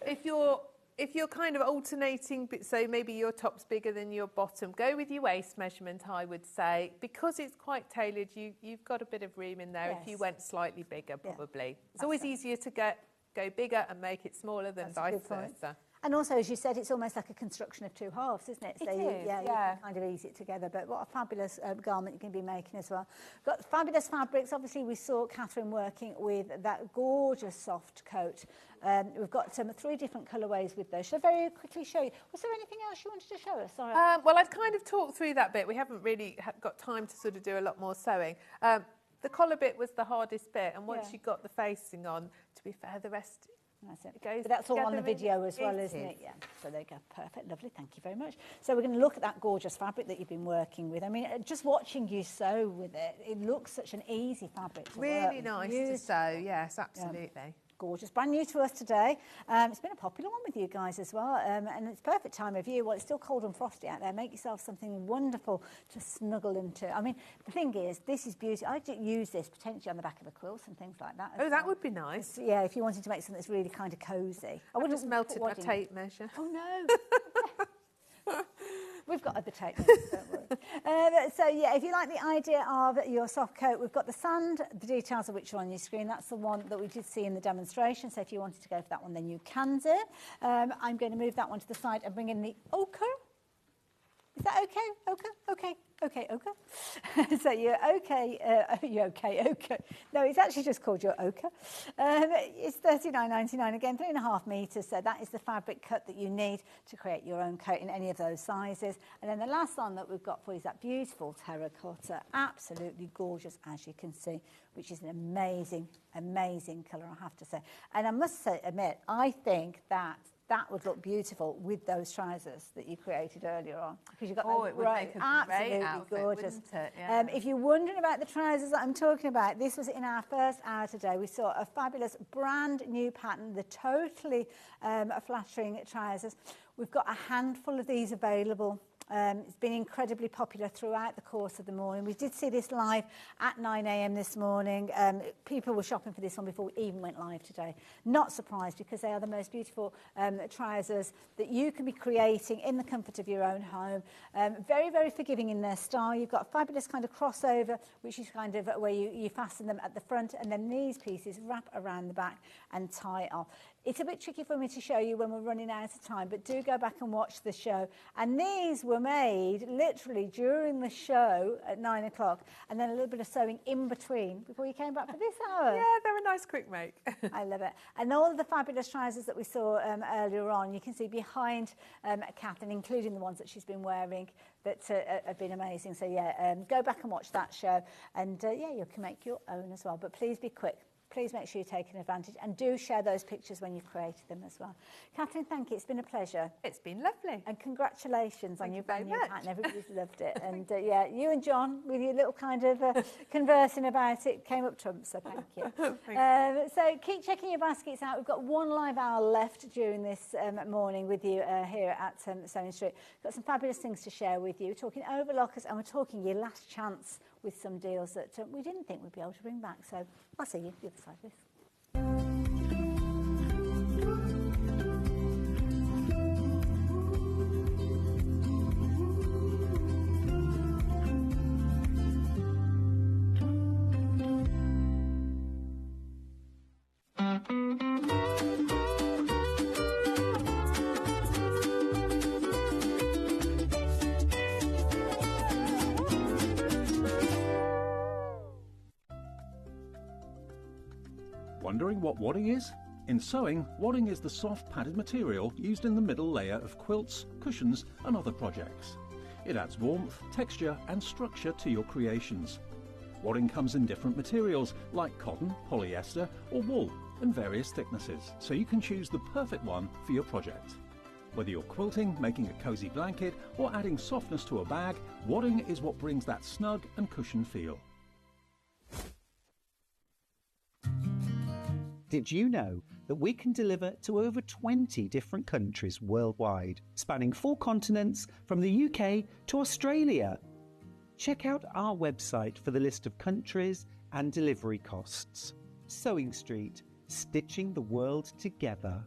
If you're kind of alternating, so maybe your top's bigger than your bottom, go with your waist measurement. I would say, because it's quite tailored, you've got a bit of room in there. Yes. If you went slightly bigger, probably it's always easier to go bigger and make it smaller than vice versa. And also, as you said, it's almost like a construction of two halves, isn't it? So you can kind of ease it together. But what a fabulous garment you can be making as well. Got fabulous fabrics. Obviously, we saw Catherine working with that gorgeous soft coat. We've got 3 different colourways with those. Shall I very quickly show you? Was there anything else you wanted to show us? Sorry. Well, I've kind of talked through that bit. We haven't really got time to sort of do a lot more sewing. The collar bit was the hardest bit, and once Yeah. you got the facing on, to be fair, the rest That's it. it goes But that's all on the together video as well, isn't it? Yeah. So there you go. Perfect. Lovely. Thank you very much. So we're going to look at that gorgeous fabric that you've been working with. I mean, just watching you sew with it, it looks such an easy fabric to work Really with. nice to Beautiful. sew, yes, absolutely. Gorgeous, brand new to us today. It's been a popular one with you guys as well, and it's perfect time of year. Well, it's still cold and frosty out there. Make yourself something wonderful to snuggle into. I mean, the thing is, this is beautiful. I could use this potentially on the back of a quilt and things like that. Oh, that would be nice. Yeah, if you wanted to make something that's really kind of cosy. I I've just melted my tape measure. Oh no. We've got other tape measures, don't worry. So yeah, if you like the idea of your soft coat, we've got the sand, the details of which are on your screen. That's the one that we did see in the demonstration. So if you wanted to go for that one, then you can do. I'm going to move that one to the side and bring in the ochre. Is that okay? Okay. So you're okay. Okay. No, it's actually just called your ochre. It's $39.99 again, 3.5 meters. So that is the fabric cut that you need to create your own coat in any of those sizes. And then the last one that we've got for you is that beautiful terracotta, absolutely gorgeous, as you can see, which is an amazing, amazing colour, I have to say. And I must admit, I think that would look beautiful with those trousers that you created earlier on. Because you've got it would make a great outfit, gorgeous. wouldn't it? Yeah. If you're wondering about the trousers that I'm talking about, this was in our first hour today. We saw a fabulous brand new pattern, the totally flattering trousers. We've got a handful of these available. It's been incredibly popular throughout the course of the morning. We did see this live at 9 a.m. this morning. People were shopping for this one before we even went live today. Not surprised, because they are the most beautiful trousers that you can be creating in the comfort of your own home. Very, very forgiving in their style. You've got a fabulous kind of crossover, which is kind of where you fasten them at the front, and then these pieces wrap around the back and tie off. It's a bit tricky for me to show you when we're running out of time, but do go back and watch the show. And these were made literally during the show at 9 o'clock, and then a little bit of sewing in between before you came back for this hour. Yeah, they're a nice quick make. I love it. And all of the fabulous trousers that we saw earlier on, you can see behind Catherine, including the ones that she's been wearing, that have been amazing. So yeah, go back and watch that show, and yeah, you can make your own as well. But please be quick. Please make sure you're taking advantage, and do share those pictures when you've created them as well. Catherine, thank you. It's been a pleasure. It's been lovely. And congratulations on your brand new pattern. Everybody's loved it. And yeah, you and John, with your little kind of conversing about it, came up trumps, so thank you. So keep checking your baskets out. We've got one live hour left during this morning with you here at Sewing Street. We've got some fabulous things to share with you. We're talking overlockers, and we're talking your last chance with some deals that we didn't think we'd be able to bring back. So I'll see you the other side of this. Wondering what wadding is? In sewing, wadding is the soft padded material used in the middle layer of quilts, cushions and other projects. It adds warmth, texture and structure to your creations. Wadding comes in different materials like cotton, polyester or wool, and various thicknesses, so you can choose the perfect one for your project. Whether you're quilting, making a cosy blanket or adding softness to a bag, wadding is what brings that snug and cushioned feel. Did you know that we can deliver to over 20 different countries worldwide, spanning 4 continents from the UK to Australia? Check out our website for the list of countries and delivery costs. Sewing Street, stitching the world together.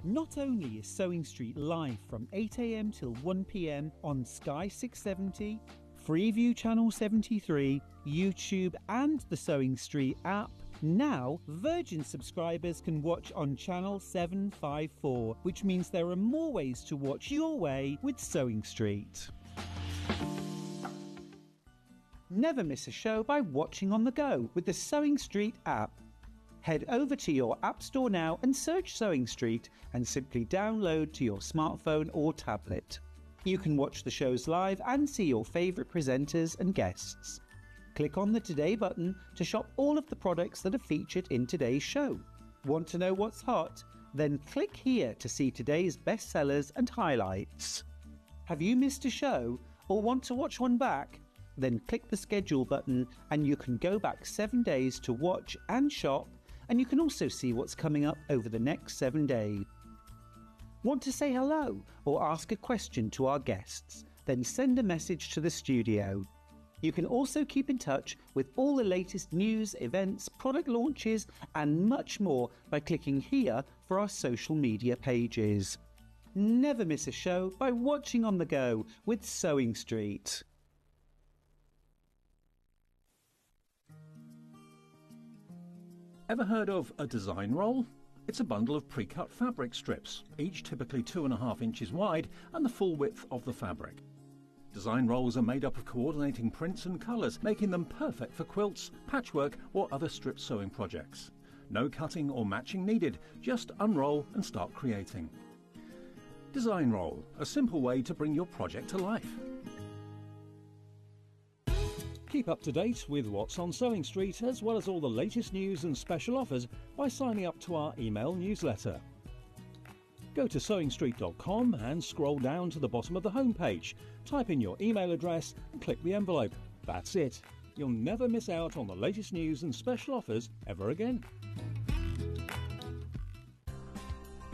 Not only is Sewing Street live from 8 a.m. till 1 p.m. on Sky 670, Freeview Channel 73, YouTube and the Sewing Street app, now Virgin subscribers can watch on Channel 754, which means there are more ways to watch your way with Sewing Street. Never miss a show by watching on the go with the Sewing Street app. Head over to your App Store now and search Sewing Street and simply download to your smartphone or tablet. You can watch the shows live and see your favourite presenters and guests. Click on the Today button to shop all of the products that are featured in today's show. Want to know what's hot? Then click here to see today's bestsellers and highlights. Have you missed a show or want to watch one back? Then click the schedule button and you can go back 7 days to watch and shop, and you can also see what's coming up over the next 7 days. Want to say hello or ask a question to our guests? Then send a message to the studio. You can also keep in touch with all the latest news, events, product launches and much more by clicking here for our social media pages. Never miss a show by watching on the go with Sewing Street. Ever heard of a design roll? It's a bundle of pre-cut fabric strips, each typically 2.5 inches wide and the full width of the fabric. Design rolls are made up of coordinating prints and colours, making them perfect for quilts, patchwork or other strip sewing projects. No cutting or matching needed, just unroll and start creating. Design roll, a simple way to bring your project to life. Keep up to date with what's on Sewing Street, as well as all the latest news and special offers by signing up to our email newsletter. Go to sewingstreet.com and scroll down to the bottom of the homepage. Type in your email address and click the envelope. That's it. You'll never miss out on the latest news and special offers ever again.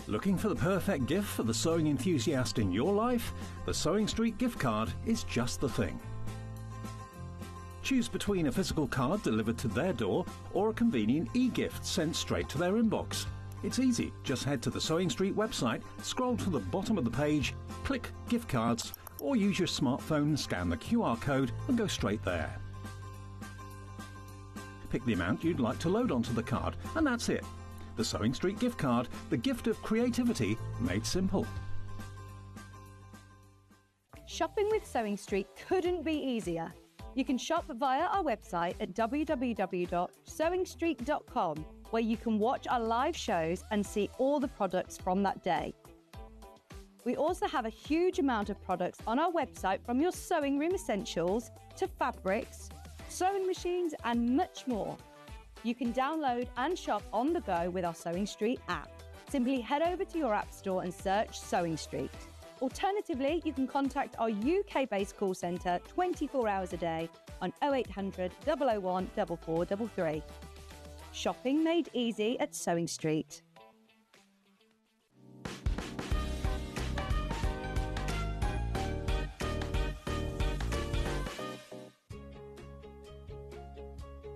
Looking for the perfect gift for the sewing enthusiast in your life? The Sewing Street gift card is just the thing. Choose between a physical card delivered to their door or a convenient e-gift sent straight to their inbox. It's easy. Just head to the Sewing Street website, scroll to the bottom of the page, click Gift Cards, or use your smartphone, scan the QR code and go straight there. Pick the amount you'd like to load onto the card, and that's it. The Sewing Street gift card, the gift of creativity made simple. Shopping with Sewing Street couldn't be easier. You can shop via our website at www.sewingstreet.com, where you can watch our live shows and see all the products from that day. We also have a huge amount of products on our website, from your sewing room essentials to fabrics, sewing machines and much more. You can download and shop on the go with our Sewing Street app. Simply head over to your app store and search Sewing Street. Alternatively, you can contact our UK-based call centre 24 hours a day on 0800 001 4433. Shopping made easy at Sewing Street.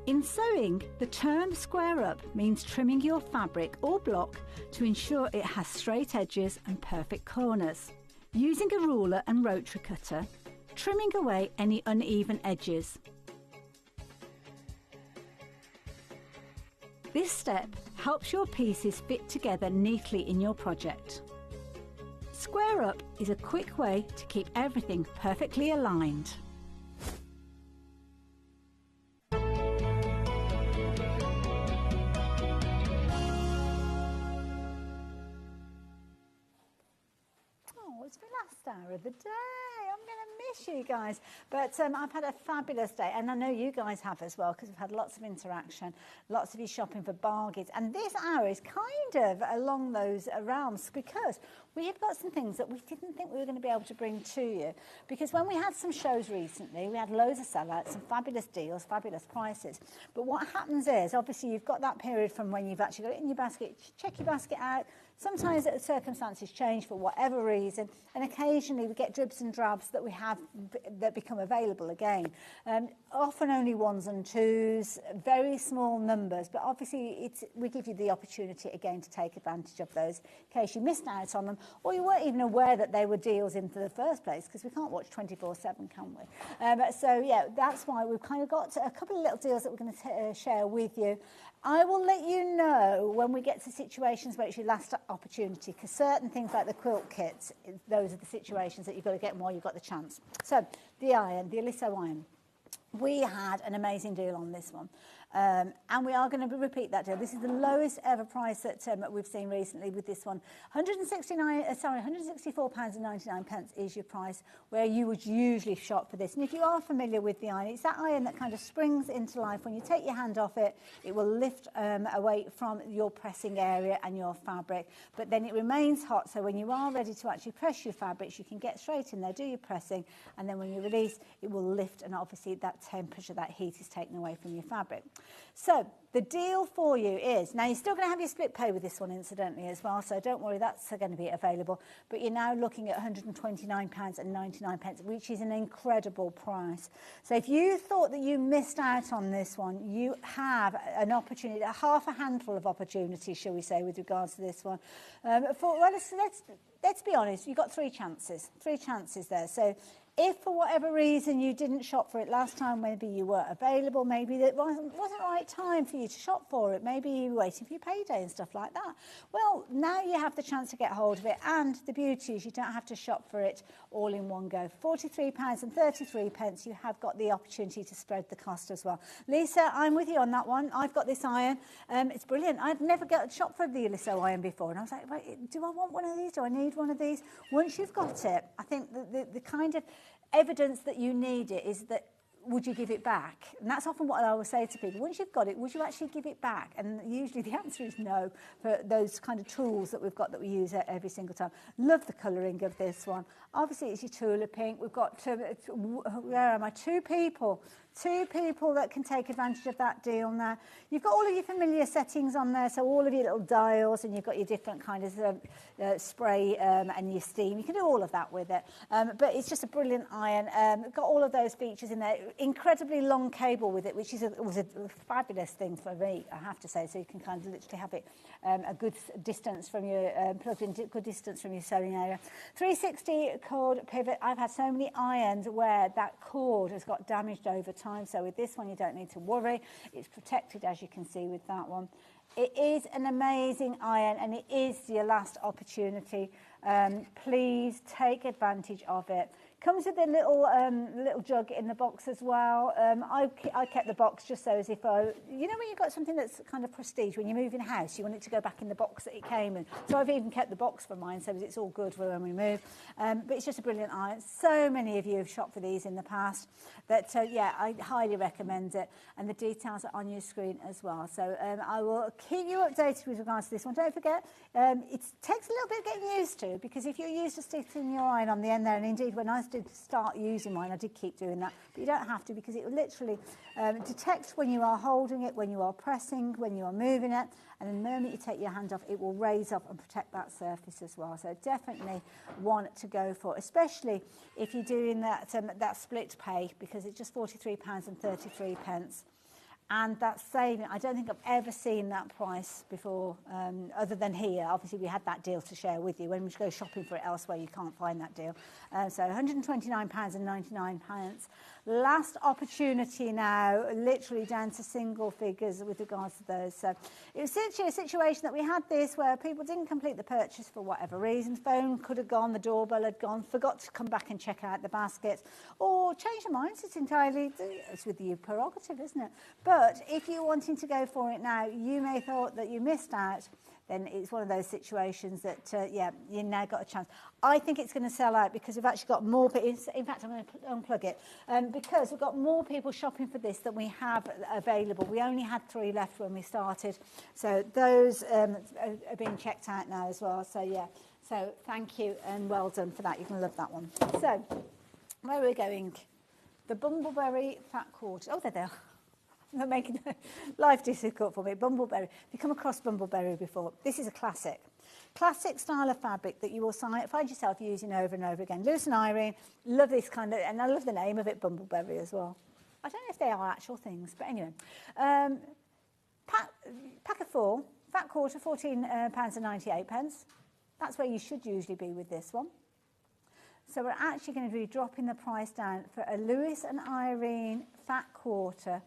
In sewing, the term square up means trimming your fabric or block to ensure it has straight edges and perfect corners. Using a ruler and rotary cutter, trimming away any uneven edges. This step helps your pieces fit together neatly in your project. Square up is a quick way to keep everything perfectly aligned. It's the last hour of the day. I'm going to miss you guys. But I've had a fabulous day, and I know you guys have as well, because we've had lots of interaction, lots of you shopping for bargains. And this hour is kind of along those realms, because we have got some things that we didn't think we were going to be able to bring to you. Because when we had some shows recently, we had loads of sellouts, some fabulous deals, fabulous prices. But what happens is, obviously, you've got that period from when you've actually got it in your basket, check your basket out. Sometimes the circumstances change for whatever reason, and occasionally we get dribs and drabs that we have that become available again. Often only ones and twos, very small numbers, but obviously we give you the opportunity again to take advantage of those in case you missed out on them, or you weren't even aware that they were deals in the first place, because we can't watch 24/7, can we? So yeah, that's why we've kind of got a couple of little deals that we're going to share with you. I will let you know when we get to situations where it's your last opportunity, because certain things like the quilt kits, those are the situations that you've got to get them while you've got the chance. So the iron, the Aliso iron. We had an amazing deal on this one. And we are going to repeat that deal. This is the lowest ever price that we've seen recently with this one. £164.99 is your price where you would usually shop for this. And if you are familiar with the iron, it's that iron that kind of springs into life. When you take your hand off it, it will lift away from your pressing area and your fabric. But then it remains hot, so when you are ready to actually press your fabrics, you can get straight in there, do your pressing, and then when you release, it will lift, and obviously that temperature, that heat is taken away from your fabric. So the deal for you is, now you're still going to have your split pay with this one incidentally as well, so don't worry, that's going to be available, but you're now looking at £129.99, which is an incredible price. So if you thought that you missed out on this one, you have an opportunity, half a handful of opportunities, shall we say, with regards to this one. Let's be honest, you've got three chances there. So if for whatever reason you didn't shop for it last time, maybe you weren't available, maybe it wasn't the right time for you to shop for it, maybe you were waiting for your payday and stuff like that. Well, now you have the chance to get hold of it, and the beauty is you don't have to shop for it all in one go. £43.33, you have got the opportunity to spread the cost as well. Lisa, I'm with you on that one. I've got this iron. It's brilliant. I'd never shopped for the Lisso iron before, and I was like, wait, do I want one of these? Do I need one of these? Once you've got it, I think the kind of evidence that you need it is that, would you give it back? And that's often what I always say to people. Once you've got it, would you actually give it back? And usually the answer is no, for those kind of tools that we've got that we use every single time. Love the colouring of this one. Obviously, it's your tulip pink. We've got, where am I? Two people that can take advantage of that deal now. You've got all of your familiar settings on there, so all of your little dials, and you've got your different kind of spray and your steam. You can do all of that with it. But it's just a brilliant iron. Got all of those features in there. Incredibly long cable with it, which was a fabulous thing for me, I have to say. So you can kind of literally have it a good distance from your plugged in, good distance from your sewing area. 360 cord pivot. I've had so many irons where that cord has got damaged over time. So with this one, you don't need to worry. It's protected, as you can see with that one. It is an amazing iron, and it is your last opportunity. Please take advantage of it. Comes with a little jug in the box as well. I kept the box just so as if when you've got something that's kind of prestige, when you move in a house, you want it to go back in the box that it came in. So I've even kept the box for mine so it's all good for when we move. But it's just a brilliant iron. So many of you have shopped for these in the past. That yeah, I highly recommend it. And the details are on your screen as well. So I will keep you updated with regards to this one. Don't forget, it takes a little bit getting used to, because if you're used to sticking your iron on the end there, and indeed when I did start using mine, I did keep doing that, but you don't have to, because it will literally detect when you are holding it, when you are pressing, when you are moving it, and the moment you take your hand off, it will raise up and protect that surface as well. So definitely one to go for, especially if you're doing that split pay, because it's just £43.33. And that saving, I don't think I've ever seen that price before, other than here. Obviously, we had that deal to share with you. When we go shopping for it elsewhere, you can't find that deal. So £129.99. Last opportunity now, literally down to single figures with regards to those. So it was actually a situation that we had this where people didn't complete the purchase for whatever reason. Phone could have gone, the doorbell had gone, forgot to come back and check out the basket, or change their minds. It's with your prerogative, isn't it? But if you're wanting to go for it now, you may have thought that you missed out, then it's one of those situations that, yeah, you've now got a chance. I think it's going to sell out because we've actually got more people. In fact, I'm going to unplug it. Because we've got more people shopping for this than we have available. We only had 3 left when we started. So those are being checked out now as well. So, yeah. So thank you and well done for that. You're going to love that one. So where are we going? The Bumbleberry Fat Quarter. Oh, there they are. They're making life difficult for me. Bumbleberry. Have you come across Bumbleberry before? This is a classic style of fabric that you will find yourself using over and over again. Lewis and Irene, love this kind of, and I love the name of it, Bumbleberry as well. I don't know if they are actual things, but anyway. Pack of 4, Fat Quarter, £14.98. That's where you should usually be with this one. So we're actually going to be dropping the price down for a Lewis and Irene Fat Quarter,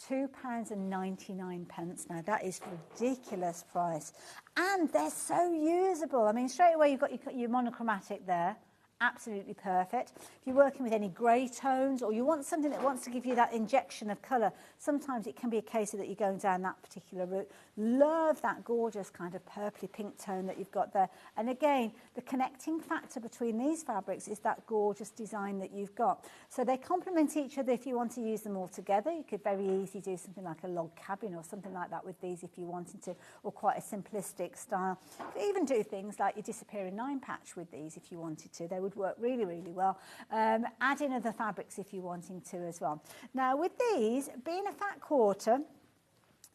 £2.99 now. That is a ridiculous price. And they're so usable. I mean, straight away you've got your monochromatic there, absolutely perfect. If you're working with any grey tones, or you want something that wants to give you that injection of colour, sometimes it can be a case that you're going down that particular route. Love that gorgeous kind of purpley pink tone that you've got there. And again, the connecting factor between these fabrics is that gorgeous design that you've got. So they complement each other if you want to use them all together. You could very easily do something like a log cabin or something like that with these if you wanted to, or quite a simplistic style. You could even do things like your disappearing 9 patch with these if you wanted to. They would work really, really well. Add in other fabrics if you're wanting to as well. Now with these, being a fat quarter,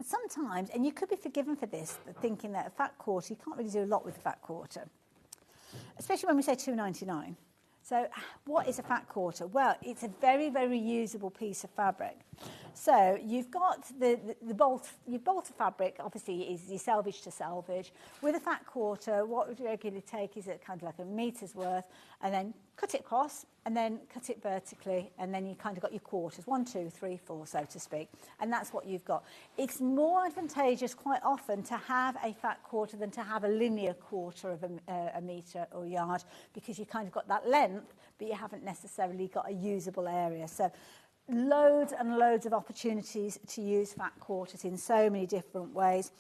sometimes, and you could be forgiven for this, thinking that a fat quarter, you can't really do a lot with a fat quarter, especially when we say £2.99. So what is a fat quarter? Well, it's a very, very usable piece of fabric. So you've got the bolt, your bolt of fabric obviously is your selvage to selvage. With a fat quarter, what would you regularly take is kind of like a meter's worth, and then cut it across, and then cut it vertically, and then you kind of got your quarters, 1, 2, 3, 4, so to speak, and that's what you've got. It's more advantageous quite often to have a fat quarter than to have a linear quarter of a metre or yard, because you kind of got that length, but you haven't necessarily got a usable area. So loads and loads of opportunities to use fat quarters in so many different ways.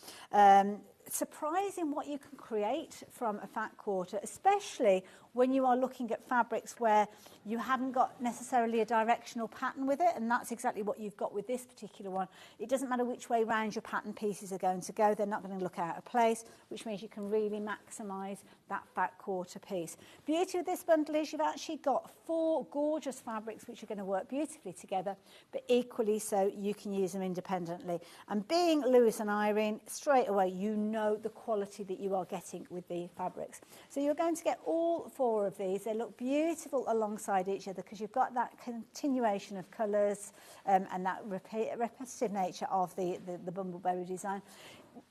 Surprising what you can create from a fat quarter, especially when you are looking at fabrics where you haven't got necessarily a directional pattern with it, and that's exactly what you've got with this particular one. It doesn't matter which way round your pattern pieces are going to go, they're not going to look out of place, which means you can really maximise that fat quarter piece. Beauty of this bundle is you've actually got 4 gorgeous fabrics which are going to work beautifully together, but equally so you can use them independently. And being Lewis and Irene, straight away you know the quality that you are getting with the fabrics. So you're going to get all 4 of these. They look beautiful alongside each other because you've got that continuation of colours and that repetitive nature of the bumbleberry design.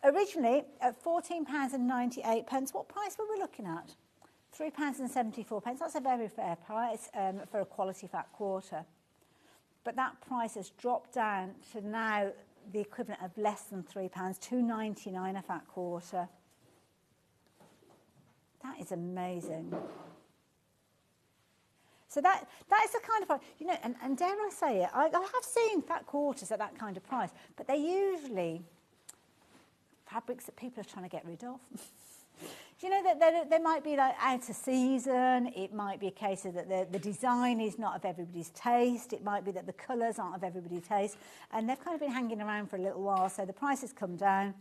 Originally at £14.98, what price were we looking at? £3.74. That's a very fair price for a quality fat quarter. But that price has dropped down to now the equivalent of less than £3, £2.99 a fat quarter. That is amazing. So that is the kind of, you know, and dare I say it, I have seen fat quarters at that kind of price, but they're usually fabrics that people are trying to get rid of. Do you know that they might be like out of season? It might be a case of that the design is not of everybody's taste. It might be that the colours aren't of everybody's taste, and they've kind of been hanging around for a little while, so the price has come down.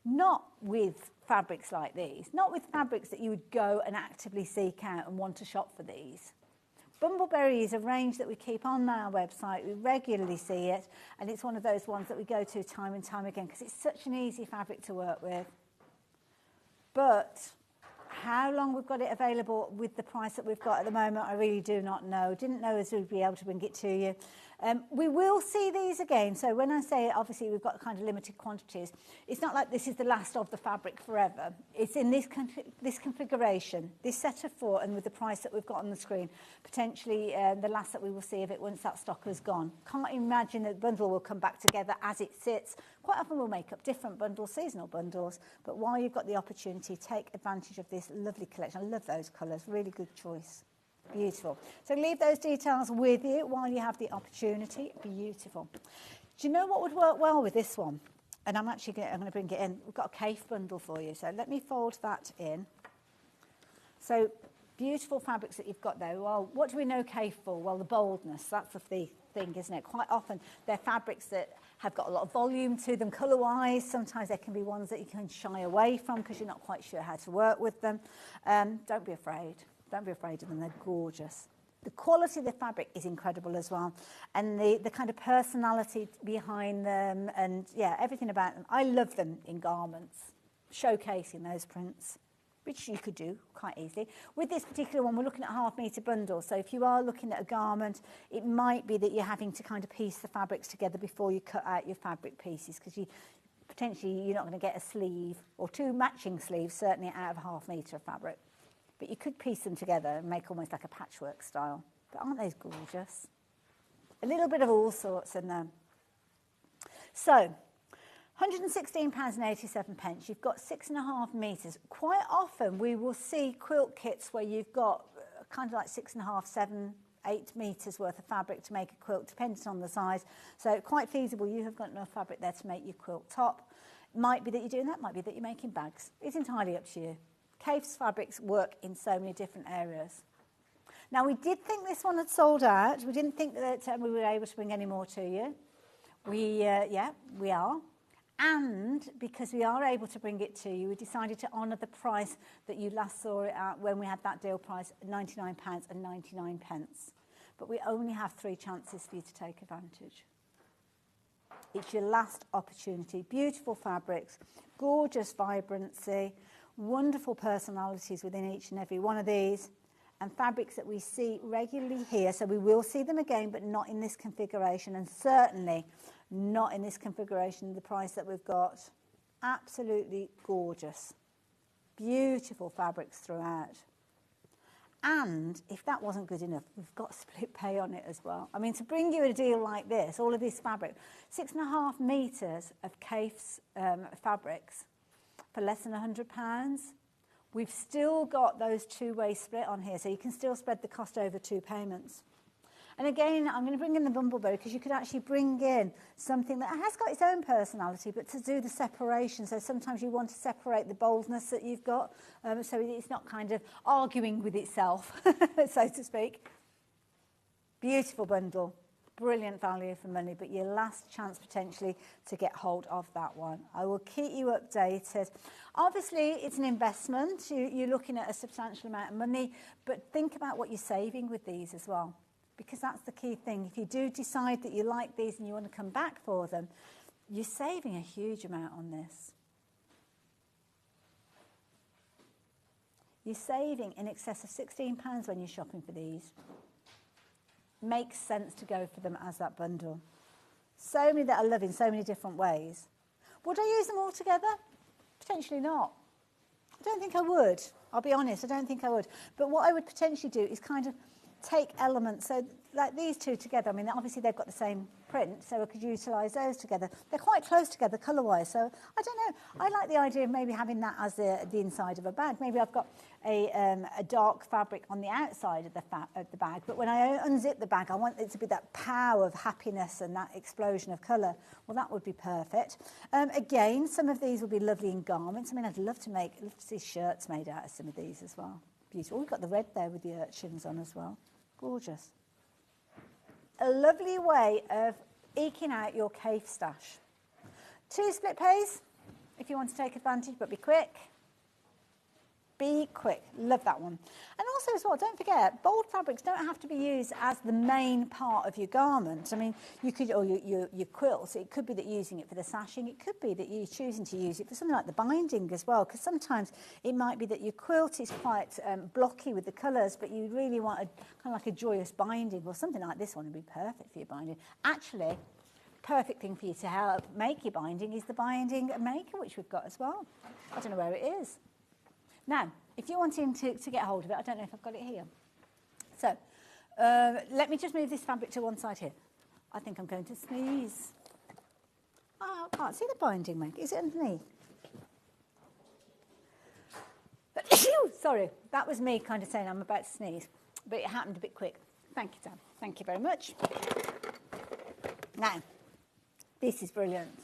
Not with fabrics like these, not with fabrics that you would go and actively seek out and want to shop for these. Bumbleberry is a range that we keep on our website. We regularly see it, and it's one of those ones that we go to time and time again because it's such an easy fabric to work with. But how long we've got it available with the price that we've got at the moment, I really do not know. Didn't know as we'd be able to bring it to you. We will see these again. So when I say obviously we've got kind of limited quantities, it's not like this is the last of the fabric forever. It's in this configuration, this set of 4, and with the price that we've got on the screen, potentially the last that we will see of it once that stock is gone. Can't imagine that the bundle will come back together as it sits. Quite often we'll make up different bundles, seasonal bundles, but while you've got the opportunity, take advantage of this lovely collection. I love those colours, really good choice. Beautiful. So leave those details with you while you have the opportunity. Beautiful. Do you know what would work well with this one? And I'm going to bring it in. We've got a Kaffe bundle for you. So let me fold that in. So beautiful fabrics that you've got there. Well, what do we know Kaffe for? Well, the boldness. That's the thing, isn't it? Quite often they're fabrics that have got a lot of volume to them colour-wise. Sometimes there can be ones that you can shy away from because you're not quite sure how to work with them. Don't be afraid. Don't be afraid of them, they're gorgeous. The quality of the fabric is incredible as well. And the kind of personality behind them and, yeah, everything about them. I love them in garments, showcasing those prints, which you could do quite easily. With this particular one, we're looking at a half-metre bundle. So if you are looking at a garment, it might be that you're having to kind of piece the fabrics together before you cut out your fabric pieces, because potentially you're not going to get a sleeve or 2 matching sleeves, certainly out of a half-metre of fabric. But you could piece them together and make almost like a patchwork style. But aren't those gorgeous? A little bit of all sorts in them. So, £116.87. You've got 6.5 metres. Quite often we will see quilt kits where you've got kind of like 6.5, 7, 8 metres worth of fabric to make a quilt, depending on the size. So quite feasible. You have got enough fabric there to make your quilt top. Might be that you're doing that, might be that you're making bags. It's entirely up to you. Kaffe's fabrics work in so many different areas. Now, we did think this one had sold out. We didn't think that we were able to bring any more to you. We are. And because we are able to bring it to you, we decided to honour the price that you last saw it at when we had that deal price, £99.99. But we only have 3 chances for you to take advantage. It's your last opportunity. Beautiful fabrics, gorgeous vibrancy, wonderful personalities within each and every one of these, and fabrics that we see regularly here. So we will see them again, but not in this configuration, and certainly not in this configuration, the price that we've got. Absolutely gorgeous. Beautiful fabrics throughout. And if that wasn't good enough, we've got split pay on it as well. I mean, to bring you a deal like this, all of this fabric, 6.5 metres of Kaffe's fabrics for less than £100. We've still got those two-way split on here, so you can still spread the cost over 2 payments. And again, I'm going to bring in the Bumbleberry because you could actually bring in something that has got its own personality, but to do the separation. So sometimes you want to separate the boldness that you've got, so it's not kind of arguing with itself, so to speak. Beautiful bundle. Brilliant value for money, but your last chance potentially to get hold of that one. I will keep you updated. Obviously, it's an investment. You're looking at a substantial amount of money, but think about what you're saving with these as well, because that's the key thing. If you do decide that you like these and you want to come back for them, you're saving a huge amount on this. You're saving in excess of £16 when you're shopping for these. Makes sense to go for them as that bundle. So many that I love in so many different ways. Would I use them all together? Potentially not. I don't think I would. I'll be honest, I don't think I would. But what I would potentially do is kind of take elements, so like these two together, I mean, obviously they've got the same print, so I could utilise those together. They're quite close together colour-wise, so I don't know. I like the idea of maybe having that as the inside of a bag. Maybe I've got a dark fabric on the outside of the bag, but when I unzip the bag, I want it to be that power of happiness and that explosion of colour. Well, that would be perfect. Again, some of these will be lovely in garments. I mean, I'd love to see shirts made out of some of these as well. Beautiful. We've got the red there with the urchins on as well. Gorgeous. A lovely way of eking out your Kaffe stash. 2 split pays if you want to take advantage, but be quick. Be quick. Love that one. And also as well, don't forget, bold fabrics don't have to be used as the main part of your garment. I mean, you could, or your quilts, it could be that you're using it for the sashing. It could be that you're choosing to use it for something like the binding as well, because sometimes it might be that your quilt is quite blocky with the colours, but you really want kind of like a joyous binding, or something like this one would be perfect for your binding. Actually, perfect thing for you to help make your binding is the binding maker, which we've got as well. I don't know where it is. Now, if you're wanting to get hold of it, I don't know if I've got it here. So, let me just move this fabric to one side here. I think I'm going to sneeze. Oh, I can't see the binding maker. Is it underneath? Sorry, that was me kind of saying I'm about to sneeze, but it happened a bit quick. Thank you, Dan. Thank you very much. Now, this is brilliant.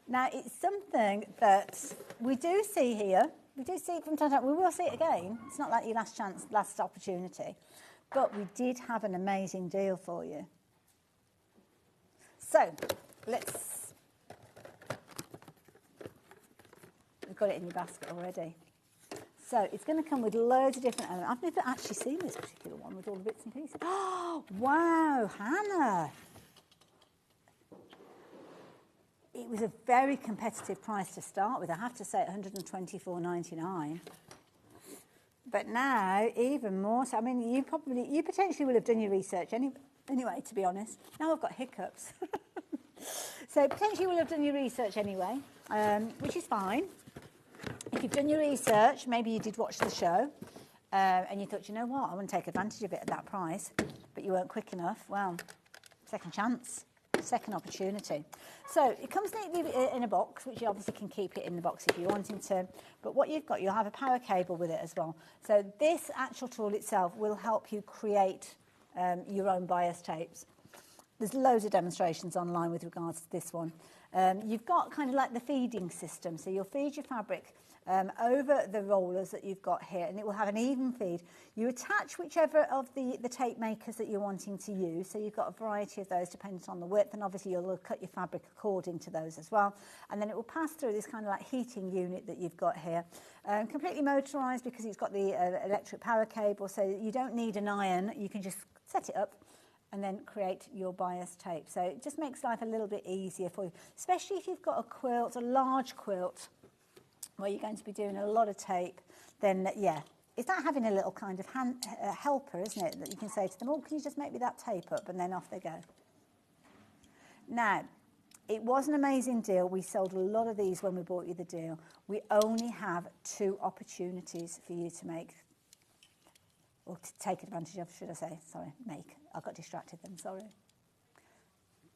Now, it's something that we do see here. We do see it from time to time. We will see it again. It's not like your last chance, last opportunity. But we did have an amazing deal for you. So, we've got it in your basket already. So, it's going to come with loads of different elements. I've never actually seen this particular one with all the bits and pieces. Oh, wow, Hannah. It was a very competitive price to start with. I have to say £124.99. But now, even more so. I mean, you potentially will have done your research anyway, to be honest. Now I've got hiccups. So potentially you will have done your research anyway, which is fine. If you've done your research, maybe you did watch the show, and you thought, you know what, I want to take advantage of it at that price, but you weren't quick enough. Well, second chance. second opportunity. So it comes neatly in a box, which you obviously can keep it in the box if you wanted to. But what you've got, you'll have a power cable with it as well. So this actual tool itself will help you create your own bias tapes. There's loads of demonstrations online with regards to this one. You've got kind of like the feeding system. So you'll feed your fabric over the rollers that you've got here, and it will have an even feed. You attach whichever of the tape makers that you're wanting to use. So you've got a variety of those depending on the width, and obviously you'll cut your fabric according to those as well. And then it will pass through this kind of like heating unit that you've got here. Completely motorised because it's got the electric power cable, so you don't need an iron. You can just set it up and then create your bias tape. So it just makes life a little bit easier for you, especially if you've got a quilt, a large quilt, where you're going to be doing a lot of tape. Then, yeah, it's like having a little kind of helper, isn't it, that you can say to them, oh, can you just make me that tape up? And then off they go. Now, it was an amazing deal. We sold a lot of these when we bought you the deal. We only have 2 opportunities for you to make, or to take advantage of, should I say. Sorry, make. I got distracted then, sorry.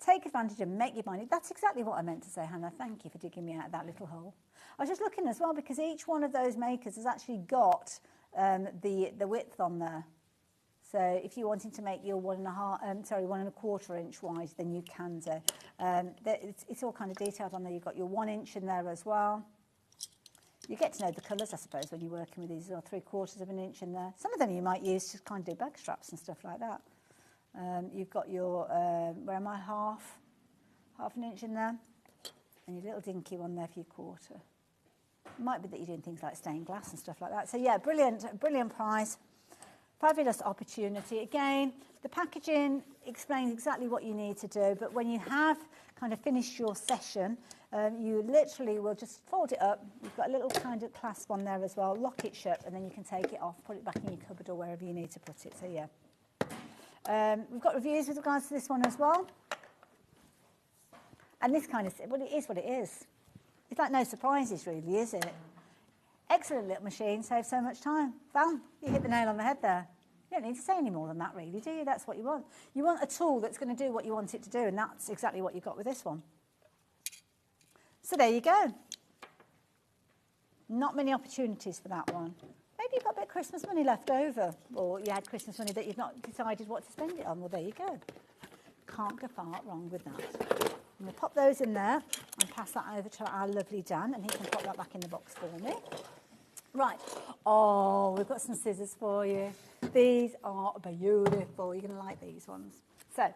Take advantage and make your money. That's exactly what I meant to say, Hannah. Thank you for digging me out of that little hole. I was just looking as well because each one of those makers has actually got the width on there. So if you're wanting to make your 1.25 inch wide, then you can do. It's all kind of detailed on there. You've got your 1 inch in there as well. You get to know the colours, I suppose, when you're working with these, or 3/4 of an inch in there. Some of them you might use to kind of do bag straps and stuff like that. You've got your, where am I, half an inch in there, and your little dinky one there for your 1/4. It might be that you're doing things like stained glass and stuff like that. So yeah, brilliant price, fabulous opportunity. Again, the packaging explains exactly what you need to do, but when you have kind of finished your session, you literally will just fold it up. You've got a little kind of clasp on there as well, lock it shut, and then you can take it off, put it back in your cupboard or wherever you need to put it. So yeah. We've got reviews with regards to this one as well. And this kind of, well, it is what it is. It's like no surprises really, is it? Excellent little machine, saves so much time. Bam, you hit the nail on the head there. You don't need to say any more than that really, do you? That's what you want. You want a tool that's going to do what you want it to do, and that's exactly what you've got with this one. So there you go. Not many opportunities for that one. Maybe you've got a bit of Christmas money left over, or you had Christmas money that you've not decided what to spend it on. Well, there you go. Can't go far wrong with that. I'm going to pop those in there and pass that over to our lovely Dan, and he can pop that back in the box for me. Right. Oh, we've got some scissors for you. These are beautiful. You're going to like these ones. So,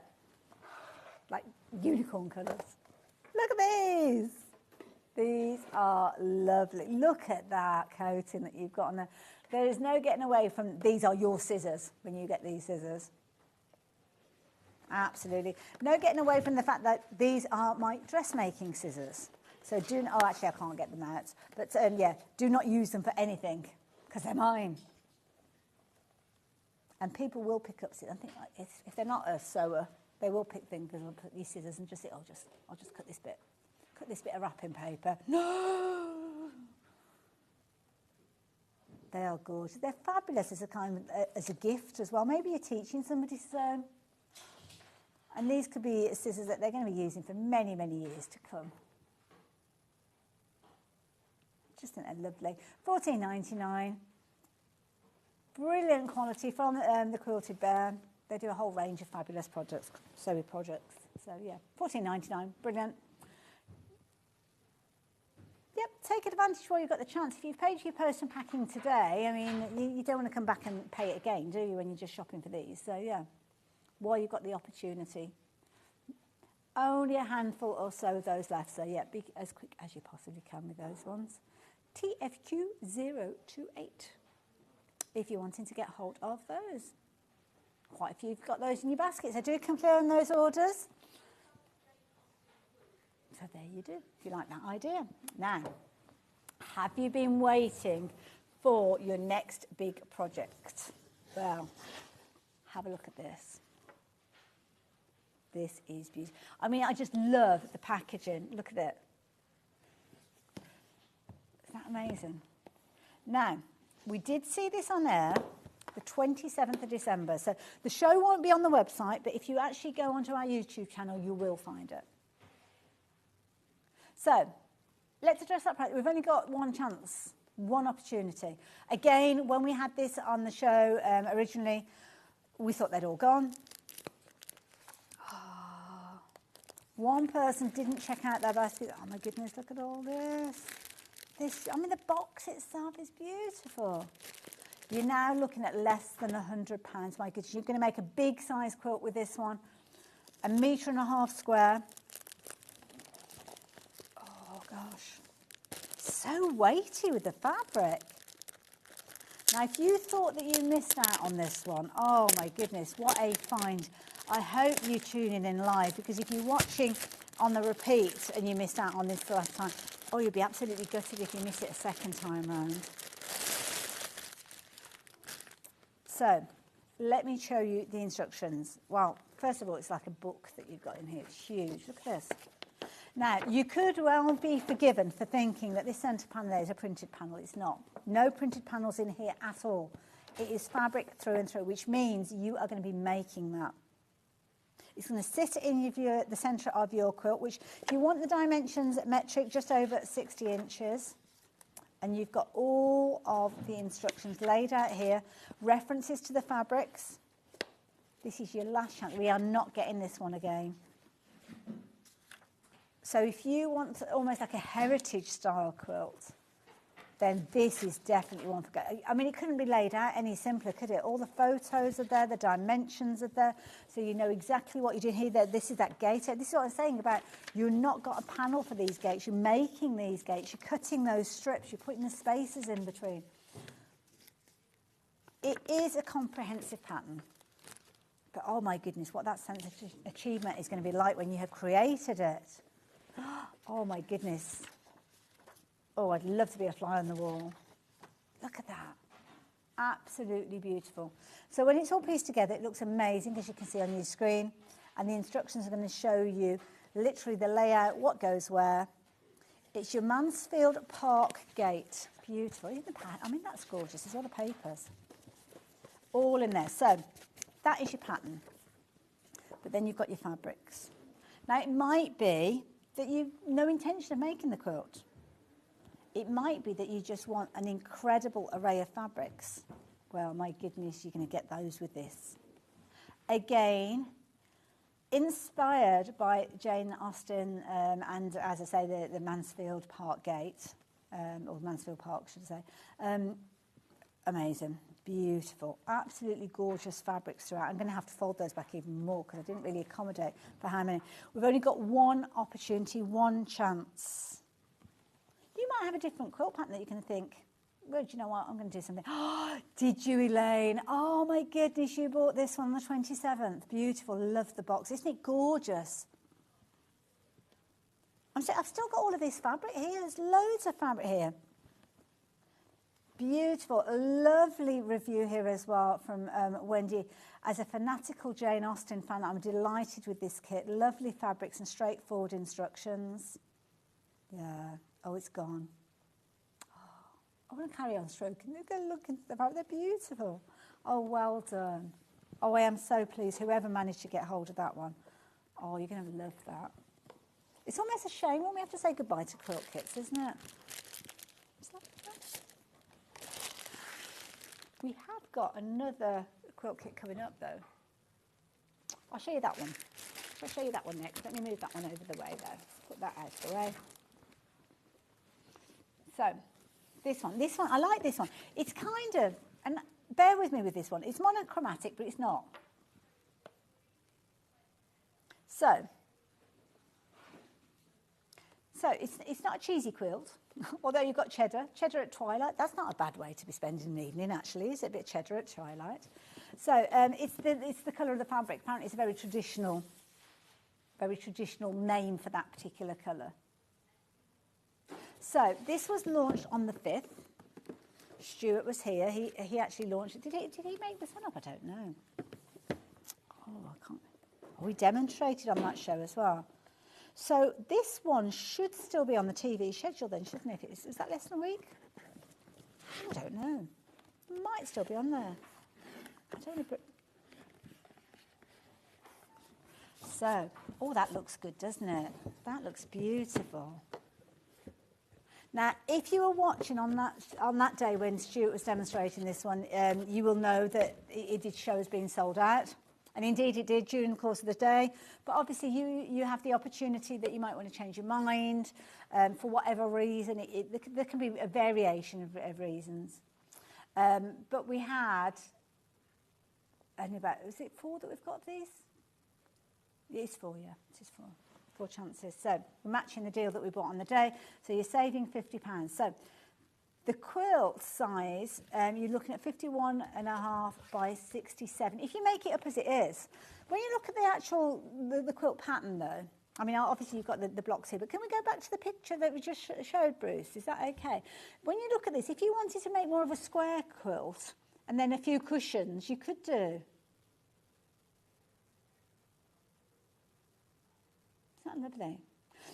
like unicorn colours. Look at these. These are lovely. Look at that coating that you've got on there. There is no getting away from, these are your scissors when you get these scissors. Absolutely. No getting away from the fact that these are my dressmaking scissors. So oh, actually I can't get them out. But yeah, do not use them for anything because they're mine. And people will pick up, I think if they're not a sewer, they will pick things and put these scissors and just say, I'll just cut this bit. Cut this bit of wrapping paper. No! They are gorgeous. They're fabulous as a kind of, as a gift as well. Maybe you're teaching somebody to sew. And these could be scissors that they're going to be using for many, many years to come. Just think they're lovely. $14.99. Brilliant quality from the Quilted Bear. They do a whole range of fabulous products, sewing projects. So yeah, $14.99. Brilliant. Yep, take advantage while you've got the chance. If you've paid for your post and packing today, I mean, you don't want to come back and pay it again, do you, when you're just shopping for these? So yeah, while you've got the opportunity. Only a handful or so of those left, so yeah, be as quick as you possibly can with those ones. TFQ028, if you're wanting to get hold of those. Quite a few have got those in your basket, so do come clear on those orders. So there you do, if you like that idea. Now, have you been waiting for your next big project? Well, have a look at this. This is beautiful. I mean, I just love the packaging. Look at it. Isn't that amazing? Now, we did see this on air the 27th of December. So the show won't be on the website, but if you actually go onto our YouTube channel, you will find it. So let's address that. We've only got one chance, one opportunity. Again, when we had this on the show originally, we thought they'd all gone. Oh, one person didn't check out their basket. Oh my goodness, look at all this. I mean, the box itself is beautiful. You're now looking at less than £100. My goodness, you're going to make a big size quilt with this one. 1.5 metres square. Oh gosh, so weighty with the fabric. Now, if you thought that you missed out on this one, oh my goodness, what a find. I hope you tune in live, because if you're watching on the repeat and you missed out on this the last time, oh, you'll be absolutely gutted if you miss it a second time round. So, let me show you the instructions. Well, first of all, it's like a book that you've got in here. It's huge. Look at this. Now, you could well be forgiven for thinking that this centre panel there is a printed panel. It's not. No printed panels in here at all. It is fabric through and through, which means you are going to be making that. It's going to sit in the centre of your quilt, which, if you want the dimensions metric, just over 60 inches. And you've got all of the instructions laid out here. References to the fabrics. This is your last chance. We are not getting this one again. So if you want almost like a heritage style quilt, then this is definitely one for go. I mean, it couldn't be laid out any simpler, could it? All the photos are there, the dimensions are there, so you know exactly what you're doing here. This is that gate. This is what I'm saying about you've not got a panel for these gates. You're making these gates. You're cutting those strips. You're putting the spaces in between. It is a comprehensive pattern. But oh my goodness, what that sense of achievement is going to be like when you have created it. Oh my goodness. Oh, I'd love to be a fly on the wall. Look at that. Absolutely beautiful. So when it's all pieced together, it looks amazing, as you can see on your screen. And the instructions are going to show you literally the layout, what goes where. It's your Mansfield Park gate. Beautiful. Isn't it? I mean, that's gorgeous. There's all the papers. All in there. So that is your pattern. But then you've got your fabrics. Now, it might be that you've no intention of making the quilt. It might be that you just want an incredible array of fabrics. Well, my goodness, you're going to get those with this. Again, inspired by Jane Austen and, as I say, the Mansfield Park gate, or Mansfield Park, should I say. Amazing, beautiful, absolutely gorgeous fabrics throughout. I'm going to have to fold those back even more because I didn't really accommodate for how many. We've only got one opportunity, one chance. You might have a different quilt pattern that you can think, well, do you know what, I'm going to do something. Oh, did you, Elaine? Oh, my goodness, you bought this one on the 27th. Beautiful, love the box. Isn't it gorgeous? I've still got all of this fabric here. There's loads of fabric here. Beautiful, a lovely review here as well from Wendy. As a fanatical Jane Austen fan, I'm delighted with this kit. Lovely fabrics and straightforward instructions. Yeah. Oh, it's gone. Oh, I want to carry on stroking. Look into the fabric. They're beautiful. Oh, well done. Oh, I am so pleased. Whoever managed to get hold of that one. Oh, you're going to love that. It's almost a shame when we have to say goodbye to quilt kits, isn't it? We have got another quilt kit coming up, though. I'll show you that one. I'll show you that one next. Let me move that one over the way, though. Put that out of the way. So, this one, I like this one. It's kind of, and bear with me with this one, it's monochromatic, but it's not. So it's not a cheesy quilt, although you've got cheddar at twilight. That's not a bad way to be spending an evening, actually, is it? A bit of cheddar at twilight. So it's the colour of the fabric. Apparently it's a very traditional name for that particular colour. So this was launched on the 5th. Stuart was here. He actually launched it. Did he make this one up? I don't know. Oh, I can't. Oh, we demonstrated on that show as well. So this one should still be on the TV schedule then, shouldn't it? Is that less than a week? I don't know. It might still be on there. I don't know, but so, oh, that looks good, doesn't it? That looks beautiful. Now, if you were watching on that day when Stuart was demonstrating this one, you will know that it did show as being sold out. And indeed it did during the course of the day. But obviously you have the opportunity that you might want to change your mind for whatever reason. There can be a variation of reasons. But we had only about, is it 4 that we've got these? It is 4, yeah. It is 4 chances. So we're matching the deal that we bought on the day. So you're saving £50. So the quilt size, you're looking at 51.5 by 67. If you make it up as it is, when you look at the actual, the quilt pattern though, I mean, obviously you've got the blocks here, but can we go back to the picture that we just showed, Bruce? Is that okay? When you look at this, if you wanted to make more of a square quilt and then a few cushions, you could do. Isn't that lovely?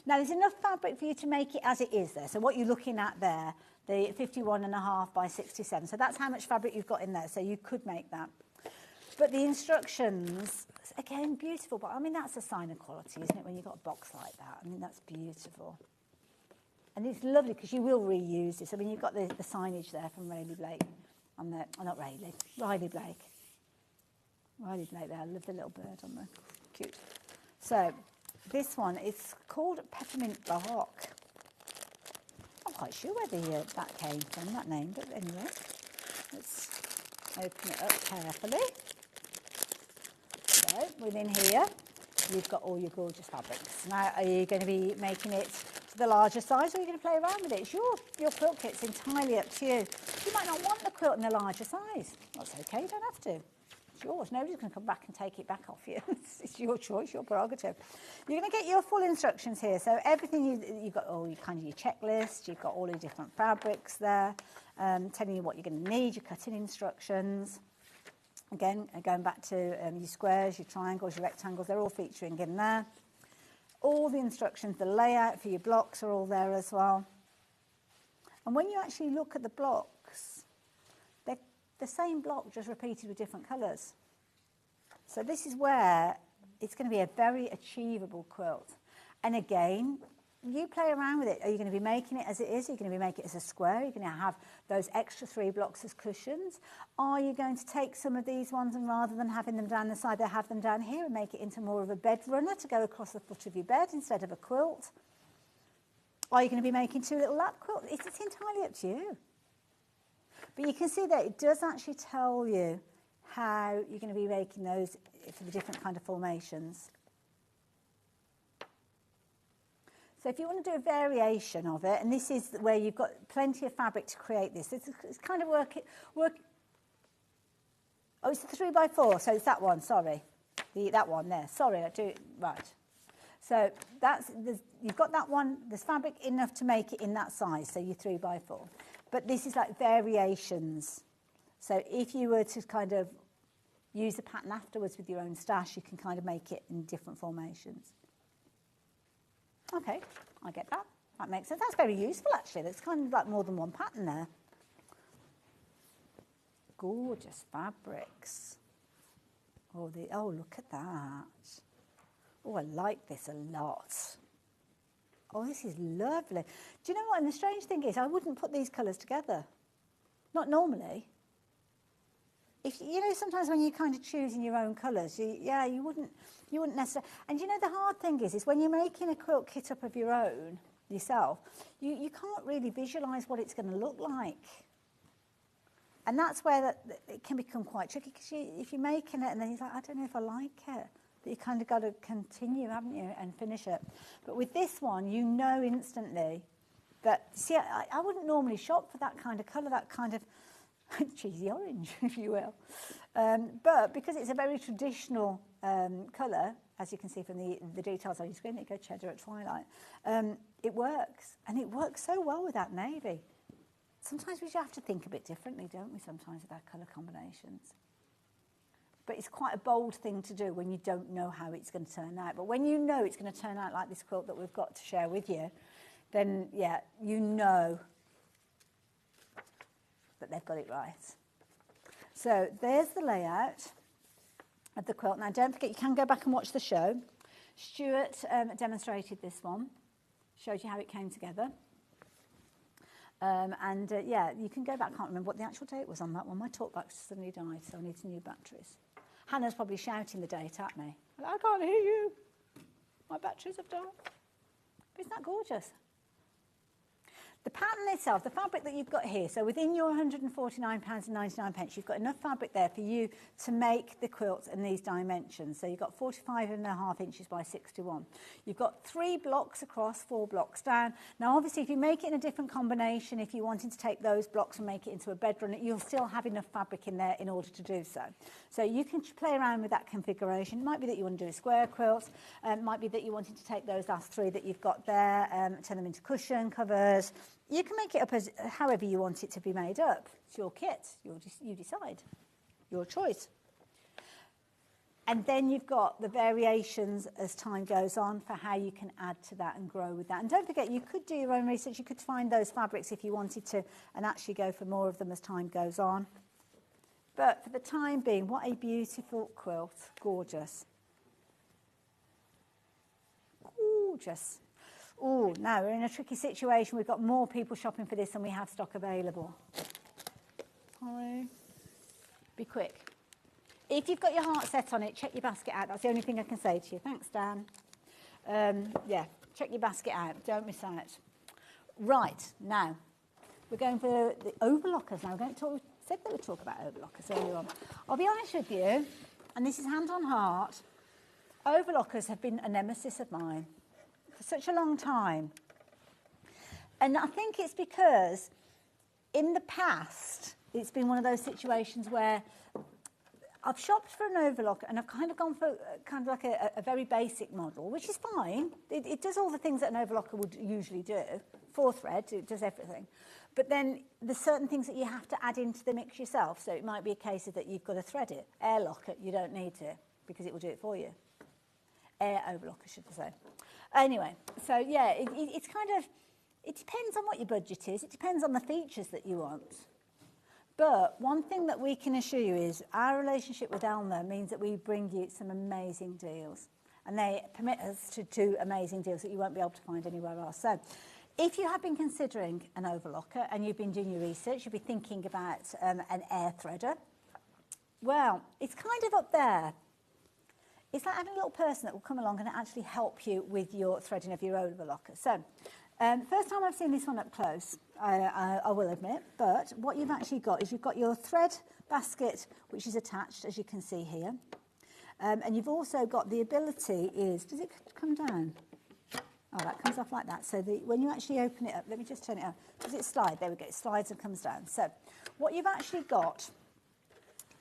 Now, there's enough fabric for you to make it as it is there. So what you're looking at there, the 51.5 by 67. So that's how much fabric you've got in there. So you could make that. But the instructions, again, beautiful. But I mean, that's a sign of quality, isn't it, when you've got a box like that? I mean, that's beautiful. And it's lovely because you will reuse this. I mean, you've got the signage there from Riley Blake. On the, oh, not Riley, Riley Blake. Riley Blake there. I love the little bird on there. Cute. So this one is called Peppermint Bark. I'm not quite sure whether that came from, that name, but anyway, let's open it up carefully. So within here, you've got all your gorgeous fabrics. Now, are you going to be making it to the larger size, or are you going to play around with it? It's your quilt kit's entirely up to you. You might not want the quilt in the larger size. That's okay, you don't have to. It's yours. Nobody's going to come back and take it back off you. It's your choice, your prerogative. You're going to get your full instructions here. So everything you've got all your checklist. You've got all your different fabrics there, telling you what you're going to need. Your cutting instructions. Again, going back to your squares, your triangles, your rectangles. They're all featuring in there. All the instructions, the layout for your blocks are all there as well. And when you actually look at the blocks, they're the same block, just repeated with different colours. So this is where it's going to be a very achievable quilt. And again, you play around with it. Are you going to be making it as it is? Are you going to be making it as a square? Are you going to have those extra 3 blocks as cushions? Are you going to take some of these ones and rather than having them down the side, they have them down here and make it into more of a bed runner to go across the foot of your bed instead of a quilt? Are you going to be making 2 little lap quilts? It's entirely up to you. But you can see that it does actually tell you how you're going to be making those for the different kind of formations. So if you want to do a variation of it, and this is where you've got plenty of fabric to create this. It's kind of work. Oh, it's the 3x4, so it's that one, sorry. That one there, sorry, I do, right. So you've got that one, there's fabric enough to make it in that size, so you're 3x4. But this is like variations. So if you were to kind of use the pattern afterwards with your own stash, you can kind of make it in different formations. Okay, I get that. That makes sense. That's very useful, actually. There's kind of like more than one pattern there. Gorgeous fabrics. Oh, look at that. Oh, I like this a lot. Oh, this is lovely. Do you know what? And the strange thing is, I wouldn't put these colours together. Not normally. If you know, sometimes when you're kind of choosing your own colours, you wouldn't necessarily. And you know, the hard thing is when you're making a quilt kit up of your own yourself, you can't really visualise what it's going to look like. And that's where it can become quite tricky, because if you're making it and then you're like, I don't know if I like it. But you kind of got to continue, haven't you, and finish it. But with this one, you know instantly that, see, I wouldn't normally shop for that kind of colour, that kind of cheesy orange, if you will. But because it's a very traditional colour, as you can see from the details on your screen, it goes cheddar at twilight, it works. And it works so well with that navy. Sometimes we have to think a bit differently, don't we, sometimes with our colour combinations. But it's quite a bold thing to do when you don't know how it's going to turn out. But when you know it's going to turn out like this quilt that we've got to share with you, then, yeah, you know that they've got it right. So there's the layout of the quilt. Now don't forget, you can go back and watch the show. Stuart demonstrated this one, showed you how it came together. Yeah, you can go back. I can't remember what the actual date was on that one. My talkback suddenly died, so I need some new batteries. Hannah's probably shouting the date at me. I can't hear you. My batteries have died. But isn't that gorgeous? The pattern itself, the fabric that you've got here, so within your £149.99, you've got enough fabric there for you to make the quilt in these dimensions. So you've got 45.5 inches by 61. You've got 3 blocks across, 4 blocks down. Now, obviously, if you make it in a different combination, if you wanted to take those blocks and make it into a bed runner, you'll still have enough fabric in there in order to do so. So you can play around with that configuration. It might be that you want to do a square quilt. It might be that you wanted to take those last 3 that you've got there, turn them into cushion covers. You can make it up as however you want it to be made up. It's your kit. You decide. Your choice. And then you've got the variations as time goes on for how you can add to that and grow with that. And don't forget, you could do your own research. You could find those fabrics if you wanted to and actually go for more of them as time goes on. But for the time being, what a beautiful quilt. Gorgeous. Gorgeous. Oh, now we're in a tricky situation. We've got more people shopping for this than we have stock available. Sorry. Be quick. If you've got your heart set on it, check your basket out. That's the only thing I can say to you. Thanks, Dan. Yeah, check your basket out. Don't miss out. Right, now, we're going for the overlockers now. We're going to talk, said that we'd talk about overlockers earlier on. I'll be honest with you, and this is hand on heart, overlockers have been a nemesis of mine for such a long time. And I think it's because in the past, it's been one of those situations where I've shopped for an overlocker and I've kind of gone for kind of like a very basic model, which is fine. It does all the things that an overlocker would usually do. 4 thread, it does everything. But then there's certain things that you have to add into the mix yourself. So it might be a case of that you've got to thread it. Air locker, you don't need to because it will do it for you. Air overlocker, should I say. Anyway, so yeah, it's kind of, it depends on what your budget is. It depends on the features that you want. But one thing that we can assure you is our relationship with Elmer means that we bring you some amazing deals. And they permit us to do amazing deals that you won't be able to find anywhere else. So if you have been considering an overlocker and you've been doing your research, you'll be thinking about an air threader. Well, it's kind of up there. It's like having a little person that will come along and actually help you with your threading of your overlocker. So, first time I've seen this one up close, I will admit, but what you've actually got is you've got your thread basket, which is attached, as you can see here. And you've also got the ability is, does it come down? Oh, that comes off like that. So when you actually open it up, let me just turn it up. Does it slide? There we go. It slides and comes down. So what you've actually got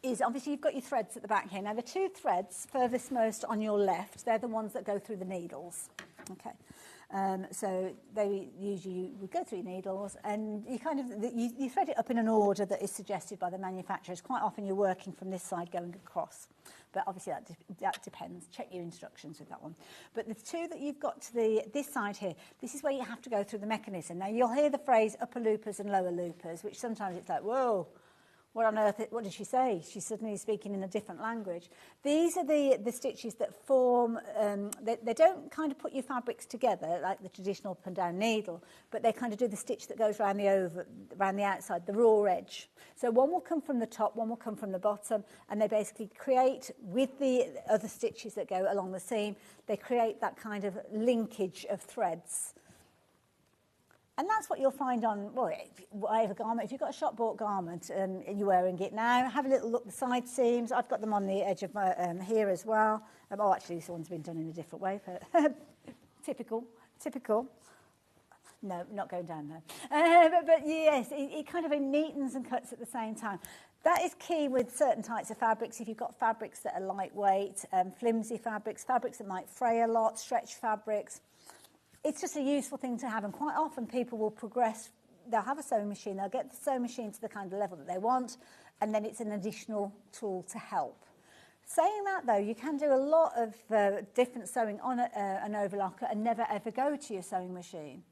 is obviously you've got your threads at the back here. Now the 2 threads furthest most on your left, they're the ones that go through the needles. Okay. So they usually would go through needles and you kind of, you thread it up in an order that is suggested by the manufacturers. Quite often you're working from this side going across. But obviously that depends. Check your instructions with that one. But the 2 that you've got to this side here, this is where you have to go through the mechanism. Now you'll hear the phrase upper loopers and lower loopers, which sometimes it's like, whoa, what on earth, what did she say? She's suddenly speaking in a different language. These are the stitches that form, they don't kind of put your fabrics together like the traditional up and down needle, but they kind of do the stitch that goes around the outside, the raw edge. So one will come from the top, one will come from the bottom, and they basically create, with the other stitches that go along the seam, they create that kind of linkage of threads. And that's what you'll find on, well, whatever garment. If you've got a shop-bought garment and you're wearing it now, have a little look at the side seams. I've got them on the edge of my here as well. Oh, actually, this one's been done in a different way. But typical. No, not going down there. But yes, it kind of neatens and cuts at the same time. That is key with certain types of fabrics. If you've got fabrics that are lightweight, flimsy fabrics that might fray a lot, stretch fabrics, it's just a useful thing to have, and quite often people will progress. They'll have a sewing machine, they'll get the sewing machine to the kind of level that they want, and then it's an additional tool to help. Saying that, though, you can do a lot of different sewing on an overlocker and never, ever go to your sewing machine.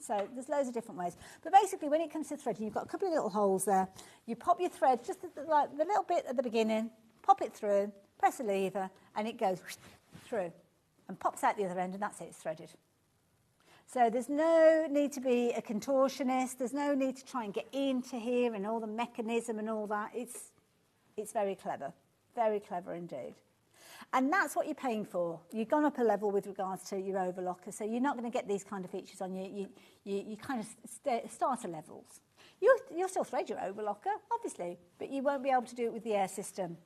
So there's loads of different ways. But basically, when it comes to threading, you've got a couple of little holes there. You pop your thread just like the little bit at the beginning, pop it through, press a lever, and it goes through and pops out the other end, and that's it, it's threaded. So there's no need to be a contortionist. There's no need to try and get into here and all the mechanism and all that. It's very clever indeed. And that's what you're paying for. You've gone up a level with regards to your overlocker, so you're not going to get these kind of features on you kind of starter levels. You'll still thread your overlocker, obviously, but you won't be able to do it with the air system.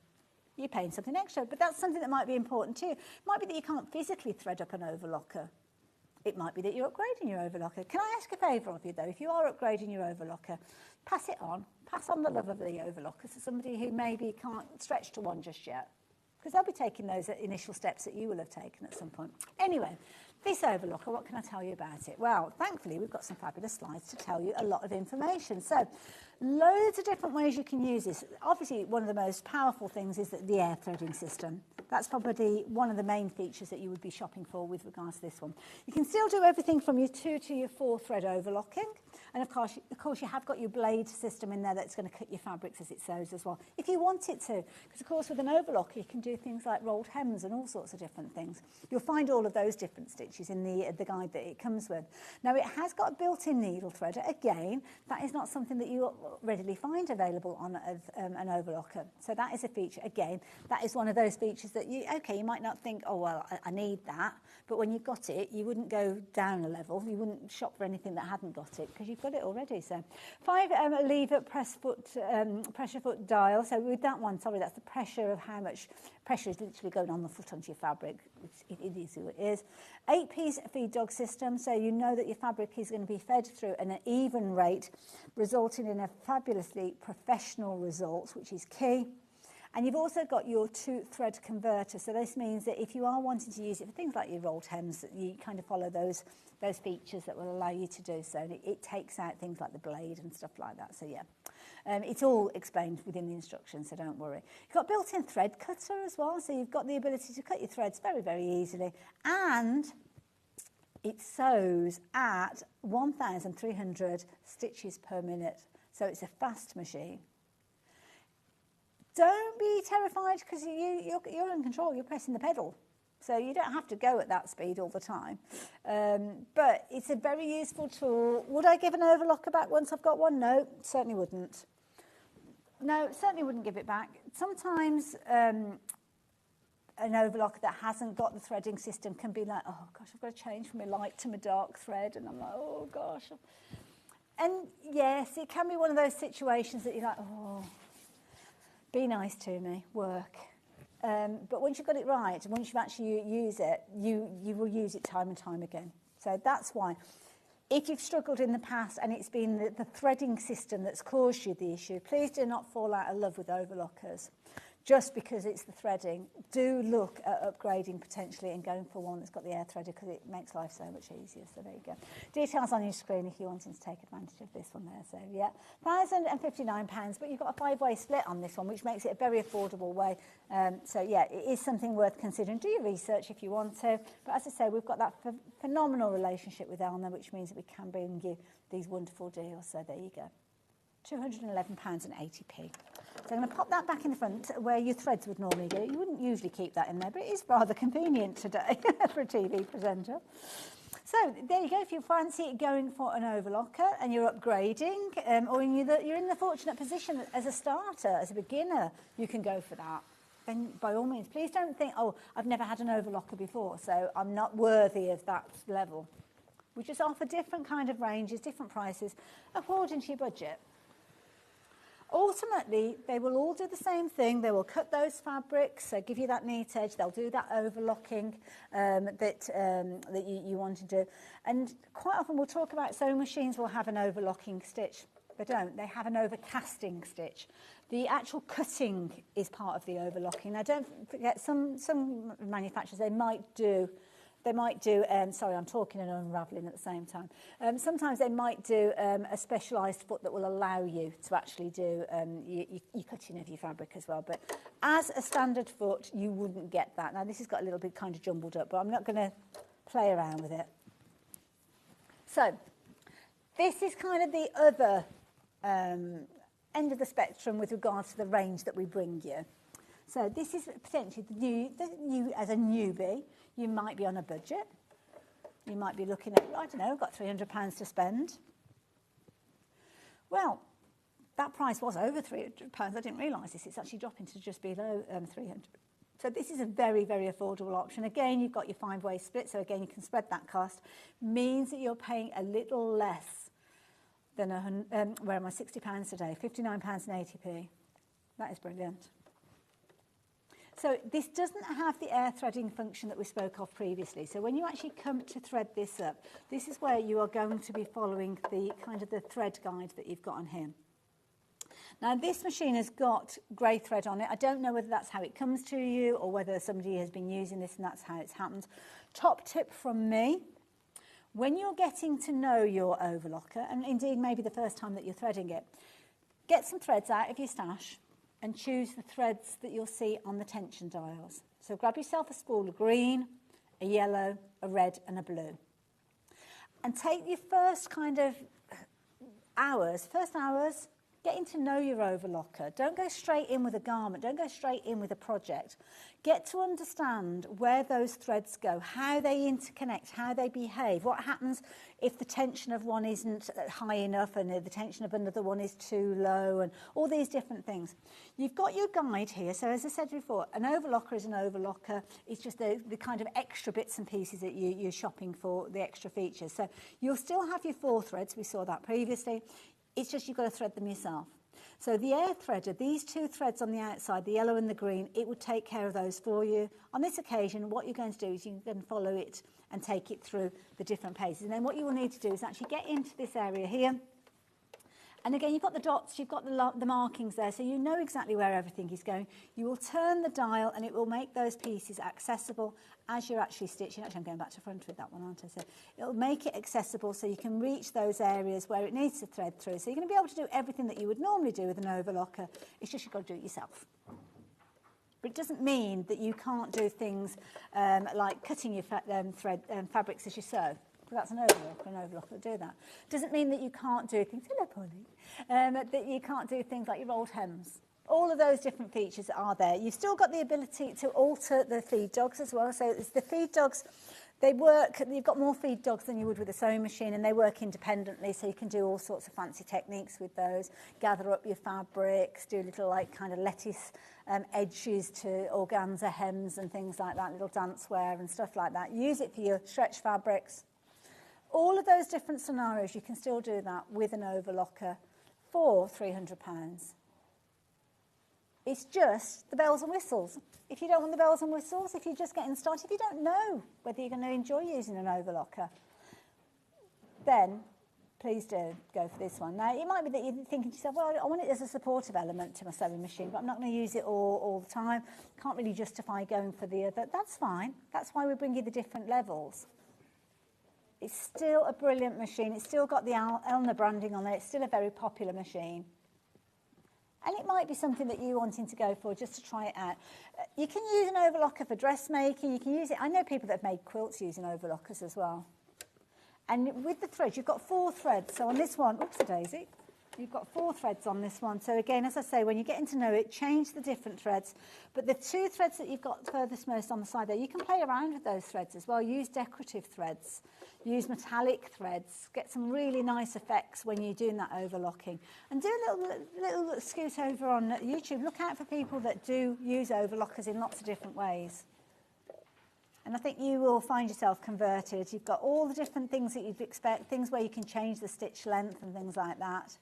You're paying something extra, but that's something that might be important too. It might be that you can't physically thread up an overlocker. It might be that you're upgrading your overlocker. Can I ask a favour of you, though? If you are upgrading your overlocker, pass it on. Pass on the love of the overlocker to somebody who maybe can't stretch to one just yet, because they'll be taking those initial steps that you will have taken at some point. Anyway, this overlocker, what can I tell you about it? Well, thankfully, we've got some fabulous slides to tell you a lot of information. So, loads of different ways you can use this. Obviously, one of the most powerful things is the air threading system. That's probably one of the main features that you would be shopping for with regards to this one. You can still do everything from your 2 to your 4 thread overlocking. And of course, you have got your blade system in there that's going to cut your fabrics as it sews as well, if you want it to. Because of course, with an overlocker, you can do things like rolled hems and all sorts of different things. You'll find all of those different stitches in the guide that it comes with. Now, it has got a built-in needle threader. Again, that is not something that you readily find available on an overlocker. So that is a feature. Again, that is one of those features that you might not think, oh, well, I need that. But when you've got it, you wouldn't go down a level. You wouldn't shop for anything that hadn't got it, because you've got it already. So 5 lever pressure foot dial. So with that one, sorry, that's the pressure of how much pressure is literally going on the foot onto your fabric. It is who it is. 8-piece feed dog system. So you know that your fabric is going to be fed through at an even rate, resulting in a fabulously professional result, which is key. And you've also got your 2-thread converter. So this means that if you are wanting to use it for things like your rolled hems, you kind of follow those features that will allow you to do so. And it takes out things like the blade and stuff like that. So yeah, it's all explained within the instructions, so don't worry. You've got built-in thread cutter as well. So you've got the ability to cut your threads very, very easily. And it sews at 1,300 stitches per minute. So it's a fast machine. Don't be terrified, because you're in control, you're pressing the pedal. So you don't have to go at that speed all the time. But it's a very useful tool. Would I give an overlocker back once I've got one? No, certainly wouldn't. No, certainly wouldn't give it back. Sometimes an overlocker that hasn't got the threading system can be like, oh gosh, I've got to change from my light to my dark thread. And I'm like, oh gosh. And yes, it can be one of those situations that you're like, oh, be nice to me, work. But once you've got it right, and once you've actually used it, you will use it time and time again. So that's why, if you've struggled in the past and it's been the threading system that's caused you the issue, please do not fall out of love with overlockers. Just because it's the threading, do look at upgrading potentially and going for one that's got the air threader, because it makes life so much easier. So there you go. Details on your screen if you're wanting to take advantage of this one there. So yeah, £1,059, but you've got a 5-way split on this one, which makes it a very affordable way. So yeah, it is something worth considering. Do your research if you want to. But as I say, we've got that phenomenal relationship with Elna, which means that we can bring you these wonderful deals. So there you go. £211.80. So I'm going to pop that back in the front where your threads would normally go. You wouldn't usually keep that in there, but it is rather convenient today for a TV presenter. So there you go. If you fancy going for an overlocker and you're upgrading, or you're in the fortunate position as a starter, as a beginner, you can go for that. Then by all means, please don't think, oh, I've never had an overlocker before, so I'm not worthy of that level. We just offer different kind of ranges, different prices, according to your budget. Ultimately, they will all do the same thing. They will cut those fabrics, so give you that neat edge. They'll do that overlocking that you want to do. And quite often we'll talk about sewing machines will have an overlocking stitch. They don't. They have an overcasting stitch. The actual cutting is part of the overlocking. Now, don't forget, some manufacturers, they might do, sorry, I'm talking and unravelling at the same time. Sometimes they might do a specialised foot that will allow you to actually do your cutting of your fabric as well. But as a standard foot, you wouldn't get that. Now, this has got a little bit kind of jumbled up, but I'm not going to play around with it. So, This is kind of the other end of the spectrum with regards to the range that we bring you. So this is potentially the new as a newbie. You might be on a budget. You might be looking at, I don't know, I've got £300 to spend. Well, that price was over £300. I didn't realise this. It's actually dropping to just below 300. So this is a very, very affordable option. Again, you've got your 5-way split, so again, you can spread that cost. Means that you're paying a little less than where am I, £60 today, £59.80. That is brilliant. So this doesn't have the air threading function that we spoke of previously. So when you actually come to thread this up, this is where you are going to be following the kind of the thread guide that you've got on here. Now, this machine has got grey thread on it. I don't know whether that's how it comes to you or whether somebody has been using this and that's how it's happened. Top tip from me, when you're getting to know your overlocker, and indeed maybe the first time that you're threading it, get some threads out of your stash and choose the threads that you'll see on the tension dials. So grab yourself a spool of green, a yellow, a red and a blue. And take your first kind of hours, getting to know your overlocker. Don't go straight in with a garment. Don't go straight in with a project. Get to understand where those threads go, how they interconnect, how they behave, what happens if the tension of one isn't high enough and the tension of another one is too low, and all these different things. You've got your guide here. So as I said before, an overlocker is an overlocker. It's just the kind of extra bits and pieces that you're shopping for, the extra features. So you'll still have your 4 threads. We saw that previously. It's just you've got to thread them yourself. So the air threader, these 2 threads on the outside, the yellow and the green, it would take care of those for you. On this occasion, what you're going to do is you can follow it and take it through the different paces. And then what you will need to do is actually get into this area here. And again, you've got the dots, you've got the markings there, so you know exactly where everything is going. You will turn the dial and it will make those pieces accessible as you're actually stitching. Actually, I'm going back to front with that one, aren't I? So it'll make it accessible so you can reach those areas where it needs to thread through. So you're going to be able to do everything that you would normally do with an overlocker. It's just you've got to do it yourself. But it doesn't mean that you can't do things like cutting your fabrics as you sew. That's an overlocker will do that. Doesn't mean that you can't do things, hello Polly, that you can't do things like your rolled hems. All of those different features are there. You've still got the ability to alter the feed dogs as well. So it's the feed dogs, they work, you've got more feed dogs than you would with a sewing machine, and they work independently, so you can do all sorts of fancy techniques with those. Gather up your fabrics, do little like kind of lettuce edges to organza hems and things like that, little dance wear and stuff like that. Use it for your stretch fabrics. All of those different scenarios, you can still do that with an overlocker for £300. It's just the bells and whistles. If you don't want the bells and whistles, if you're just getting started, if you don't know whether you're going to enjoy using an overlocker, then please do go for this one. Now, it might be that you're thinking to yourself, well, I want it as a supportive element to my sewing machine, but I'm not going to use it all the time. Can't really justify going for the other. That's fine. That's why we bring you the different levels. It's still a brilliant machine. It's still got the Elna branding on it. It's still a very popular machine. And it might be something that you're wanting to go for just to try it out. You can use an overlocker for dressmaking. You can use it. I know people that have made quilts using overlockers as well. And with the threads, you've got 4 threads. So on this one, oops-a-daisy, you've got 4 threads on this one. So again, as I say, when you're getting to know it, change the different threads. But the 2 threads that you've got furthest most on the side there, you can play around with those threads as well. Use decorative threads. Use metallic threads. Get some really nice effects when you're doing that overlocking. And do a little scoot over on YouTube. Look out for people that do use overlockers in lots of different ways. And I think you will find yourself converted. You've got all the different things that you'd expect, things where you can change the stitch length and things like that.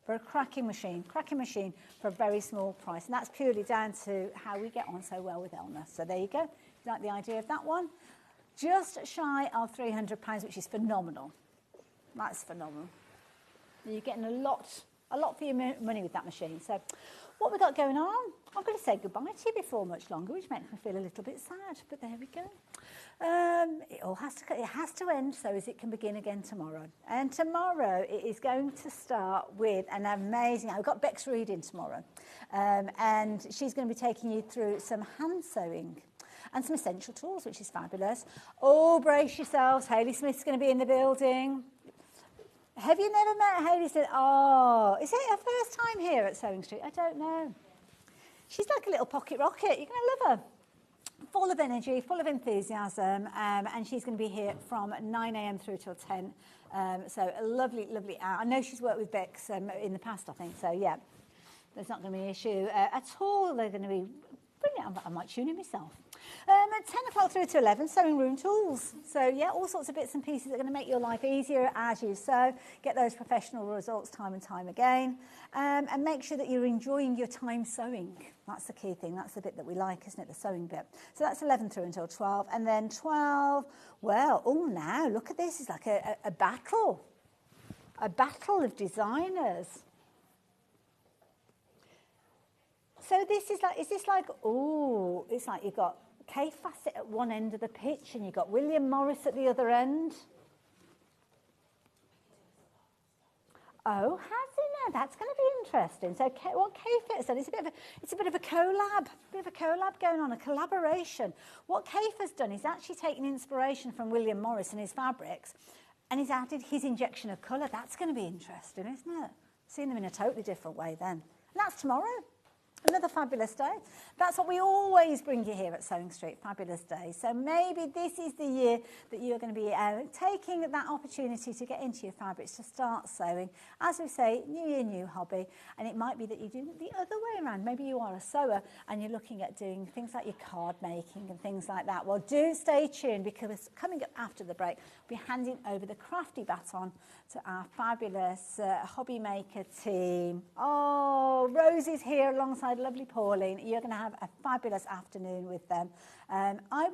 For a cracking machine for a very small price. And that's purely down to how we get on so well with Elna. So there you go. You like the idea of that one? Just shy of £300, which is phenomenal. That's phenomenal. You're getting a lot for your money with that machine. So what we've got going on, I'm going to say goodbye to you before much longer, which makes me feel a little bit sad, but there we go. It has to end so as it can begin again tomorrow. And tomorrow it is going to start with an amazing, I've got Bex reading tomorrow, and she's going to be taking you through some hand sewing and some essential tools, which is fabulous. Oh, brace yourselves, Hayley Smith's going to be in the building. Have you never met Hayley? Said, oh, is it her first time here at Sewing Street? I don't know. She's like a little pocket rocket. You're going to love her. Full of energy, full of enthusiasm, and she's going to be here from 9 a.m. through till 10. So a lovely, lovely hour. I know she's worked with Bex in the past, I think. So, yeah, there's not going to be an issue at all. They're going to be brilliant. I might tune in myself. At 10 o'clock through to 11, sewing room tools. So, yeah, all sorts of bits and pieces that are going to make your life easier as you sew. Get those professional results time and time again. And make sure that you're enjoying your time sewing. That's the key thing. That's the bit that we like, isn't it, the sewing bit. So that's 11 through until 12. And then 12, well, oh, now, look at this. It's like a battle. A battle of designers. So this is like, oh, it's like you've got Kaffe Fassett at one end of the pitch and you've got William Morris at the other end. Oh, has he now? That's going to be interesting. So what Kaffe Fassett said, it's a bit of a collab going on, a collaboration. What Kaffe has done is actually taken inspiration from William Morris and his fabrics, and he's added his injection of colour. That's going to be interesting, isn't it? Seeing them in a totally different way then. And that's tomorrow. Another fabulous day. That's what we always bring you here at Sewing Street, fabulous day. So maybe this is the year that you're going to be taking that opportunity to get into your fabrics, to start sewing. As we say, new year, new hobby. And it might be that you do the other way around. Maybe you are a sewer and you're looking at doing things like your card making and things like that. Well, do stay tuned, because coming up after the break, we'll be handing over the crafty baton to our fabulous hobby maker team. Oh, Rosie's here alongside lovely Pauline. You're going to have a fabulous afternoon with them. I